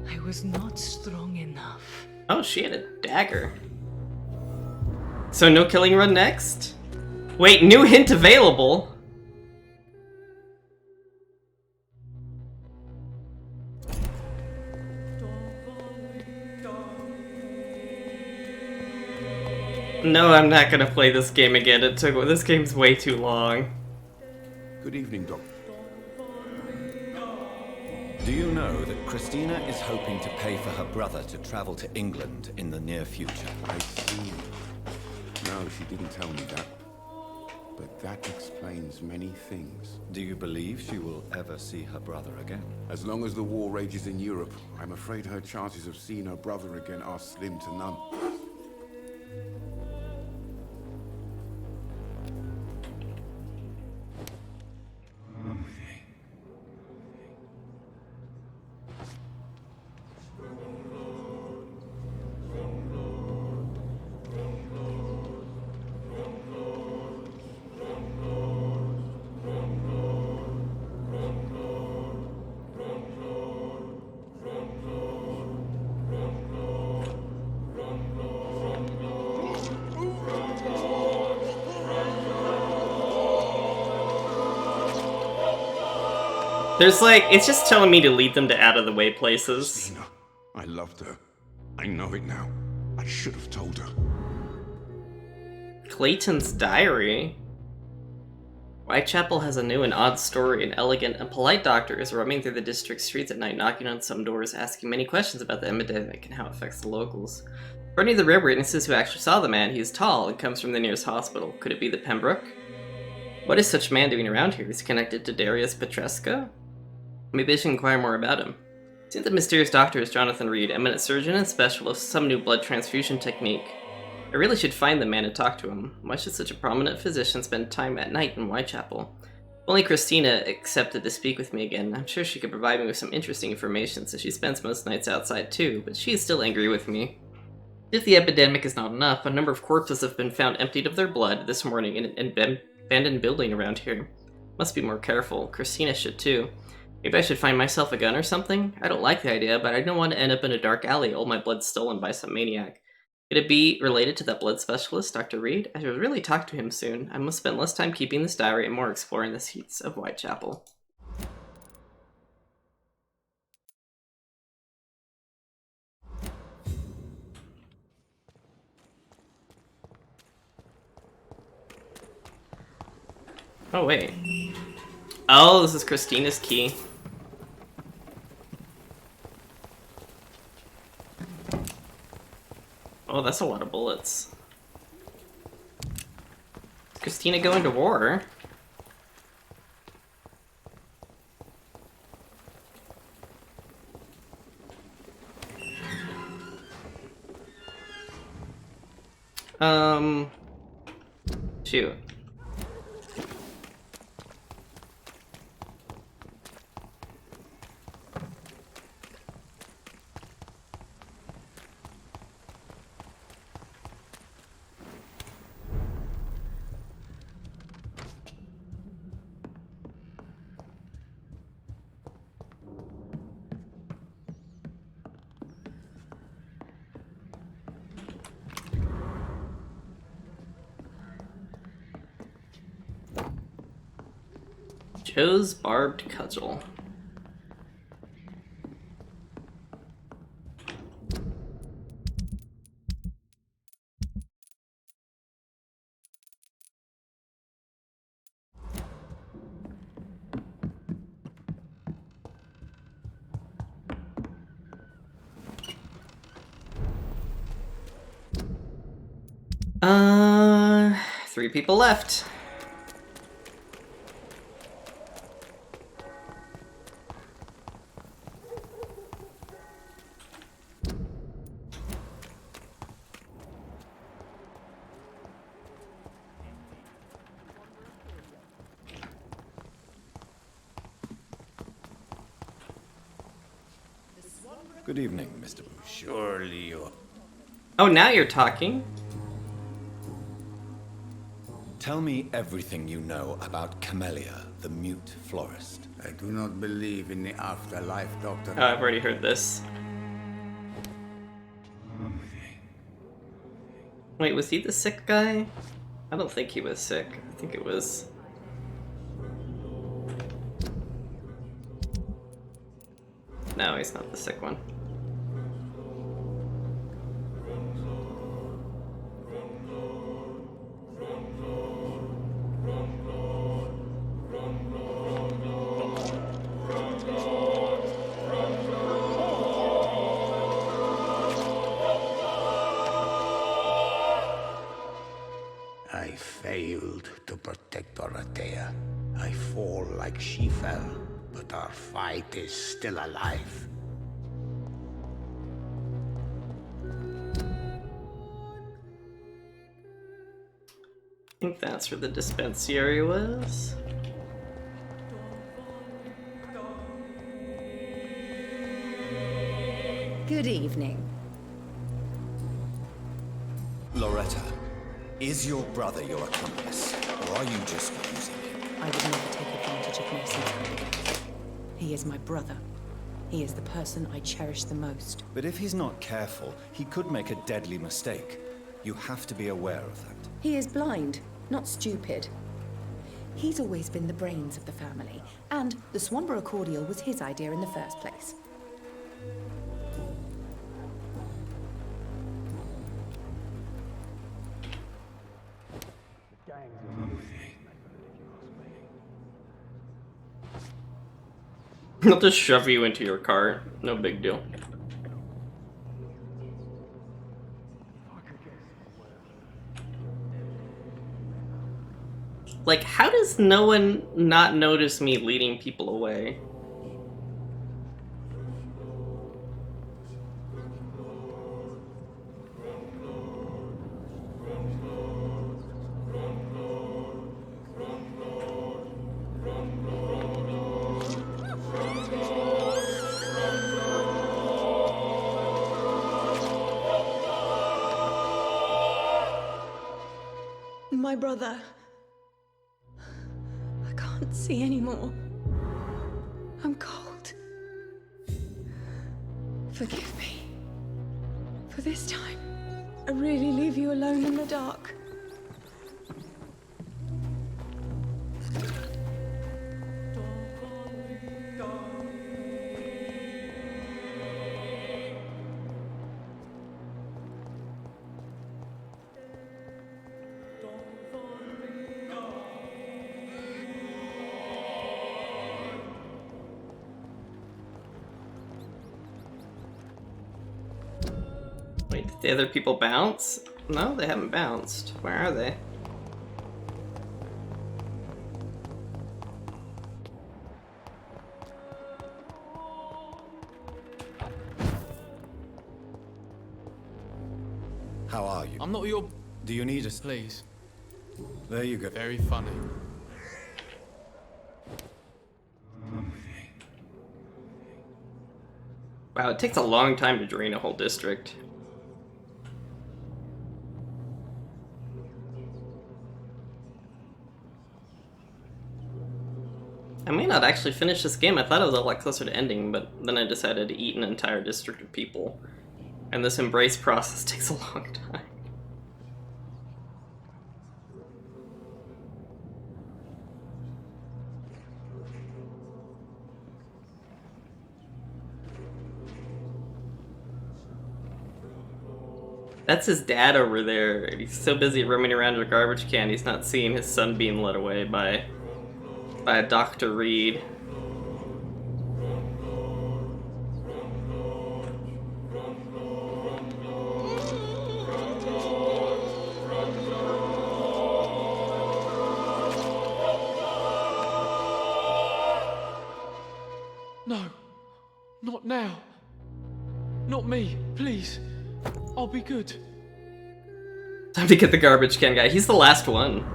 I was not strong enough. Oh, she had a dagger. So no killing run next? Wait, new hint available? No, I'm not gonna play this game again. This game's way too long. Good evening, Doc. Do you know that Christina is hoping to pay for her brother to travel to England in the near future? I see. No, she didn't tell me that. But that explains many things. Do you believe she will ever see her brother again? As long as the war rages in Europe, I'm afraid her chances of seeing her brother again are slim to none. There's like, it's just telling me to lead them to out of the way places. Christina, I loved her. I know it now. I should have told her. Clayton's diary. Whitechapel has a new and odd story. An elegant and polite doctor is roaming through the district streets at night, knocking on some doors, asking many questions about the epidemic and how it affects the locals. According to the rare witnesses who actually saw the man, he is tall and comes from the nearest hospital. Could it be the Pembroke? What is such man doing around here? Is he connected to Darius Petresco? Maybe I should inquire more about him. It seems the mysterious doctor is Jonathan Reed, eminent surgeon and specialist of some new blood transfusion technique. I really should find the man and talk to him. Why should such a prominent physician spend time at night in Whitechapel? If only Christina accepted to speak with me again, I'm sure she could provide me with some interesting information, since she spends most nights outside too, but she is still angry with me. If the epidemic is not enough, a number of corpses have been found emptied of their blood this morning in an abandoned building around here. Must be more careful. Christina should too. Maybe I should find myself a gun or something? I don't like the idea, but I don't want to end up in a dark alley, all my blood stolen by some maniac. Could it be related to that blood specialist, Dr. Reed? I should really talk to him soon. I must spend less time keeping this diary and more exploring the streets of Whitechapel. Oh, wait. Oh, this is Christina's key. Oh, that's a lot of bullets. Is Christina going to war? Shoot. Joe's barbed cudgel. Three people left. Good evening, Mr. Surely you're... Oh, now you're talking. Tell me everything you know about Camellia, the mute florist. I do not believe in the afterlife, Doctor. Oh, I've already heard this. Wait, was he the sick guy? I don't think he was sick. I think it was... No, he's not the sick one. I failed to protect Dorothea. I fall like she fell, but our fight is still alive. I think that's where the dispensary was. Good evening. Loretta, is your brother your accomplice, or are you just using him? I would never take advantage of Mason's handicaps. He is my brother. He is the person I cherish the most. But if he's not careful, he could make a deadly mistake. You have to be aware of that. He is blind, not stupid. He's always been the brains of the family, and the Swanborough cordial was his idea in the first place. I'll just shove you into your car. No big deal. Like, how does no one not notice me leading people away? My brother. I can't see anymore. I'm cold. Forgive me. For this time, I really leave you alone in the dark. Wait, did the other people bounce? No, they haven't bounced. Where are they? How are you? I'm not your... Do you need a... Please. There you go. Very funny. Wow, it takes a long time to drain a whole district. I may not actually finish this game. I thought it was a lot closer to ending, but then I decided to eat an entire district of people. And this embrace process takes a long time. That's his dad over there. He's so busy roaming around with a garbage can, he's not seeing his son being led away by Dr. Reed. No. Not now. Not me. Please. I'll be good. Time to get the garbage can guy. He's the last one.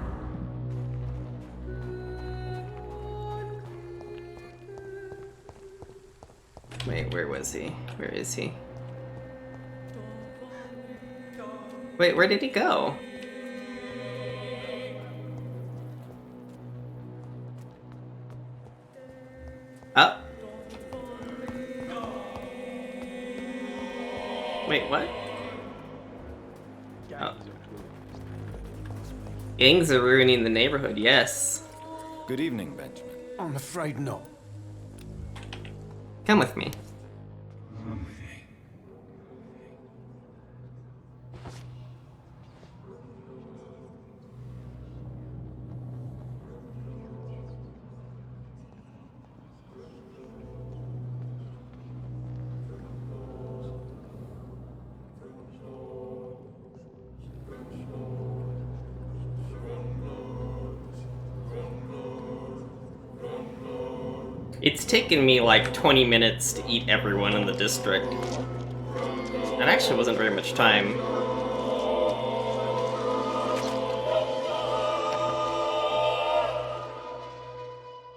Wait, where was he? Where is he? Wait, where did he go? Oh. Wait, what? Oh. Gangs are ruining the neighborhood, yes. Good evening, Benjamin. I'm afraid not. Come with me. It's taken me like 20 minutes to eat everyone in the district. That actually wasn't very much time.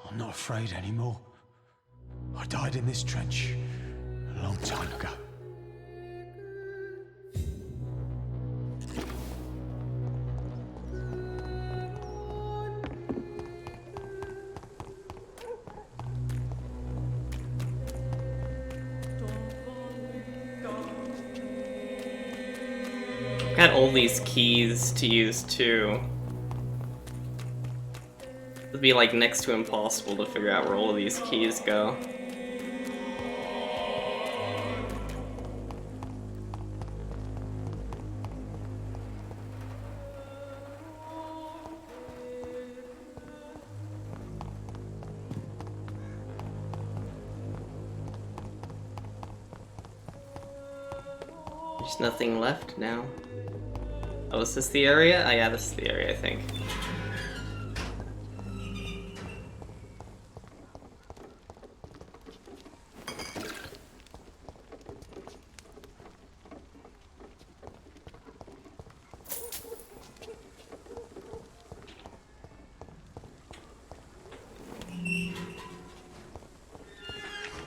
I'm not afraid anymore. I died in this trench a long time ago. Got all these keys to use too. It'd be like next to impossible to figure out where all of these keys go. There's nothing left now. Oh, is this the area? Oh yeah, this is the area, I think.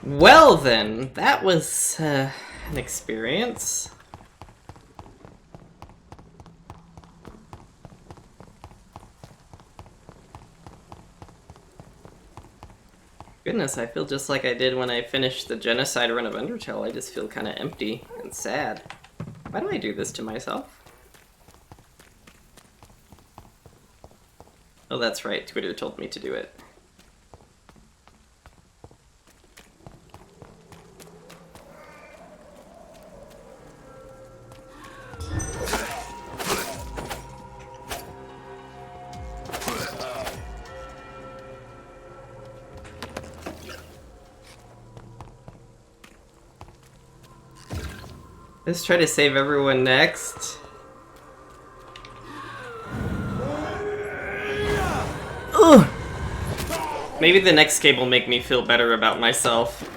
Well then, that was an experience. Goodness, I feel just like I did when I finished the genocide run of Undertale. I just feel kind of empty and sad. Why do I do this to myself? Oh, that's right. Twitter told me to do it. Let's try to save everyone next. Ugh! Maybe the next game will make me feel better about myself.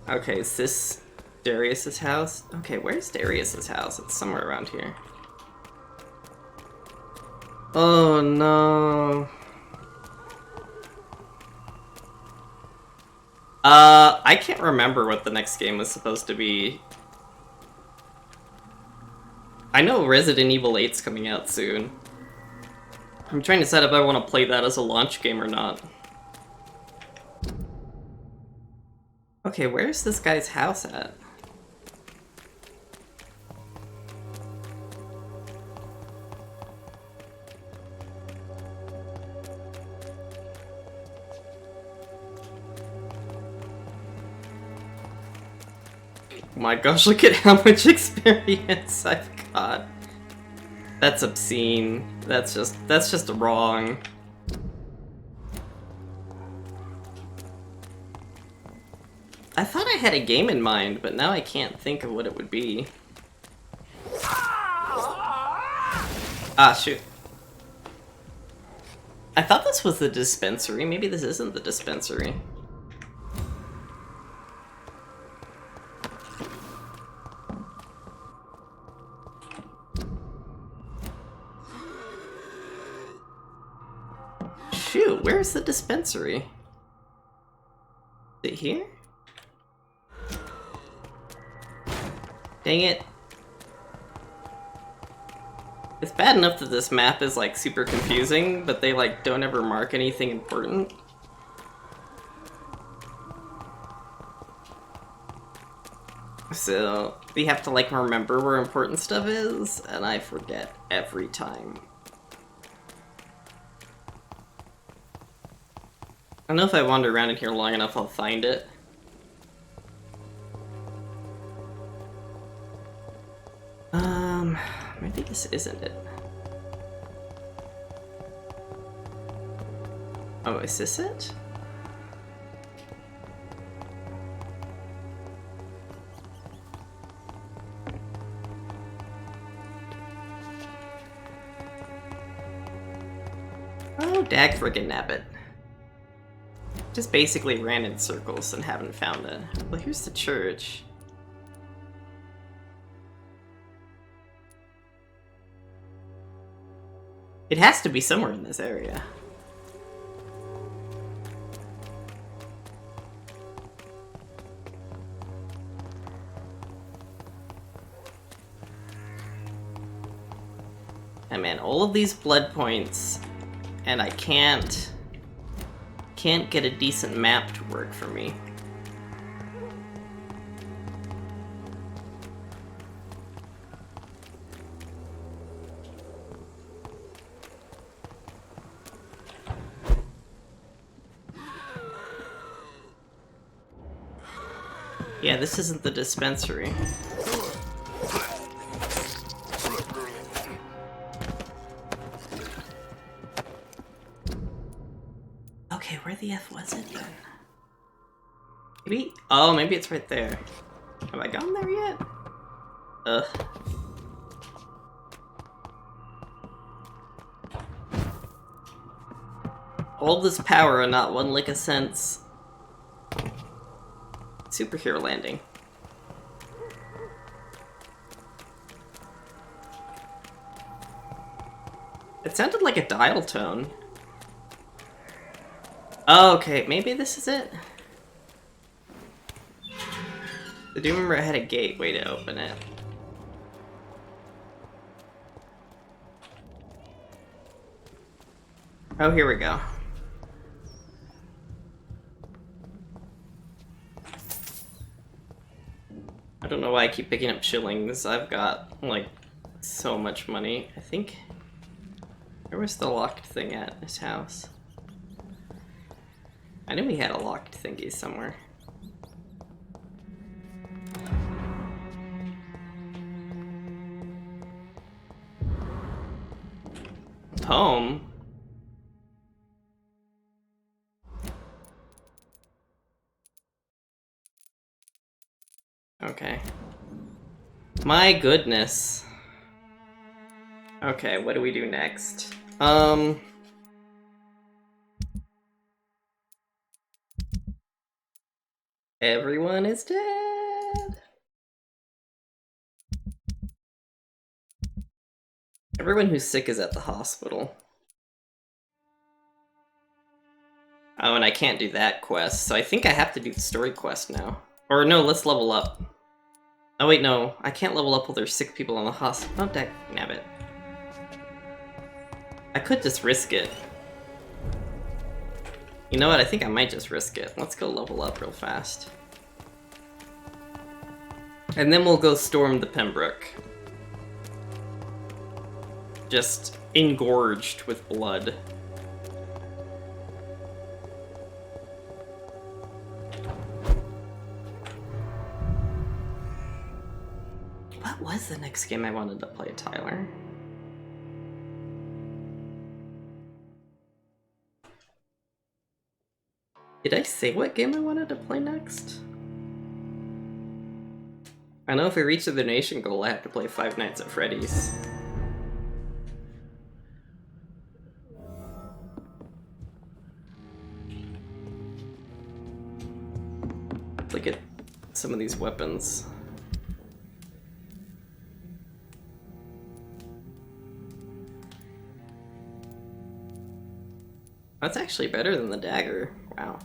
Okay, is this Darius's house? Okay, where's Darius's house? It's somewhere around here. Oh no. I can't remember what the next game was supposed to be. I know Resident Evil 8's coming out soon. I'm trying to decide if I want to play that as a launch game or not. Okay, where's this guy's house at? My gosh, look at how much experience I've got. That's obscene. That's just wrong. I thought I had a game in mind, but now I can't think of what it would be. Ah, shoot. I thought this was the dispensary. Maybe this isn't the dispensary. Shoot, where's the dispensary? Is it here? Dang it. It's bad enough that this map is like super confusing, but they like don't ever mark anything important. So we have to like remember where important stuff is, and I forget every time. I don't know if I wander around in here long enough I'll find it. Maybe this isn't it. Oh, is this it? Oh, dag friggin' nabbit. Just basically ran in circles and haven't found it. Well, here's the church. It has to be somewhere in this area. And man, all of these blood points, and I can't get a decent map to work for me. Yeah, this isn't the dispensary. Okay, where the F was it then? Maybe? Oh, maybe it's right there. Have I gone there yet? Ugh. All this power and not one lick of sense. Superhero landing. It sounded like a dial tone. Oh, okay, maybe this is it? I do remember I had a gateway to open it. Oh, here we go. I don't know why I keep picking up shillings. I've got, like, so much money. I think... Where was the locked thing at this house? I knew we had a locked thingy somewhere. Home? Okay. My goodness. Okay, what do we do next? Everyone is dead. Everyone who's sick is at the hospital. Oh, and I can't do that quest, so I think I have to do the story quest now. Or no, let's level up. Oh wait, no, I can't level up while there's sick people in the hospital. Oh, dag nabbit. I could just risk it. You know what, I think I might just risk it. Let's go level up real fast. And then we'll go storm the Pembroke. Just engorged with blood. What was the next game I wanted to play, Tyler? Did I say what game I wanted to play next? I know if I reach the donation goal, I have to play Five Nights at Freddy's. Look at some of these weapons. That's actually better than the dagger. Wow.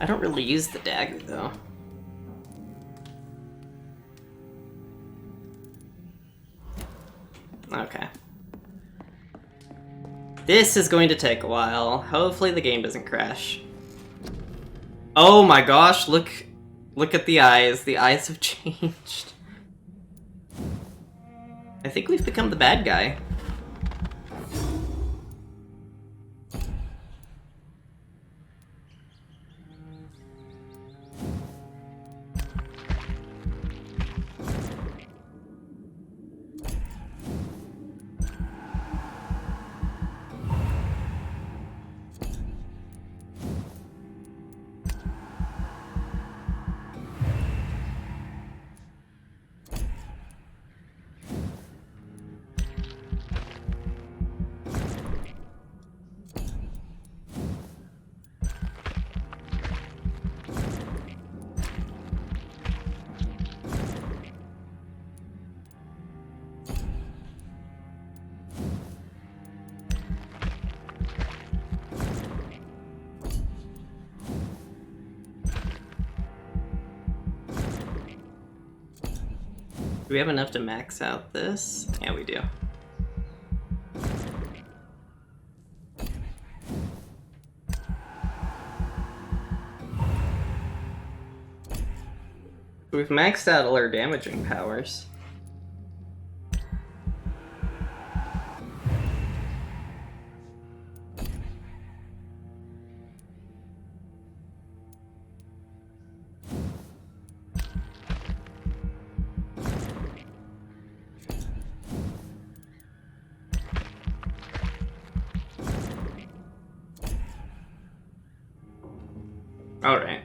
I don't really use the dagger, though. Okay. This is going to take a while. Hopefully the game doesn't crash. Oh my gosh, look at the eyes. The eyes have changed. I think we've become the bad guy. Do we have enough to max out this? Yeah, we do. We've maxed out all our damaging powers. Alright.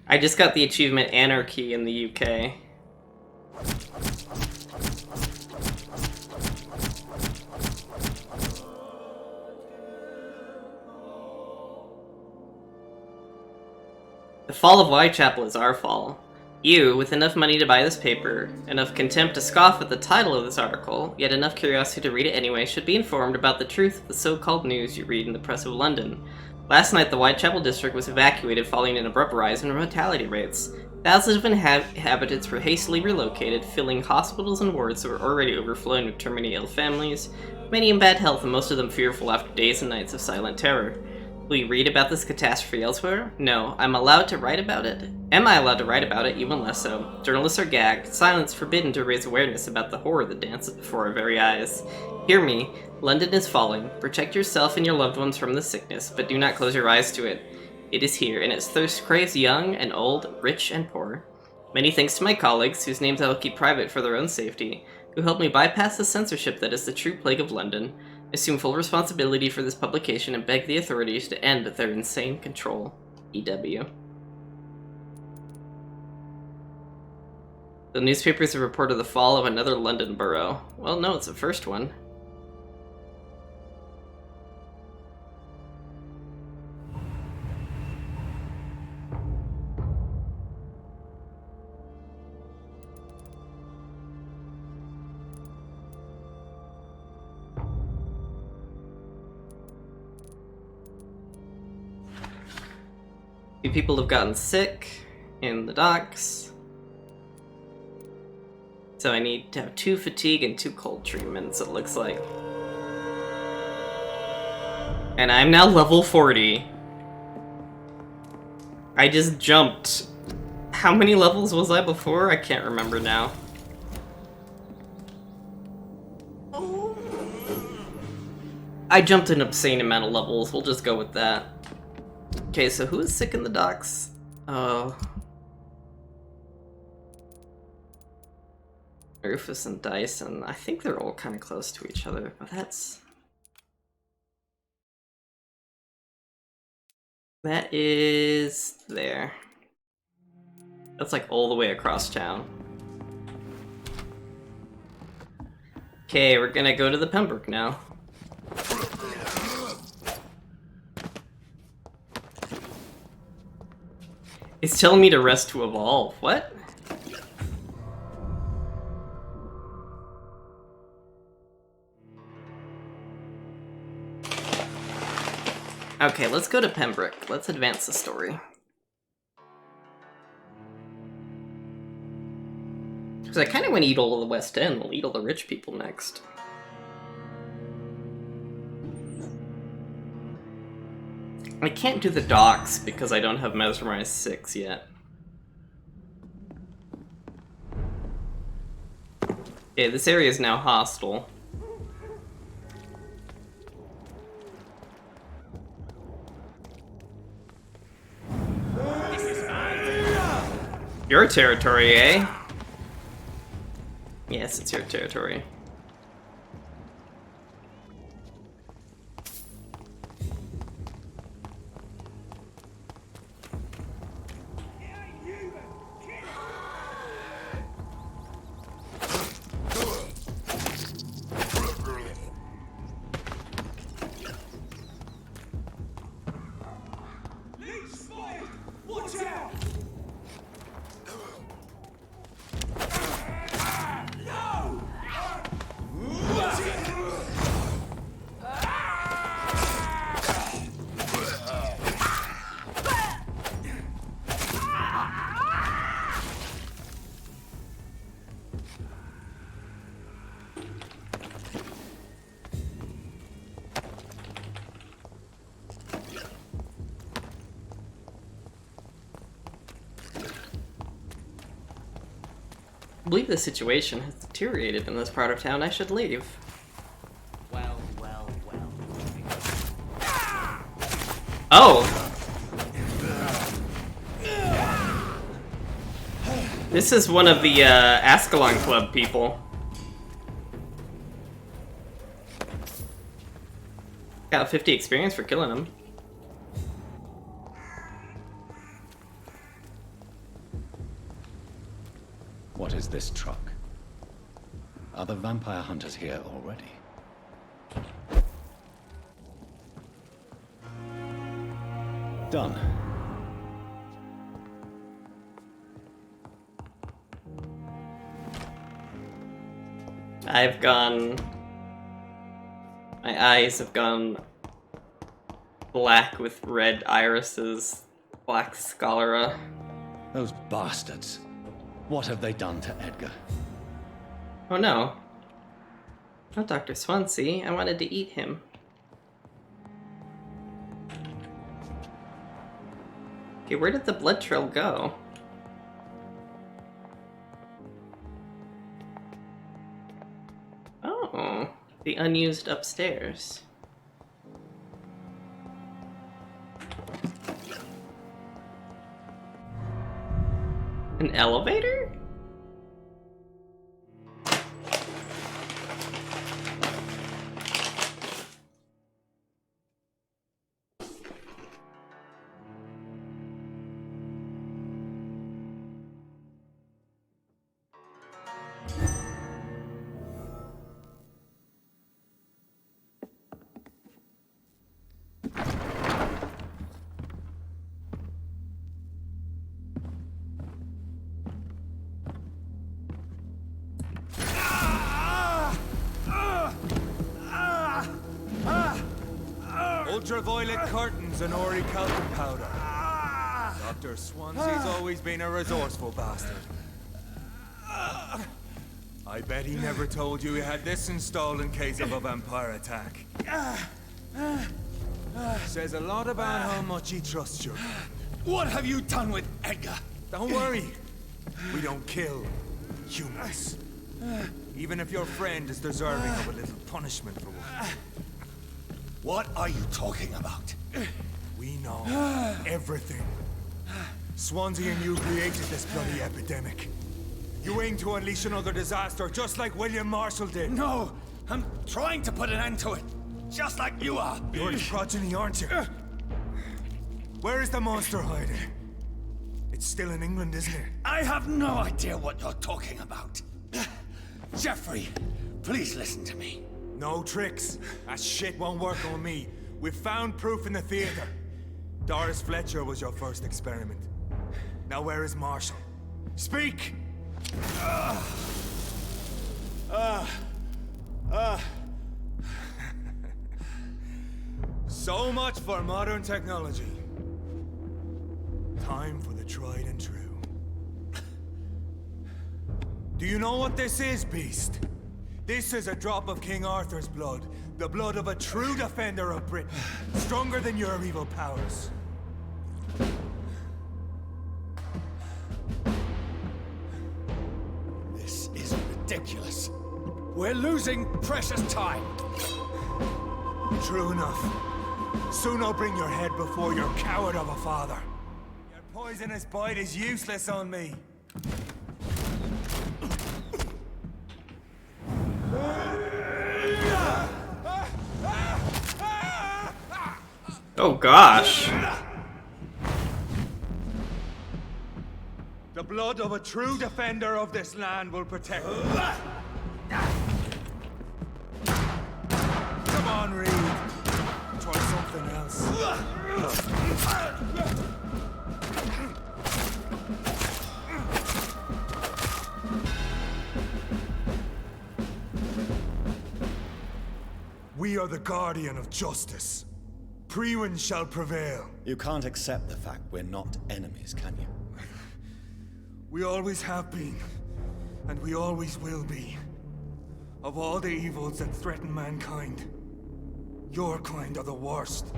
I just got the achievement Anarchy in the UK. The fall of Whitechapel is our fall. You, with enough money to buy this paper, enough contempt to scoff at the title of this article, yet enough curiosity to read it anyway, should be informed about the truth of the so-called news you read in the press of London. Last night, the Whitechapel district was evacuated following an abrupt rise in mortality rates. Thousands of inhabitants were hastily relocated, filling hospitals and wards that were already overflowing with terminally ill families, many in bad health and most of them fearful after days and nights of silent terror. Will you read about this catastrophe elsewhere? No. I'm allowed to write about it? Am I allowed to write about it? Even less so. Journalists are gagged, silence forbidden to raise awareness about the horror that dances before our very eyes. Hear me. London is falling. Protect yourself and your loved ones from the sickness, but do not close your eyes to it. It is here, and its thirst craves young and old, rich and poor. Many thanks to my colleagues, whose names I will keep private for their own safety, who helped me bypass the censorship that is the true plague of London, assume full responsibility for this publication, and beg the authorities to end their insane control. EW. The newspapers have reported the fall of another London borough. Well, no, it's the first one. Few people have gotten sick in the docks. So I need to have 2 fatigue and 2 cold treatments, it looks like. And I'm now level 40. I just jumped. How many levels was I before? I can't remember now. I jumped an obscene amount of levels, we'll just go with that. Okay, so who is sick in the docks? Rufus and Dyson. I think they're all kind of close to each other, but that is there. That's like all the way across town. Okay, we're gonna go to the Pembroke now. It's telling me to rest to evolve. What? Okay, let's go to Pembroke. Let's advance the story. Because I kind of want to eat all of the West End. We'll eat all the rich people next. I can't do the docks because I don't have Mesmerize 6 yet. Okay, this area is now hostile. Your territory, eh? Yes, it's your territory. Watch out! I believe the situation has deteriorated in this part of town. I should leave. Well. Oh! This is one of the Ascalon Club people. Got 50 experience for killing him. What is this truck? Are the vampire hunters here already? Done. I've gone... My eyes have gone black with red irises, black sclera. Those bastards. What have they done to Edgar? Oh no. Not Dr. Swansea. I wanted to eat him. Okay, where did the blood trail go? Oh, the unused upstairs. An elevator? Ultraviolet curtains and orichalcum powder. Dr. Swansea's always been a resourceful bastard. I bet he never told you he had this installed in case of a vampire attack. Says a lot about how much he trusts you. What have you done with Edgar? Don't worry. We don't kill humans. Even if your friend is deserving of a little punishment for one. What are you talking about? We know everything. Swansea and you created this bloody epidemic. You aim to unleash another disaster just like William Marshall did. No, I'm trying to put an end to it. Just like you are. You're its progeny, aren't you? Where is the monster hiding? It's still in England, isn't it? I have no idea what you're talking about. Jeffrey, please listen to me. No tricks. That shit won't work on me. We've found proof in the theater. Doris Fletcher was your first experiment. Now where is Marshall? Speak! So much for modern technology. Time for the tried and true. Do you know what this is, Beast? This is a drop of King Arthur's blood. The blood of a true defender of Britain. Stronger than your evil powers. This is ridiculous. We're losing precious time. True enough. Soon I'll bring your head before your coward of a father. Your poisonous bite is useless on me. Oh gosh. The blood of a true defender of this land will protect you. Come on, Reed. Try something else. We are the guardian of justice. Priwen shall prevail. You can't accept the fact we're not enemies, can you? We always have been, and we always will be. Of all the evils that threaten mankind, your kind are the worst.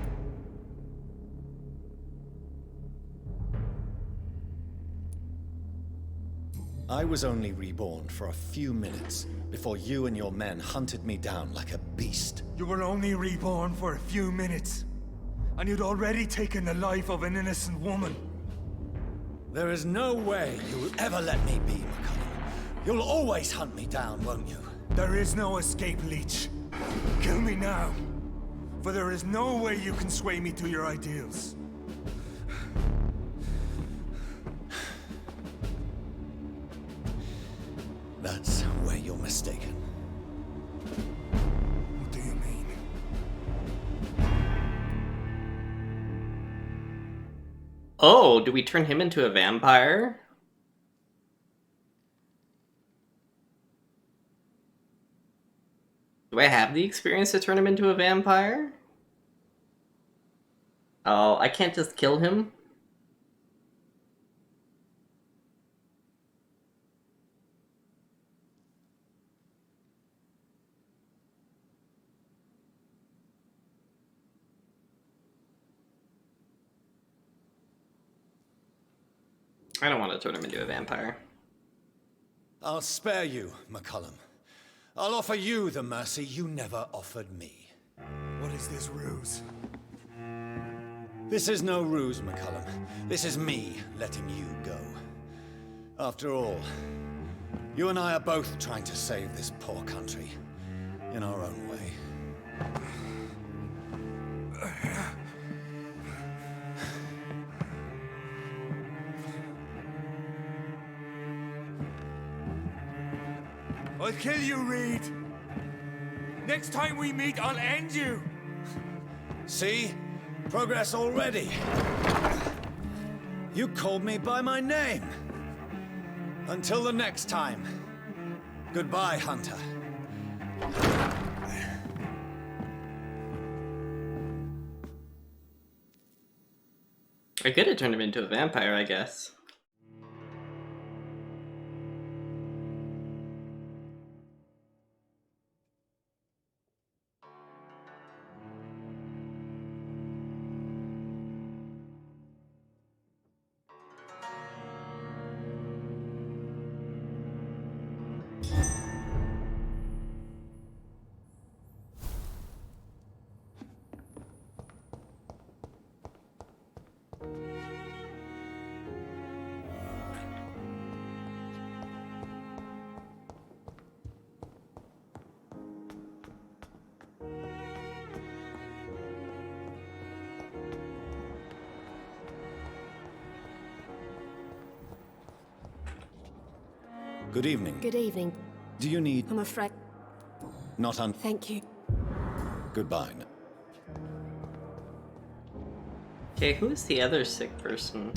I was only reborn for a few minutes before you and your men hunted me down like a beast. You were only reborn for a few minutes, and you'd already taken the life of an innocent woman. There is no way you'll ever let me be, McCullough. You'll always hunt me down, won't you? There is no escape, Leech. Kill me now, for there is no way you can sway me to your ideals. That's where you're mistaken. What do you mean? Oh, do we turn him into a vampire? Do I have the experience to turn him into a vampire? Oh, I can't just kill him? I don't want to turn him into a vampire. I'll spare you, McCullum. I'll offer you the mercy you never offered me. What is this ruse? This is no ruse, McCullum. This is me letting you go. After all, you and I are both trying to save this poor country in our own way. I'll kill you, Reed. Next time we meet, I'll end you. See? Progress already. You called me by my name. Until the next time. Goodbye, Hunter. I could have turned him into a vampire, I guess. Good evening. Good evening. Do you need... I'm afraid... Not on... Thank you. Goodbye. Okay, who's the other sick person?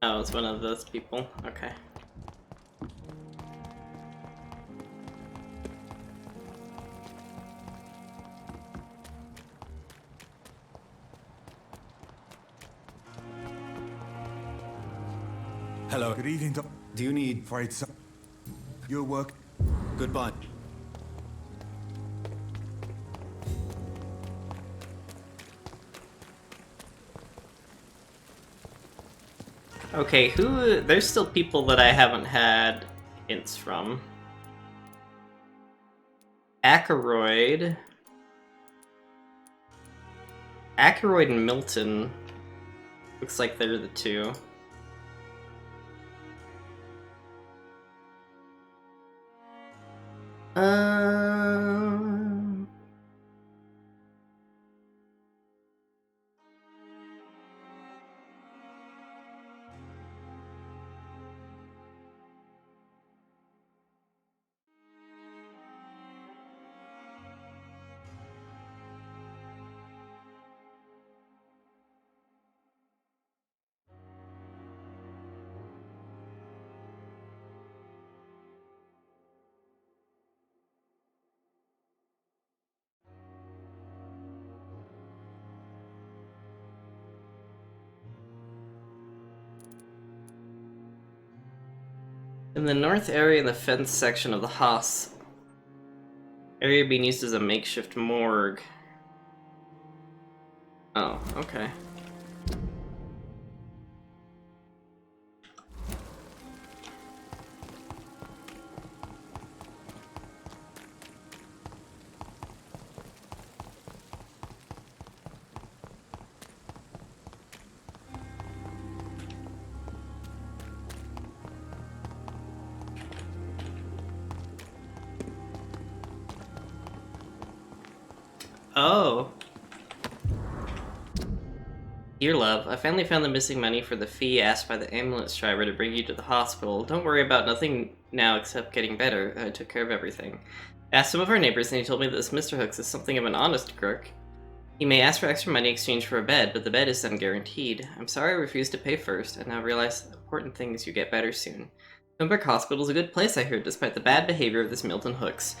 Oh, it's one of those people. Okay. Hello. Good evening, Do you need... Afraid so. Your work. Goodbye. Okay, there's still people that I haven't had hints from. Ackroyd and Milton. Looks like they're the two. In the north area in the fenced section of the Haas area being used as a makeshift morgue. Oh, okay. Oh. Dear love, I finally found the missing money for the fee asked by the ambulance driver to bring you to the hospital. Don't worry about nothing now except getting better. I took care of everything. I asked some of our neighbors and he told me that this Mr. Hooks is something of an honest crook. He may ask for extra money in exchange for a bed, but the bed is unguaranteed. I'm sorry I refused to pay first, and now realize the important thing is you get better soon. Pembroke Hospital is a good place, I heard, despite the bad behavior of this Milton Hooks.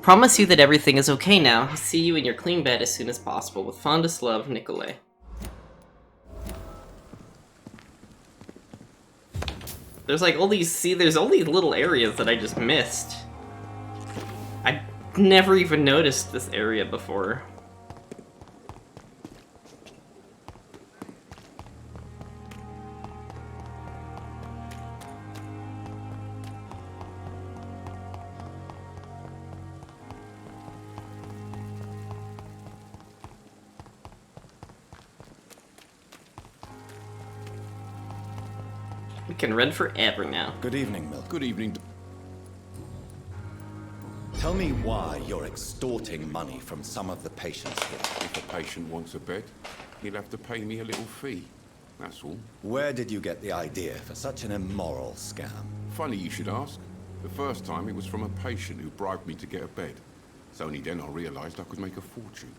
Promise you that everything is okay now. See you in your clean bed as soon as possible. With fondest love, Nicolay. There's like all these, there's all these little areas that I just missed. I never even noticed this area before. We can run forever now. Good evening, Milk. Good evening. Tell me why you're extorting money from some of the patients here. If a patient wants a bed, he'll have to pay me a little fee. That's all. Where did you get the idea for such an immoral scam? Funny you should ask. The first time it was from a patient who bribed me to get a bed. It's only then I realized I could make a fortune.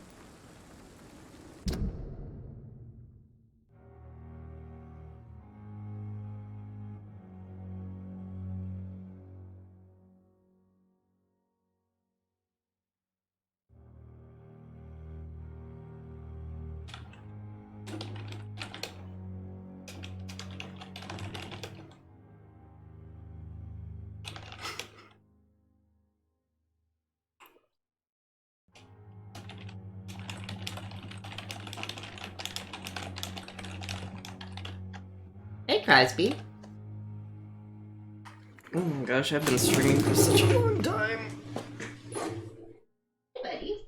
Hey, Crosby. Oh my gosh, I've been streaming for such a long time. Hey, buddy.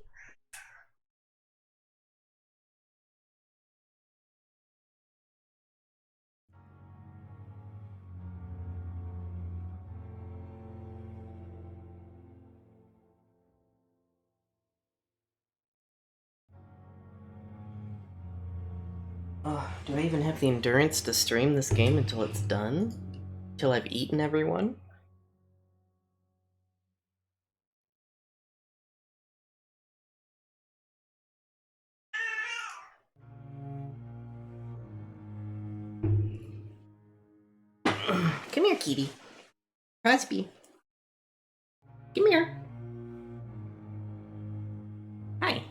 Oh, do I even have the endurance to stream this game until it's done? Until I've eaten everyone? Come here, kitty. Crosby. Come here. Hi.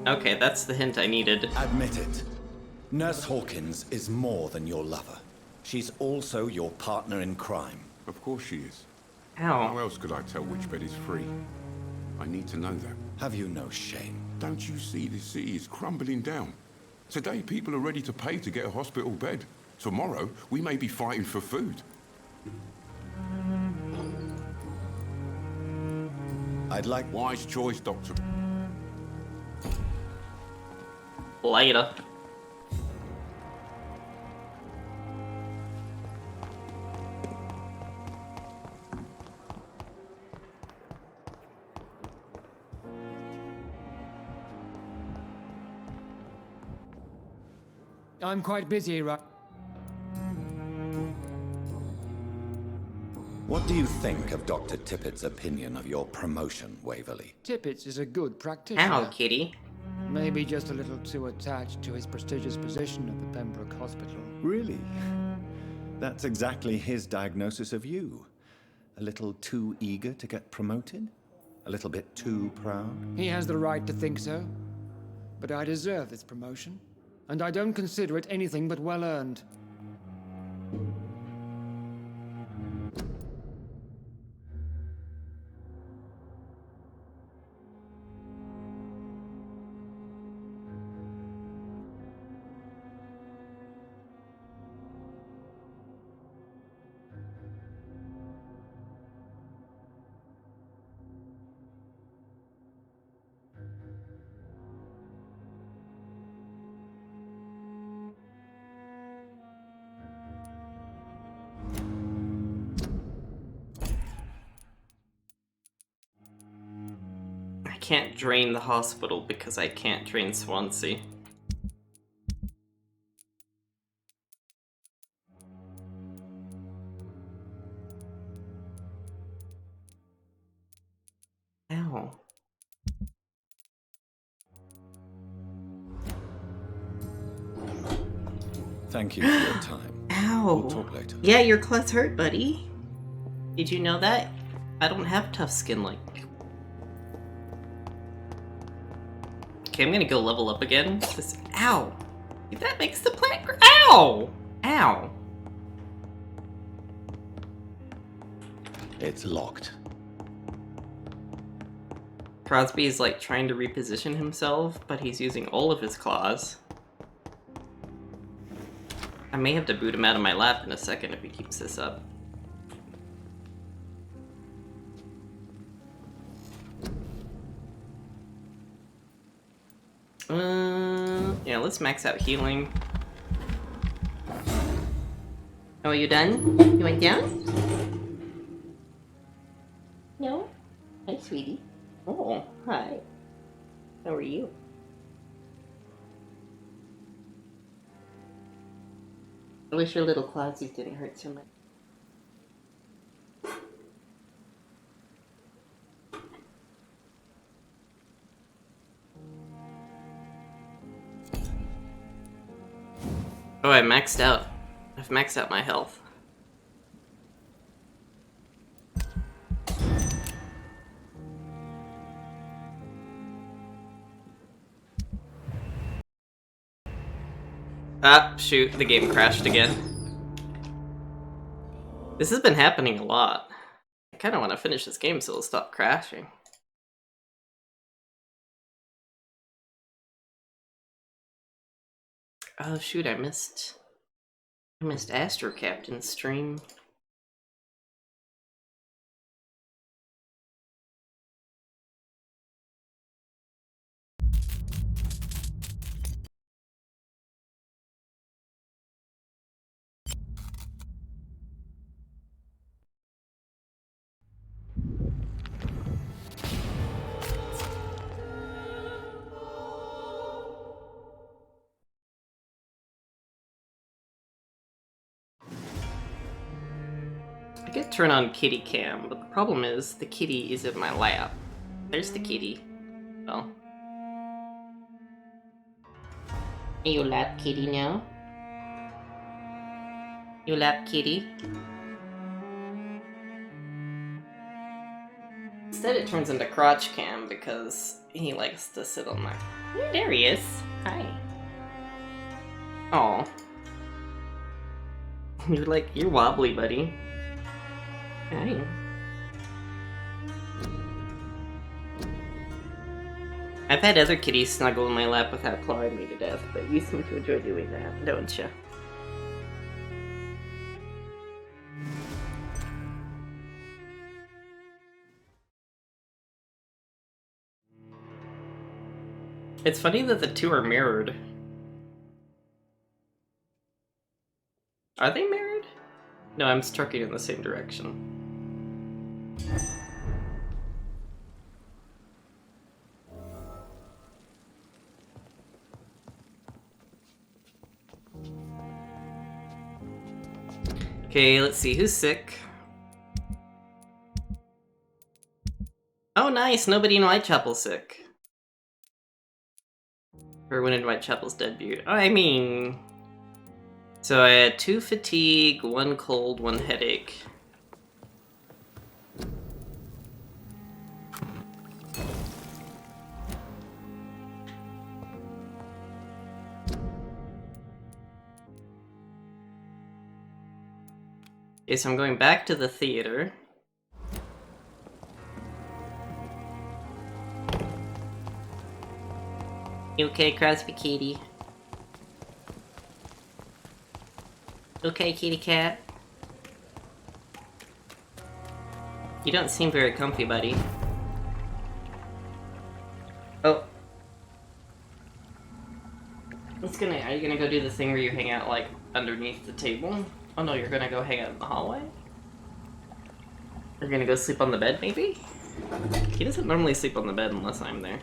Okay, that's the hint I needed. Admit it. Nurse Hawkins is more than your lover. She's also your partner in crime. Of course she is. Ow. How else could I tell which bed is free? I need to know that. Have you no shame? Don't you see this city is crumbling down? Today, people are ready to pay to get a hospital bed. Tomorrow, we may be fighting for food. I'd like... Wise choice, Doctor. Later. I'm quite busy, right? What do you think of Dr. Tippett's opinion of your promotion, Waverly? Tippett is a good practitioner. Ow, kitty. Maybe just a little too attached to his prestigious position at the Pembroke Hospital. Really? That's exactly his diagnosis of you. A little too eager to get promoted? A little bit too proud? He has the right to think so. But I deserve this promotion. And I don't consider it anything but well-earned. I can't drain the hospital because I can't drain Swansea. Ow. Thank you for your time. Ow. We'll talk later. Yeah, your claws hurt, buddy. Did you know that? I don't have tough skin like... Okay, I'm gonna go level up again. This... Ow! That makes the plant... Ow! Ow! It's locked. Crosby is like trying to reposition himself, but he's using all of his claws. I may have to boot him out of my lap in a second if he keeps this up. Yeah, let's max out healing. Oh, are you done? You went down? No? Hi, sweetie. Oh, hi. How are you? I wish your little clawsies didn't hurt so much. Oh, I maxed out. I've maxed out my health. Ah, shoot, the game crashed again. This has been happening a lot. I kinda wanna finish this game so it'll stop crashing. Oh shoot, I missed Astro Captain's stream. I could turn on kitty cam, but the problem is the kitty is in my lap. There's the kitty. Well. You lap kitty now? You lap kitty? Instead it turns into crotch cam because he likes to sit on that. There he is. Hi. Aw. You're wobbly, buddy. Hi. I've had other kitties snuggle in my lap without clawing me to death, but you seem to enjoy doing that, don't you? It's funny that the two are mirrored. Are they mirrored? No, I'm trucking in the same direction. Okay, let's see, who's sick? Oh nice, nobody in Whitechapel's sick. Or when in Whitechapel's debut. Oh, I mean... So I had 2 fatigue, 1 cold, 1 headache. Okay, so I'm going back to the theater. You okay, Crosby Kitty? Okay, kitty cat? You don't seem very comfy, buddy. Oh. Are you gonna go do the thing where you hang out, like, underneath the table? Oh no, you're gonna go hang out in the hallway? You're gonna go sleep on the bed, maybe? He doesn't normally sleep on the bed unless I'm there.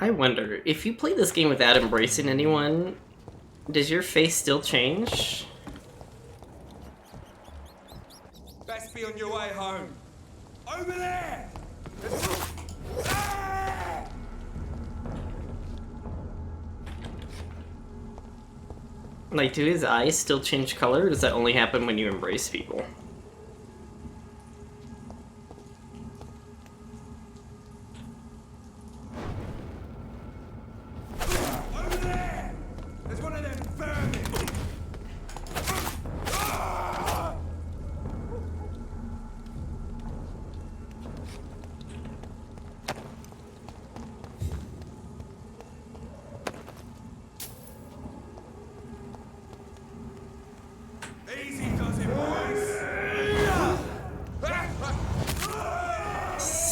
I wonder, if you play this game without embracing anyone, does your face still change? Best be on your way home. Over there! Like, do his eyes still change color, or does that only happen when you embrace people? Easy does it, boys.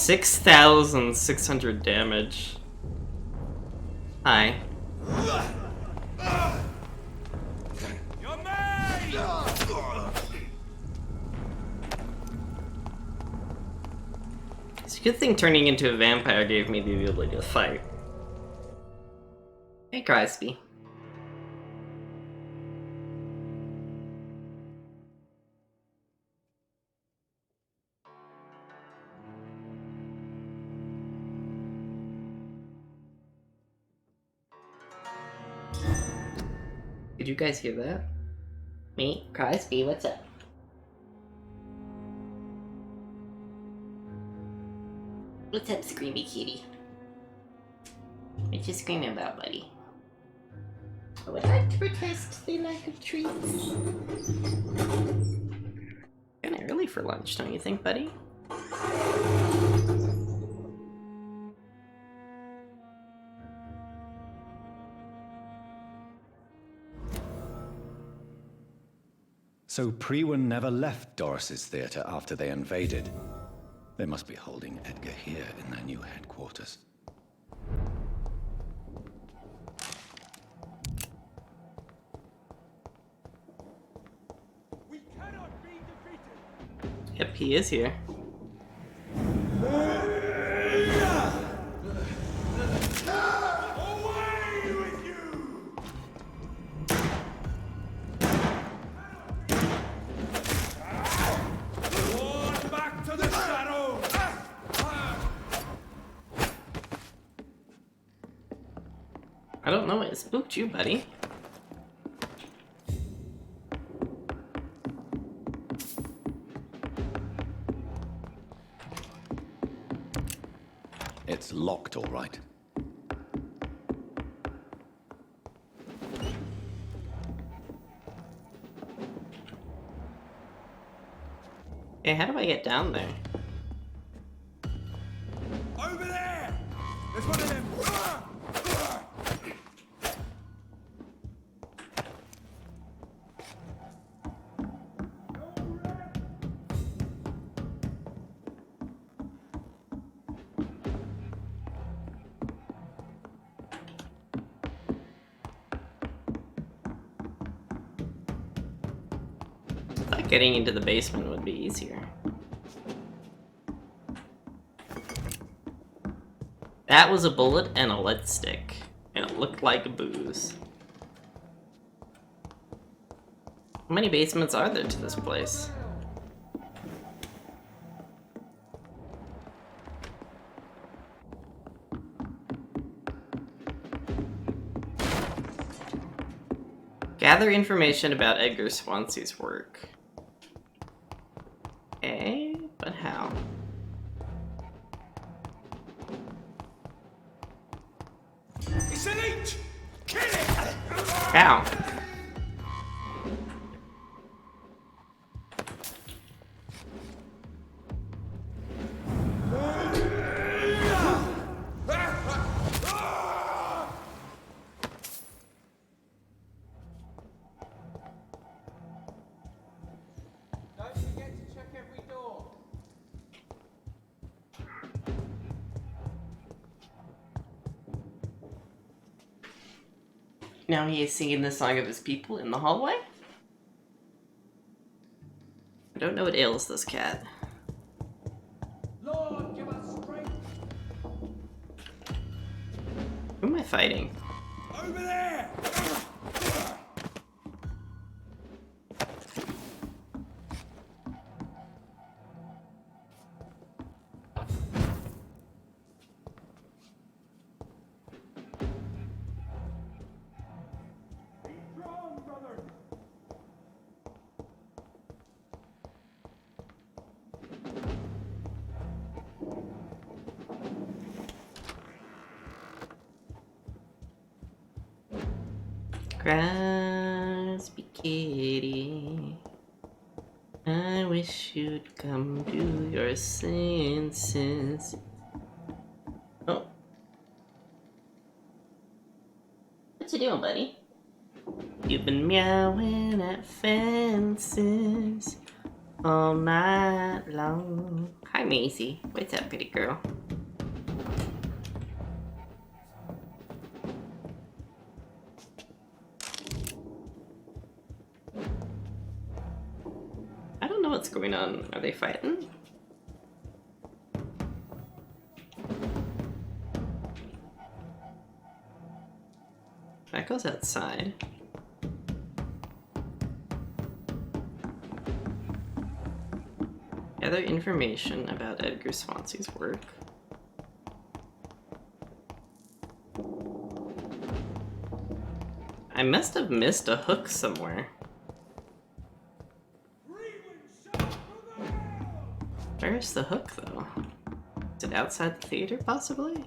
6,600 damage. Hi. It's a good thing turning into a vampire gave me the ability to fight. Hey, Crosby. Did you guys hear that? Me? Crosby, what's up? What's up, Screamy Kitty? What you screaming about, buddy? I would like to protest the lack of treats. Kinda early for lunch, don't you think, buddy? So Priwen never left Doris's theater after they invaded. They must be holding Edgar here in their new headquarters. Yep, he is here. don't know what spooked you, buddy. It's locked, all right. Hey, how do I get down there? Over there! There's one of them! I thought getting into the basement would be easier. That was a bullet and a lead stick, and it looked like booze. How many basements are there to this place? Gather information about Edgar Swansea's work. Okay, but how? It's an leech! Kill it! How? Don't forget to check every door. Now he is singing the song of his people in the hallway? I don't know what ails this cat. Lord, give us strength. Who am I fighting? Over there! Graspy kitty, I wish you'd come to your senses. Oh. What you doing, buddy? You've been meowing at fences all night long. Hi, Maisie. What's up, pretty girl? I don't know what's going on. Are they fighting? That goes outside. Gather information about Edgar Swansea's work. I must have missed a hook somewhere. Where's the hook, though? Is it outside the theater, possibly?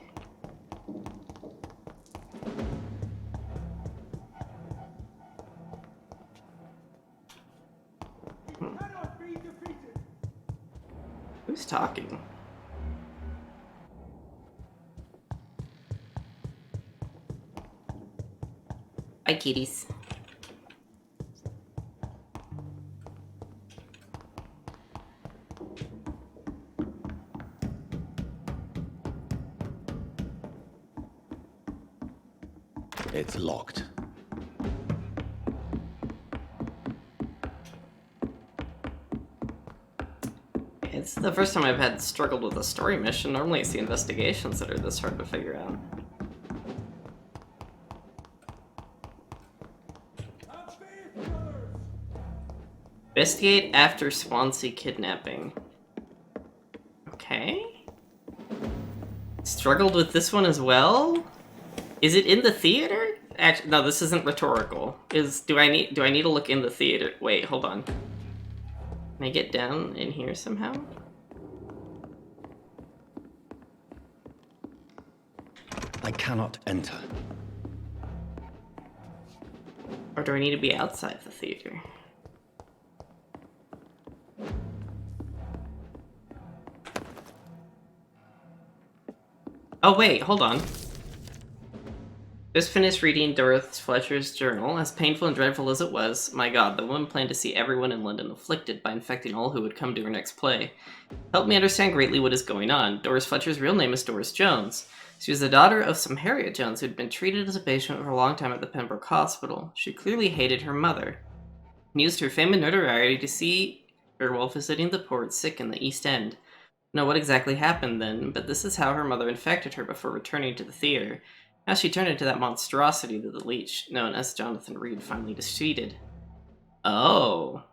Who's talking? Hi, kitties. It's locked. It's the first time I've had struggled with a story mission. Normally it's the investigations that are this hard to figure out. Investigate after Swansea kidnapping. Okay. Struggled with this one as well? Is it in the theater? actually, no, this isn't rhetorical. Do I need to look in the theater? Wait, hold on. Can I get down in here somehow? I cannot enter. Or do I need to be outside the theater? Oh wait, hold on. Just finished reading Doris Fletcher's journal. As painful and dreadful as it was, my god, the woman planned to see everyone in London afflicted by infecting all who would come to her next play. Helped me understand greatly what is going on. Doris Fletcher's real name is Doris Jones. She was the daughter of some Harriet Jones who had been treated as a patient for a long time at the Pembroke Hospital. She clearly hated her mother, and used her fame and notoriety to see her while visiting the poor and sick in the East End. Know what exactly happened then, but this is how her mother infected her before returning to the theater. How she turned into that monstrosity that the leech, known as Jonathan Reed, finally defeated. Oh.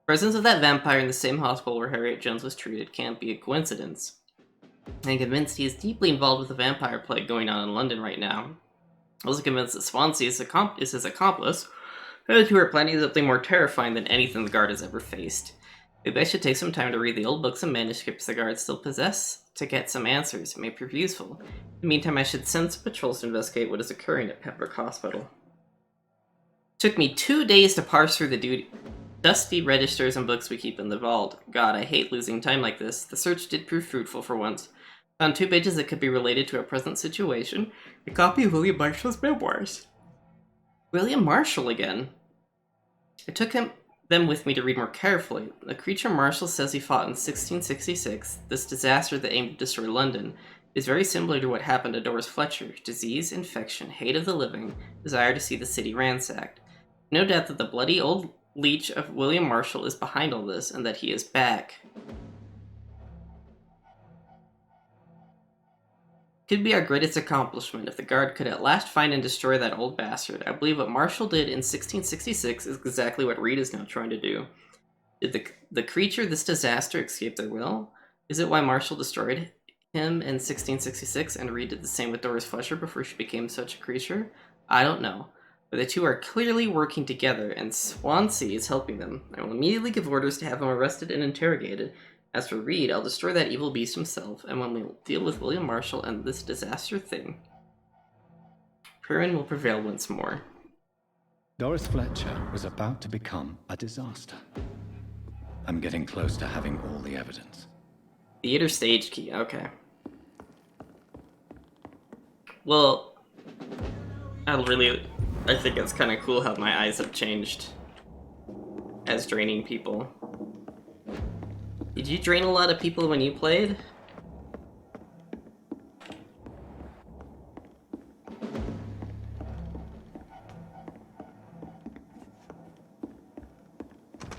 Presence of that vampire in the same hospital where Harriet Jones was treated can't be a coincidence. I'm convinced he is deeply involved with the vampire plague going on in London right now. I'm also convinced that Swansea is his accomplice, and the two are planning something more terrifying than anything the guard has ever faced. Maybe I should take some time to read the old books and manuscripts the guards still possess to get some answers. It may prove useful. In the meantime, I should send some patrols to investigate what is occurring at Pembroke Hospital. It took me 2 days to parse through the dusty registers and books we keep in the vault. God, I hate losing time like this. The search did prove fruitful for once. Found 2 pages that could be related to our present situation. A copy of William Marshall's memoirs. William Marshall again. I took them with me to read more carefully. The creature Marshall says he fought in 1666, this disaster that aimed to destroy London, is very similar to what happened to Doris Fletcher. Disease, infection, hate of the living, desire to see the city ransacked. No doubt that the bloody old leech of William Marshall is behind all this, and that he is back. Could be our greatest accomplishment if the guard could at last find and destroy that old bastard. I believe what Marshall did in 1666 is exactly what Reed is now trying to do. Did the creature, this disaster, escape their will? Is it why Marshall destroyed him in 1666 and Reed did the same with Doris Fletcher before she became such a creature? I don't know. But the two are clearly working together, and Swansea is helping them. I will immediately give orders to have him arrested and interrogated. As for Reed, I'll destroy that evil beast himself, and when we deal with William Marshall and this disaster thing, Perrin will prevail once more. Doris Fletcher was about to become a disaster. I'm getting close to having all the evidence. Theater stage key, okay. Well, I think it's kind of cool how my eyes have changed as draining people. Did you drain a lot of people when you played?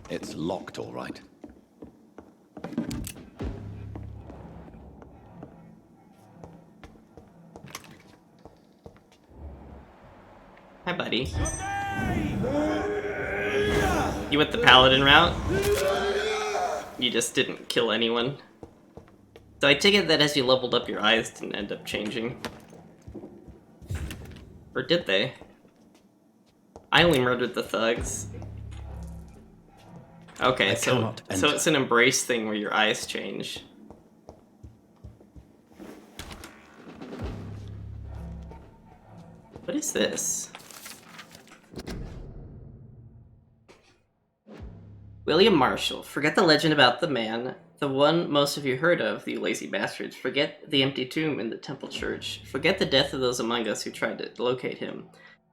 It's locked, all right. Hi, buddy. You went the paladin route? You just didn't kill anyone. So I take it that as you leveled up, your eyes didn't end up changing. Or did they? I only murdered the thugs. Okay, so it's an embrace thing where your eyes change. What is this? William Marshall. Forget the legend about the man, the one most of you heard of, you lazy bastards. Forget the empty tomb in the temple church. Forget the death of those among us who tried to locate him.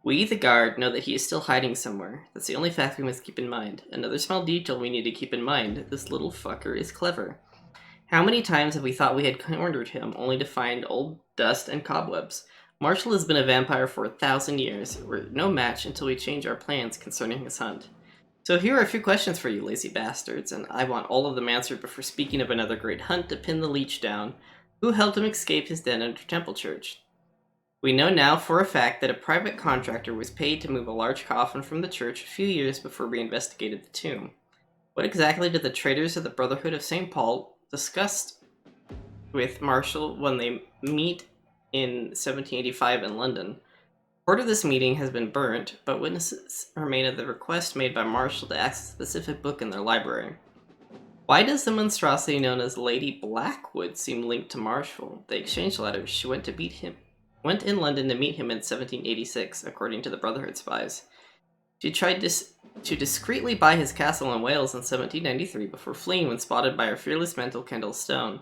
We, the guard, know that he is still hiding somewhere. That's the only fact we must keep in mind. Another small detail we need to keep in mind. This little fucker is clever. How many times have we thought we had cornered him, only to find old dust and cobwebs? Marshall has been a vampire for 1,000 years. We're no match until we change our plans concerning his hunt. So here are a few questions for you, lazy bastards, and I want all of them answered before speaking of another great hunt to pin the leech down. Who helped him escape his den under Temple Church? We know now for a fact that a private contractor was paid to move a large coffin from the church a few years before we investigated the tomb. What exactly did the traitors of the Brotherhood of St. Paul discuss with Marshall when they meet in 1785 in London? Report of this meeting has been burnt, but witnesses remain of the request made by Marshall to access a specific book in their library. Why does the monstrosity known as Lady Blackwood seem linked to Marshall? They exchanged letters. She went in London to meet him in 1786, according to the Brotherhood spies. She tried to discreetly buy his castle in Wales in 1793 before fleeing when spotted by her fearless mentor Kendall Stone.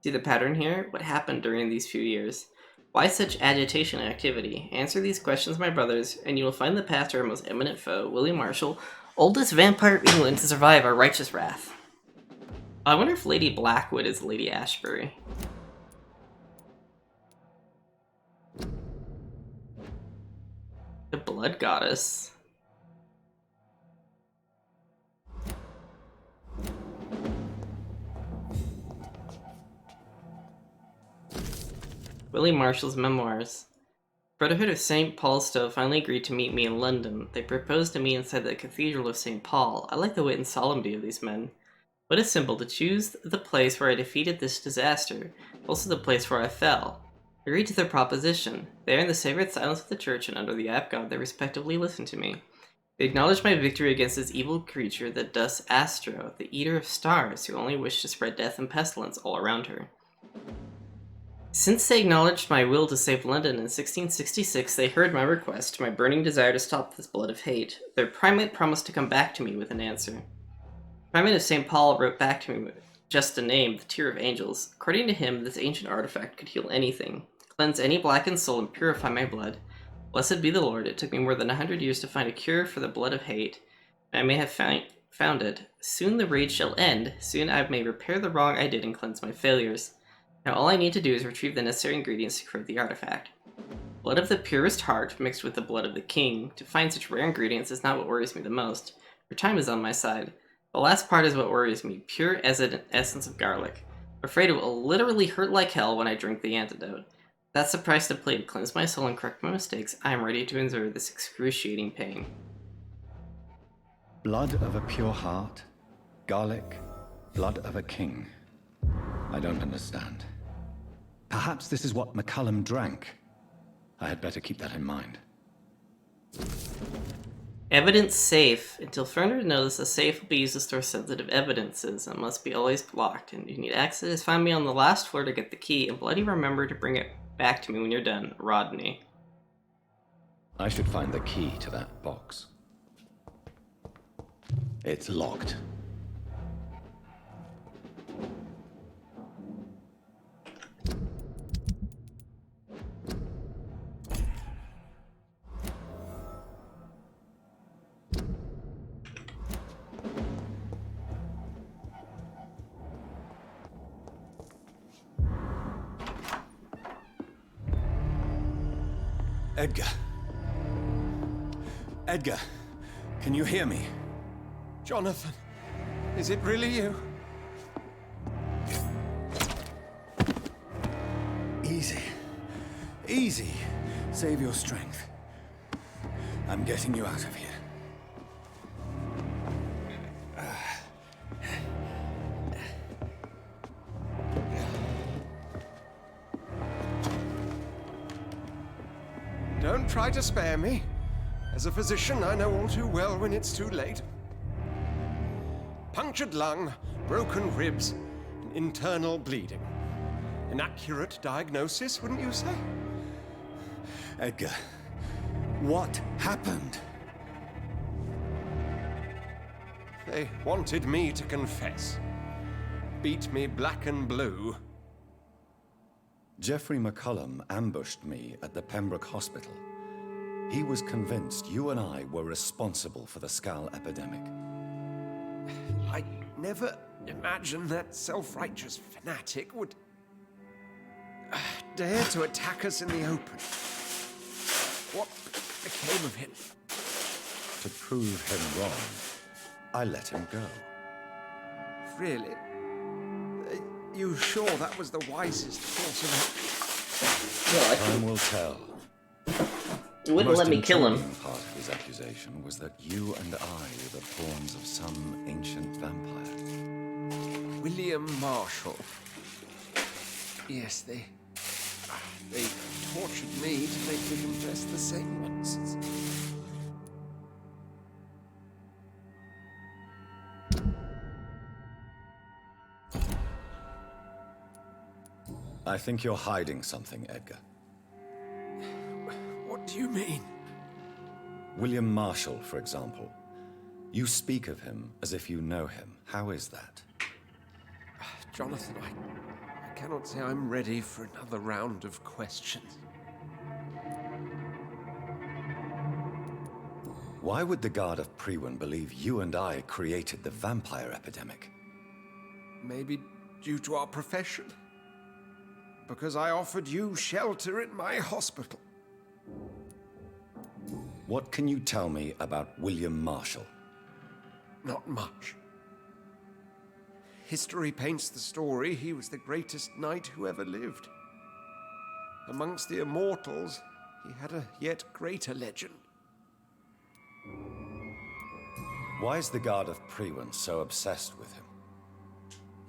See the pattern here? What happened during these few years? Why such agitation and activity? Answer these questions, my brothers, and you will find the path to our most eminent foe, William Marshall, oldest vampire of England to survive our righteous wrath. I wonder if Lady Blackwood is Lady Ashbury. The Blood Goddess. William Marshall's memoirs. Brotherhood of St. Paul's Stowe finally agreed to meet me in London. They proposed to me inside the Cathedral of St. Paul. I like the wit and solemnity of these men. What a symbol to choose the place where I defeated this disaster, also the place where I fell. I agreed to their proposition. There in the sacred silence of the church and under the eye of God, they respectively listened to me. They acknowledged my victory against this evil creature, the Dus Astro, the eater of stars, who only wished to spread death and pestilence all around her. Since they acknowledged my will to save London in 1666, they heard my request, my burning desire to stop this blood of hate. Their primate promised to come back to me with an answer. The primate of St. Paul wrote back to me with just a name, the Tear of Angels. According to him, this ancient artifact could heal anything, cleanse any blackened soul, and purify my blood. Blessed be the Lord, it took me more than 100 years to find a cure for the blood of hate. I may have found it. Soon the rage shall end, soon I may repair the wrong I did and cleanse my failures. Now all I need to do is retrieve the necessary ingredients to create the artifact. Blood of the purest heart mixed with the blood of the king. To find such rare ingredients is not what worries me the most, for time is on my side. The last part is what worries me, pure as an essence of garlic. I'm afraid it will literally hurt like hell when I drink the antidote. That's the price to pay to cleanse my soul and correct my mistakes. I am ready to endure this excruciating pain. Blood of a pure heart, garlic, blood of a king. I don't understand. Perhaps this is what McCullum drank. I had better keep that in mind. Evidence safe. Until further notice, a safe will be used to store sensitive evidences and must be always locked. And if you need access, find me on the last floor to get the key, and bloody remember to bring it back to me when you're done, Rodney. I should find the key to that box. It's locked. Edgar. Edgar, can you hear me? Jonathan, is it really you? Easy. Easy. Save your strength. I'm getting you out of here. Don't try to spare me. As a physician, I know all too well when it's too late. Punctured lung, broken ribs, and internal bleeding. An accurate diagnosis, wouldn't you say? Edgar, what happened? They wanted me to confess. Beat me black and blue. Geoffrey McCullum ambushed me at the Pembroke Hospital. He was convinced you and I were responsible for the Skal epidemic. I never imagined that self-righteous fanatic would dare to attack us in the open. What became of him? To prove him wrong, I let him go. Really? Are you sure that was the wisest course of action? Time will tell. You wouldn't let me kill him. The most intriguing part of his accusation was that you and I were the pawns of some ancient vampire. William Marshall. Yes, they tortured me to make me confess the same nonsense. I think you're hiding something, Edgar. What do you mean? William Marshall, for example. You speak of him as if you know him. How is that? Jonathan, I cannot say I'm ready for another round of questions. Why would the Guard of Priwen believe you and I created the vampire epidemic? Maybe due to our profession. Because I offered you shelter in my hospital. What can you tell me about William Marshall? Not much. History paints the story he was the greatest knight who ever lived. Amongst the immortals, he had a yet greater legend. Why is the Guard of Priwen so obsessed with him?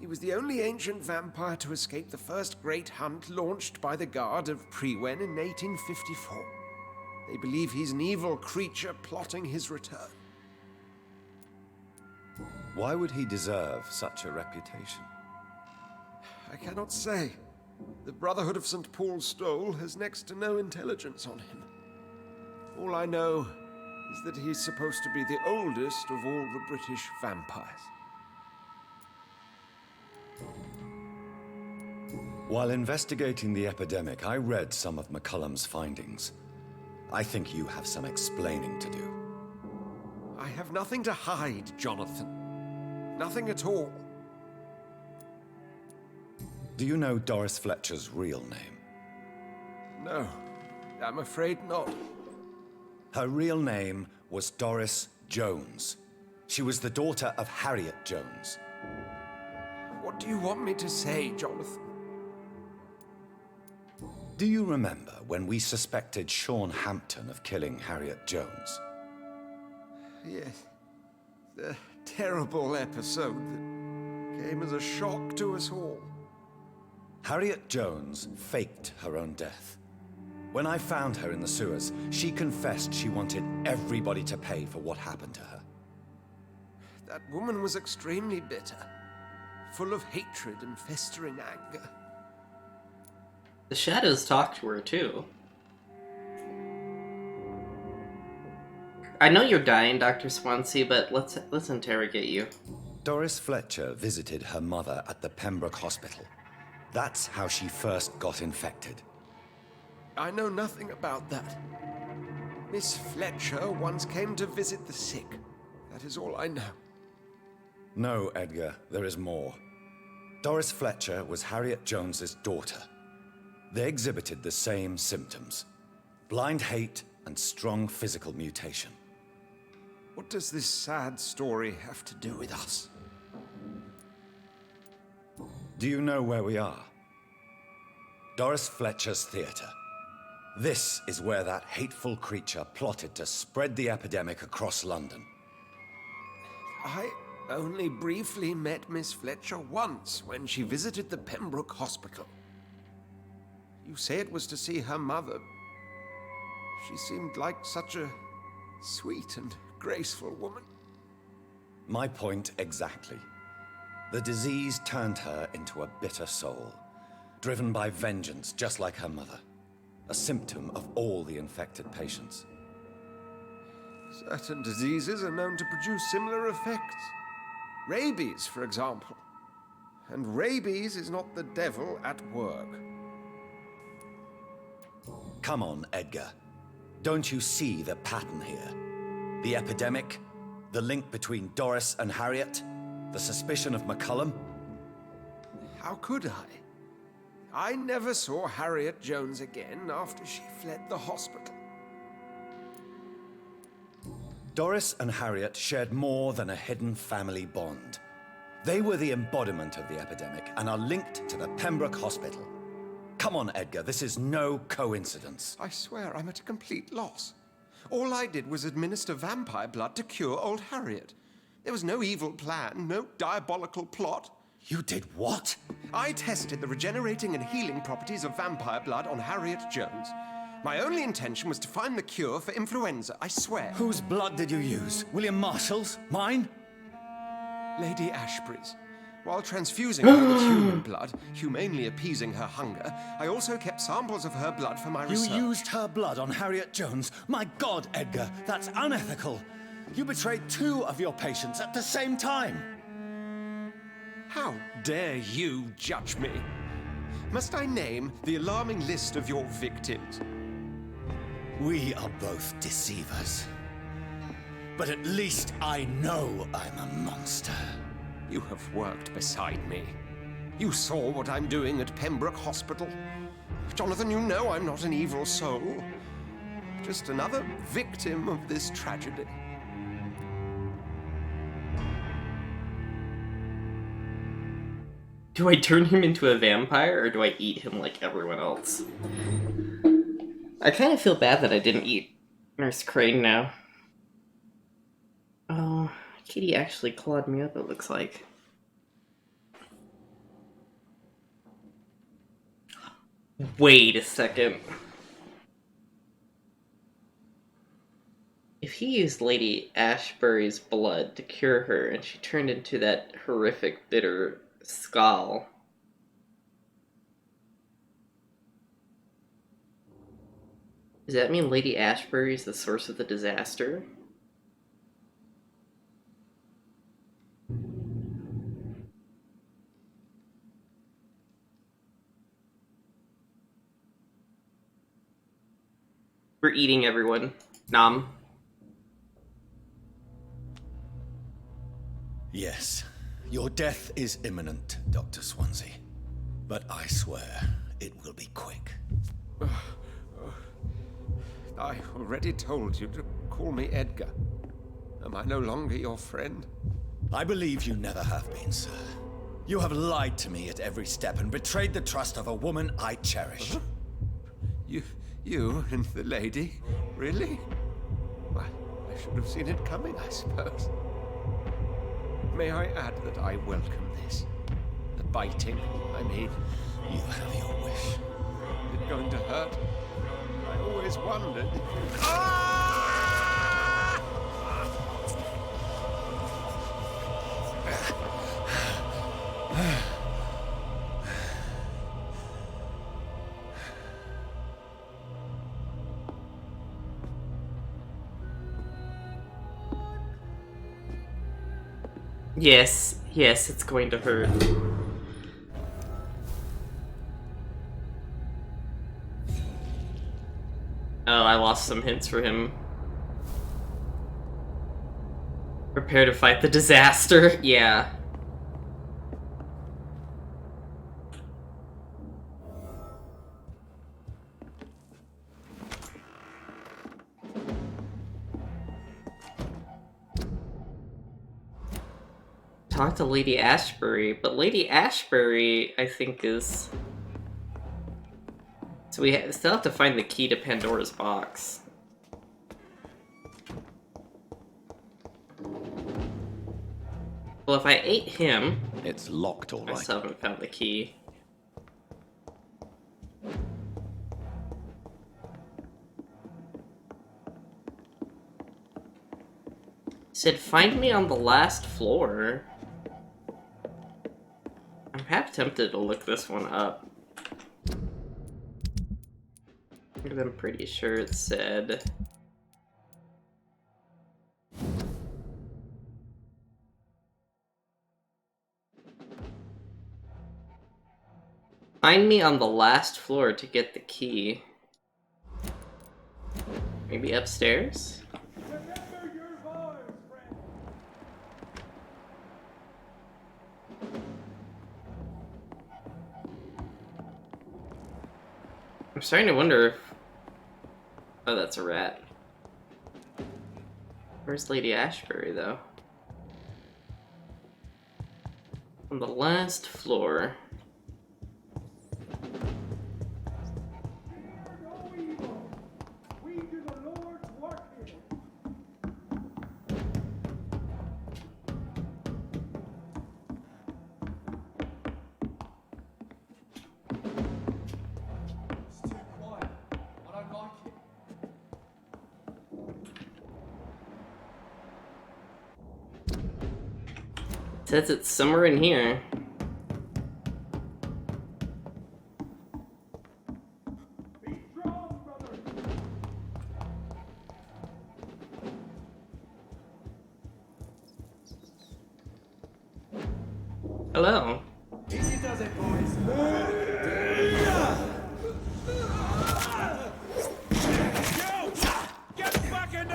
He was the only ancient vampire to escape the first great hunt launched by the Guard of Priwen in 1854. They believe he's an evil creature plotting his return. Why would he deserve such a reputation? I cannot say. The Brotherhood of St. Paul's Stole has next to no intelligence on him. All I know is that he's supposed to be the oldest of all the British vampires. While investigating the epidemic, I read some of McCullum's findings. I think you have some explaining to do. I have nothing to hide, Jonathan. Nothing at all. Do you know Doris Fletcher's real name? No, I'm afraid not. Her real name was Doris Jones. She was the daughter of Harriet Jones. What do you want me to say, Jonathan? Do you remember when we suspected Sean Hampton of killing Harriet Jones? Yes. The terrible episode that came as a shock to us all. Harriet Jones faked her own death. When I found her in the sewers, she confessed she wanted everybody to pay for what happened to her. That woman was extremely bitter, full of hatred and festering anger. The shadows talk to her, too. I know you're dying, Dr. Swansea, but let's interrogate you. Doris Fletcher visited her mother at the Pembroke Hospital. That's how she first got infected. I know nothing about that. Miss Fletcher once came to visit the sick. That is all I know. No, Edgar, there is more. Doris Fletcher was Harriet Jones's daughter. They exhibited the same symptoms: blind hate and strong physical mutation. What does this sad story have to do with us? Do you know where we are? Doris Fletcher's theater. This is where that hateful creature plotted to spread the epidemic across London. I only briefly met Miss Fletcher once when she visited the Pembroke Hospital. You say it was to see her mother. She seemed like such a sweet and graceful woman. My point exactly. The disease turned her into a bitter soul, driven by vengeance just like her mother. A symptom of all the infected patients. Certain diseases are known to produce similar effects. Rabies, for example. And rabies is not the devil at work. Come on, Edgar. Don't you see the pattern here? The epidemic, the link between Doris and Harriet, the suspicion of McCullum? How could I? I never saw Harriet Jones again after she fled the hospital. Doris and Harriet shared more than a hidden family bond. They were the embodiment of the epidemic and are linked to the Pembroke Hospital. Come on, Edgar, this is no coincidence. I swear I'm at a complete loss. All I did was administer vampire blood to cure old Harriet. There was no evil plan, no diabolical plot. You did what? I tested the regenerating and healing properties of vampire blood on Harriet Jones. My only intention was to find the cure for influenza, I swear. Whose blood did you use? William Marshall's? Mine? Lady Ashbury's. While transfusing her with human blood, humanely appeasing her hunger, I also kept samples of her blood for my research. You used her blood on Harriet Jones? My God, Edgar, that's unethical. You betrayed 2 of your patients at the same time. How dare you judge me? Must I name the alarming list of your victims? We are both deceivers. But at least I know I'm a monster. You have worked beside me. You saw what I'm doing at Pembroke Hospital. Jonathan, you know I'm not an evil soul. Just another victim of this tragedy. Do I turn him into a vampire, or do I eat him like everyone else? I kind of feel bad that I didn't eat Nurse Crane now. Oh, Kitty actually clawed me up, it looks like. Wait a second. If he used Lady Ashbury's blood to cure her, and she turned into that horrific, bitter skull, does that mean Lady Ashbury is the source of the disaster? We're eating everyone. Nom. Yes, your death is imminent, Dr. Swansea. But I swear, it will be quick. I already told you to call me Edgar. Am I no longer your friend? I believe you never have been, sir. You have lied to me at every step and betrayed the trust of a woman I cherish. You and the lady? Really? Why, I should have seen it coming, I suppose. May I add that I welcome this? The biting, I mean. You have your wish. Is it going to hurt? I always wondered. Yes, yes, it's going to hurt. Oh, I lost some hints for him. Prepare to fight the disaster. Yeah. Talk to Lady Ashbury, but Lady Ashbury, I think, is... So we still have to find the key to Pandora's box. Well, if I ate him... It's locked, all right. I still haven't found the key. Said, find me on the last floor. I'm half tempted to look this one up. I'm pretty sure it said... Find me on the last floor to get the key. Maybe upstairs? I'm starting to wonder if... Oh, that's a rat. Where's Lady Ashbury, though? On the last floor. Says it's somewhere in here. Hello. Easy does it, boys. Get back in the...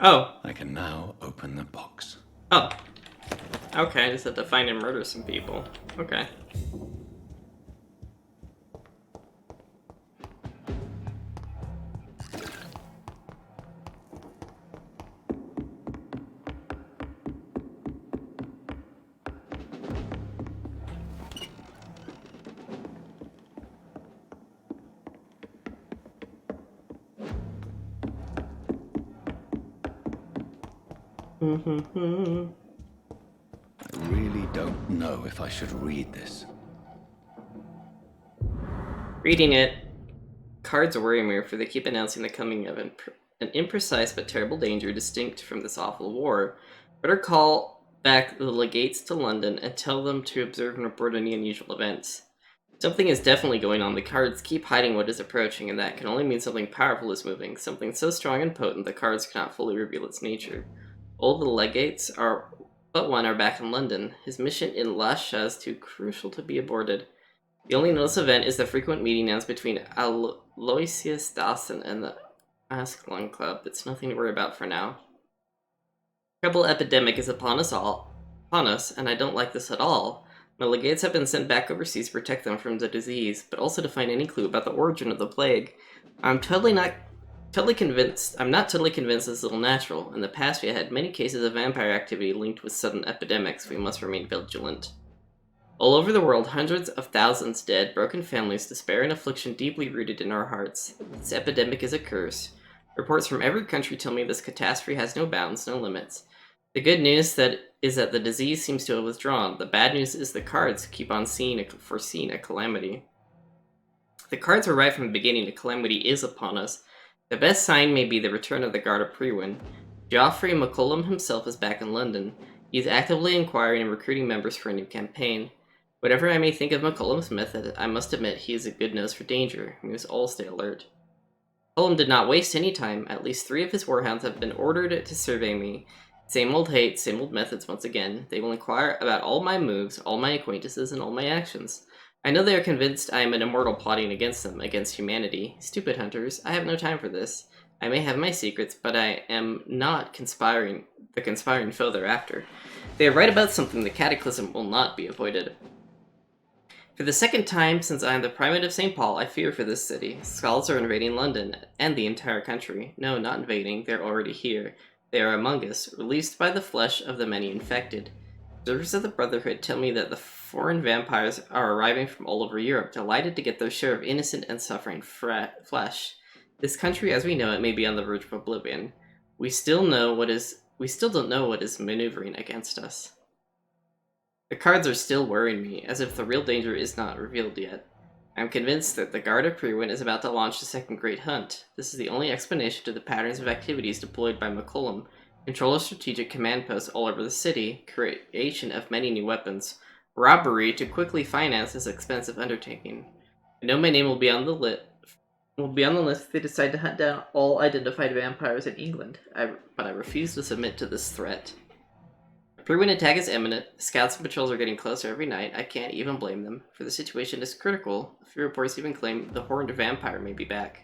Oh. I can now open the box. Oh. Okay, I just had to find and murder some people. Okay. I really don't know if I should read this. Reading it. Cards worry me, for they keep announcing the coming of an imprecise but terrible danger distinct from this awful war. Better call back the legates to London and tell them to observe and report any unusual events. Something is definitely going on. The cards keep hiding what is approaching, and that can only mean something powerful is moving, something so strong and potent the cards cannot fully reveal its nature. All the legates but one are back in London. His mission in Lasha is too crucial to be aborted. The only notice event is the frequent meeting now between Aloysius Dawson and the Ascalon Club. It's nothing to worry about for now. Trouble epidemic is upon us, and I don't like this at all. My legates have been sent back overseas to protect them from the disease, but also to find any clue about the origin of the plague. I'm not totally convinced this is all natural. In the past, we had many cases of vampire activity linked with sudden epidemics. We must remain vigilant. All over the world, hundreds of thousands dead, broken families, despair and affliction deeply rooted in our hearts. This epidemic is a curse. Reports from every country tell me this catastrophe has no bounds, no limits. The good news is that the disease seems to have withdrawn. The bad news is the cards keep on foreseeing a calamity. The cards were right from the beginning. The calamity is upon us. The best sign may be the return of the Guard of Prewin. Geoffrey McCollum himself is back in London. He is actively inquiring and recruiting members for a new campaign. Whatever I may think of McCollum's method, I must admit he is a good nose for danger. We must all stay alert. McCollum did not waste any time. At least 3 of his warhounds have been ordered to survey me. Same old hate, same old methods once again. They will inquire about all my moves, all my acquaintances, and all my actions. I know they are convinced I am an immortal plotting against them, against humanity. Stupid hunters, I have no time for this. I may have my secrets, but I am not the conspiring foe they're after. They are right about something. The cataclysm will not be avoided. For the second time since I am the Primate of St. Paul, I fear for this city. Skulls are invading London, and the entire country. No, not invading, they're already here. They are among us, released by the flesh of the many infected. Observers of the Brotherhood tell me that the foreign vampires are arriving from all over Europe, delighted to get their share of innocent and suffering flesh. This country, as we know it, may be on the verge of oblivion. We still don't know what is maneuvering against us. The cards are still worrying me, as if the real danger is not revealed yet. I am convinced that the Guard of Prewin is about to launch the second great hunt. This is the only explanation to the patterns of activities deployed by McCollum. Control of strategic command posts all over the city, creation of many new weapons, robbery to quickly finance this expensive undertaking. I know my name will be on the list if they decide to hunt down all identified vampires in England, but I refuse to submit to this threat. A Prewin attack is imminent. Scouts and patrols are getting closer every night. I can't even blame them, for the situation is critical. A few reports even claim the horned vampire may be back.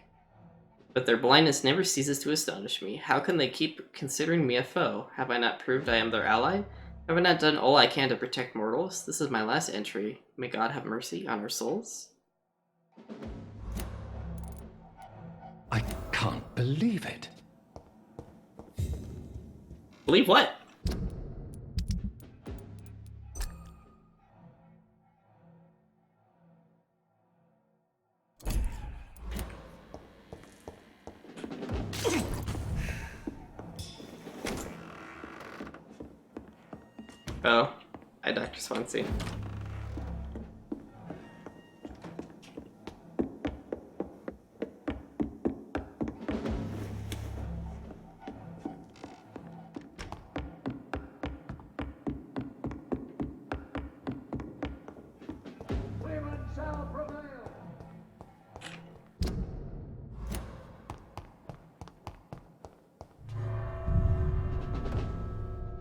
But their blindness never ceases to astonish me. How can they keep considering me a foe? Have I not proved I am their ally? Have I not done all I can to protect mortals? This is my last entry. May God have mercy on our souls. I can't believe it. Believe what? Oh, hi, Dr. Swansea.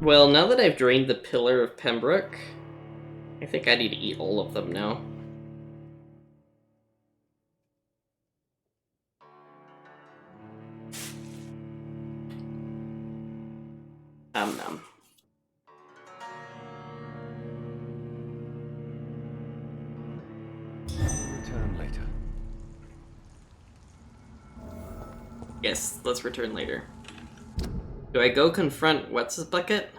Well, now that I've drained the Pillar of Pembroke, I think I need to eat all of them now. Nom. Return later. Yes, let's return later. Do I go confront what's his bucket?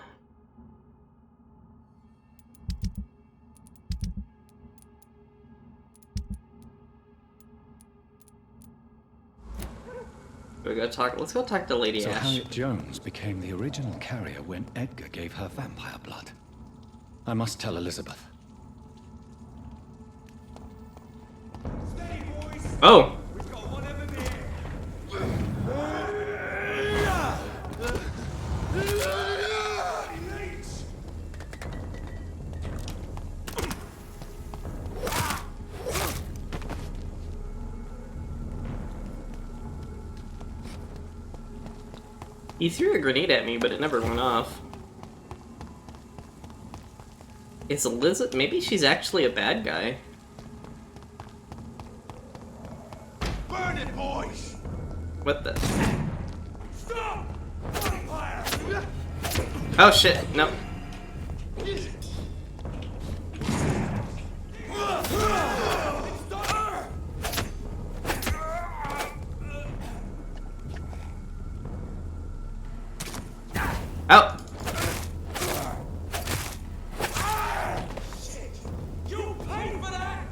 Do I go talk? Let's go talk to Lady So Ash. Harriet Jones became the original carrier when Edgar gave her vampire blood. I must tell Elizabeth. Oh! He threw a grenade at me, but it never went off. Is Elizabeth? Maybe she's actually a bad guy. Burn it, boys! What the? Stop! Oh shit! No. Out. You pay for that!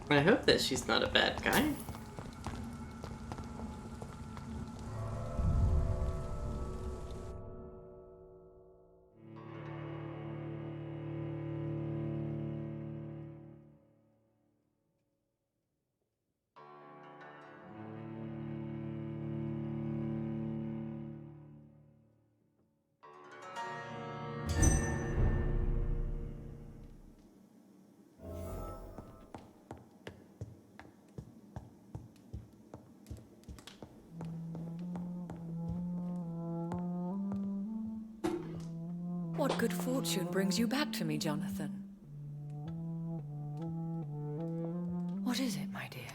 I hope that she's not a bad guy. What good fortune brings you back to me, Jonathan? What is it, my dear?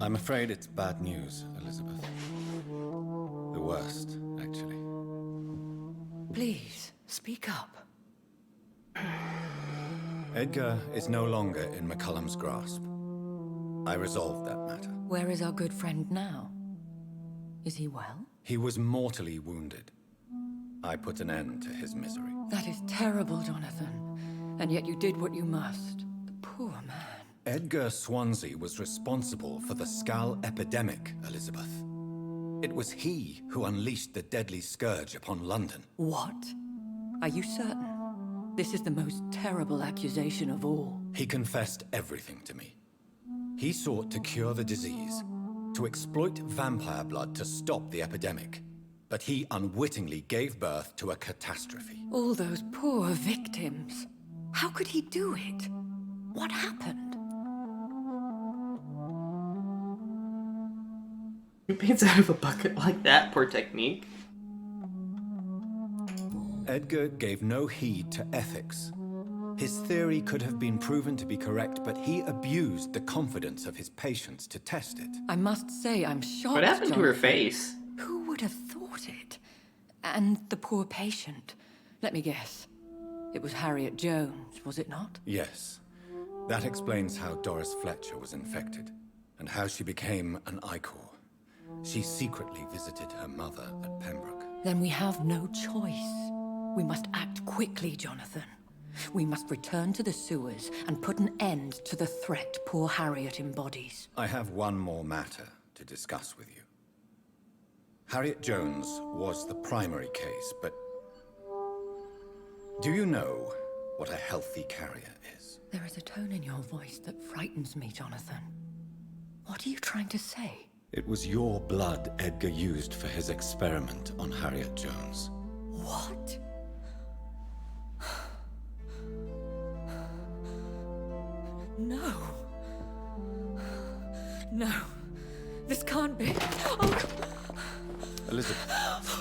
I'm afraid it's bad news, Elizabeth. The worst, actually. Please, speak up. Edgar is no longer in McCullum's grasp. I resolved that matter. Where is our good friend now? Is he well? He was mortally wounded. I put an end to his misery. That is terrible, Jonathan. And yet you did what you must. The poor man. Edgar Swansea was responsible for the Skal epidemic, Elizabeth. It was he who unleashed the deadly scourge upon London. What? Are you certain? This is the most terrible accusation of all. He confessed everything to me. He sought to cure the disease, to exploit vampire blood to stop the epidemic. But he unwittingly gave birth to a catastrophe. All those poor victims. How could he do it? What happened? Who paints out of a bucket like that? Poor technique. Edgar gave no heed to ethics. His theory could have been proven to be correct, but he abused the confidence of his patients to test it. I must say, I'm shocked. What happened to her Jonathan. face? Who would have thought it? And the poor patient. Let me guess. It was Harriet Jones, was it not? Yes. That explains how Doris Fletcher was infected, and how she became an Ichor. She secretly visited her mother at Pembroke. Then we have no choice. We must act quickly, Jonathan. We must return to the sewers and put an end to the threat poor Harriet embodies. I have one more matter to discuss with you. Harriet Jones was the primary case, but do you know what a healthy carrier is? There is a tone in your voice that frightens me, Jonathan. What are you trying to say? It was your blood Edgar used for his experiment on Harriet Jones. What? No. No. This can't be. Oh. Elizabeth,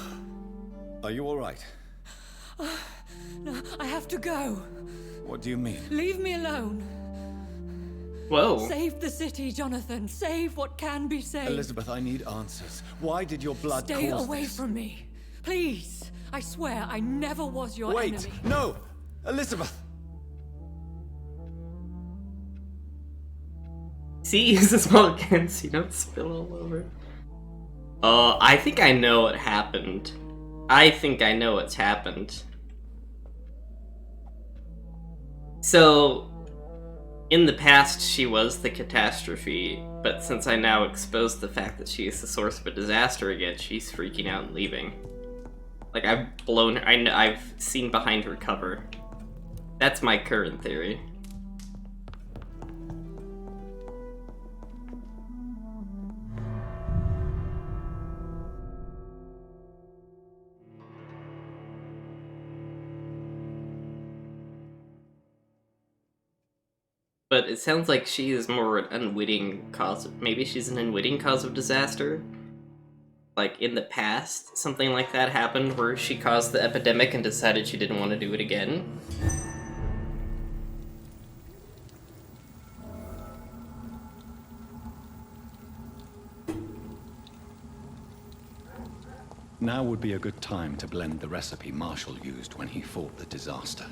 are you all right? No, I have to go. What do you mean? Leave me alone. Whoa. Save the city, Jonathan. Save what can be saved. Elizabeth, I need answers. Why did your blood Stay cause away this? from me. Please. I swear I never was your Wait! enemy. No! Elizabeth! See, use the small can so you don't spill all over. I think I know what happened. I think I know what's happened. So, in the past, she was the catastrophe, but since I now exposed the fact that she is the source of a disaster again, she's freaking out and leaving. Like, I've blown her, I've seen behind her cover. That's my current theory. But it sounds like she is more an unwitting cause of, maybe she's an unwitting cause of disaster. Like, in the past, something like that happened where she caused the epidemic and decided she didn't want to do it again. Now would be a good time to blend the recipe Marshall used when he fought the disaster.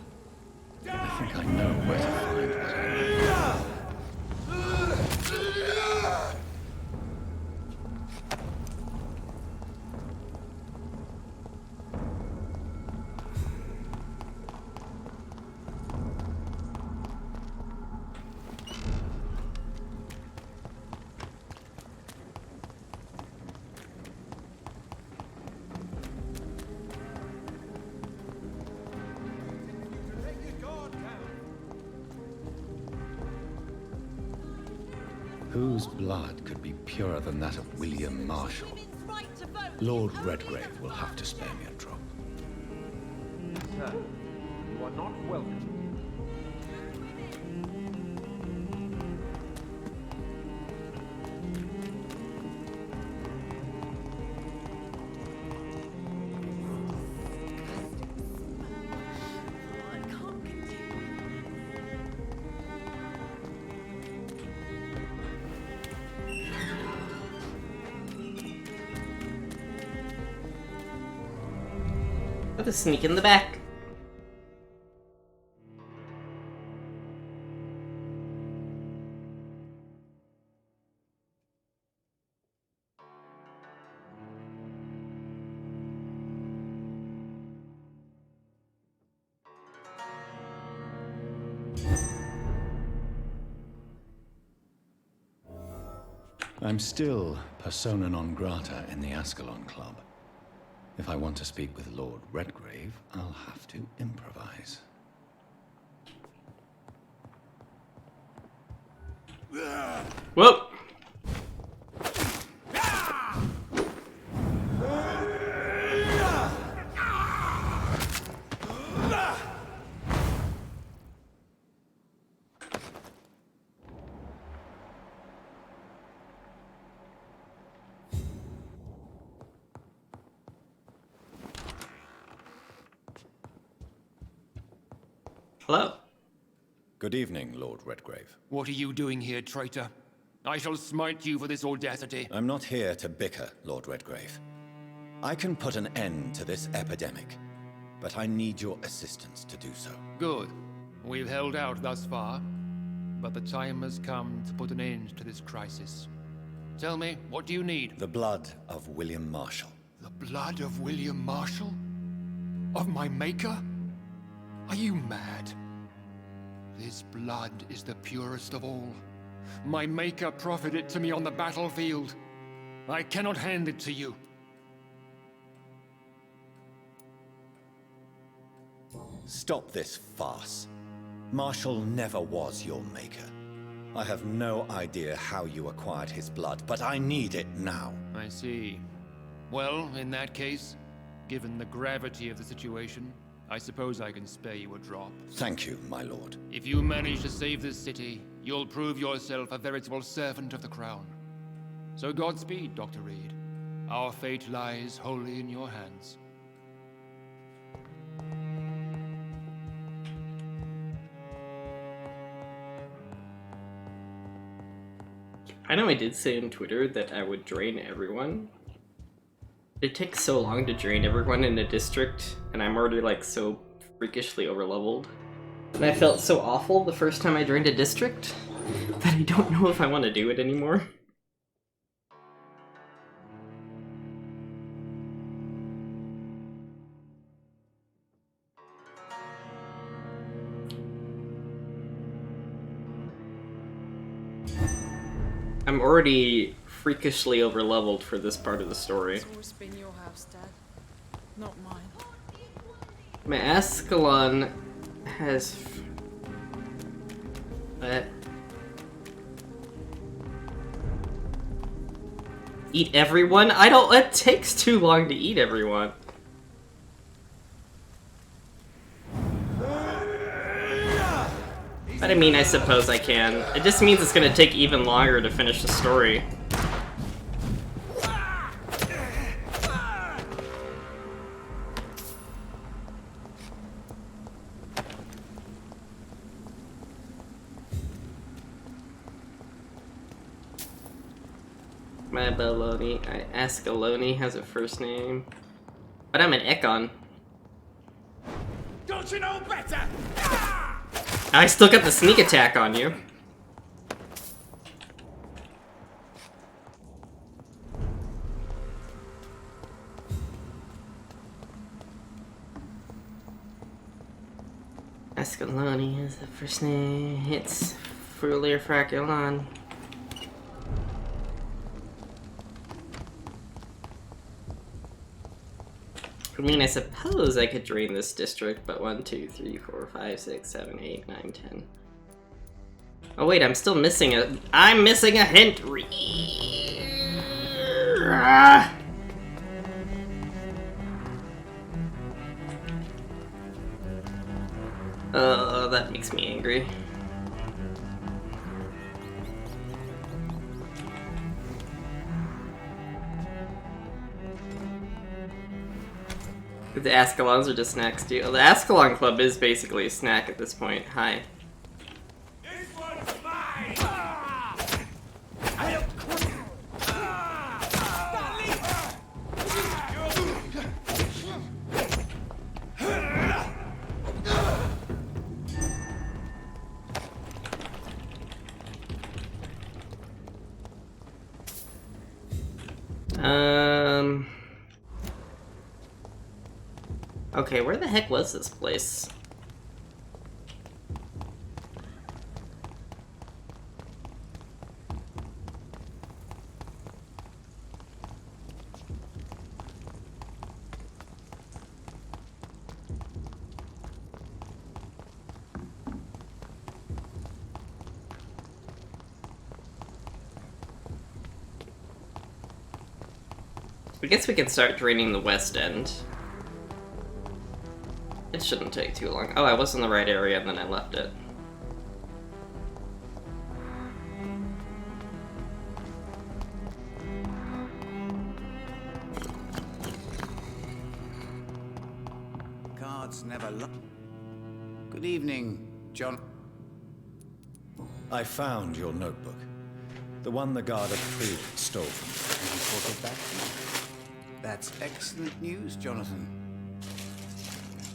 I think I know where to find what I need. Whose blood could be purer than that of William Marshall? Lord Redgrave will have to spare me a drop. Sir, you are not welcome. Let us sneak in the back. I'm still persona non grata in the Ascalon Club. If I want to speak with Lord Redgrave, I'll have to improvise. Whoa! Hello. Good evening, Lord Redgrave. What are you doing here, traitor? I shall smite you for this audacity. I'm not here to bicker, Lord Redgrave. I can put an end to this epidemic, but I need your assistance to do so. Good. We've held out thus far, but the time has come to put an end to this crisis. Tell me, what do you need? The blood of William Marshall. The blood of William Marshall? Of my maker? Are you mad? This blood is the purest of all. My maker proffered it to me on the battlefield. I cannot hand it to you. Stop this farce. Marshall never was your maker. I have no idea how you acquired his blood, but I need it now. I see. Well, in that case, given the gravity of the situation, I suppose I can spare you a drop. Thank you, my lord. If you manage to save this city, you'll prove yourself a veritable servant of the crown. So Godspeed, Dr. Reed. Our fate lies wholly in your hands. I know I did say on Twitter that I would drain everyone. It takes so long to drain everyone in a district, and I'm already like so freakishly overleveled. And I felt so awful the first time I drained a district that I don't know if I want to do it anymore. I'm already freakishly overleveled for this part of the story. It's always been your house, Dad, not mine. My Ascalon has... Eat everyone? I don't... It takes too long to eat everyone. But I mean, I suppose I can. It just means it's gonna take even longer to finish the story. My baloney. Ascalon has a first name. But I'm an Econ. Don't you know better? I still got the sneak attack on you. Ascalon is the first name. It's Frulier Fraculon. I mean, I suppose I could drain this district, but 1, 2, 3, 4, 5, 6, 7, 8, 9, 10. Oh wait, I'm still missing a... I'm missing a hint! Oh, that makes me angry. The Ascalons are just snacks too. The Ascalon Club is basically a snack at this point. Hi. Okay, where the heck was this place? I guess we can start draining the West End. It shouldn't take too long. Oh, I was in the right area and then I left it. Cards never look. Good evening, John. I found your notebook. The one the guard at Creed stole from me. Have you put it back? That's excellent news, Jonathan.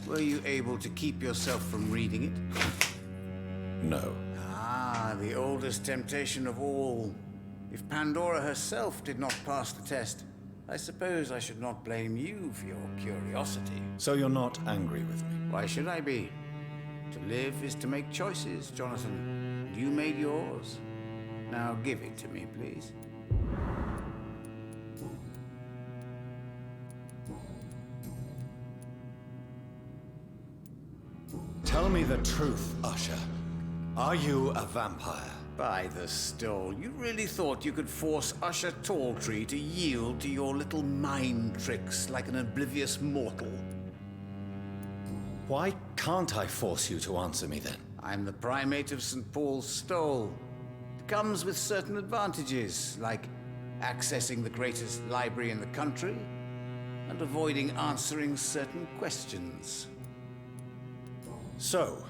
Were you able to keep yourself from reading it? No. Ah, the oldest temptation of all. If Pandora herself did not pass the test, I suppose I should not blame you for your curiosity. So you're not angry with me? Why should I be? To live is to make choices, Jonathan. And you made yours. Now give it to me, please. Tell me the truth, Usher. Are you a vampire? By the stall, you really thought you could force Usher Talltree to yield to your little mind tricks like an oblivious mortal? Why can't I force you to answer me then? I'm the primate of St. Paul's Stole. It comes with certain advantages, like accessing the greatest library in the country and avoiding answering certain questions. So,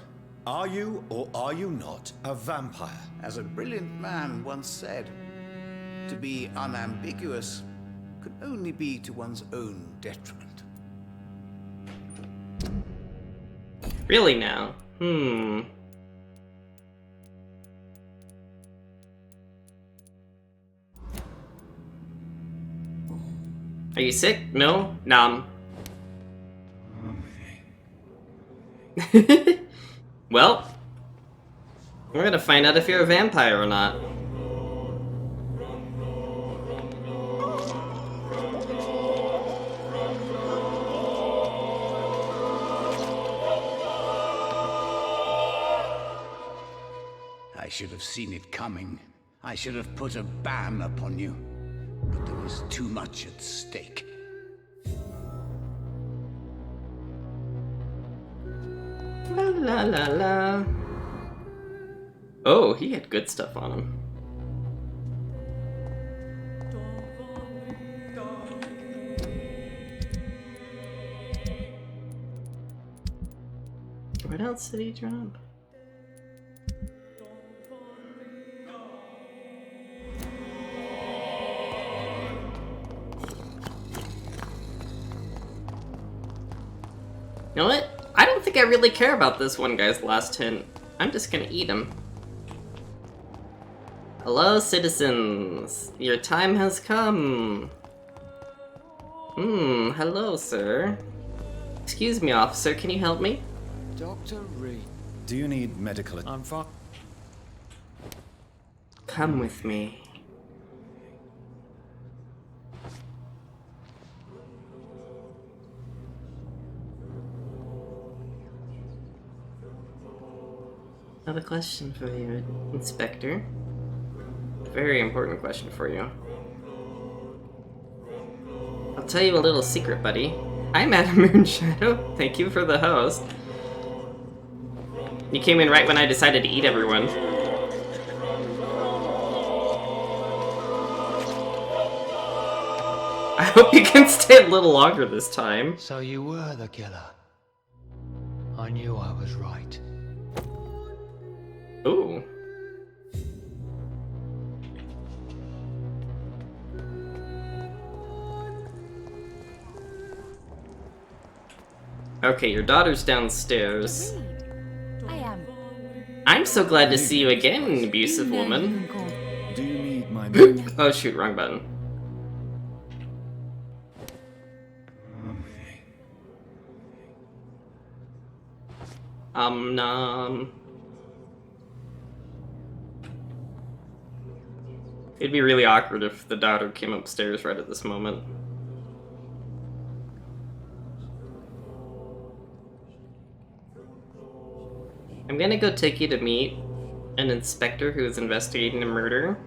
are you or are you not a vampire? As a brilliant man once said, to be unambiguous could only be to one's own detriment. Really now? Are you sick? No? Nom. Well, we're gonna find out if you're a vampire or not. I should have seen it coming. I should have put a ban upon you. But there was too much at stake. La la la la. Oh, he had good stuff on him. What else did he drop? You know what? I don't think I really care about this one guy's last hint. I'm just gonna eat him. Hello, citizens. Your time has come. Hello, sir. Excuse me, officer, can you help me? Dr. Reed. Do you need medical attention? I'm fine. Come with me. I have a question for you, Inspector. Very important question for you. I'll tell you a little secret, buddy. I'm Adam Moonshadow. Thank you for the host. You came in right when I decided to eat everyone. I hope you can stay a little longer this time. So you were the killer. I knew I was right. Ooh. Okay, your daughter's downstairs. I'm so glad to see you again, abusive woman. Do you need my Oh shoot, wrong button. Nom. It'd be really awkward if the daughter came upstairs right at this moment. I'm gonna go take you to meet an inspector who is investigating a murder.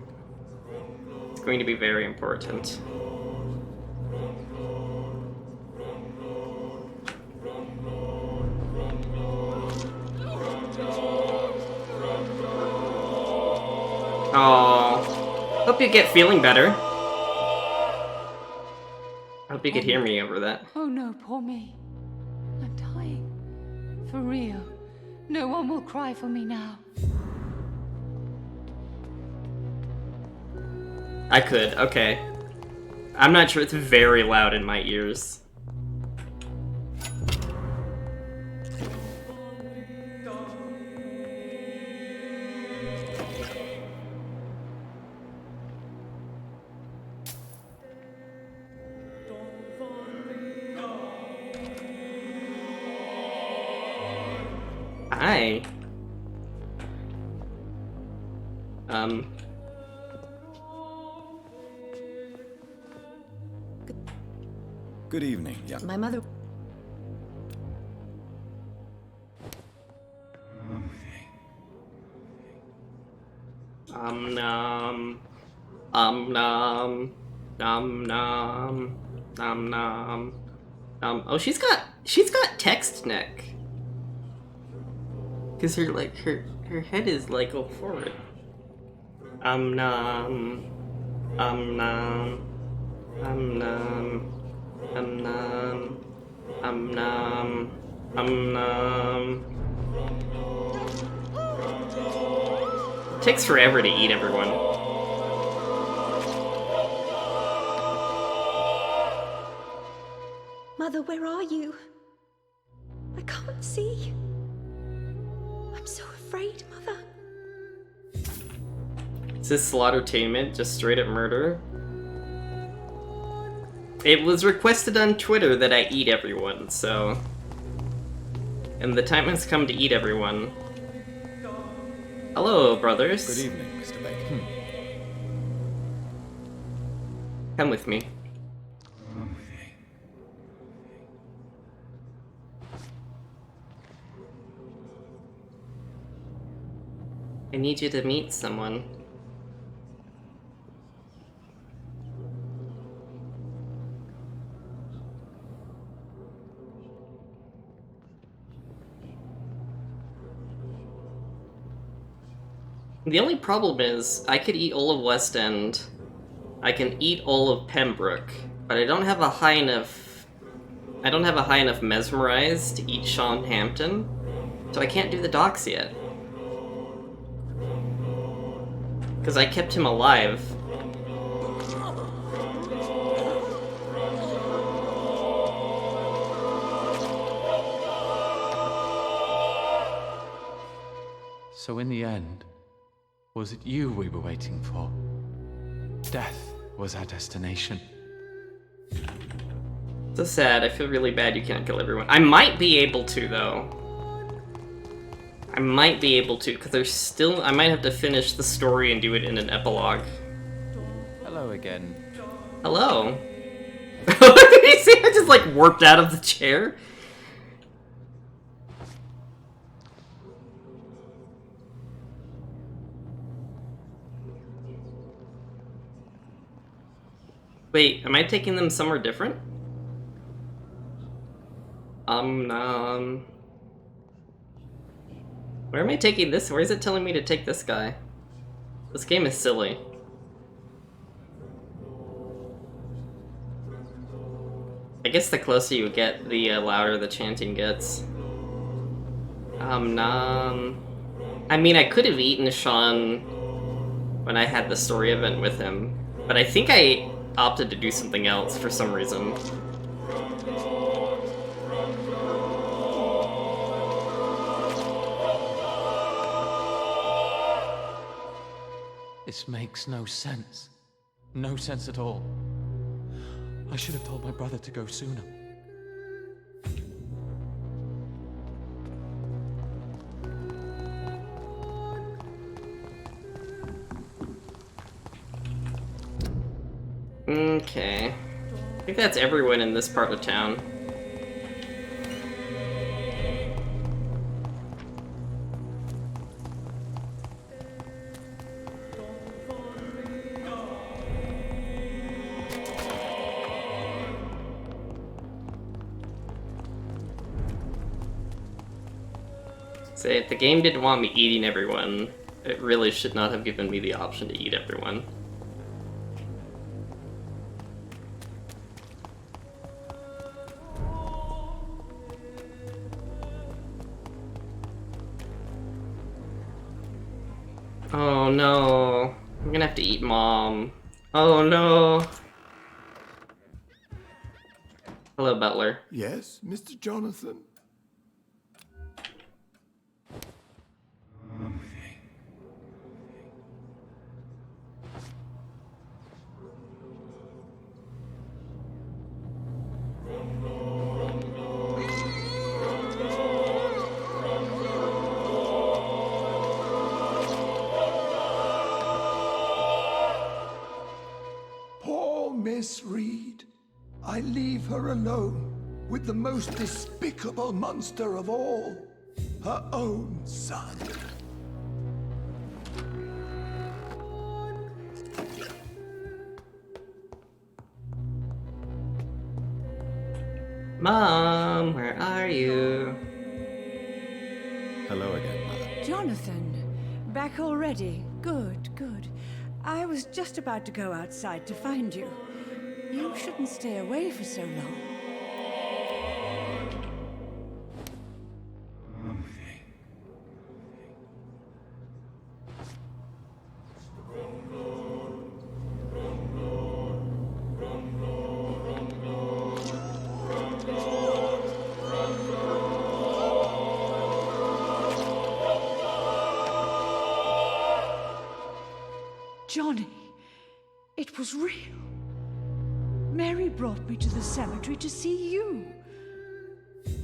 It's going to be very important. Oh, hope you get feeling better. I hope you could hear me over that. Oh no, poor me. I'm dying. For real. No one will cry for me now. I could, okay. I'm not sure, it's very loud in my ears. Hi. Good evening, yeah. My mother... Nom. Nom. Nom nom. Nom nom. Oh, she's got text neck. Cause her head is like all forward. Nom. Nom. Nom. Nom. Nom. Nom. It takes forever to eat everyone. Mother, where are you? I can't see. I'm so afraid, Mother. Is this slaughtertainment? Just straight up murder? It was requested on Twitter that I eat everyone, so... And the time has come to eat everyone. Hello, brothers. Good evening, Mr. Baker. Come with me. I need you to meet someone. The only problem is, I could eat all of West End, I can eat all of Pembroke, but I don't have a high enough mesmerize to eat Sean Hampton, so I can't do the docks yet. Because I kept him alive. So in the end, was it you we were waiting for? Death was our destination. So sad, I feel really bad you can't kill everyone. I might be able to, though. I might be able to, because there's still... I might have to finish the story and do it in an epilogue. Hello again. Hello. Did you see I just, like, warped out of the chair? Wait, am I taking them somewhere different? Nom. Where am I taking this? Where is it telling me to take this guy? This game is silly. I guess the closer you get, the louder the chanting gets. Nom. I mean, I could have eaten Sean when I had the story event with him, but I think I opted to do something else for some reason. This makes no sense. No sense at all. I should have told my brother to go sooner. Okay. I think that's everyone in this part of town. Say, if the game didn't want me eating everyone, it really should not have given me the option to eat everyone. Oh no, I'm gonna have to eat Mom. Oh no. Hello, Butler. Yes, Mr. Jonathan? Miss Reed. I leave her alone with the most despicable monster of all, her own son. Mom, where are you? Hello again, Mother. Jonathan, back already? Good, good. I was just about to go outside to find you. You shouldn't stay away for so long. Johnny, it was real. Mary brought me to the cemetery to see you.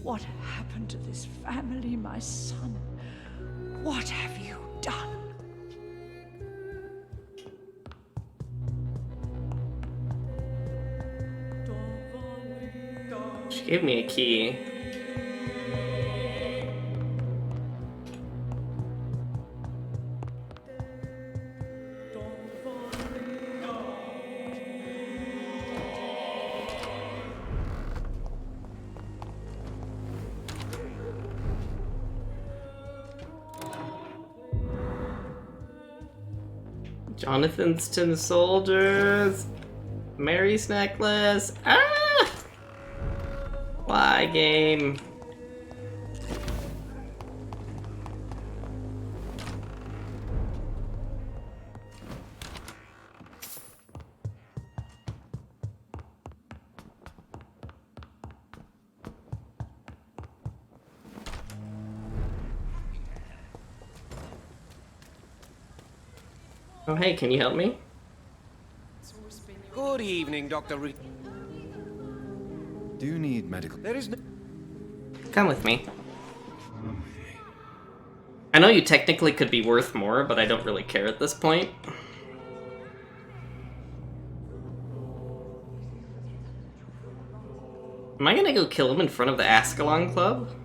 What happened to this family, my son? What have you done? She gave me a key. Jonathan's tin soldiers. Mary's necklace. Ah! Why, game? Oh, hey, can you help me? Good evening, Dr. Reed. Do you need medical? There is no... Come with me. I know you technically could be worth more, but I don't really care at this point. Am I gonna go kill him in front of the Ascalon Club?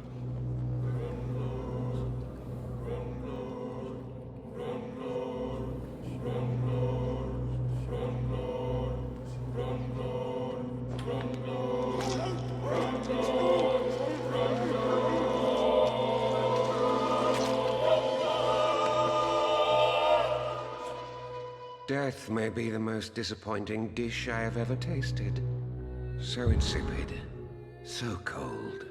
Death may be the most disappointing dish I have ever tasted. So insipid. So cold.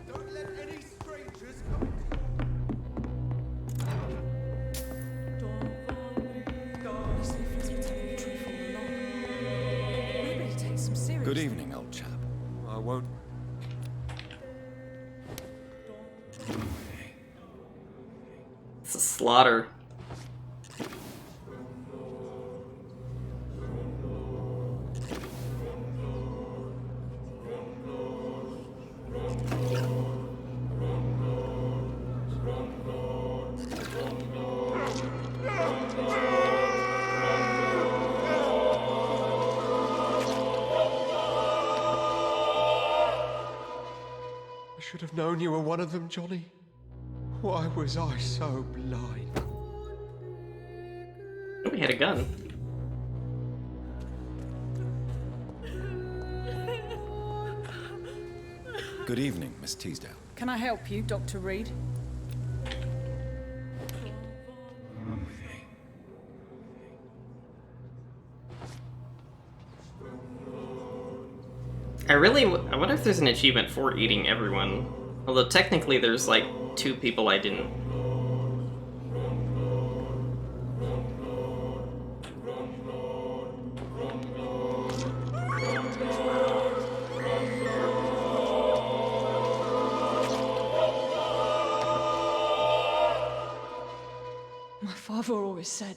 Don't let any strangers come Good evening, old chap. I won't. It's a slaughter. I should have known you were one of them, Johnny. Why was I so blind? We had a gun. Good evening, Miss Teasdale. Can I help you, Dr. Reed? I wonder if there's an achievement for eating everyone. Although technically there's like 2 people I didn't. My father always said,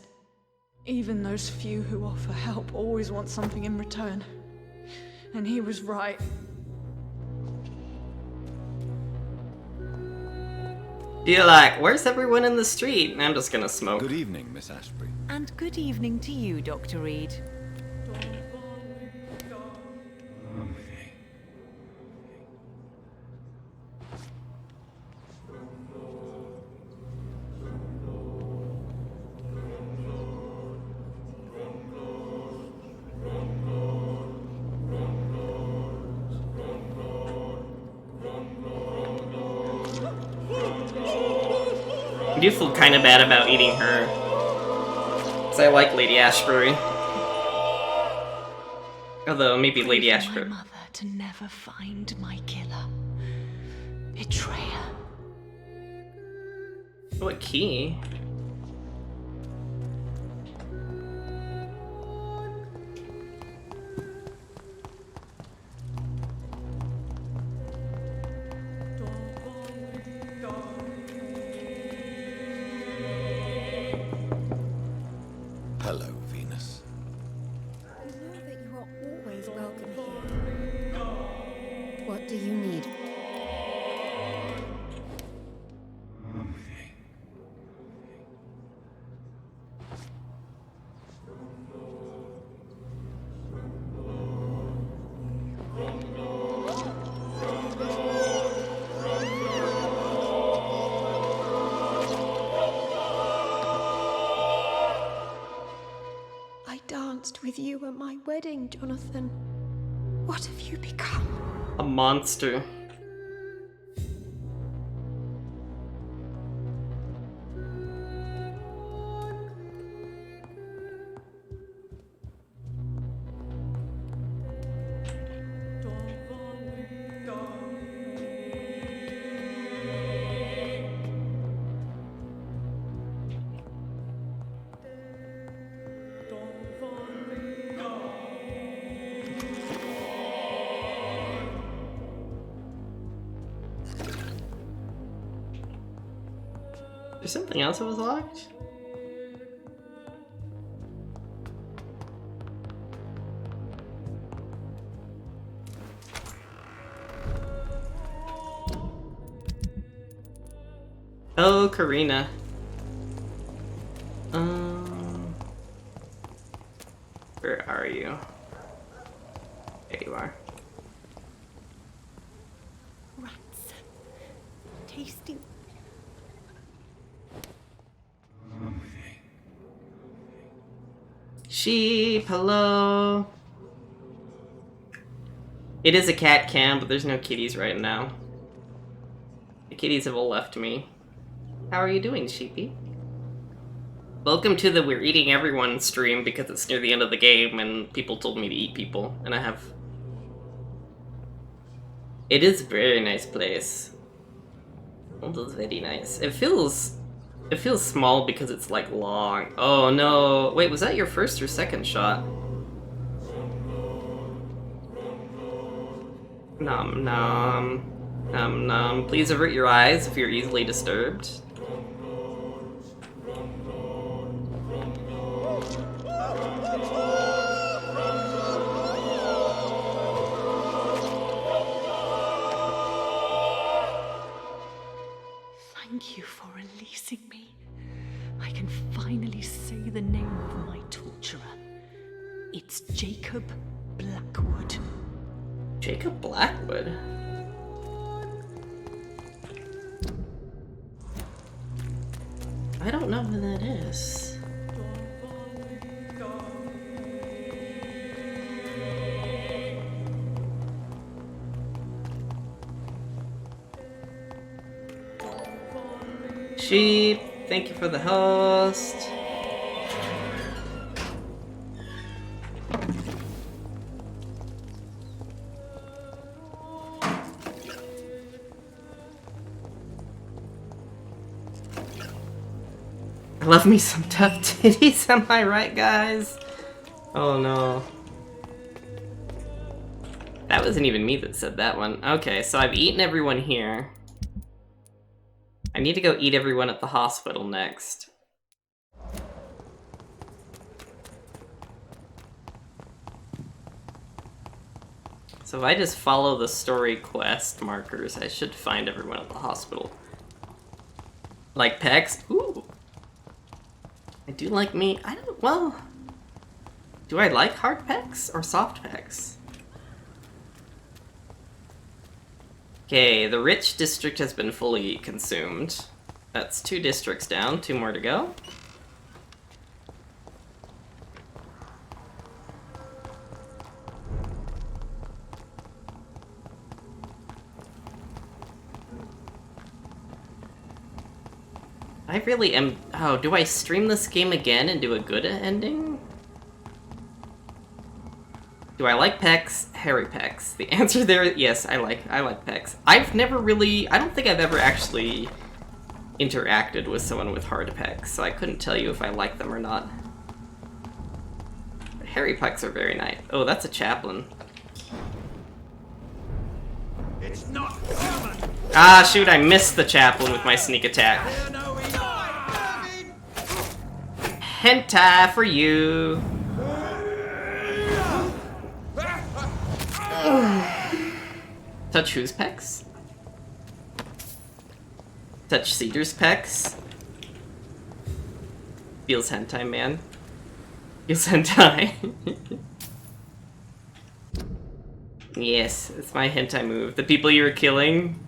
even those few who offer help always want something in return. And he was right. You're like, where's everyone in the street? I'm just gonna smoke. Good evening, Miss Ashbury. And good evening to you, Dr. Reed. I do feel kind of bad about eating her. Because I like Lady Ashbury. Although, maybe Pray Lady for Ashbury. my mother to never find my killer. Betrayer. What key? Hello, Venus. You know that you are always welcome here. What do you need? I danced with you at my wedding, Jonathan. What have you become? A monster. There's something else that was locked? Oh, Karina. Where are you? There you are. Rats. Tasty. Sheep, hello. It is a cat cam, but there's no kitties right now. The kitties have all left me. How are you doing, sheepy? Welcome to the We're Eating Everyone stream because it's near the end of the game and people told me to eat people, and I have. It is a very nice place. It is very nice. It feels small because it's like long. Oh no! Wait, was that your first or second shot? Nom nom. Nom nom. Please avert your eyes if you're easily disturbed. Thank you for releasing me. I can finally say the name of my torturer. It's Jacob Blackwood. Jacob Blackwood? I don't know who that is. Sheep, thank you for the host. I love me some tough titties, am I right, guys? Oh no. That wasn't even me that said that one. Okay, so I've eaten everyone here. I need to go eat everyone at the hospital next. So if I just follow the story quest markers, I should find everyone at the hospital. Like pecs? Ooh. I do like me. I don't, well, do I like hard pecs or soft pecs? Okay, the rich district has been fully consumed. That's 2 districts down, 2 more to go. I really am... Oh, do I stream this game again and do a good ending? Do I like pecs? Hairy pecs. The answer there, yes, I like pecs. I've never really... I don't think I've ever actually interacted with someone with hard pecs, so I couldn't tell you if I like them or not. But hairy pecs are very nice. Oh, that's a chaplain. It's not common. Ah, shoot, I missed the chaplain with my sneak attack. Hentai for you. Touch whose pecs? Touch Cedar's pecs? Feels hentai, man. Feels hentai. Yes, it's my hentai move. The people you were killing?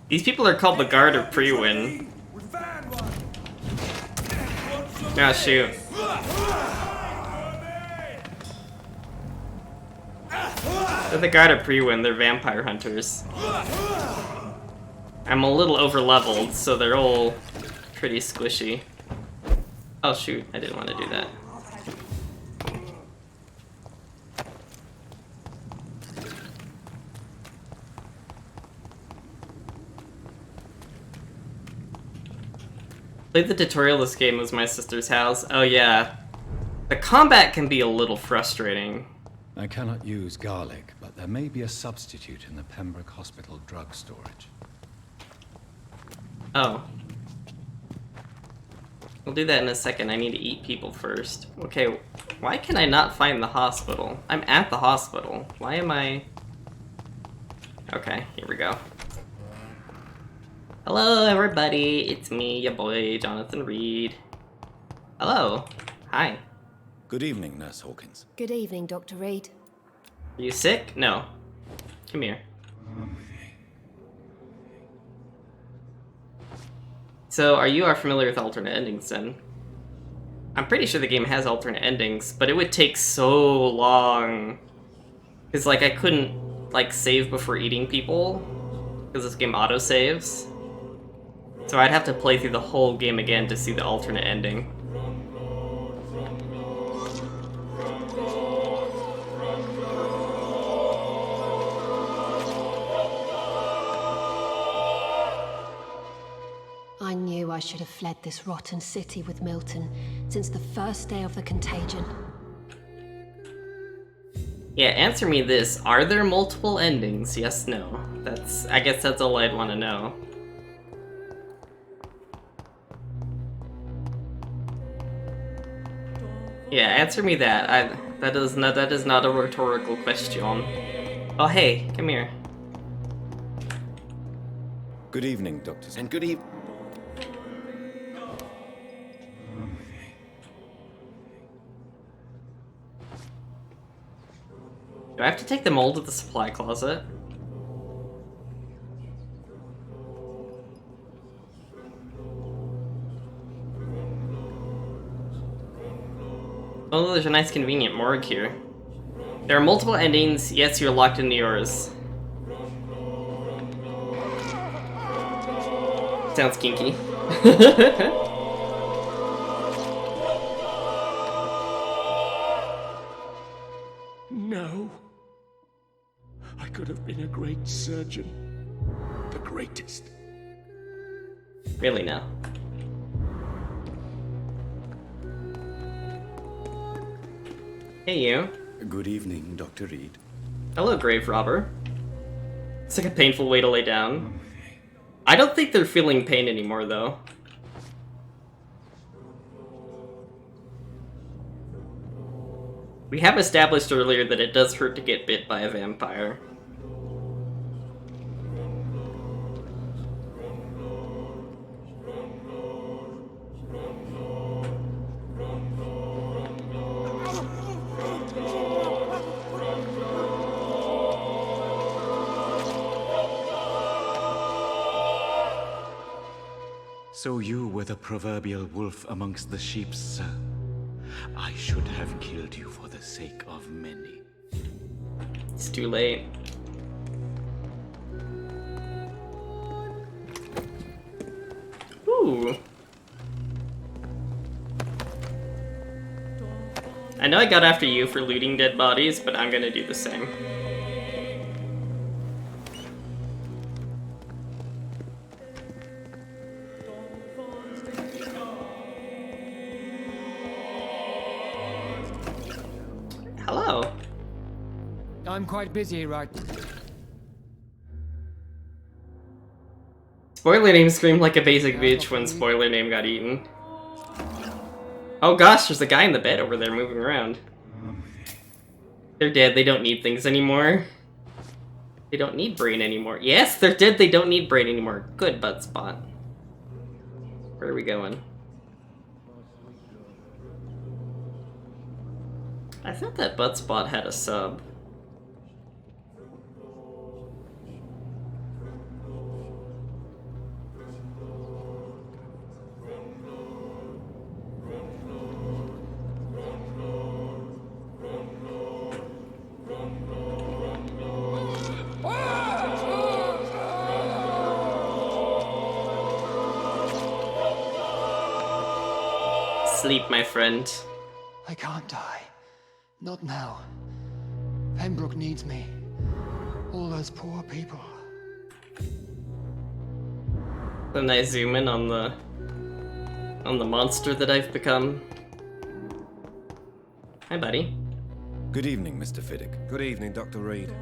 These people are called the Guard of Prewin. Oh shoot. They're the Guard of Prewin, they're vampire hunters. I'm a little over-leveled, so they're all pretty squishy. Oh shoot, I didn't want to do that. Played the tutorial this game was my sister's house. Oh yeah. The combat can be a little frustrating. I cannot use garlic, but there may be a substitute in the Pembroke Hospital drug storage. Oh. We'll do that in a second. I need to eat people first. Okay, why can I not find the hospital? I'm at the hospital. Why am I... Okay, here we go. Hello, everybody. It's me, your boy, Jonathan Reed. Hello. Hi. Good evening, Nurse Hawkins. Good evening, Dr. Reed. Are you sick? No. Come here. So, you are familiar with alternate endings, then? I'm pretty sure the game has alternate endings, but it would take so long. Because, like, I couldn't, like, save before eating people. Because this game auto-saves. So I'd have to play through the whole game again to see the alternate ending. I knew I should have fled this rotten city with Milton since the first day of the contagion. Yeah, answer me this. Are there multiple endings? Yes, no. I guess that's all I'd want to know. Yeah, answer me that. That is not a rhetorical question. Oh hey, come here. Good evening, Doctor. And good evening. Do I have to take them all to the supply closet? Oh, there's a nice convenient morgue here. There are multiple endings. Yes, you're locked into yours. Sounds kinky. No. I could have been a great surgeon. The greatest. Really now. Hey you. Good evening, Dr. Reed. Hello, grave robber. It's like a painful way to lay down. I don't think they're feeling pain anymore, though. We have established earlier that it does hurt to get bit by a vampire. So you were the proverbial wolf amongst the sheep, sir. I should have killed you for the sake of many. It's too late. Ooh. I know I got after you for looting dead bodies, but I'm gonna do the same. Hello. I'm quite busy right. Spoiler name screamed like a basic bitch when spoiler name got eaten. Oh gosh, there's a guy in the bed over there moving around. They're dead, they don't need things anymore. They don't need brain anymore. Yes, they're dead, they don't need brain anymore. Good butt spot. Where are we going? I thought that butt spot had a sub. Sleep, my friend. I can't die. Not now. Pembroke needs me. All those poor people. Then I zoom in on the monster that I've become. Hi, buddy. Good evening, Mr. Fiddick. Good evening, Dr. Reed.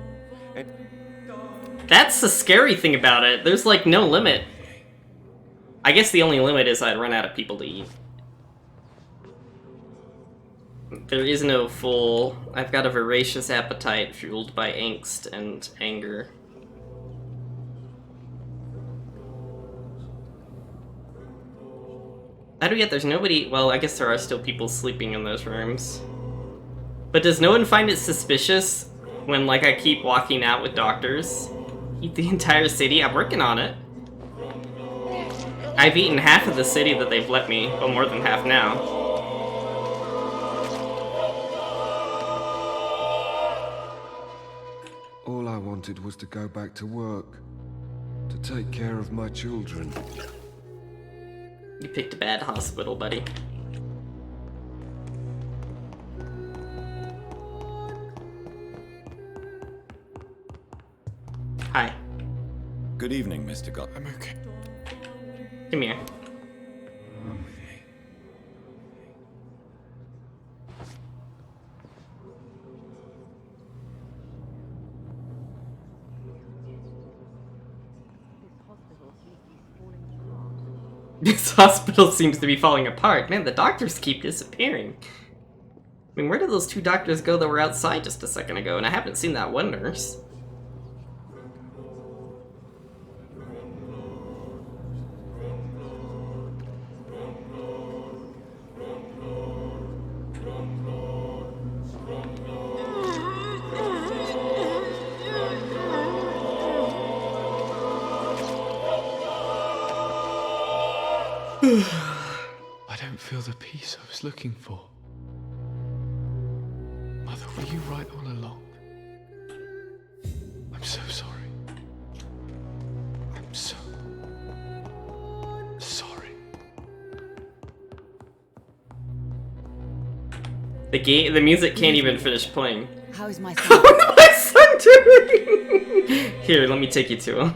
That's the scary thing about it. There's like no limit. I guess the only limit is I'd run out of people to eat. There is no full... I've got a voracious appetite fueled by angst and anger. I don't get there's nobody... Well, I guess there are still people sleeping in those rooms. But does no one find it suspicious when, like, I keep walking out with doctors? Eat the entire city? I'm working on it. I've eaten half of the city that they've let me. Well, more than half now. All I wanted was to go back to work, to take care of my children. You picked a bad hospital, buddy. Hi. Good evening, Mr. Gott. I'm okay. Come here. This hospital seems to be falling apart. Man, the doctors keep disappearing. I mean, where did those two doctors go that were outside just a second ago? And I haven't seen that one nurse. I don't feel the peace I was looking for. Mother, were you right all along? I'm so sorry. I'm so sorry. The music can't even finish playing. How is my son? How is my son doing? Here, let me take you to him.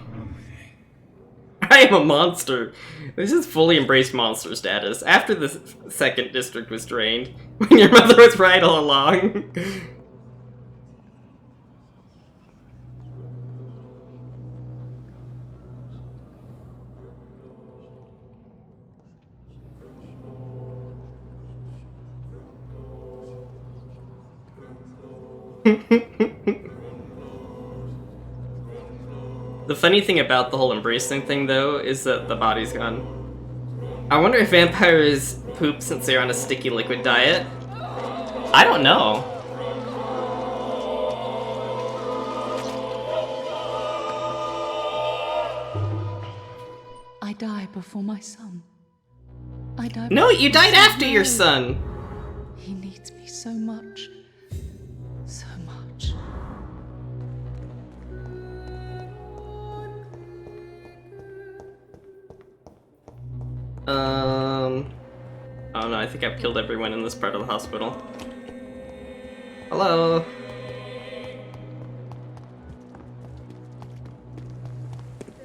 I am a monster. This is fully embraced monster status. After the second district was drained, when your mother was right all along. The funny thing about the whole embracing thing, though, is that the body's gone. I wonder if vampires poop since they're on a sticky liquid diet. I don't know. I die before my son. I die. No, you died after your son. He needs me so much. So much. Oh no, I think I've killed everyone in this part of the hospital. Hello.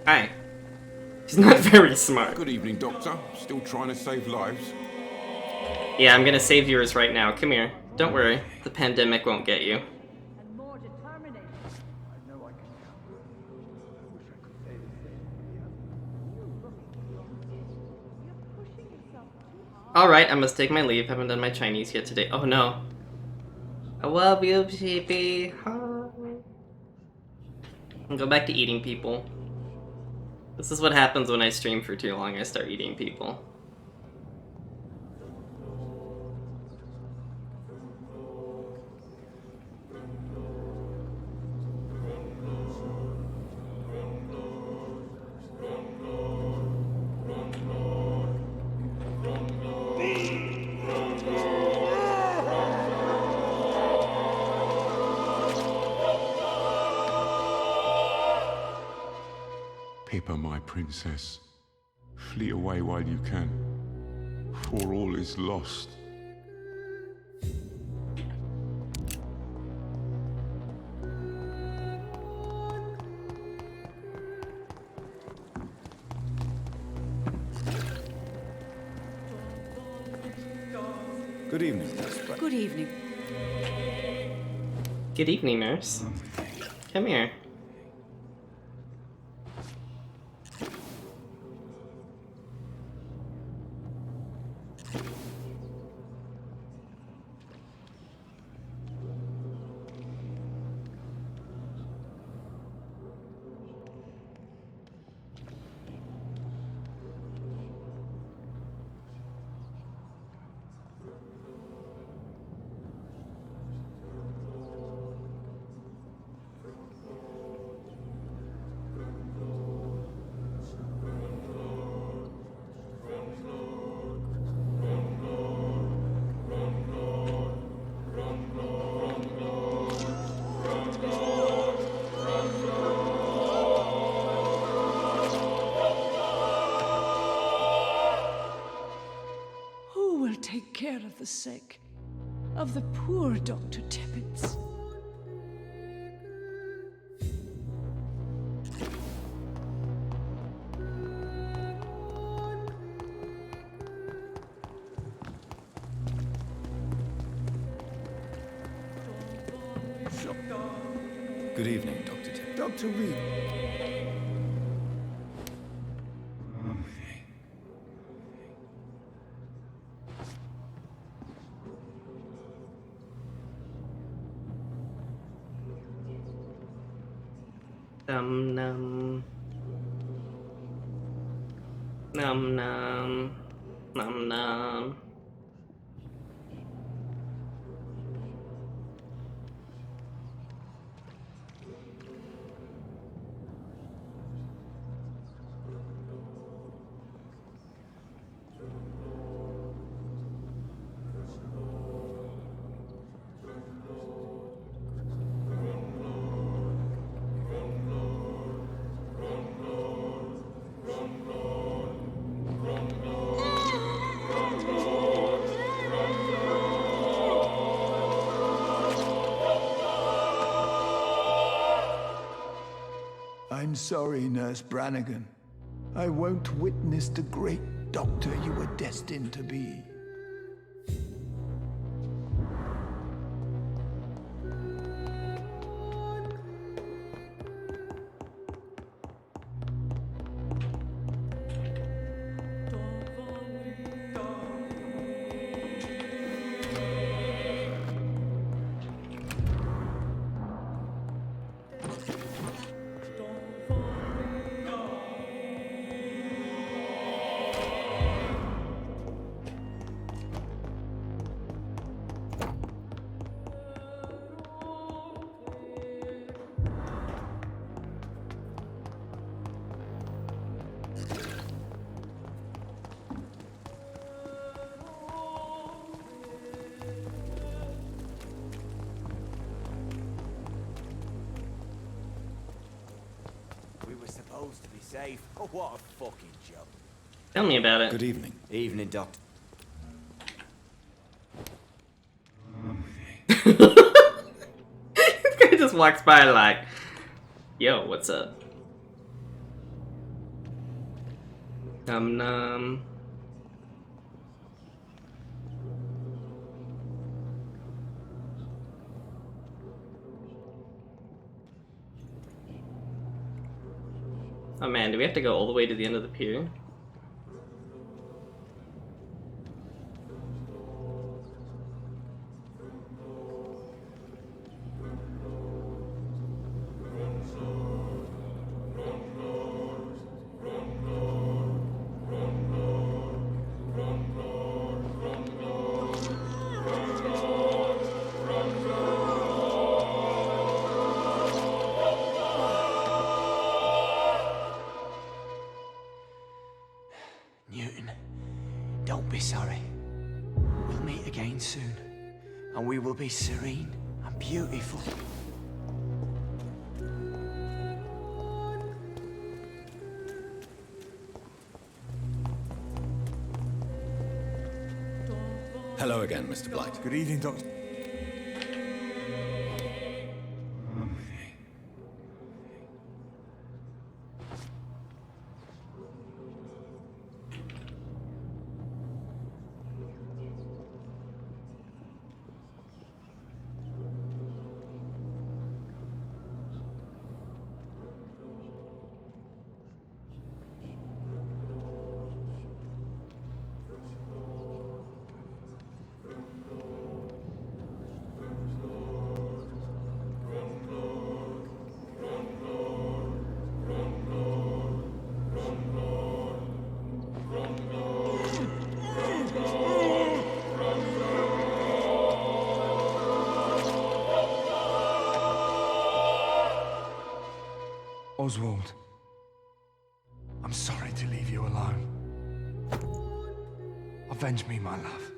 Hi. He's not very smart. Good evening, Doctor. Still trying to save lives? Yeah, I'm gonna save yours right now. Come here. Don't worry. The pandemic won't get you. Alright, I must take my leave. Haven't done my Chinese yet today. Oh no. I love you, sheepy. I'll go back to eating people. This is what happens when I stream for too long. I start eating people. Pippa, my princess, flee away while you can, for all is lost. Good evening, Nurse. Good evening. Good evening, nurse. Come here. Who will take care of the sick? Of the poor, Dr. Tippets? Good evening, Dr. Tippett. Dr. Reed. Num num. Num num. Num num. I'm sorry, Nurse Brannigan. I won't witness the great doctor you were destined to be. Supposed to be safe. Oh, what a fucking job. Tell me about it. Good evening. Evening, Doctor. just walks by like, yo, what's up? Num num. Oh man, do we have to go all the way to the end of the pier? Newton, don't be sorry. We'll meet again soon, and we will be serene and beautiful. Hello again, Mr. Blight. Good evening, Doctor. Oswald, I'm sorry to leave you alone. Avenge me, my love.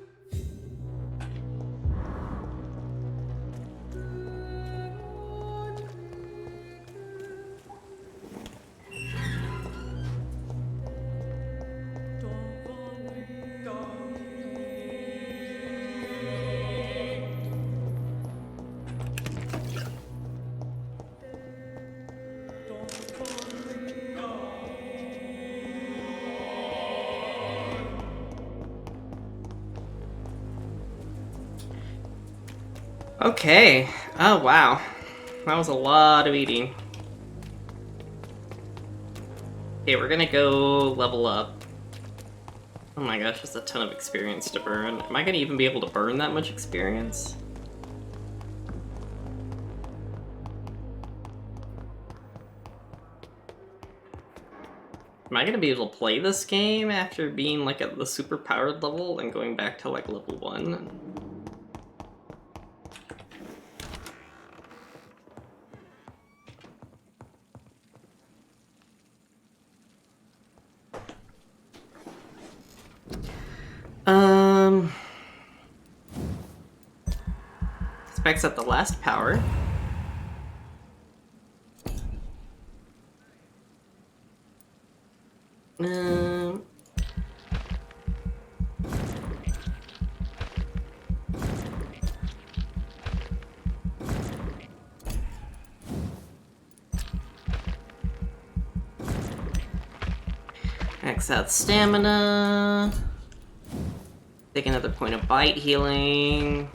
Okay. Oh, wow. That was a lot of eating. Okay, we're gonna go level up. Oh my gosh, that's a ton of experience to burn. Am I gonna even be able to burn that much experience? Am I gonna be able to play this game after being like at the super powered level and going back to like level 1? Specs at the last power. Max out stamina. Take another point of bite healing.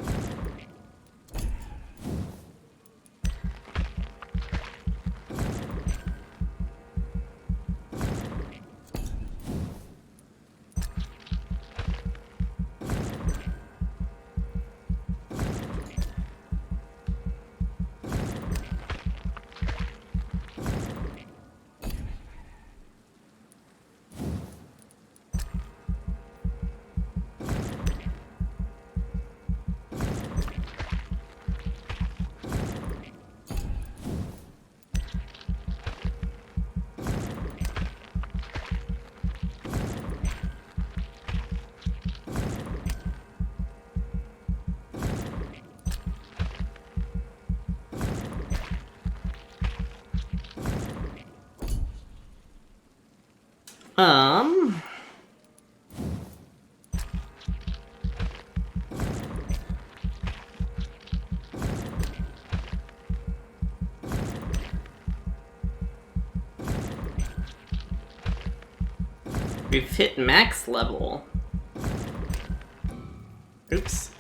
We've hit max level. Oops.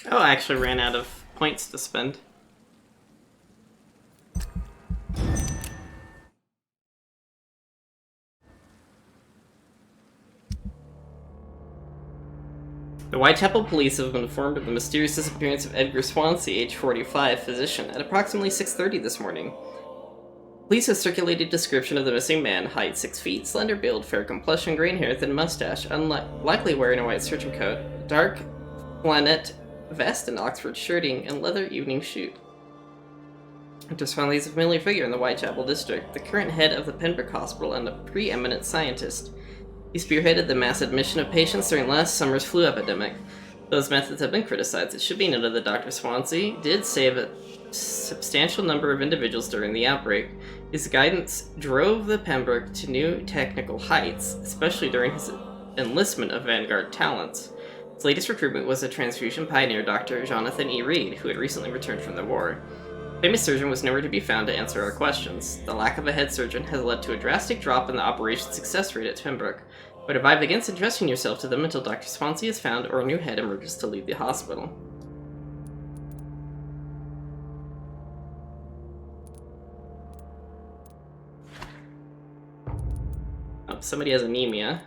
Oh, I actually ran out of points to spend. The Whitechapel police have been informed of the mysterious disappearance of Edgar Swansea, age 45, physician, at approximately 6:30 this morning. Police have circulated a description of the missing man: height 6 feet, slender build, fair complexion, green hair, thin mustache, likely wearing a white surgeon coat, dark flannel vest and Oxford shirting, and leather evening suit. Dr. Swansea is a familiar figure in the Whitechapel district, the current head of the Pembroke Hospital and a preeminent scientist. He spearheaded the mass admission of patients during last summer's flu epidemic. Those methods have been criticized. It should be noted that Dr. Swansea did save a substantial number of individuals during the outbreak. His guidance drove the Pembroke to new technical heights, especially during his enlistment of vanguard talents. His latest recruitment was a transfusion pioneer, Dr. Jonathan E. Reed, who had recently returned from the war. The famous surgeon was nowhere to be found to answer our questions. The lack of a head surgeon has led to a drastic drop in the operation success rate at Pembroke, but advise against entrusting yourself to them until Dr. Swansea is found or a new head emerges to lead the hospital. Oh, somebody has anemia.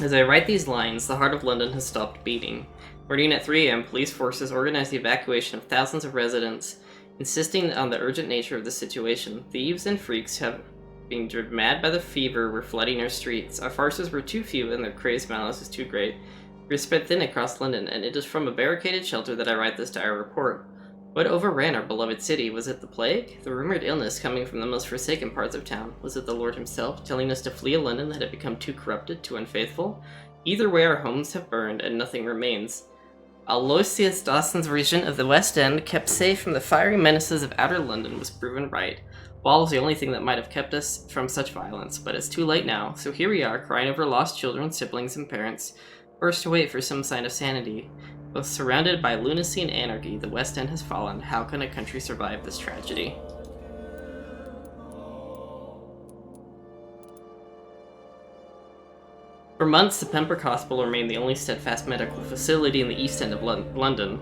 As I write these lines, the heart of London has stopped beating. Morning at 3 a.m., police forces organized the evacuation of thousands of residents, insisting on the urgent nature of the situation. Thieves and freaks have been driven mad by the fever were flooding our streets. Our farces were too few and their crazed malice is too great. We are spread thin across London, and it is from a barricaded shelter that I write this dire report. What overran our beloved city? Was it the plague? The rumored illness coming from the most forsaken parts of town? Was it the Lord himself, telling us to flee a London that had become too corrupted, too unfaithful? Either way, our homes have burned, and nothing remains. Aloysius Dawson's vision of the West End, kept safe from the fiery menaces of outer London, was proven right. Wall was the only thing that might have kept us from such violence, but it's too late now, so here we are, crying over lost children, siblings, and parents, forced to wait for some sign of sanity. Both surrounded by lunacy and anarchy, the West End has fallen. How can a country survive this tragedy? For months, the Pembroke Hospital remained the only steadfast medical facility in the East End of London.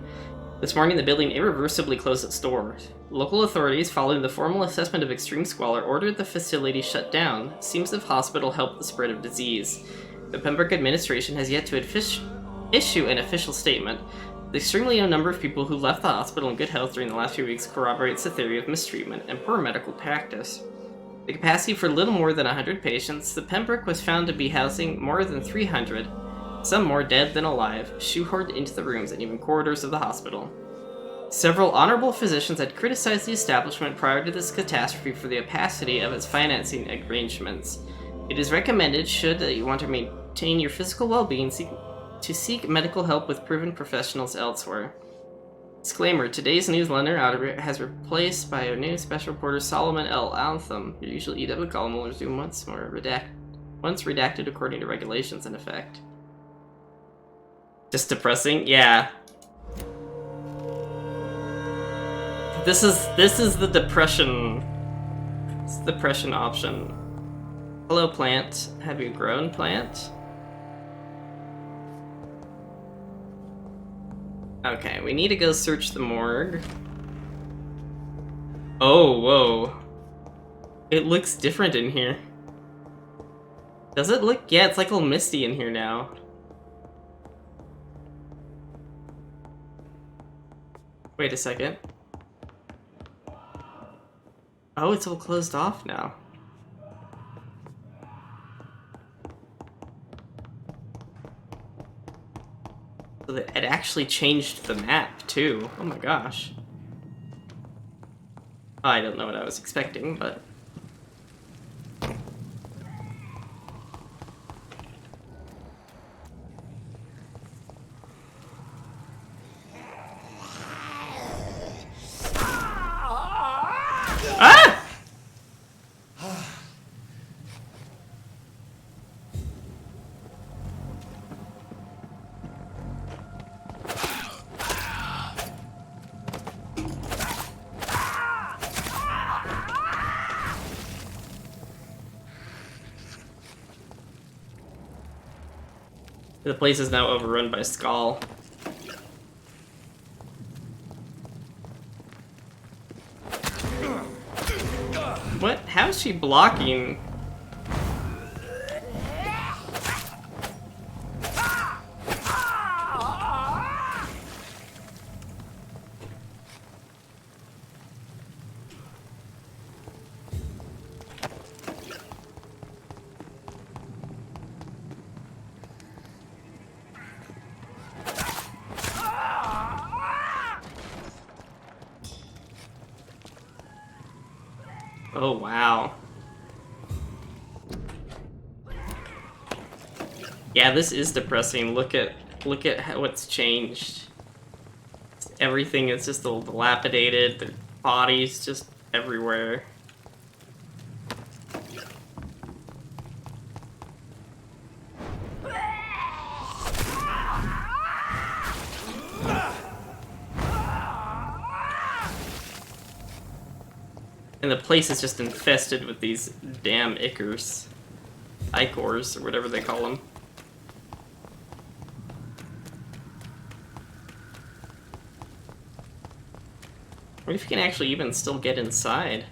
This morning, the building irreversibly closed its doors. Local authorities, following the formal assessment of extreme squalor, ordered the facility shut down. Seems if hospital helped the spread of disease. The Pembroke administration has yet to issue an official statement. The extremely low number of people who left the hospital in good health during the last few weeks corroborates the theory of mistreatment and poor medical practice. The capacity for little more than 100 patients, the Pembroke was found to be housing more than 300, some more dead than alive, shoehorned into the rooms and even corridors of the hospital. Several honorable physicians had criticized the establishment prior to this catastrophe for the opacity of its financing arrangements. It is recommended, should you want to maintain your physical well-being, to seek medical help with proven professionals elsewhere. Disclaimer, today's newsletter has replaced by our new special reporter Solomon L. Altham. Your usual EW column will resume once redacted according to regulations in effect. Just depressing? Yeah. This is the depression. It's the depression option. Hello, plant. Have you grown, plant? Okay, we need to go search the morgue. Oh, whoa. It looks different in here. Does it look? Yeah, it's like all misty in here now. Wait a second. Oh, it's all closed off now. So it actually changed the map, too. Oh my gosh. I don't know what I was expecting, but... Ah! The place is now overrun by Skull. What? How is she blocking? Oh wow. Yeah, this is depressing. Look at what's changed. Everything is just all dilapidated, the bodies just everywhere. And the place is just infested with these damn ichors. Ichors, or whatever they call them. What if you can actually even still get inside?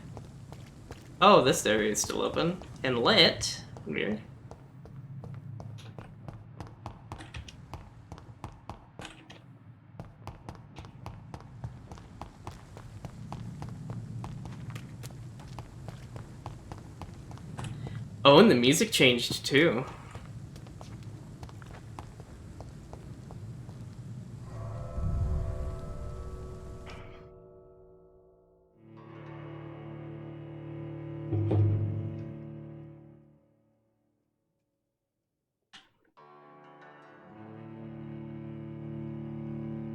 Oh, this area is still open. And lit. Weird. Oh, and the music changed too.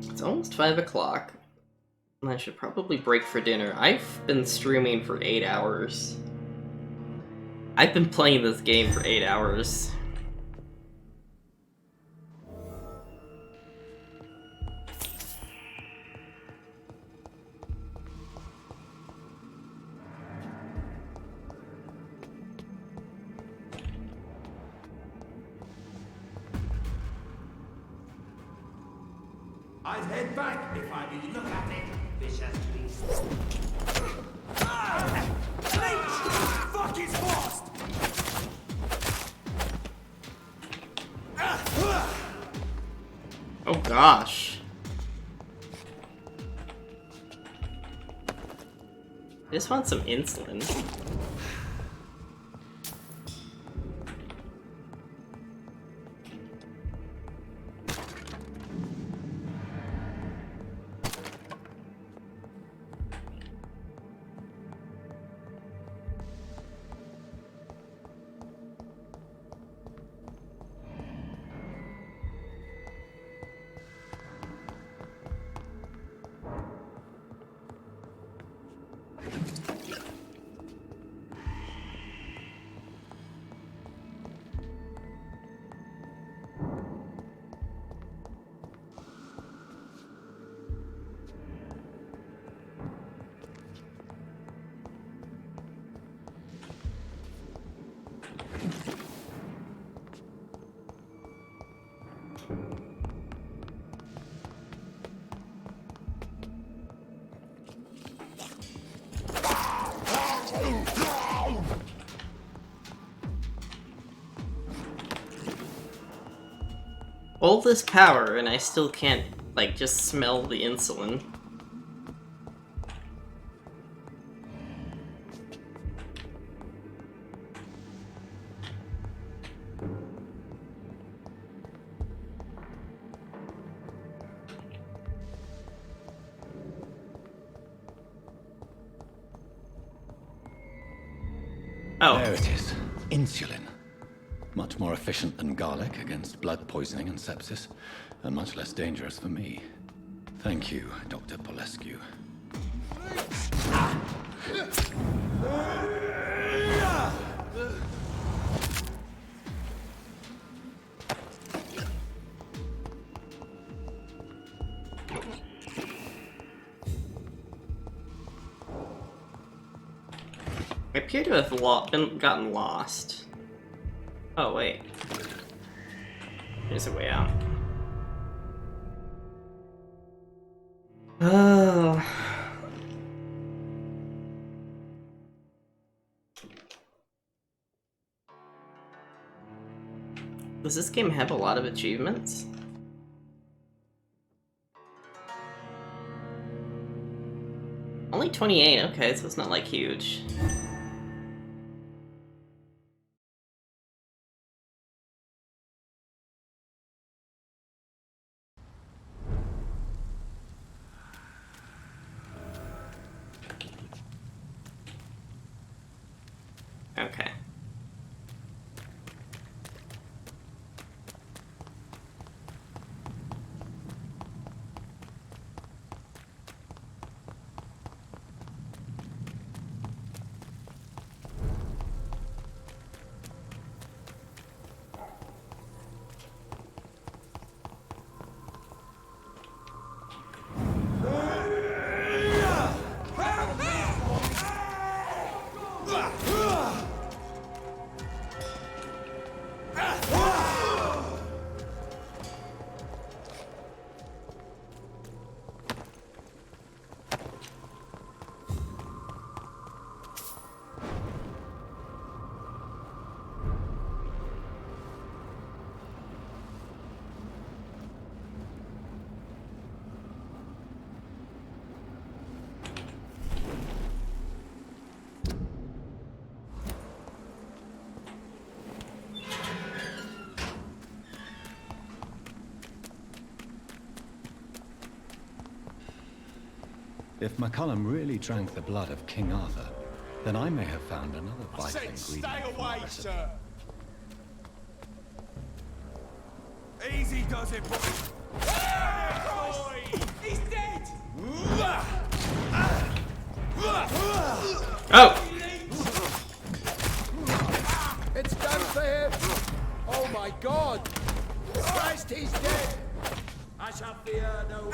It's almost 5 o'clock. And I should probably break for dinner. I've been streaming for 8 hours. I've been playing this game for 8 hours. I'd head back if I didn't look at it. Vicious beast. Leech! Fuck his fast! Oh gosh. I just want some insulin. All this power and I still can't, like, just smell the insulin. Oh. There it is. Insulin. Much more efficient than garlic against blood poisoning and sepsis, and much less dangerous for me. Thank you, Dr. Polescu. I appear to have gotten lost. Oh, wait. There's a way out. Oh. Does this game have a lot of achievements? Only 28, okay, so it's not like huge. Okay. If McCullum really drank the blood of King Arthur, then I may have found another vital ingredient. Stay for the away, recipe. sir. Easy does it, boy. He's dead. Oh! It's done for him. Oh my God! Christ, he's dead. I shall fear no one.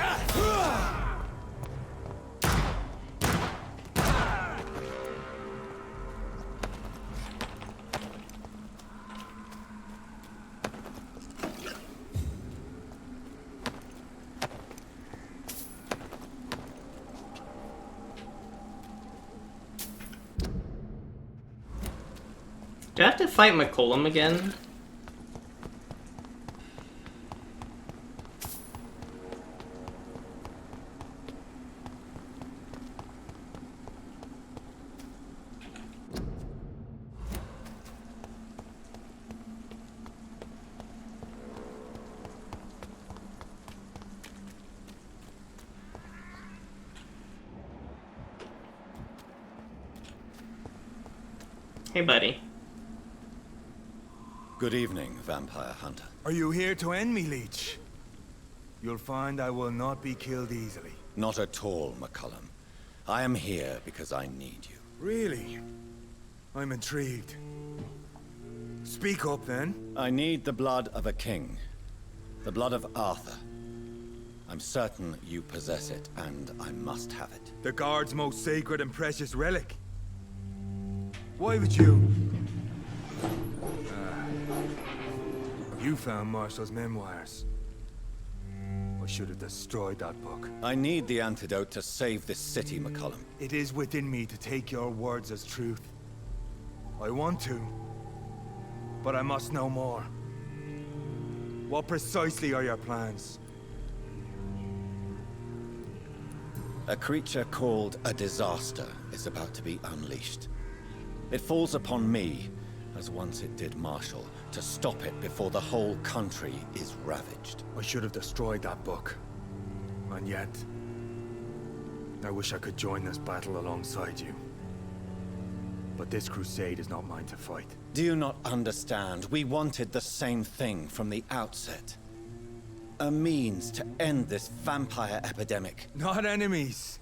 Do I have to fight McCollum again? Hey, buddy. Good evening, Vampire Hunter. Are you here to end me, Leech? You'll find I will not be killed easily. Not at all, McCullum. I am here because I need you. Really? I'm intrigued. Speak up, then. I need the blood of a king. The blood of Arthur. I'm certain you possess it, and I must have it. The guard's most sacred and precious relic. Why would you? You found Marshall's memoirs. I should have destroyed that book. I need the antidote to save this city, McCullum. It is within me to take your words as truth. I want to, but I must know more. What precisely are your plans? A creature called a disaster is about to be unleashed. It falls upon me, as once it did Marshall, to stop it before the whole country is ravaged. I should have destroyed that book. And yet, I wish I could join this battle alongside you. But this crusade is not mine to fight. Do you not understand? We wanted the same thing from the outset. A means to end this vampire epidemic. Not enemies.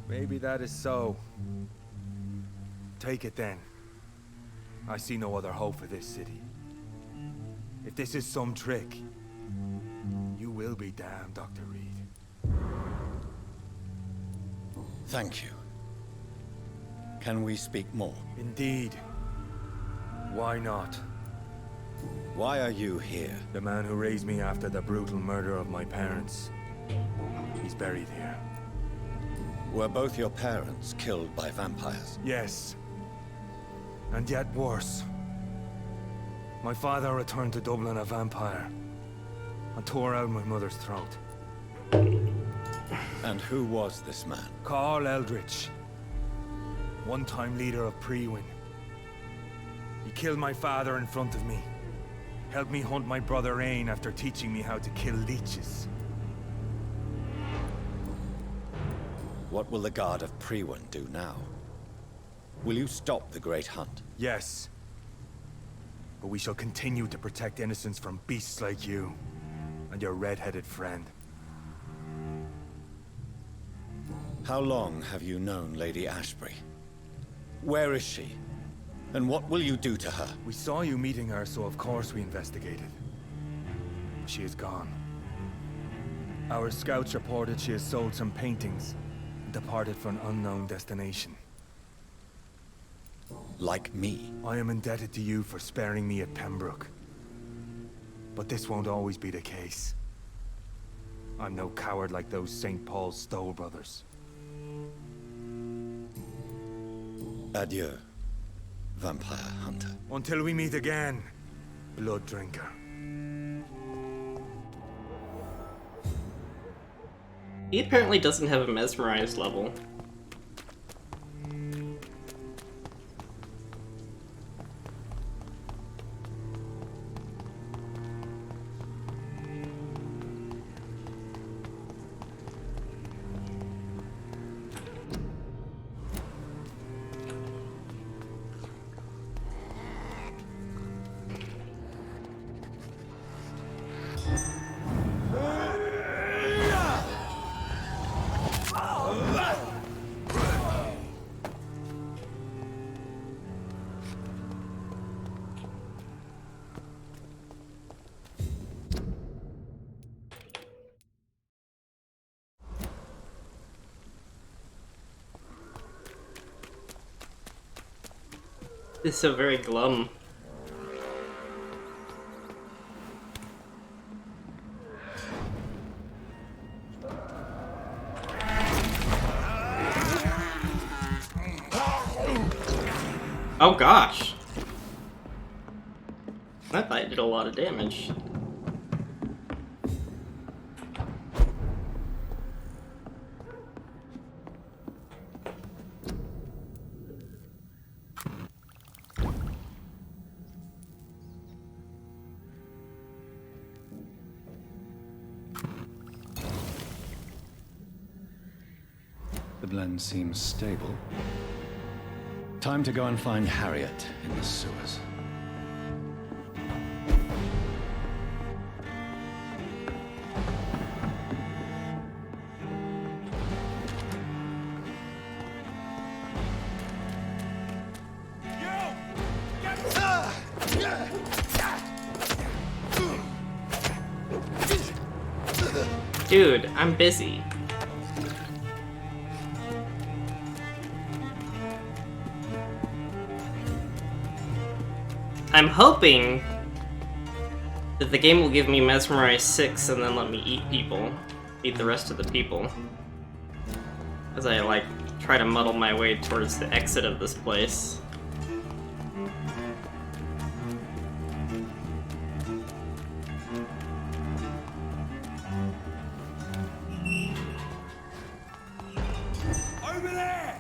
Maybe that is so. Take it then. I see no other hope for this city. If this is some trick, you will be damned, Dr. Reed. Thank you. Can we speak more? Indeed. Why not? Why are you here? The man who raised me after the brutal murder of my parents. He's buried here. Were both your parents killed by vampires? Yes. And yet worse. My father returned to Dublin a vampire and tore out my mother's throat. And who was this man? Carl Eldritch. One-time leader of Prewin. He killed my father in front of me. Helped me hunt my brother Ain after teaching me how to kill leeches. What will the Guard of Prewin do now? Will you stop the Great Hunt? Yes. But we shall continue to protect innocents from beasts like you and your red-headed friend. How long have you known Lady Ashbury? Where is she? And what will you do to her? We saw you meeting her, so of course we investigated. She is gone. Our scouts reported she has sold some paintings and departed for an unknown destination. Like me? I am indebted to you for sparing me at Pembroke. But this won't always be the case. I'm no coward like those St. Paul's Stowe brothers. Adieu, Vampire Hunter. Until we meet again, Blood Drinker. He apparently doesn't have a mesmerized level. It's so very glum. Oh gosh. I thought it did a lot of damage. The blend seems stable. Time to go and find Harriet in the sewers. Dude, I'm busy. I'm hoping that the game will give me Mesmerize 6 and then let me eat people. Eat the rest of the people. As I, like, try to muddle my way towards the exit of this place. Over there!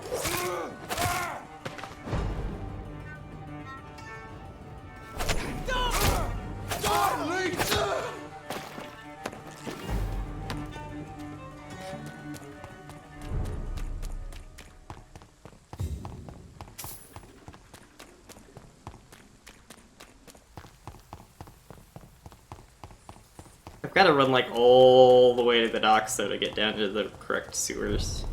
I've got to run like all the way to the docks though to get down to the correct sewers.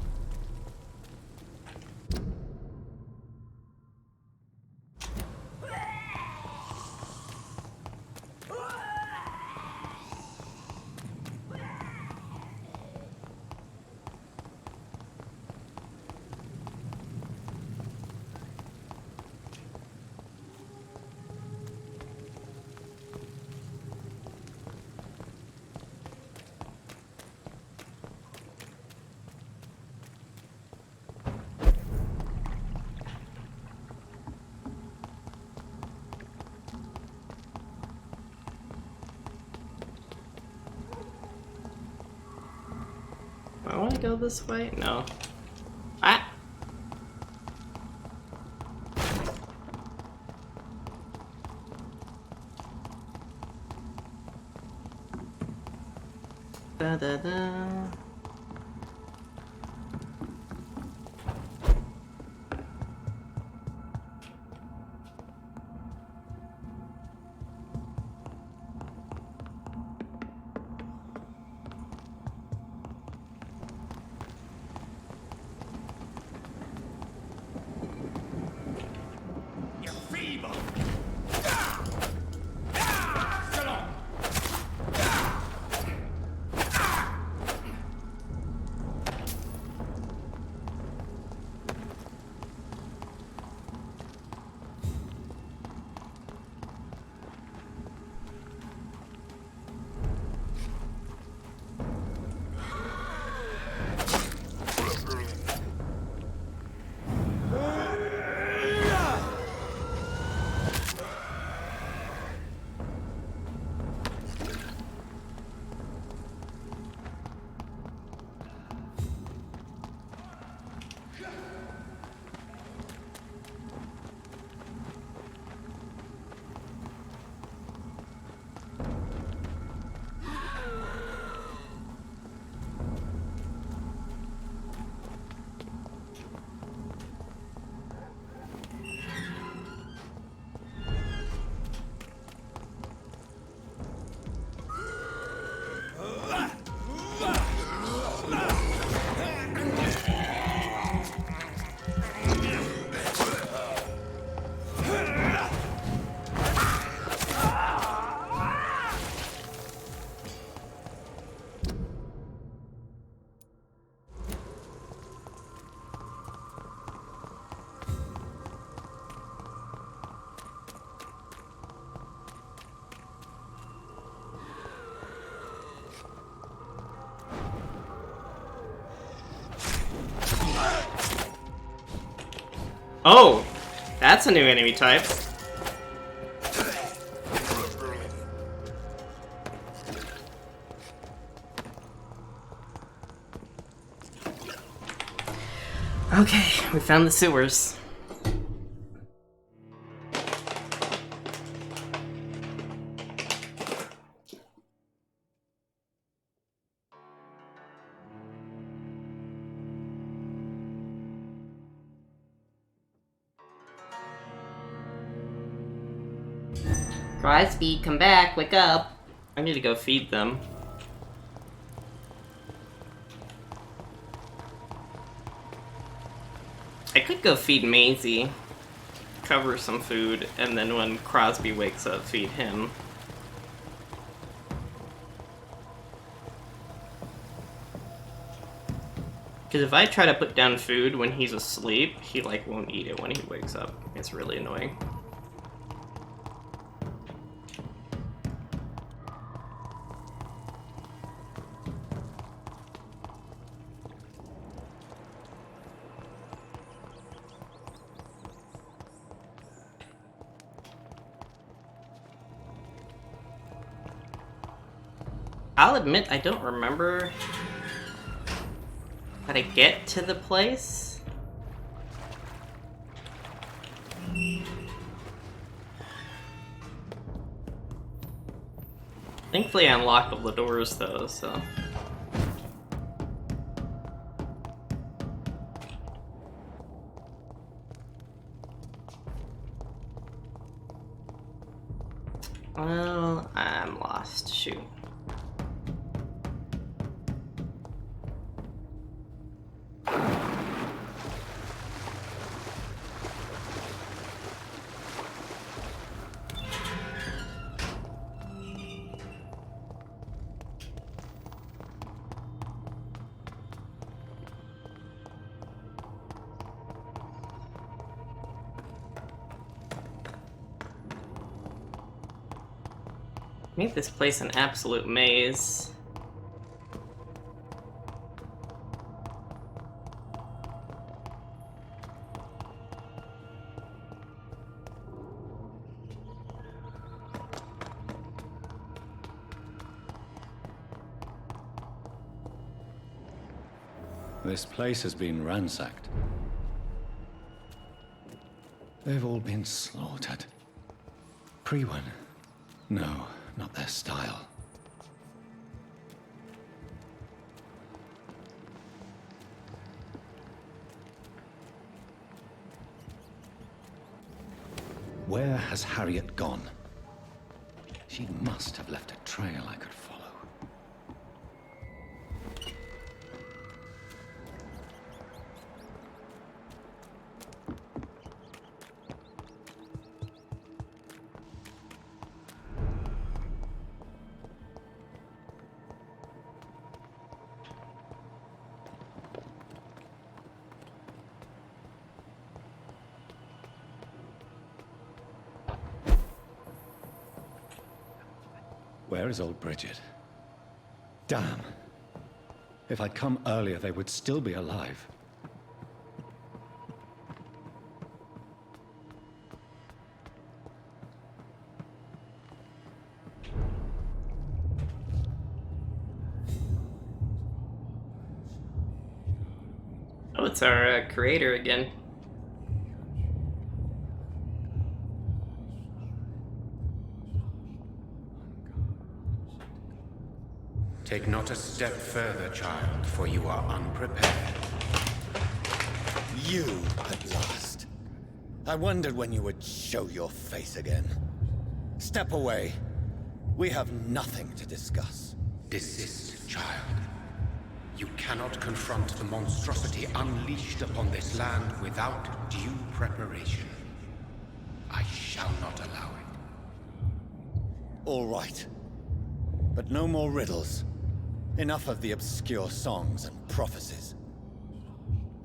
I want to go this way? No. Ah! Da da da. Oh! That's a new enemy type. Okay, we found the sewers. Crosby, come back, wake up. I need to go feed them. I could go feed Maisie, cover some food, and then when Crosby wakes up, feed him. Because if I try to put down food when he's asleep, he like won't eat it when he wakes up. It's really annoying. I'll admit I don't remember how to get to the place. Thankfully I unlocked all the doors though, so... Well, I'm lost. Shoot. Make this place an absolute maze. This place has been ransacked. They've all been slaughtered. Pre-one? No, not their style. Where has Harriet gone? She must have left a trail I could follow. Where is old Bridget? Damn. If I'd come earlier, they would still be alive. Oh, it's our creator again. Take not a step further, child, for you are unprepared. You, at last. I wondered when you would show your face again. Step away. We have nothing to discuss. Desist, child. You cannot confront the monstrosity unleashed upon this land without due preparation. I shall not allow it. All right. But no more riddles. Enough of the obscure songs and prophecies.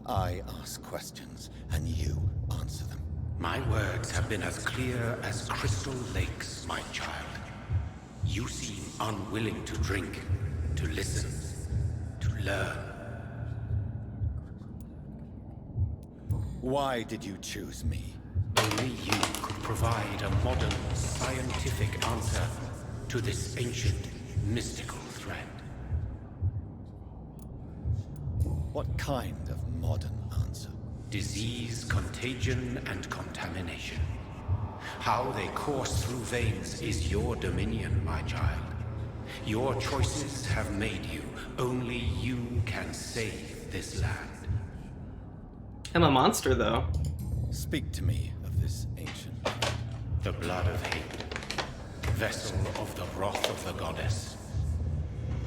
I ask questions, and you answer them. My words have been as clear as crystal lakes, my child. You seem unwilling to drink, to listen, to learn. Why did you choose me? Only you could provide a modern, scientific answer to this ancient, mystical threat. What kind of modern answer? Disease, contagion, and contamination. How they course through veins is your dominion, my child. Your choices have made you. Only you can save this land. I'm a monster, though. Speak to me of this ancient. The blood of hate. Vessel of the wrath of the goddess.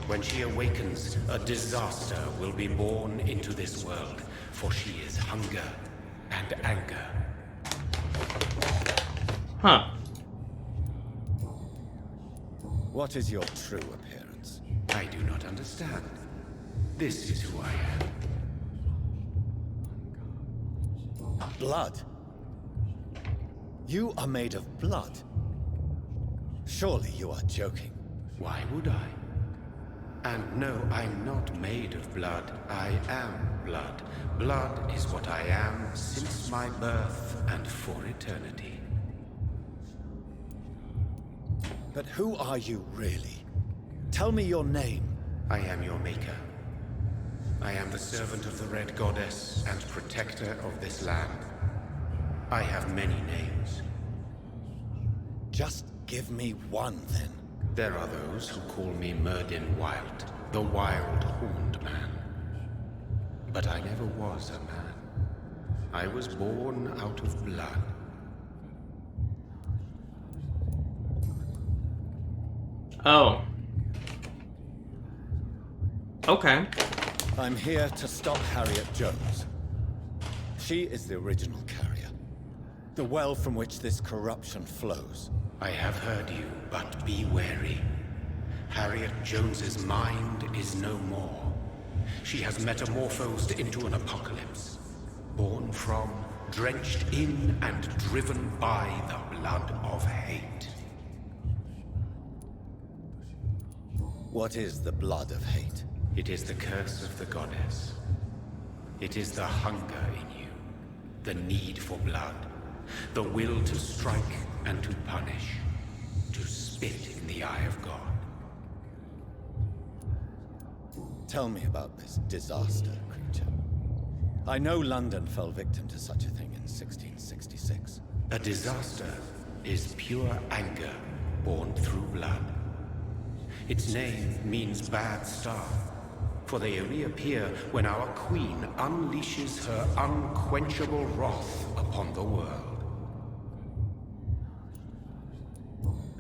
When she awakens, a disaster will be born into this world, for she is hunger and anger. Huh. What is your true appearance? I do not understand. This is who I am. Blood? You are made of blood. Surely you are joking. Why would I? And no, I'm not made of blood. I am blood. Blood is what I am since my birth and for eternity. But who are you really? Tell me your name. I am your maker. I am the servant of the Red Goddess and protector of this land. I have many names. Just give me one, then. There are those who call me Myrddin Wild, the Wild Horned Man. But I never was a man. I was born out of blood. Oh. Okay. I'm here to stop Harriet Jones. She is the original carrier. The well from which this corruption flows. I have heard you, but be wary. Harriet Jones's mind is no more. She has metamorphosed into an apocalypse. Born from, drenched in, and driven by the blood of hate. What is the blood of hate? It is the curse of the goddess. It is the hunger in you, the need for blood, the will to strike and to punish, to spit in the eye of God. Tell me about this disaster, creature. I know London fell victim to such a thing in 1666. A disaster is pure anger born through blood. Its name means bad star, for they only appear when our queen unleashes her unquenchable wrath upon the world.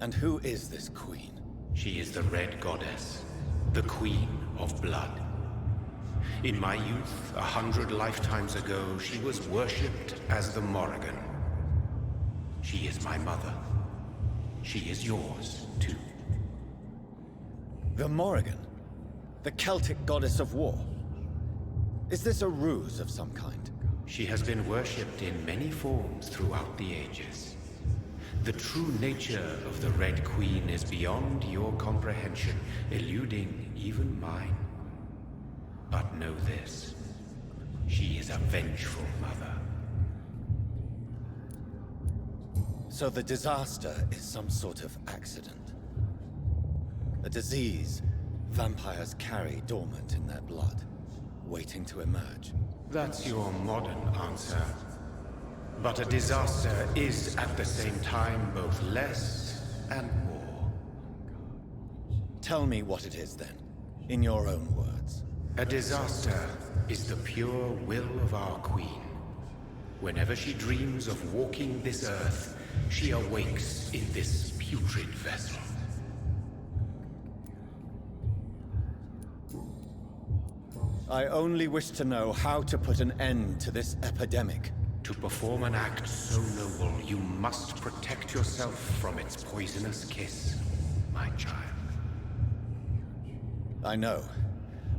And who is this queen? She is the Red Goddess, the Queen of Blood. In my youth, 100 lifetimes ago, she was worshipped as the Morrigan. She is my mother. She is yours, too. The Morrigan? The Celtic goddess of war? Is this a ruse of some kind? She has been worshipped in many forms throughout the ages. The true nature of the Red Queen is beyond your comprehension, eluding even mine. But know this, she is a vengeful mother. So the disaster is some sort of accident. A disease vampires carry dormant in their blood, waiting to emerge. That's your modern answer. But a disaster is at the same time both less and more. Tell me what it is then, in your own words. A disaster is the pure will of our queen. Whenever she dreams of walking this earth, she awakes in this putrid vessel. I only wish to know how to put an end to this epidemic. To perform an act so noble, you must protect yourself from its poisonous kiss, my child. I know.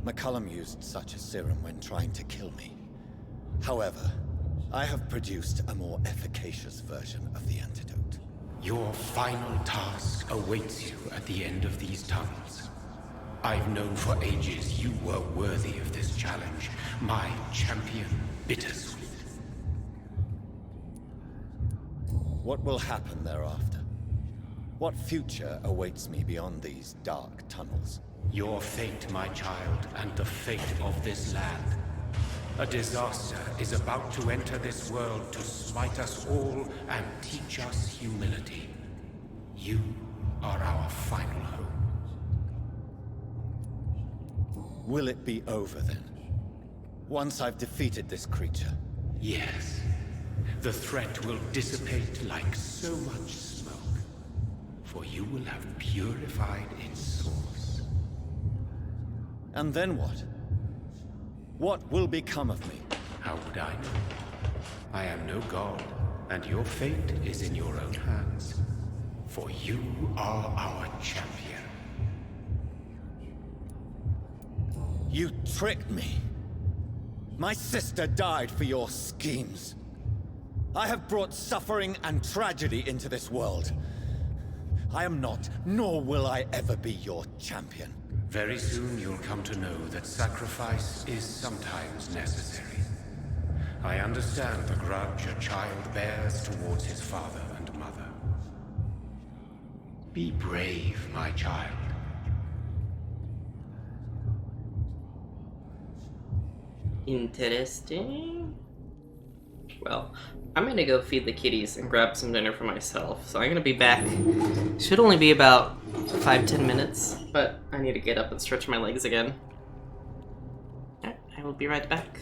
McCullum used such a serum when trying to kill me. However, I have produced a more efficacious version of the antidote. Your final task awaits you at the end of these tunnels. I've known for ages you were worthy of this challenge, my champion, Bittersweet. What will happen thereafter? What future awaits me beyond these dark tunnels? Your fate, my child, and the fate of this land. A disaster is about to enter this world to smite us all and teach us humility. You are our final hope. Will it be over then? Once I've defeated this creature? Yes. The threat will dissipate like so much smoke. For you will have purified its source. And then what? What will become of me? How would I know? I am no god, and your fate is in your own hands. For you are our champion. You tricked me. My sister died for your schemes. I have brought suffering and tragedy into this world. I am not, nor will I ever be your champion. Very soon you'll come to know that sacrifice is sometimes necessary. I understand the grudge a child bears towards his father and mother. Be brave, my child. Interesting. Well, I'm gonna go feed the kitties and grab some dinner for myself, so I'm gonna be back. Should only be about 5-10 minutes, but I need to get up and stretch my legs again. Alright, I will be right back.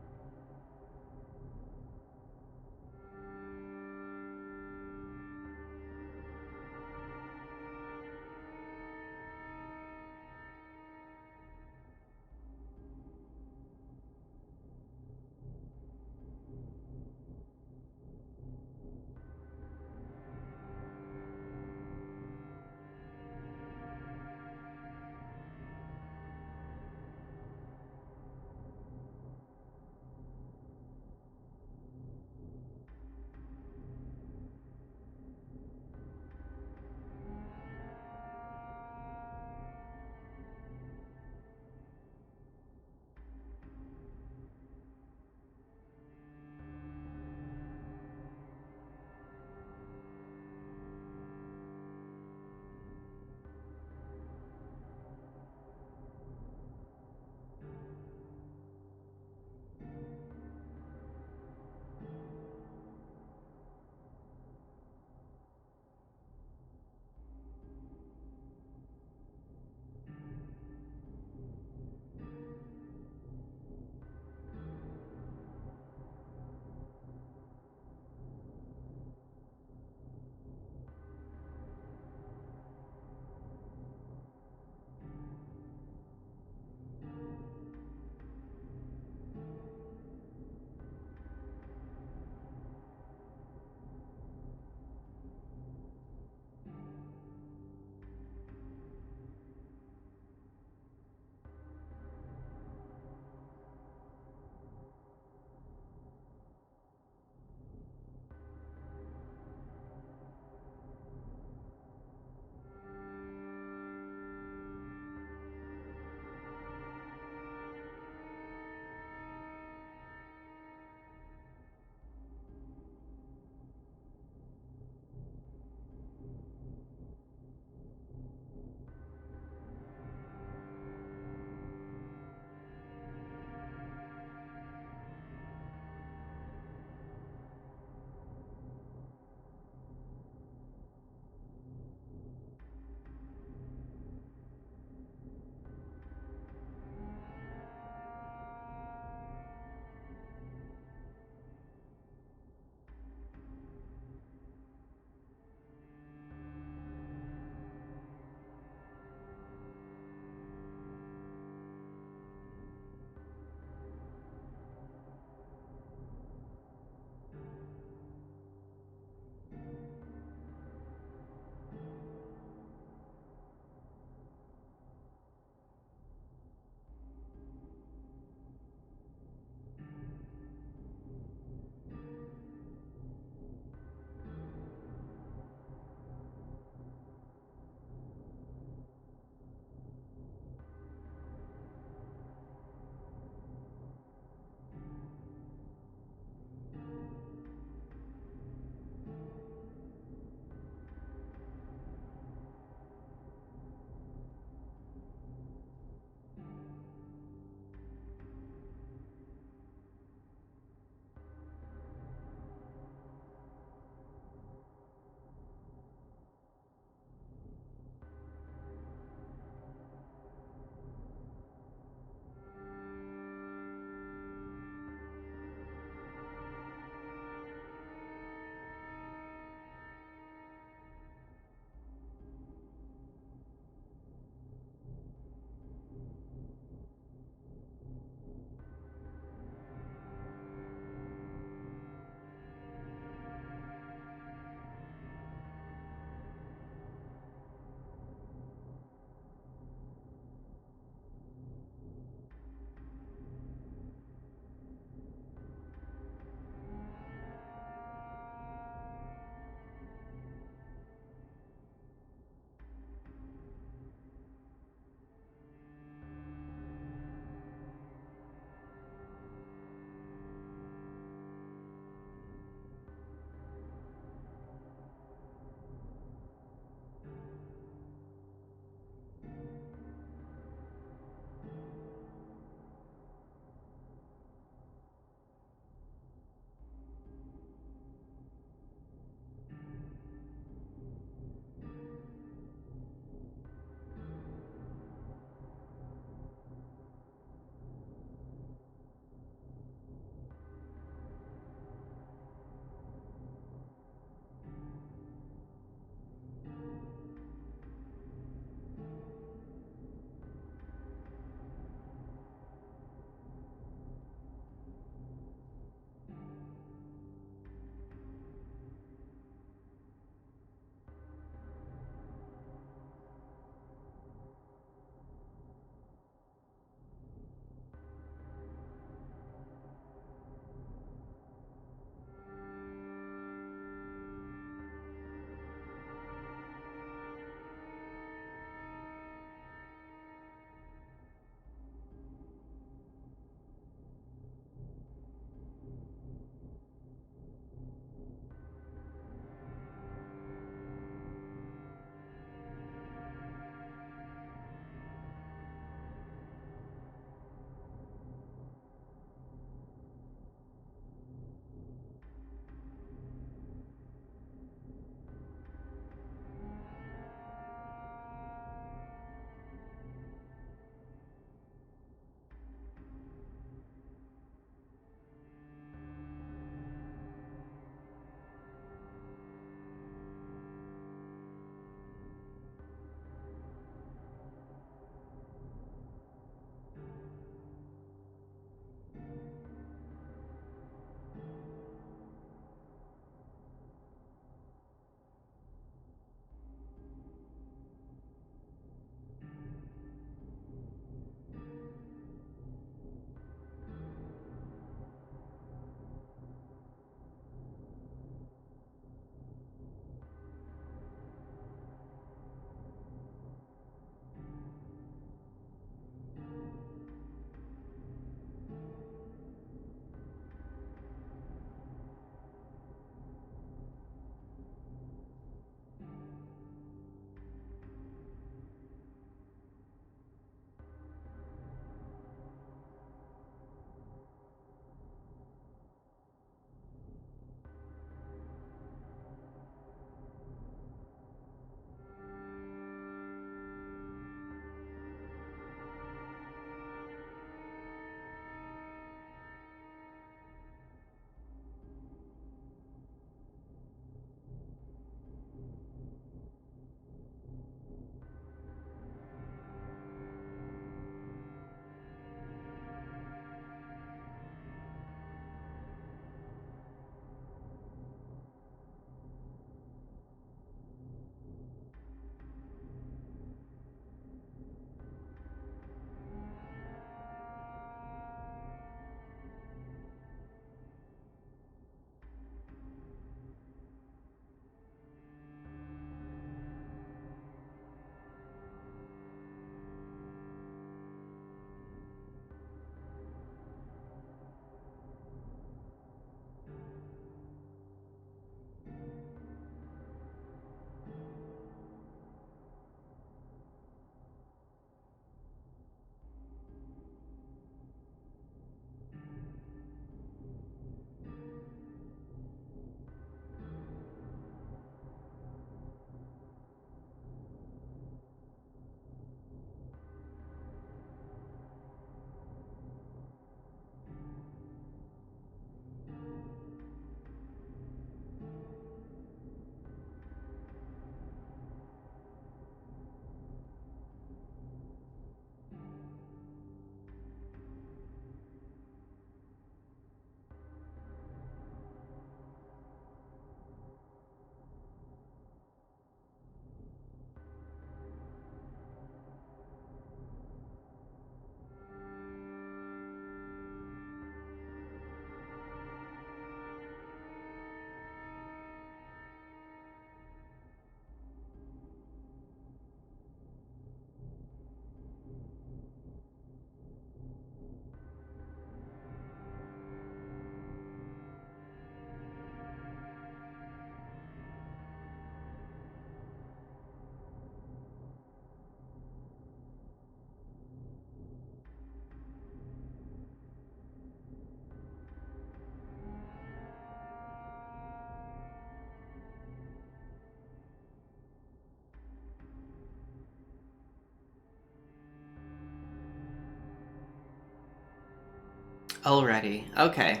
Alrighty. Okay.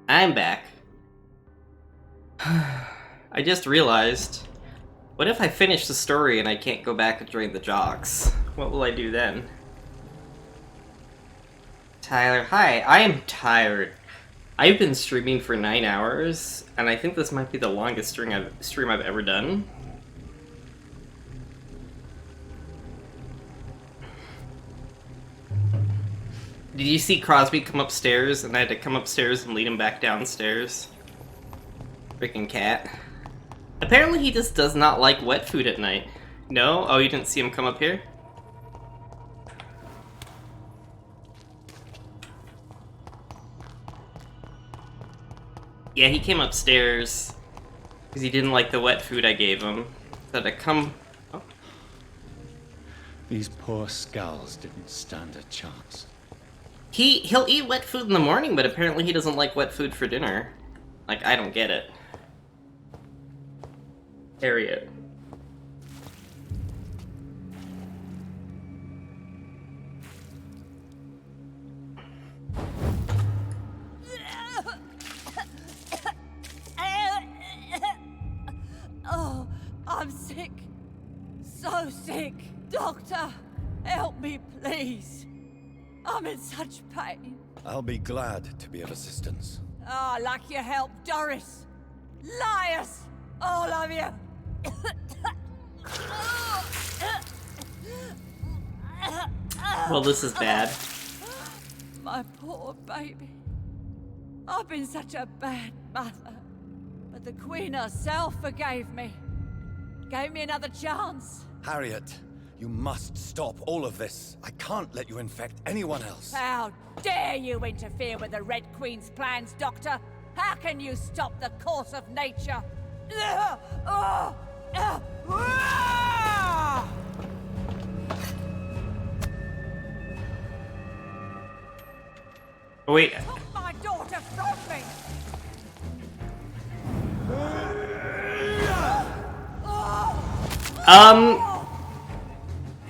I'm back. I just realized, what if I finish the story and I can't go back and join the jocks? What will I do then? Tyler, hi. I am tired. I've been streaming for 9 hours, and I think this might be the longest stream I've ever done. Did you see Crosby come upstairs and I had to come upstairs and lead him back downstairs? Freaking cat. Apparently he just does not like wet food at night. No? Oh, you didn't see him come up here? Yeah, he came upstairs because he didn't like the wet food I gave him. So to come... Oh. These poor skulls didn't stand a chance. He'll eat wet food in the morning, but apparently he doesn't like wet food for dinner. Like, I don't get it. Harriet. Oh, I'm sick. So sick. Doctor, help me, please. I'm in such pain. I'll be glad to be of assistance. Ah, like your help, Doris. Liars! All of you! Well, this is bad. My poor baby. I've been such a bad mother. But the Queen herself forgave me. Gave me another chance. Harriet, you must stop all of this. I can't let you infect anyone else. How dare you interfere with the Red Queen's plans, Doctor? How can you stop the course of nature? Oh, wait. Took my daughter from me!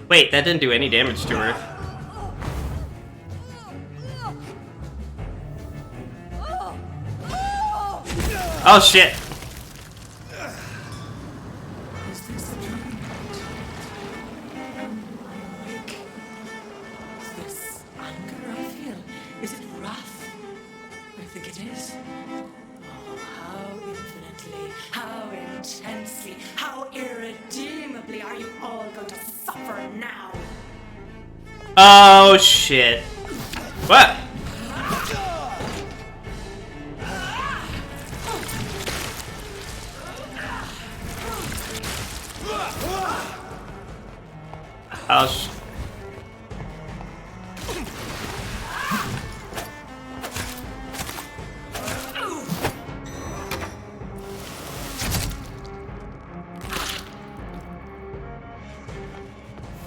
Wait, that didn't do any damage to her. Oh shit! Is this a dream? Is this anger I feel? Is it wrath? I think it is. Oh, how infinitely, how intensely, how irredeemably are you all going to suffer now? Oh shit. What? Oh sh...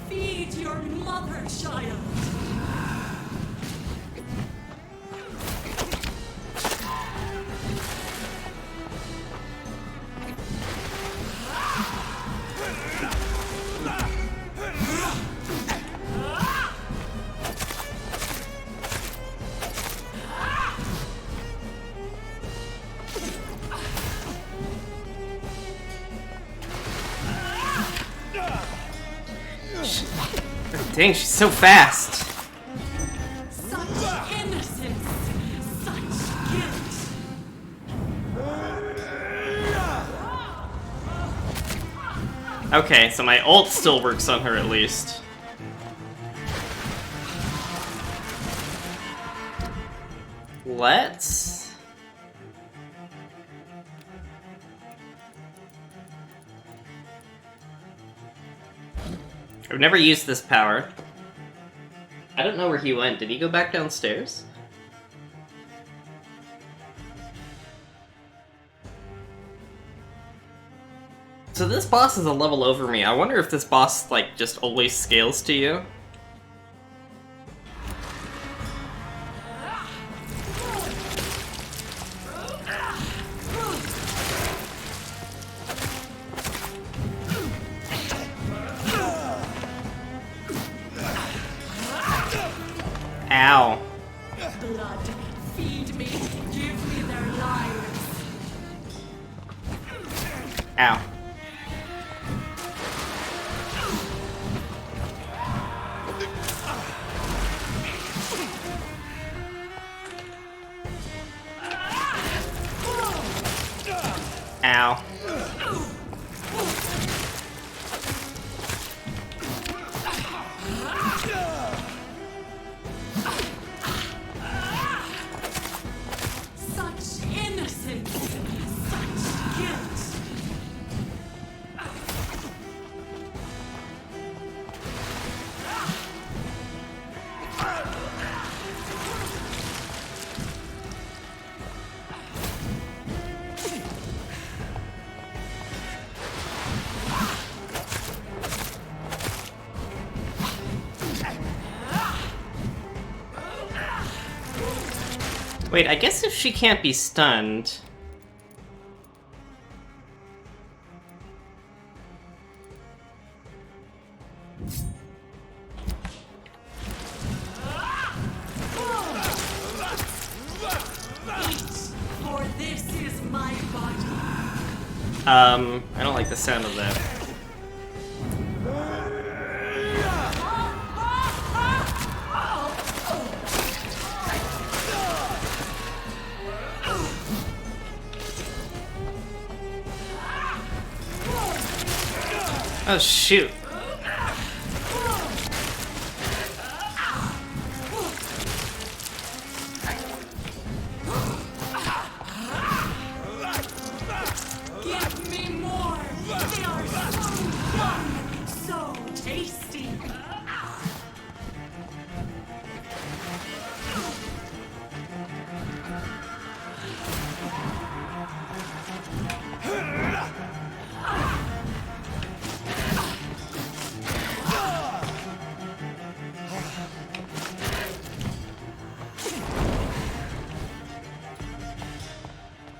Feed your mother, child. Dang, she's so fast. Such innocence, such guilt. Okay, so my ult still works on her at least. Let's... I've never used this power. I don't know where he went. Did he go back downstairs? So this boss is a level over me. I wonder if this boss, like, just always scales to you. Blood Feed me. Give me their lives. Ow. Ow. Such innocence. Such guilt. Wait, I guess if she can't be stunned... For this is my body. I don't like the sound of that. Oh, shoot. Give me more. They are so young, so tasty.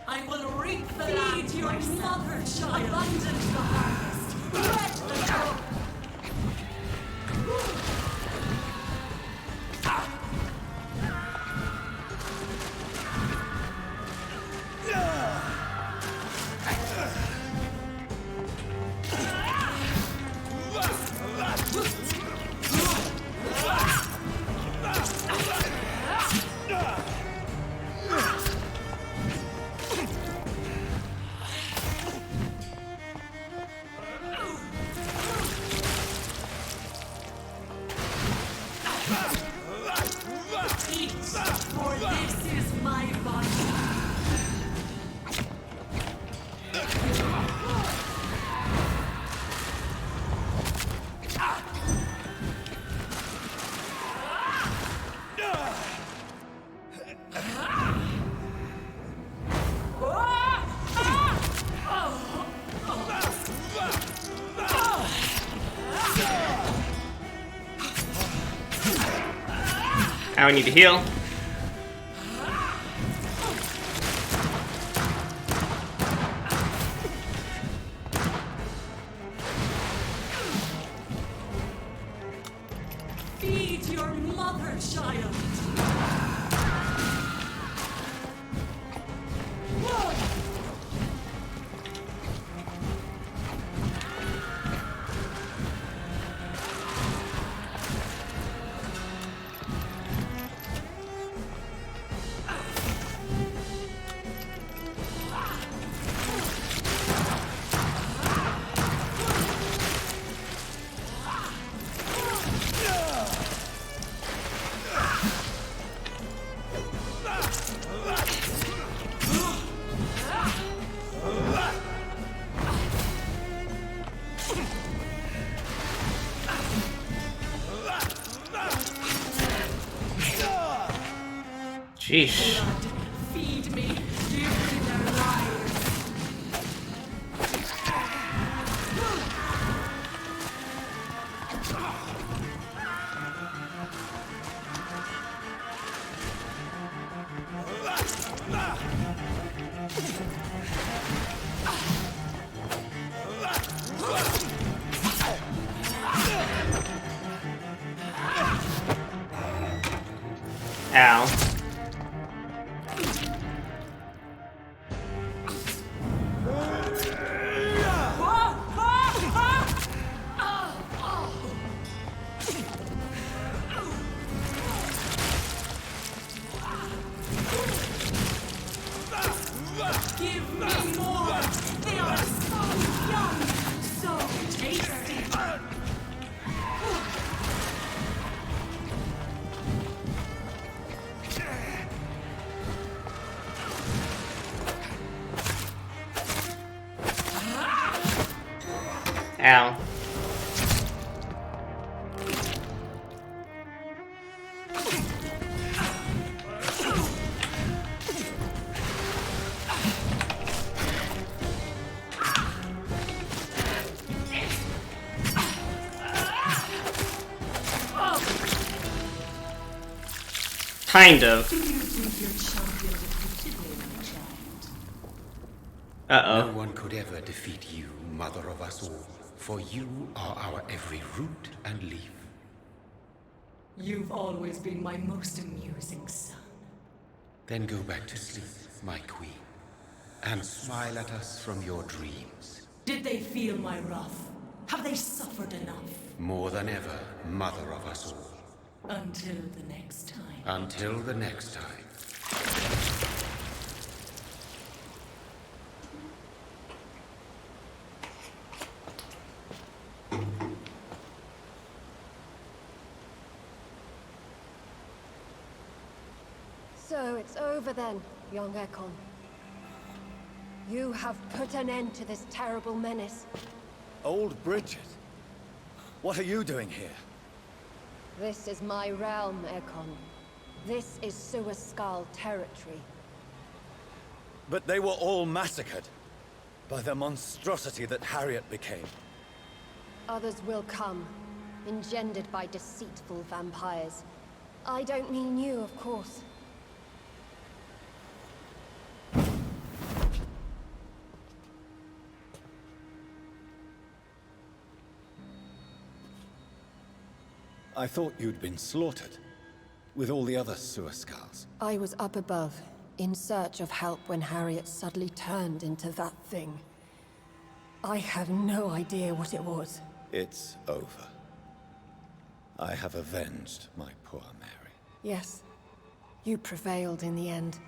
I will reap the land your mother child. Abundant the harvest. Red the grove. Eat, for this is my body. Now I need to heal. Feed your mother child. Sheesh. Feed me. Give me their lives. Ow. Kind of. Do you think your champion defeated me, my child? Uh-oh. No one could ever defeat you, mother of us all, for you are our every root and leaf. You've always been my most amusing son. Then go back to sleep, my queen, and smile at us from your dreams. Did they feel my wrath? Have they suffered enough? More than ever, mother of us all. Until the next time. Until the next time. So it's over then, young Ekon. You have put an end to this terrible menace. Old Bridget? What are you doing here? This is my realm, Ekon. This is Suascal territory. But they were all massacred by the monstrosity that Harriet became. Others will come, engendered by deceitful vampires. I don't mean you, of course. I thought you'd been slaughtered, with all the other Suascals. I was up above, in search of help when Harriet suddenly turned into that thing. I have no idea what it was. It's over. I have avenged my poor Mary. Yes, you prevailed in the end.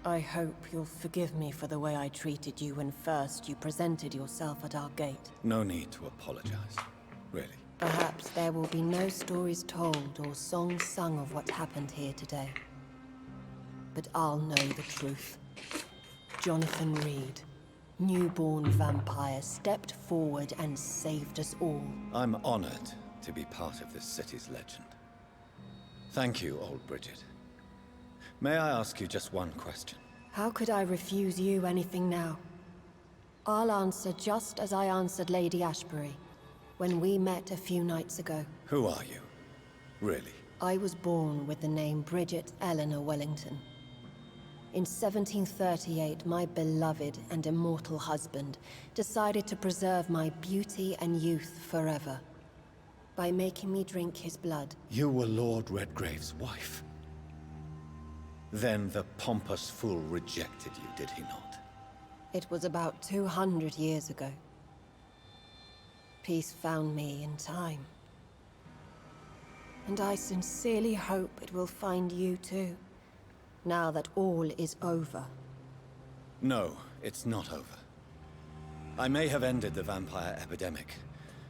I hope you'll forgive me for the way I treated you when first you presented yourself at our gate. No need to apologize, really. Perhaps there will be no stories told or songs sung of what happened here today. But I'll know the truth. Jonathan Reed, newborn vampire, stepped forward and saved us all. I'm honored to be part of this city's legend. Thank you, old Bridget. May I ask you just one question? How could I refuse you anything now? I'll answer just as I answered Lady Ashbury when we met a few nights ago. Who are you? Really? I was born with the name Bridget Eleanor Wellington. In 1738, my beloved and immortal husband decided to preserve my beauty and youth forever by making me drink his blood. You were Lord Redgrave's wife. Then the pompous fool rejected you, did he not? It was about 200 years ago. Peace found me in time. And I sincerely hope it will find you too, now that all is over. No, it's not over. I may have ended the vampire epidemic,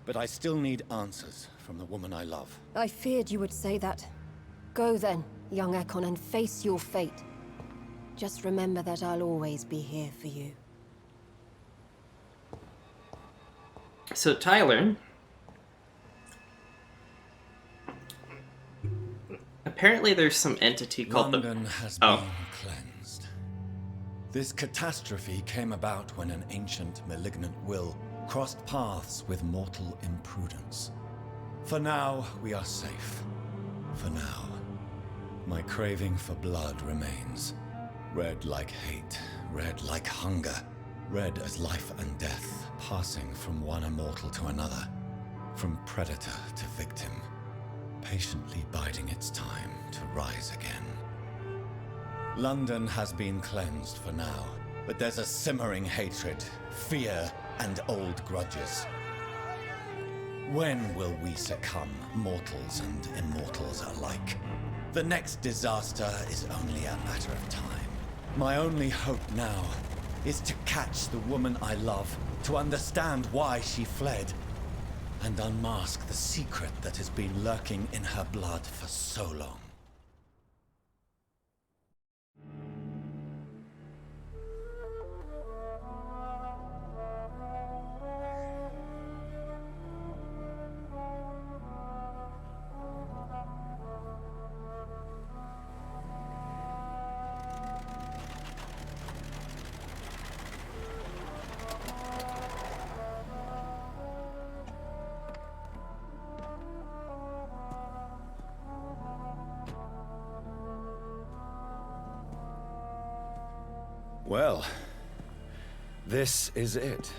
but I still need answers from the woman I love. I feared you would say that. Go then, young Ekon, and face your fate. Just remember that I'll always be here for you. So Tyler, apparently there's some entity called London has been cleansed. This catastrophe came about when an ancient malignant will crossed paths with mortal imprudence. For now, we are safe. For now. My craving for blood remains. Red like hate, red like hunger. Red as life and death, passing from one immortal to another. From predator to victim. Patiently biding its time to rise again. London has been cleansed for now, but there's a simmering hatred, fear, and old grudges. When will we succumb, mortals and immortals alike? The next disaster is only a matter of time. My only hope now is to catch the woman I love, to understand why she fled, and unmask the secret that has been lurking in her blood for so long. Well, this is it.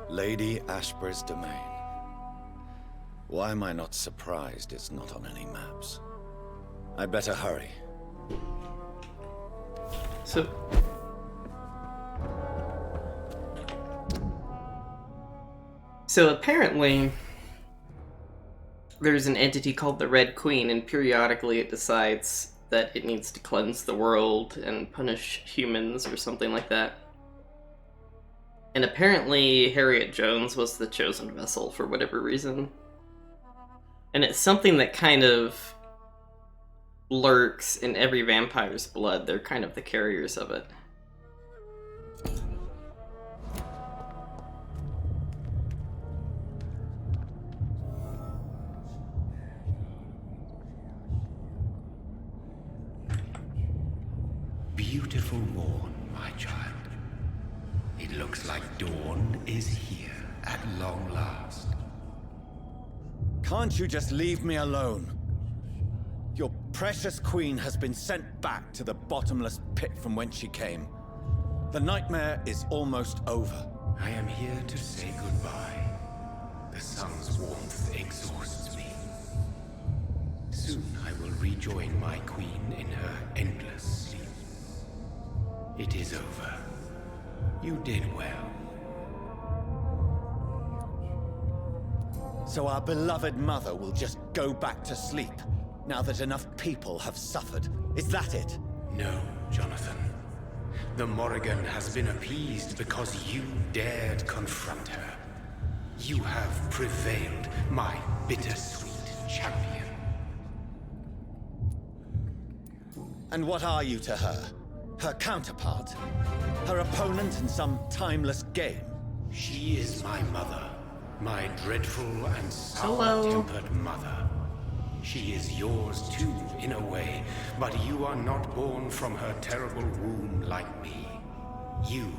Lady Ashbury's domain. Why am I not surprised it's not on any maps? I'd better hurry. So apparently, there's an entity called the Red Queen, and periodically it decides that it needs to cleanse the world and punish humans or something like that. And apparently Harriet Jones was the chosen vessel for whatever reason. And it's something that kind of lurks in every vampire's blood. They're kind of the carriers of it. Beautiful morn, my child. It looks like dawn is here at long last. Can't you just leave me alone? Your precious queen has been sent back to the bottomless pit from whence she came. The nightmare is almost over. I am here to say goodbye. The sun's warmth exhausts me. Soon I will rejoin my queen in her endless sleep. It is over. You did well. So our beloved mother will just go back to sleep, now that enough people have suffered. Is that it? No, Jonathan. The Morrigan has been appeased because you dared confront her. You have prevailed, my bittersweet champion. And what are you to her? Her counterpart? Her opponent in some timeless game? She is my mother. My dreadful and sour-tempered mother. She is yours too, in a way, but you are not born from her terrible womb like me. You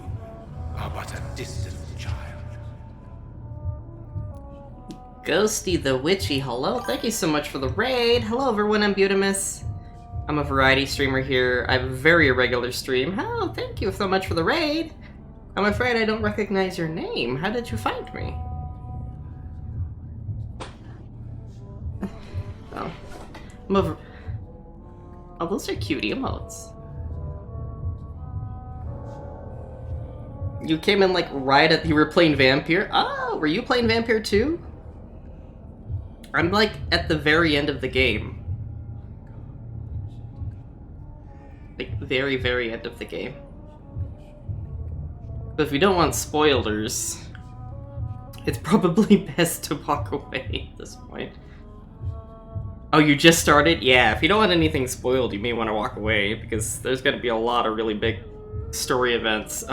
are but a distant child. Ghosty the Witchy, hello, thank you so much for the raid. Hello everyone, I'm Butimus. I'm a variety streamer here. I have a very irregular stream. Oh, thank you so much for the raid. I'm afraid I don't recognize your name. How did you find me? Oh, oh, those are cute emotes. You came in like right at you were playing Vampyr. Oh, were you playing Vampyr too? I'm like at the very end of the game. Like very, very end of the game. But if you don't want spoilers, it's probably best to walk away at this point. Oh, you just started? Yeah, if you don't want anything spoiled, you may want to walk away, because there's going to be a lot of really big story events.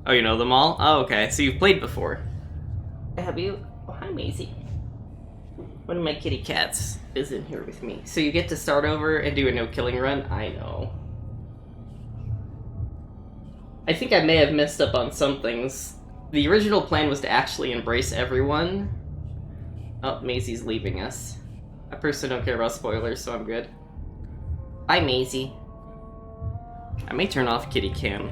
Oh, you know them all? Oh, okay, so you've played before. Have you? Oh, hi, Maisie. One of my kitty cats is in here with me. So you get to start over and do a no-killing run? I know. I think I may have messed up on some things. The original plan was to actually embrace everyone. Oh, Maisie's leaving us. I personally don't care about spoilers, so I'm good. Bye, Maisie. I may turn off kitty cam.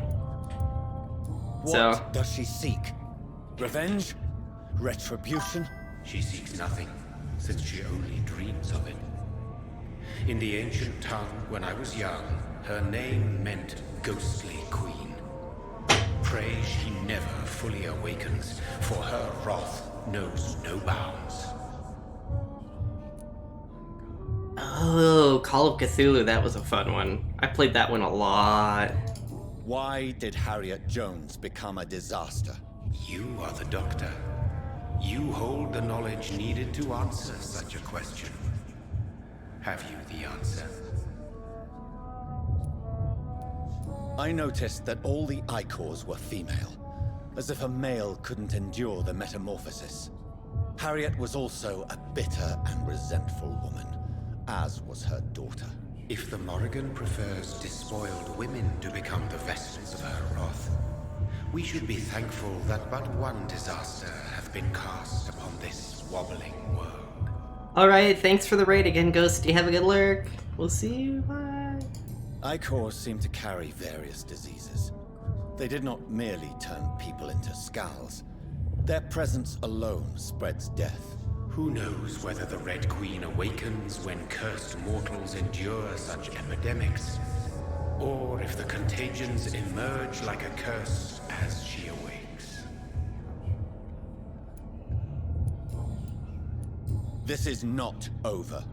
What does she seek? Revenge? Retribution? She seeks nothing, since she only dreams of it. In the ancient tongue, when I was young, her name meant ghostly queen. Pray she never fully awakens, for her wrath knows no bounds. Oh, Call of Cthulhu, that was a fun one. I played that one a lot. Why did Harriet Jones become a disaster? You are the doctor. You hold the knowledge needed to answer such a question. Have you the answer? I noticed that all the Icors were female, as if a male couldn't endure the metamorphosis. Harriet was also a bitter and resentful woman, as was her daughter. If the Morrigan prefers despoiled women to become the vessels of her wrath, we should be thankful that but one disaster hath been cast upon this wobbling world. Alright, thanks for the raid again, Ghosty. Have a good lurk. We'll see you. Bye. Icors seem to carry various diseases. They did not merely turn people into skulls. Their presence alone spreads death. Who knows whether the Red Queen awakens when cursed mortals endure such epidemics, or if the contagions emerge like a curse as she awakes. This is not over.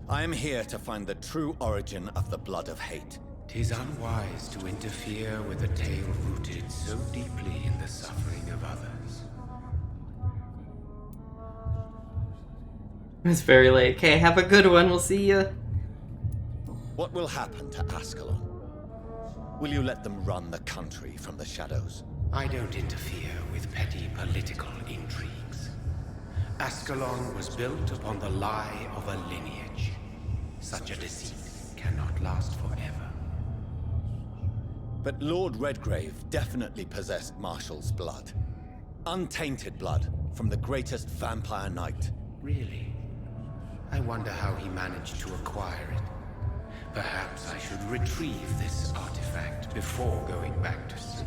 I am here to find the true origin of the blood of hate. 'Tis unwise to interfere with a tale rooted so deeply in the suffering of others. It's very late. Okay, have a good one. We'll see ya. What will happen to Ascalon? Will you let them run the country from the shadows? I don't interfere with petty political intrigues. Ascalon was built upon the lie of a lineage. Such a deceit cannot last forever. But Lord Redgrave definitely possessed Marshall's blood. Untainted blood from the greatest vampire knight. Really? I wonder how he managed to acquire it. Perhaps I should retrieve this artifact before going back to sleep.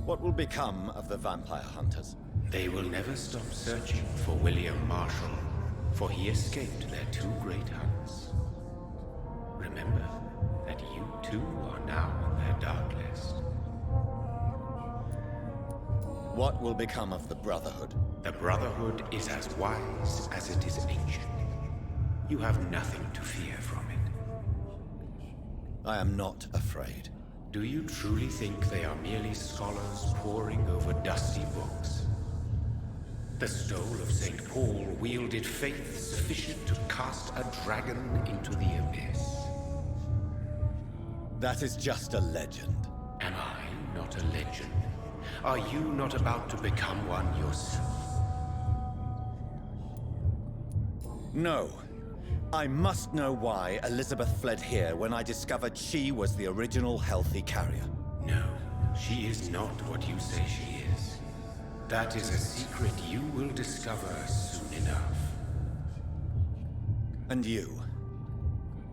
What will become of the vampire hunters? They will never stop searching for William Marshall, for he escaped their two great hunts. Remember that you too are now on their dark list. What will become of the Brotherhood? The Brotherhood is as wise as it is ancient. You have nothing to fear from it. I am not afraid. Do you truly think they are merely scholars poring over dusty books? The stole of St. Paul wielded faith sufficient to cast a dragon into the abyss. That is just a legend. Am I not a legend? Are you not about to become one yourself? No. I must know why Elizabeth fled here when I discovered she was the original healthy carrier. No, she is not what you say she is. That is a secret you will discover soon enough. And you?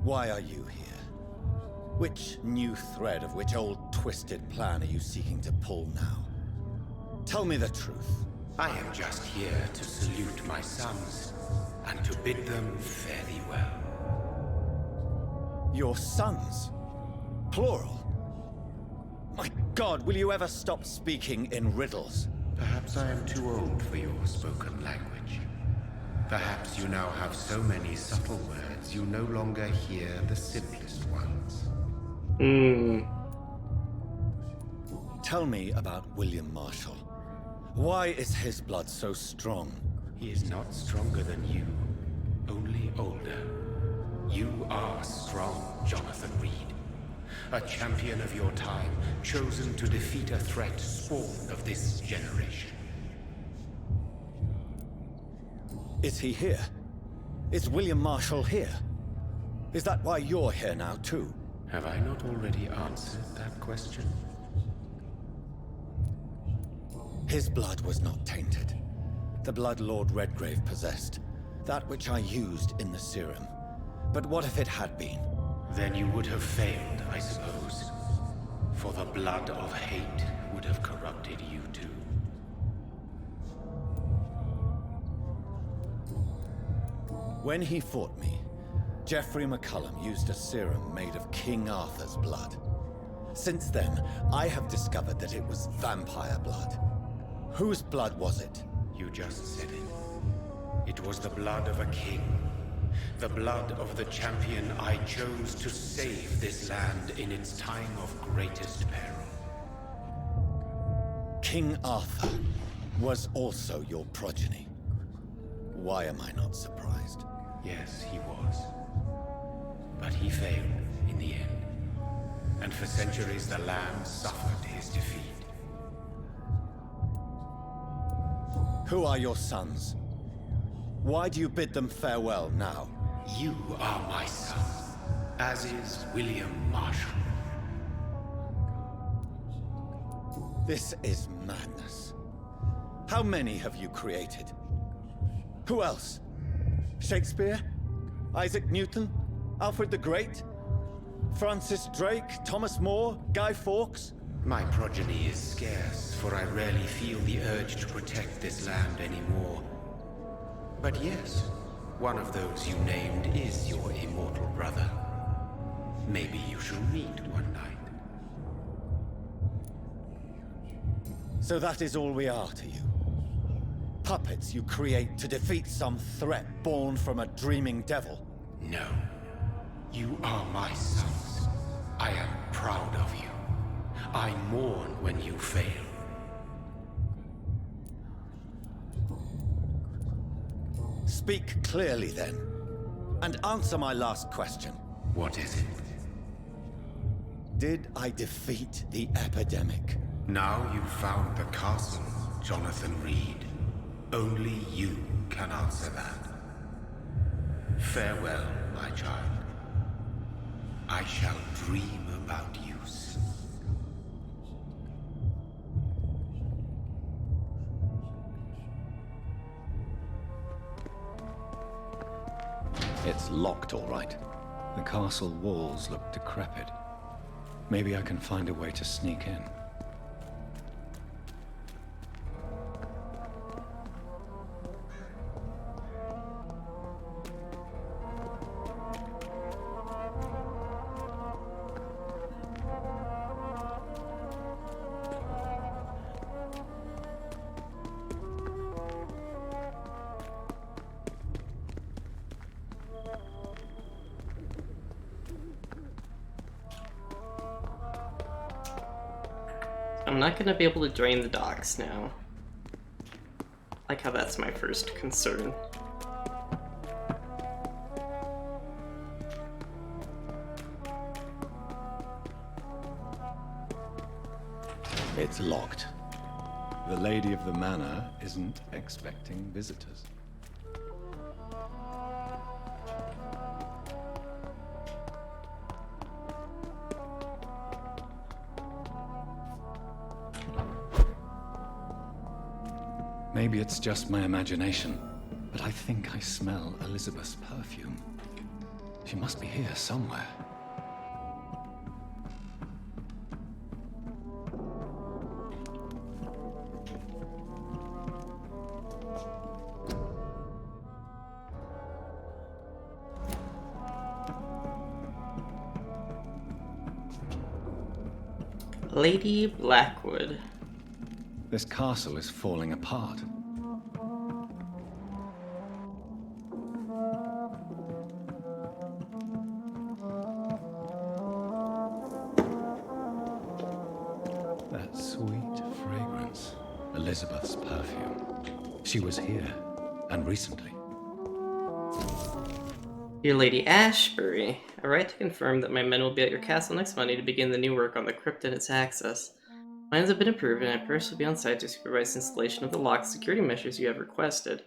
Why are you here? Which new thread of which old twisted plan are you seeking to pull now? Tell me the truth. I am just here to salute my sons, and to bid them fare thee well. Your sons? Plural? My God, will you ever stop speaking in riddles? Perhaps I am too old for your spoken language. Perhaps you now have so many subtle words you no longer hear the simplest ones. Tell me about William Marshall. Why is his blood so strong? He is not stronger than you, only older. You are strong, Jonathan Reed. A champion of your time, chosen to defeat a threat spawned of this generation. Is he here? Is William Marshall here? Is that why you're here now, too? Have I not already answered that question? His blood was not tainted. The blood Lord Redgrave possessed. That which I used in the serum. But what if it had been? Then you would have failed, I suppose. For the blood of hate would have corrupted you too. When he fought me, Geoffrey McCullum used a serum made of King Arthur's blood. Since then, I have discovered that it was vampire blood. Whose blood was it? You just said it. It was the blood of a king. The blood of the champion I chose to save this land in its time of greatest peril. King Arthur was also your progeny. Why am I not surprised? Yes, he was. But he failed in the end. And for centuries the land suffered his defeat. Who are your sons? Why do you bid them farewell now? You are my son, as is William Marshall. This is madness. How many have you created? Who else? Shakespeare? Isaac Newton? Alfred the Great? Francis Drake? Thomas More? Guy Fawkes? My progeny is scarce, for I rarely feel the urge to protect this land anymore. But yes, one of those you named is your immortal brother. Maybe you shall meet one night. So that is all we are to you? Puppets you create to defeat some threat born from a dreaming devil? No. You are my sons. I am proud of you. I mourn when you fail. Speak clearly then, and answer my last question. What is it? Did I defeat the epidemic? Now you've found the castle, Jonathan Reed. Only you can answer that. Farewell, my child. I shall dream about you soon. It's locked, all right. The castle walls look decrepit. Maybe I can find a way to sneak in. I'm not gonna be able to drain the docks now. Like how that's my first concern. It's locked. The lady of the manor isn't expecting visitors. Maybe it's just my imagination, but I think I smell Elizabeth's perfume. She must be here somewhere. Lady Blackwood. This castle is falling apart. That sweet fragrance. Elizabeth's perfume. She was here, and recently. Dear Lady Ashbury, I write to confirm that my men will be at your castle next Monday to begin the new work on the crypt and its access. Plans have been approved, and I personally will be on site to supervise the installation of the locked security measures you have requested.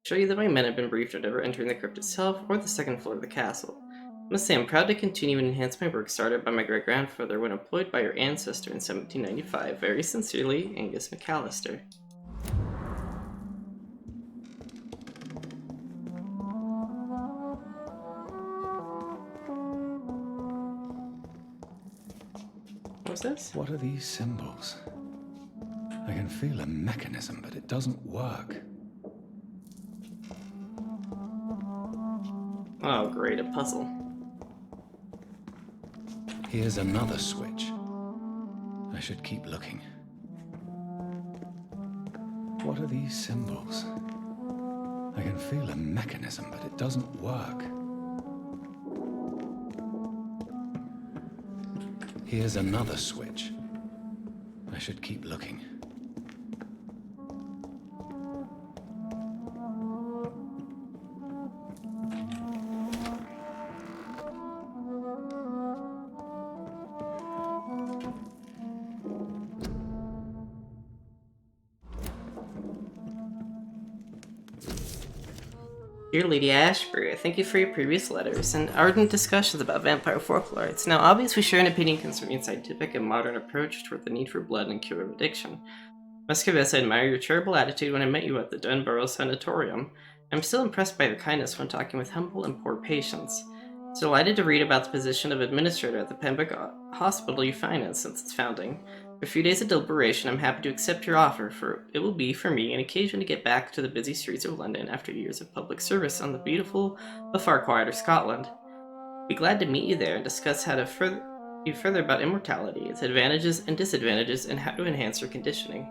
Show you that my men have been briefed on never entering the crypt itself or the second floor of the castle. I must say I'm proud to continue and enhance my work started by my great-grandfather when employed by your ancestor in 1795. Very sincerely, Angus McAllister. What's this? What are these symbols? I can feel a mechanism, but it doesn't work. Oh, great, a puzzle. Here's another switch. I should keep looking. What are these symbols? I can feel a mechanism, but it doesn't work. Here's another switch. I should keep looking. Dear Lady Ashbury, thank you for your previous letters and ardent discussions about vampire folklore. It's now obvious we share an opinion concerning a scientific and modern approach toward the need for blood and cure of addiction. Must confess I admire your charitable attitude when I met you at the Dunborough Sanatorium. I'm still impressed by your kindness when talking with humble and poor patients. Delighted to read about the position of administrator at the Pembroke Hospital you financed since its founding. After a few days of deliberation, I'm happy to accept your offer, for it will be, for me, an occasion to get back to the busy streets of London after years of public service on the beautiful but far quieter Scotland. Be glad to meet you there and discuss how to further about immortality, its advantages and disadvantages, and how to enhance your conditioning.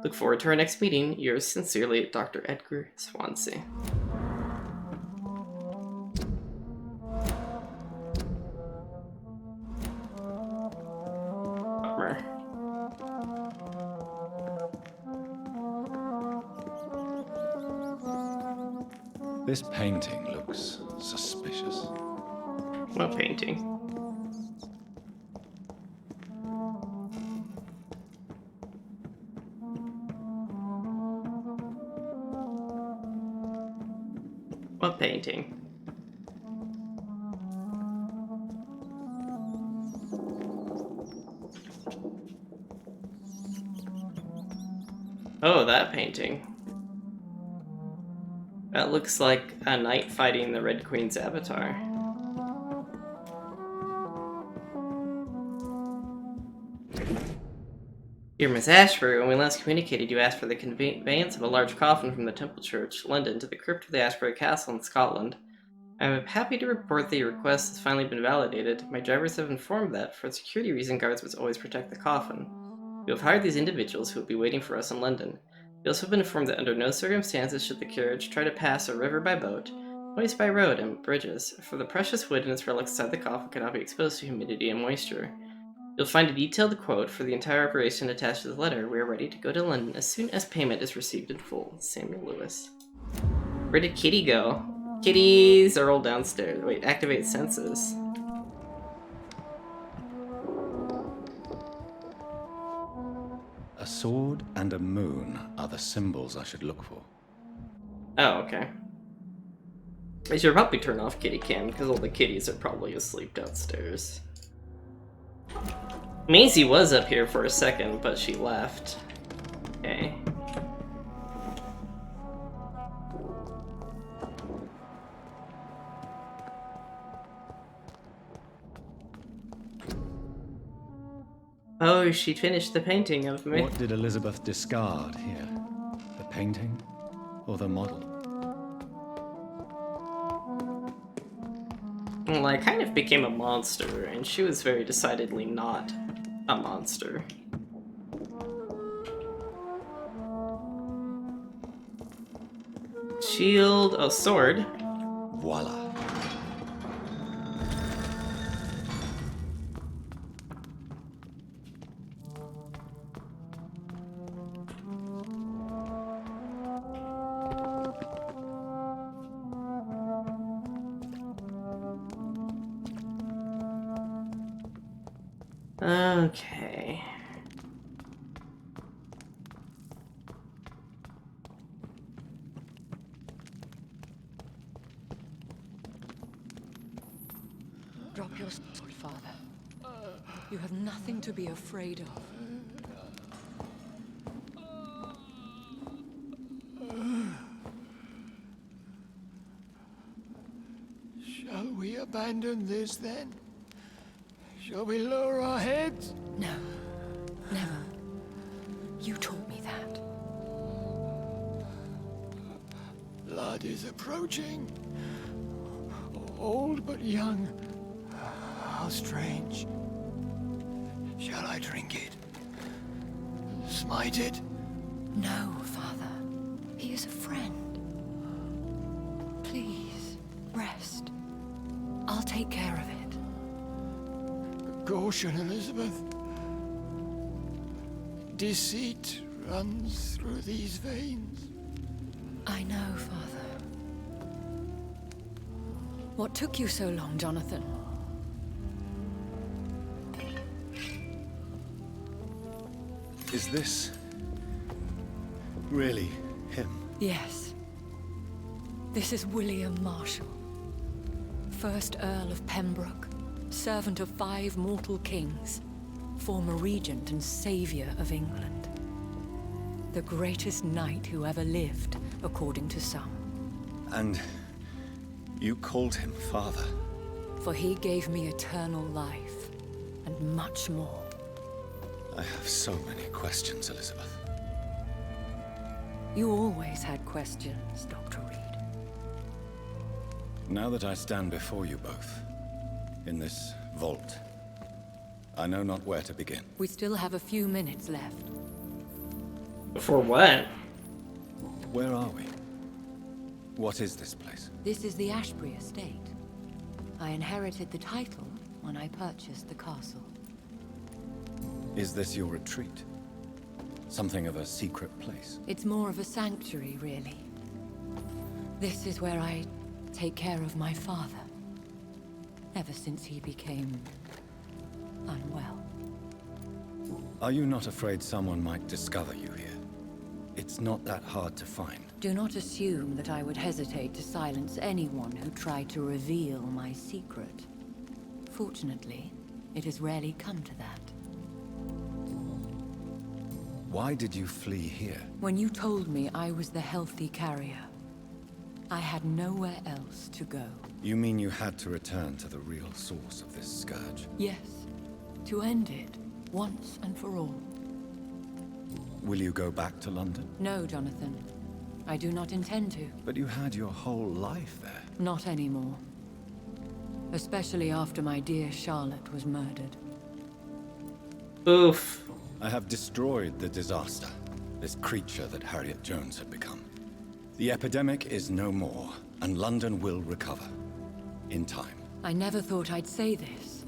Look forward to our next meeting. Yours sincerely, Dr. Edgar Swansea. Bummer. This painting looks suspicious. What painting? What painting? Oh, that painting. That looks like a knight fighting the Red Queen's avatar. Dear Miss Ashbury, when we last communicated, you asked for the conveyance of a large coffin from the Temple Church, London, to the crypt of the Ashbury Castle in Scotland. I am happy to report that your request has finally been validated. My drivers have informed that, for security reasons, guards must always protect the coffin. We have hired these individuals who will be waiting for us in London. We also have been informed that under no circumstances should the carriage try to pass a river by boat, always by road and bridges, for the precious wood and its relics inside the coffin cannot be exposed to humidity and moisture. You'll find a detailed quote for the entire operation attached to the letter. We are ready to go to London as soon as payment is received in full. Samuel Lewis. Where did Kitty go? Kitties are all downstairs. Wait, activate senses. A sword and a moon are the symbols I should look for. Oh, okay. I should probably turn off kitty cam because all the kitties are probably asleep downstairs. Maisie was up here for a second, but she left. Okay. Oh, she finished the painting of me. What did Elizabeth discard here? The painting or the model? Well, I kind of became a monster, and she was very decidedly not a monster. Shield, oh, sword. Voila. Okay. Drop your sword, Father. You have nothing to be afraid of. Shall we abandon this then? Shall we lower our heads? No. Never. You taught me that. Blood is approaching. Old but young. How strange. Shall I drink it? Smite it? No, Father. He is a friend. Please, rest. I'll take care of it. Caution, Elizabeth. Deceit runs through these veins. I know, Father. What took you so long, Jonathan? Is this really him? Yes. This is William Marshall, 1st Earl of Pembroke, servant of 5 mortal kings, former regent and savior of England. The greatest knight who ever lived, according to some. And you called him father? For he gave me eternal life, and much more. I have so many questions, Elizabeth. You always had questions, Dr. Reed. Now that I stand before you both, in this vault, I know not where to begin. We still have a few minutes left. Before what? Where are we? What is this place? This is the Ashbury estate. I inherited the title when I purchased the castle. Is this your retreat? Something of a secret place? It's more of a sanctuary, really. This is where I take care of my father. Ever since he became unwell. Are you not afraid someone might discover you here? It's not that hard to find. Do not assume that I would hesitate to silence anyone who tried to reveal my secret. Fortunately, it has rarely come to that. Why did you flee here? When you told me I was the healthy carrier, I had nowhere else to go. You mean you had to return to the real source of this scourge? Yes, to end it, once and for all. Will you go back to London? No, Jonathan. I do not intend to. But you had your whole life there. Not anymore. Especially after my dear Charlotte was murdered. Oof. I have destroyed the disaster, this creature that Harriet Jones had become. The epidemic is no more, and London will recover. In time. I never thought I'd say this,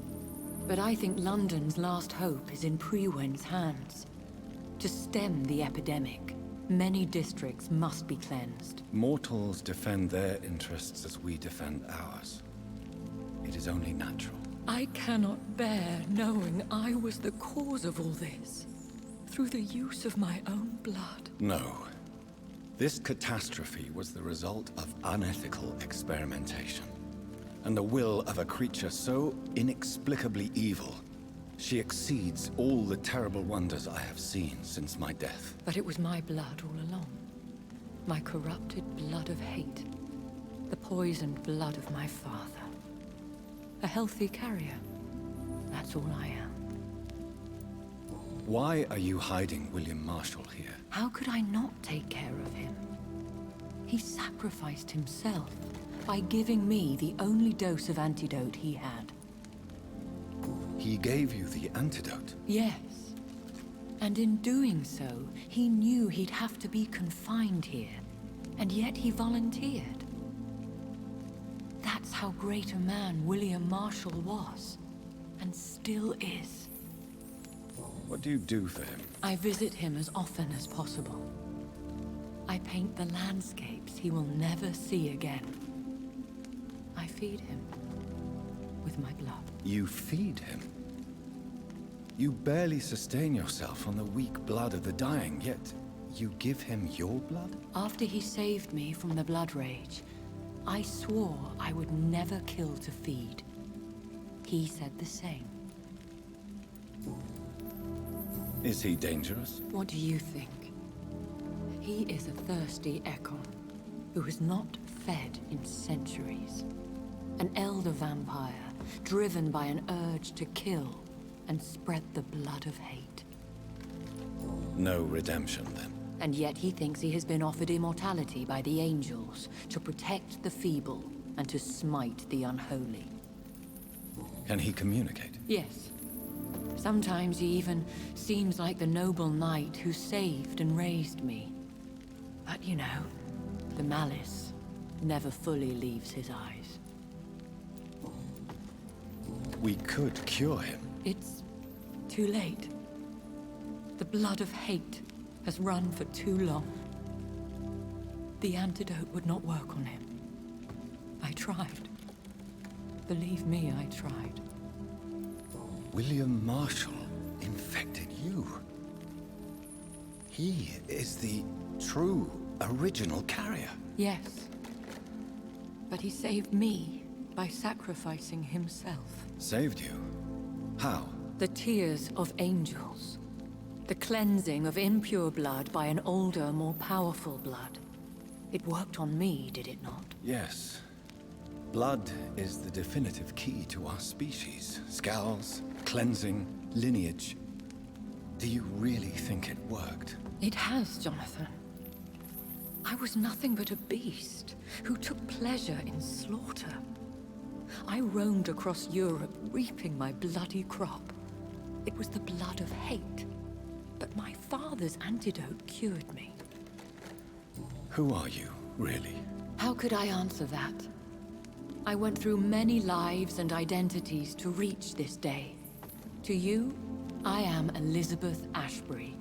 but I think London's last hope is in Priwen's hands. To stem the epidemic, many districts must be cleansed. Mortals defend their interests as we defend ours. It is only natural. I cannot bear knowing I was the cause of all this, through the use of my own blood. No. This catastrophe was the result of unethical experimentation, and the will of a creature so inexplicably evil. She exceeds all the terrible wonders I have seen since my death. But it was my blood all along. My corrupted blood of hate. The poisoned blood of my father. A healthy carrier. That's all I am. Why are you hiding William Marshall here? How could I not take care of him? He sacrificed himself by giving me the only dose of antidote he had. He gave you the antidote? Yes. And in doing so, he knew he'd have to be confined here. And yet he volunteered. That's how great a man William Marshall was. And still is. What do you do for him? I visit him as often as possible. I paint the landscapes he will never see again. I feed him with my blood. You feed him? You barely sustain yourself on the weak blood of the dying, yet you give him your blood? After he saved me from the blood rage, I swore I would never kill to feed. He said the same. Is he dangerous? What do you think? He is a thirsty Ekon, who has not fed in centuries. An elder vampire, driven by an urge to kill and spread the blood of hate. No redemption, then. And yet he thinks he has been offered immortality by the angels to protect the feeble and to smite the unholy. Can he communicate? Yes. Sometimes he even seems like the noble knight who saved and raised me. But you know, the malice never fully leaves his eyes. We could cure him. It's too late. The blood of hate has run for too long. The antidote would not work on him. I tried. Believe me, I tried. William Marshall infected you. He is the true, original carrier. Yes. But he saved me by sacrificing himself. Saved you? How? The tears of angels. The cleansing of impure blood by an older, more powerful blood. It worked on me, did it not? Yes. Blood is the definitive key to our species. Scowls, cleansing, lineage. Do you really think it worked? It has, Jonathan. I was nothing but a beast who took pleasure in slaughter. I roamed across Europe, reaping my bloody crop. It was the blood of hate, but my father's antidote cured me. Who are you, really? How could I answer that? I went through many lives and identities to reach this day. To you, I am Elizabeth Ashbury,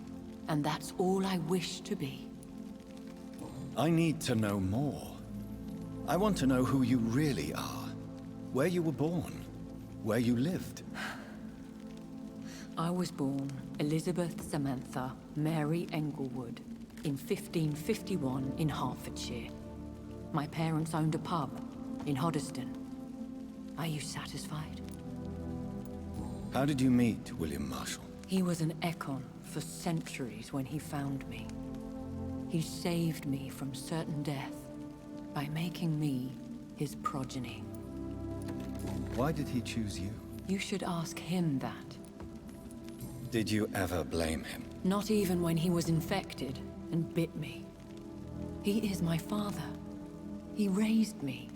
and that's all I wish to be. I need to know more. I want to know who you really are. Where you were born. Where you lived. I was born Elizabeth Samantha Mary Englewood in 1551 in Hertfordshire. My parents owned a pub in Hoddesdon. Are you satisfied? How did you meet William Marshall? He was an Econ for centuries when he found me. He saved me from certain death by making me his progeny. Why did he choose you? You should ask him that. Did you ever blame him? Not even when he was infected and bit me. He is my father. He raised me.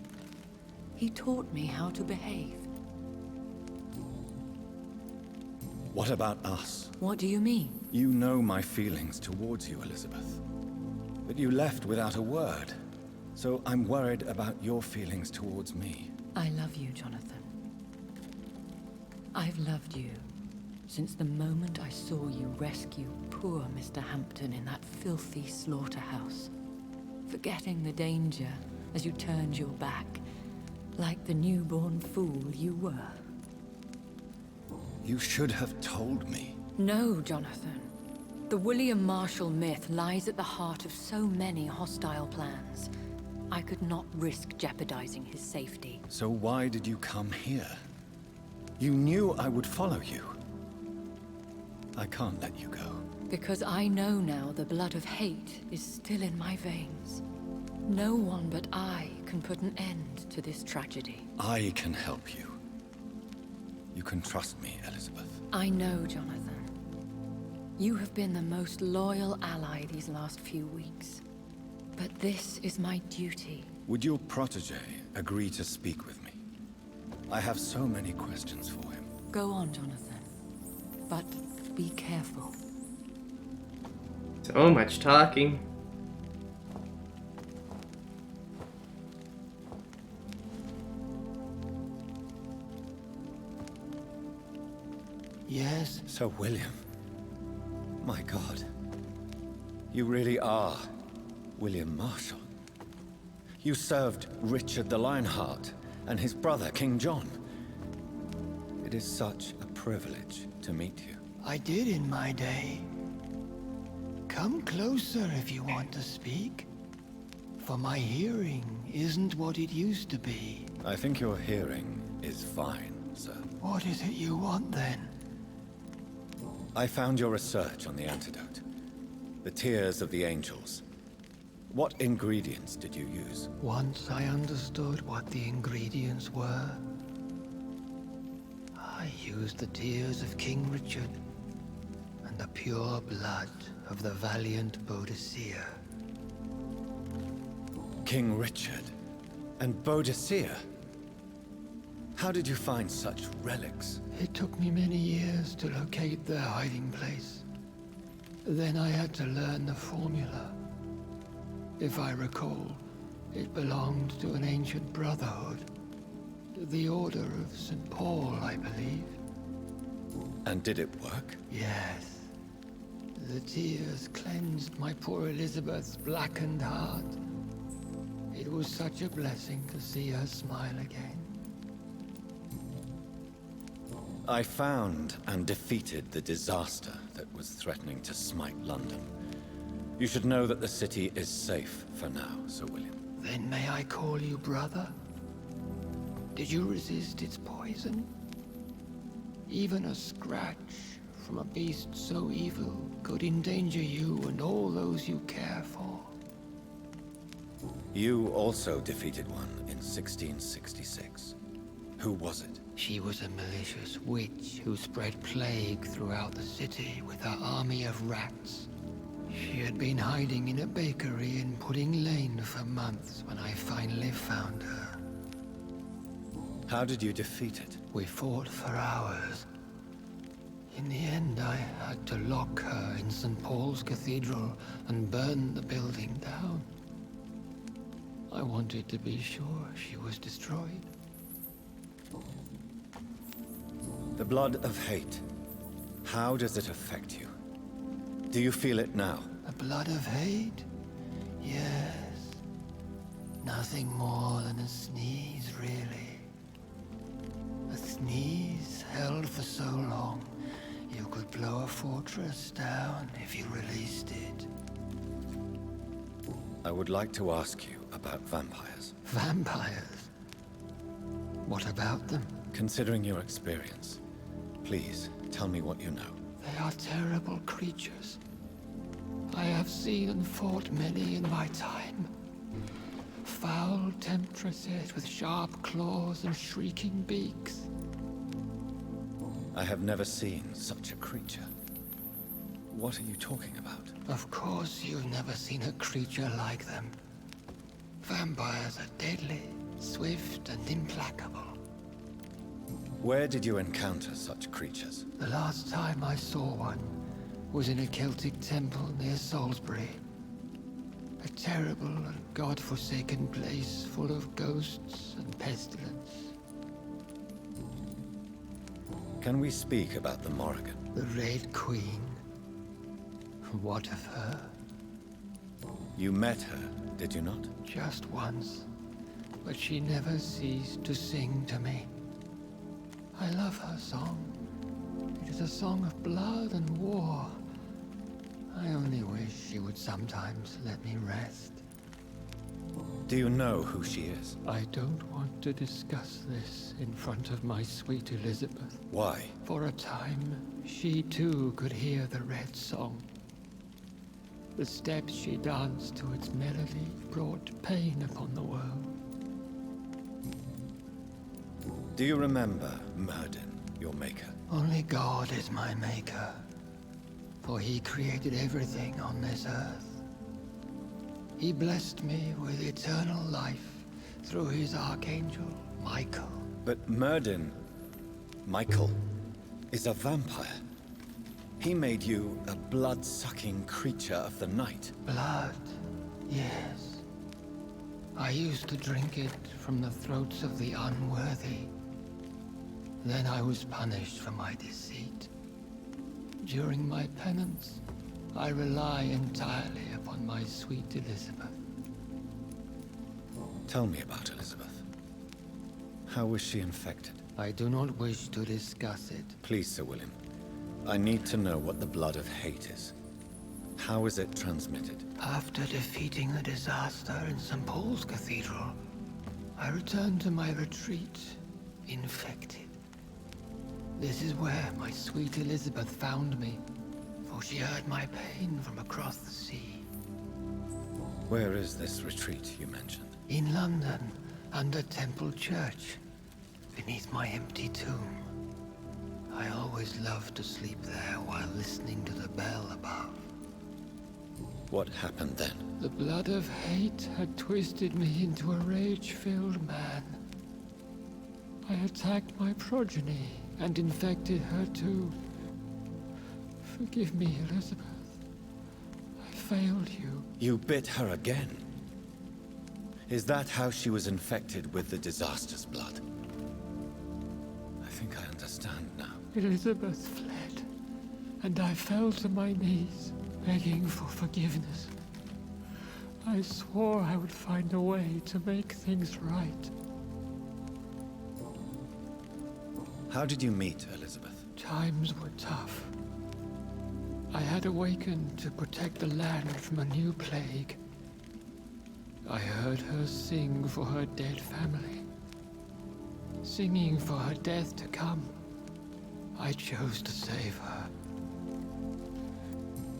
He taught me how to behave. What about us? What do you mean? You know my feelings towards you, Elizabeth. But you left without a word. So I'm worried about your feelings towards me. I love you, Jonathan. I've loved you since the moment I saw you rescue poor Mr. Hampton in that filthy slaughterhouse. Forgetting the danger as you turned your back, like the newborn fool you were. You should have told me. No, Jonathan. The William Marshall myth lies at the heart of so many hostile plans. I could not risk jeopardizing his safety. So why did you come here? You knew I would follow you. I can't let you go. Because I know now the blood of hate is still in my veins. No one but I can put an end to this tragedy. I can help you. You can trust me, Elizabeth. I know, Jonathan. You have been the most loyal ally these last few weeks. But this is my duty. Would your protege agree to speak with me? I have so many questions for him. Go on, Jonathan. But be careful. So much talking. Yes? Sir William. My God. You really are William Marshall. You served Richard the Lionheart and his brother, King John. It is such a privilege to meet you. I did in my day. Come closer if you want to speak. For my hearing isn't what it used to be. I think your hearing is fine, sir. What is it you want then? I found your research on the antidote. The tears of the angels. What ingredients did you use? Once I understood what the ingredients were, I used the tears of King Richard and the pure blood of the valiant Boadicea. King Richard and Boadicea? How did you find such relics? It took me many years to locate their hiding place. Then I had to learn the formula. If I recall, it belonged to an ancient brotherhood. The Order of St. Paul, I believe. And did it work? Yes. The tears cleansed my poor Elizabeth's blackened heart. It was such a blessing to see her smile again. I found and defeated the disaster that was threatening to smite London. You should know that the city is safe for now, Sir William. Then may I call you brother? Did you resist its poison? Even a scratch from a beast so evil could endanger you and all those you care for. You also defeated one in 1666. Who was it? She was a malicious witch who spread plague throughout the city with her army of rats. She had been hiding in a bakery in Pudding Lane for months when I finally found her. How did you defeat it? We fought for hours. In the end, I had to lock her in St. Paul's Cathedral and burn the building down. I wanted to be sure she was destroyed. The blood of hate. How does it affect you? Do you feel it now? The blood of hate? Yes. Nothing more than a sneeze, really. A sneeze held for so long, you could blow a fortress down if you released it. I would like to ask you about vampires. Vampires? What about them? Considering your experience, please tell me what you know. They are terrible creatures. I have seen and fought many in my time. Foul temptresses with sharp claws and shrieking beaks. I have never seen such a creature. What are you talking about? Of course you've never seen a creature like them. Vampires are deadly, swift and implacable. Where did you encounter such creatures? The last time I saw one was in a Celtic temple near Salisbury. A terrible and god-forsaken place full of ghosts and pestilence. Can we speak about the Morrigan? The Red Queen. What of her? You met her, did you not? Just once, but she never ceased to sing to me. I love her song. It is a song of blood and war. I only wish she would sometimes let me rest. Do you know who she is? I don't want to discuss this in front of my sweet Elizabeth. Why? For a time, she too could hear the Red Song. The steps she danced to its melody brought pain upon the world. Do you remember Myrddin, your maker? Only God is my maker, for he created everything on this earth. He blessed me with eternal life through his archangel, Michael. But Myrddin, Michael, is a vampire. He made you a blood-sucking creature of the night. Blood, yes. I used to drink it from the throats of the unworthy. Then I was punished for my deceit. During my penance, I rely entirely upon my sweet Elizabeth. Tell me about Elizabeth. How was she infected? I do not wish to discuss it. Please, Sir William. I need to know what the blood of hate is. How is it transmitted? After defeating the disaster in St. Paul's Cathedral, I returned to my retreat, infected. This is where my sweet Elizabeth found me, for she heard my pain from across the sea. Where is this retreat you mentioned? In London, under Temple Church, beneath my empty tomb. I always loved to sleep there while listening to the bell above. What happened then? The blood of hate had twisted me into a rage-filled man. I attacked my progeny and infected her too. Forgive me, Elizabeth. I failed you. You bit her again? Is that how she was infected with the disaster's blood? I think I understand now. Elizabeth fled, and I fell to my knees, begging for forgiveness. I swore I would find a way to make things right. How did you meet Elizabeth? Times were tough. I had awakened to protect the land from a new plague. I heard her sing for her dead family. Singing for her death to come. I chose to save her.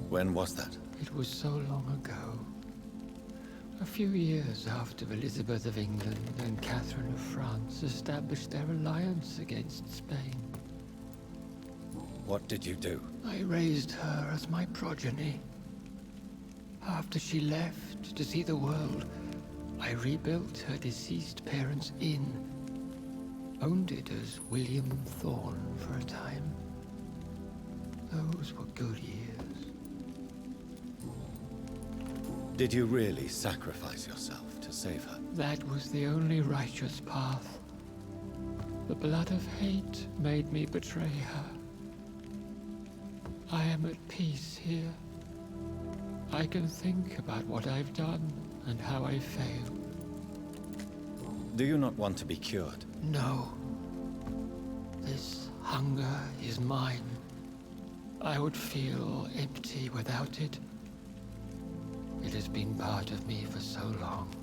When was that? It was so long ago. A few years after Elizabeth of England and Catherine of France established their alliance against Spain. What did you do? I raised her as my progeny. After she left to see the world, I rebuilt her deceased parents' inn. Owned it as William Thorne for a time. Those were good years. Did you really sacrifice yourself to save her? That was the only righteous path. The blood of hate made me betray her. I am at peace here. I can think about what I've done and how I failed. Do you not want to be cured? No. This hunger is mine. I would feel empty without it. It has been part of me for so long.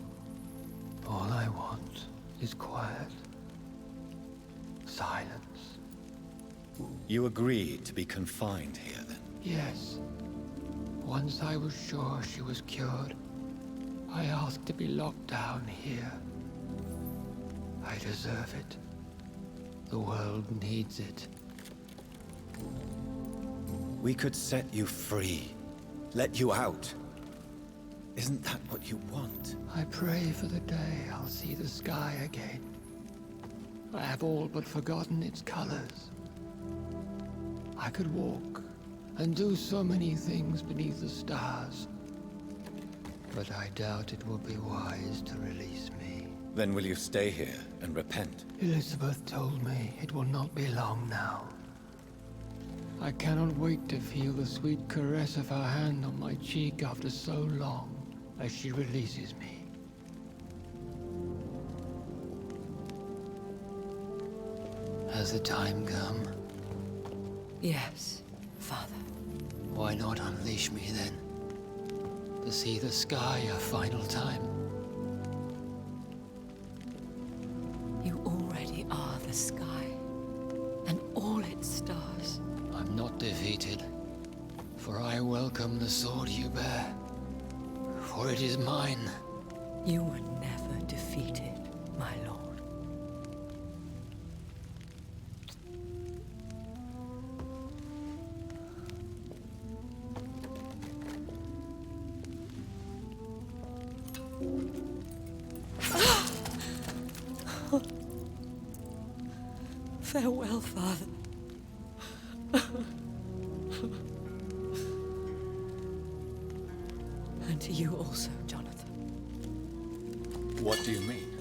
All I want is quiet. Silence. You agreed to be confined here, then? Yes. Once I was sure she was cured, I asked to be locked down here. I deserve it. The world needs it. We could set you free. Let you out. Isn't that what you want? I pray for the day I'll see the sky again. I have all but forgotten its colors. I could walk and do so many things beneath the stars. But I doubt it will be wise to release me. Then will you stay here and repent? Elizabeth told me it will not be long now. I cannot wait to feel the sweet caress of her hand on my cheek after so long, as she releases me. Has the time come? Yes, Father. Why not unleash me then? To see the sky a final time. You already are the sky, and all its stars. I'm not defeated, for I welcome the sword you bear. For it is mine. You were never defeated, my lord. Farewell, Father. And to you also, Jonathan. What do you mean?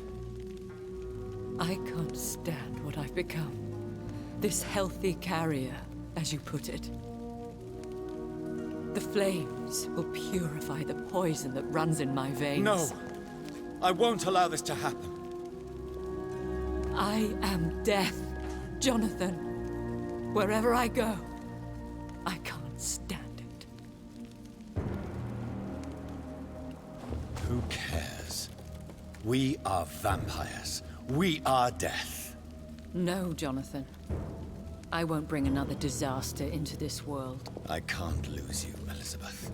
I can't stand what I've become. This healthy carrier, as you put it. The flames will purify the poison that runs in my veins. No! I won't allow this to happen. I am death, Jonathan. Wherever I go, I can't stand it. Who cares? We are vampires. We are death. No, Jonathan. I won't bring another disaster into this world. I can't lose you, Elizabeth.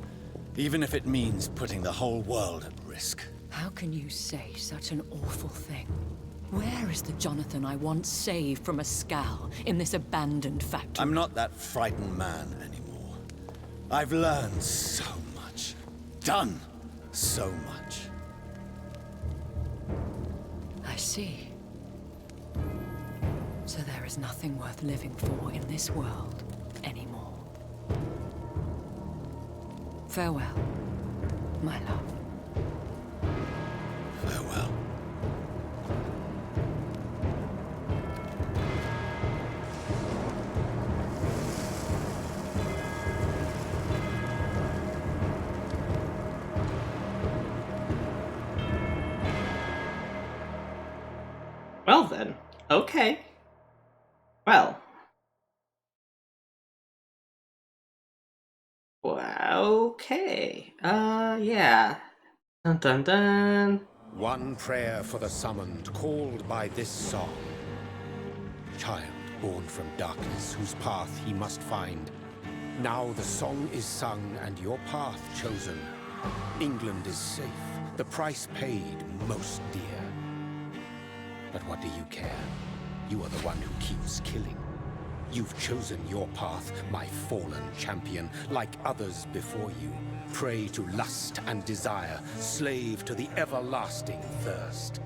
Even if it means putting the whole world at risk. How can you say such an awful thing? Where is the Jonathan I once saved from Ascalon in this abandoned factory? I'm not that frightened man anymore. I've learned so much. Done so much. I see. So there is nothing worth living for in this world anymore. Farewell, my love. Farewell. Well then, okay. Well. Okay. Yeah. Dun dun dun. One prayer for the summoned, called by this song. Child born from darkness, whose path he must find. Now the song is sung and your path chosen. England is safe, The price paid most dear. But what do you care? You are the one who keeps killing. You've chosen your path, my fallen champion, like others before you. Prey to lust and desire, slave to the everlasting thirst.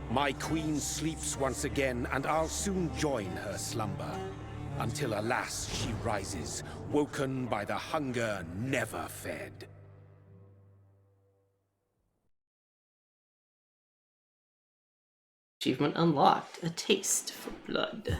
My queen sleeps once again, and I'll soon join her slumber. Until, alas, she rises, woken by the hunger never fed. Achievement unlocked. A taste for blood.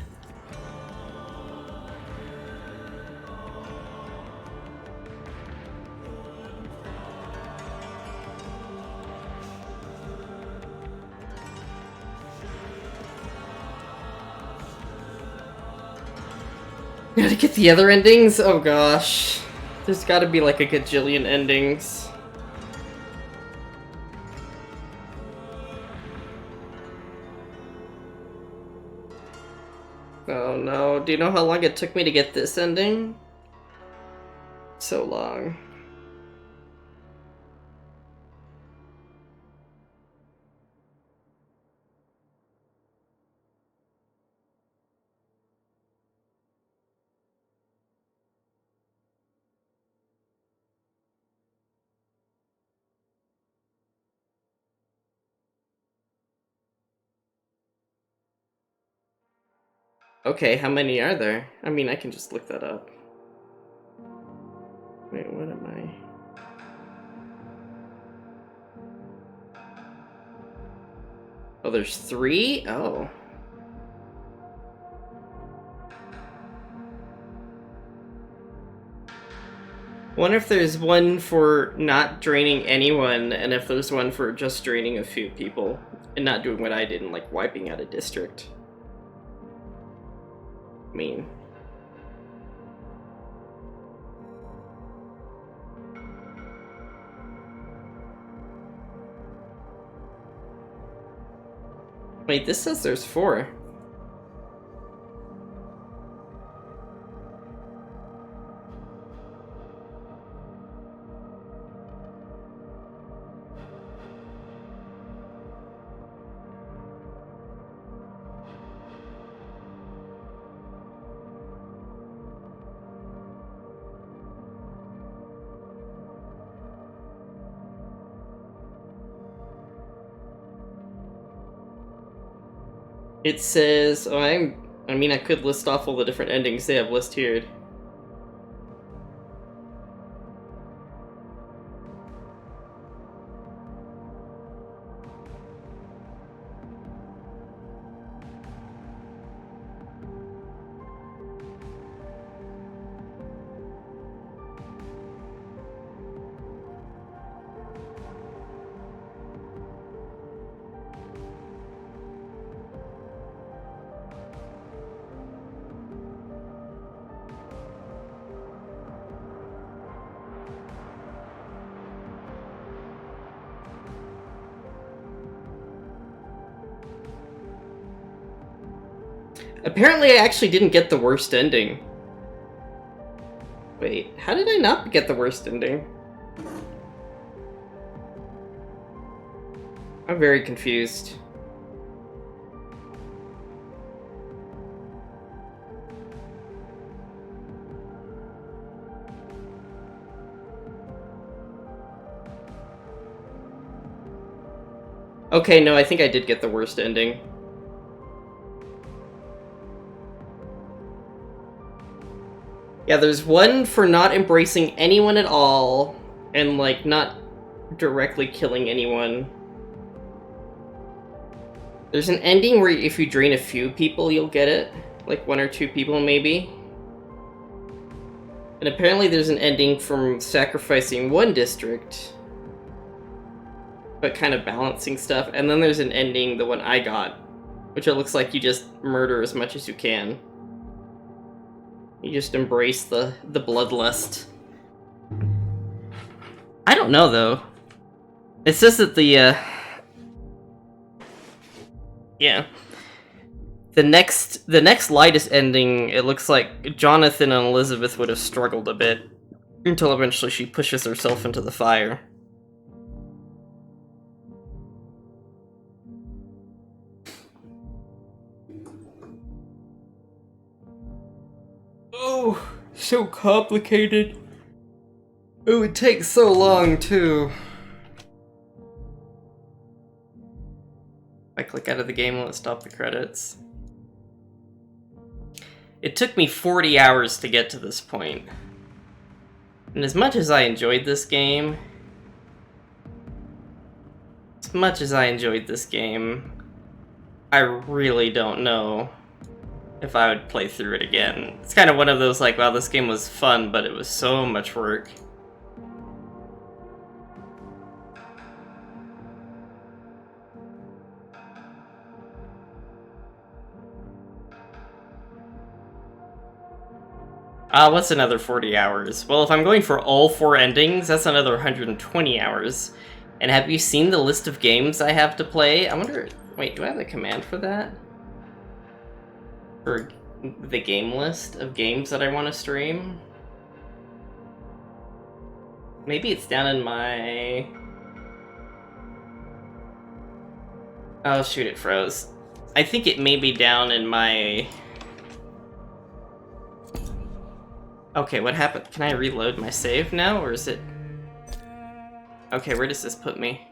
Gotta get the other endings? Oh gosh. There's gotta be like a gajillion endings. Oh no, do you know how long it took me to get this ending? So long. Okay, how many are there? I mean, I can just look that up. Wait, what am I? Oh, there's 3? Oh. Wonder if there's one for not draining anyone, and if there's one for just draining a few people, and not doing what I did and like wiping out a district. I mean... Wait, this says there's 4. It says, oh, I mean, I could list off all the different endings they have listed here. Apparently I actually didn't get the worst ending. Wait, how did I not get the worst ending? I'm very confused. Okay, no, I think I did get the worst ending. Yeah, there's one for not embracing anyone at all, and, like, not directly killing anyone. There's an ending where if you drain a few people, you'll get it. Like, 1 or 2 people, maybe. And apparently there's an ending from sacrificing 1 district, but kind of balancing stuff. And then there's an ending, the one I got, which it looks like you just murder as much as you can. You just embrace the bloodlust. I don't know, though. It says that the, yeah. The next lightest ending, it looks like Jonathan and Elizabeth would have struggled a bit, until eventually she pushes herself into the fire. Oh, so complicated. It would take so long, too. If I click out of the game, let's stop the credits. It took me 40 hours to get to this point. And as much as I enjoyed this game, I really don't know if I would play through it again. It's kind of one of those like, wow, this game was fun, but it was so much work. What's another 40 hours? Well, if I'm going for all 4 endings, that's another 120 hours. And have you seen the list of games I have to play? I wonder... Wait, do I have the command for that? For the game list of games that I want to stream? Maybe it's down in my... Oh, shoot, it froze. I think it may be down in my... Okay, what happened? Can I reload my save now, or is it... Okay, where does this put me?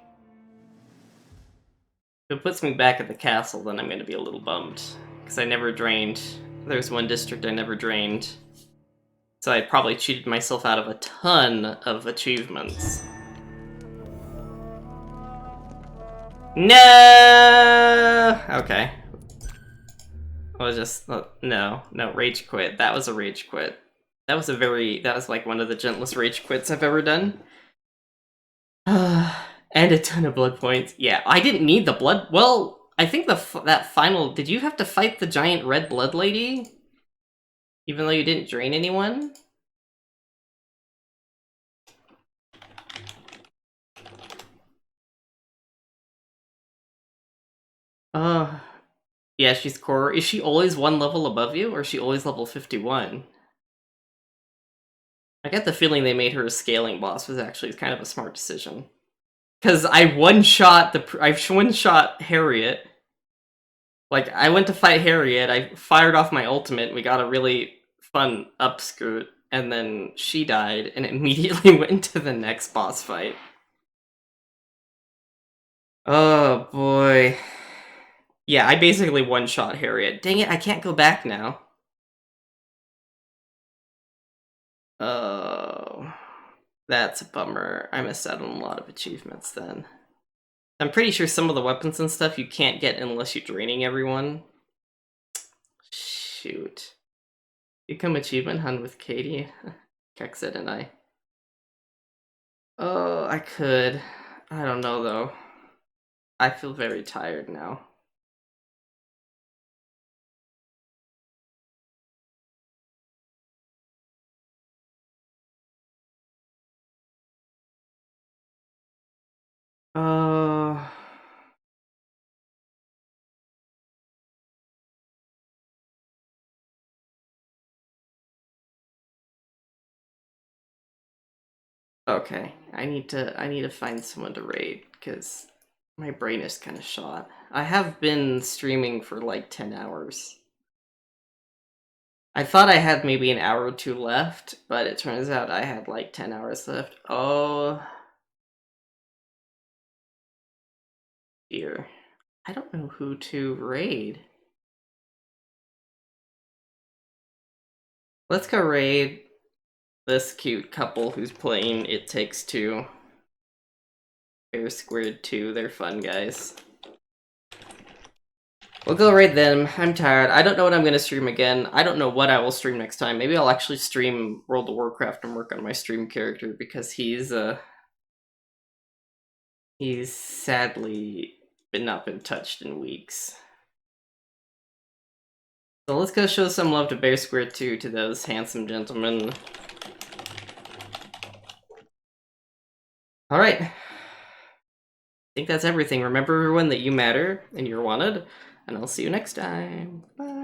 If it puts me back at the castle, then I'm going to be a little bummed. Because I never drained... There's one district I never drained. So I probably cheated myself out of a ton of achievements. No! Okay. I was just... No, rage quit. That was a rage quit. That was like one of the gentlest rage quits I've ever done. And a ton of blood points. Yeah, I didn't need the blood. Well, I think that final... Did you have to fight the giant red blood lady? Even though you didn't drain anyone? Yeah, she's core. Is she always one level above you, or is she always level 51? I get the feeling they made her a scaling boss was actually kind of a smart decision. Because I one-shot Harriet. Like, I went to fight Harriet, I fired off my ultimate, we got a really fun upscoot, and then she died, and immediately went into the next boss fight. Oh, boy. Yeah, I basically one-shot Harriet. Dang it, I can't go back now. Oh, that's a bummer. I missed out on a lot of achievements then. I'm pretty sure some of the weapons and stuff you can't get unless you're draining everyone. Shoot. Become achievement hunt with Katie. Kexit and I. Oh, I could. I don't know though. I feel very tired now. Okay, I need to find someone to raid because my brain is kind of shot. I have been streaming for like 10 hours. I thought I had maybe an hour or 2 left, but it turns out I had like 10 hours left. Oh dear. I don't know who to raid. Let's go raid this cute couple who's playing It Takes Two. They're squared 2, they're fun guys. We'll go raid them. I'm tired. I don't know what I'm gonna stream again. I don't know what I will stream next time. Maybe I'll actually stream World of Warcraft and work on my stream character because he's sadly not been touched in weeks. So let's go show some love to Bear Square 2 to those handsome gentlemen. Alright. I think that's everything. Remember everyone that you matter and you're wanted, and I'll see you next time. Bye.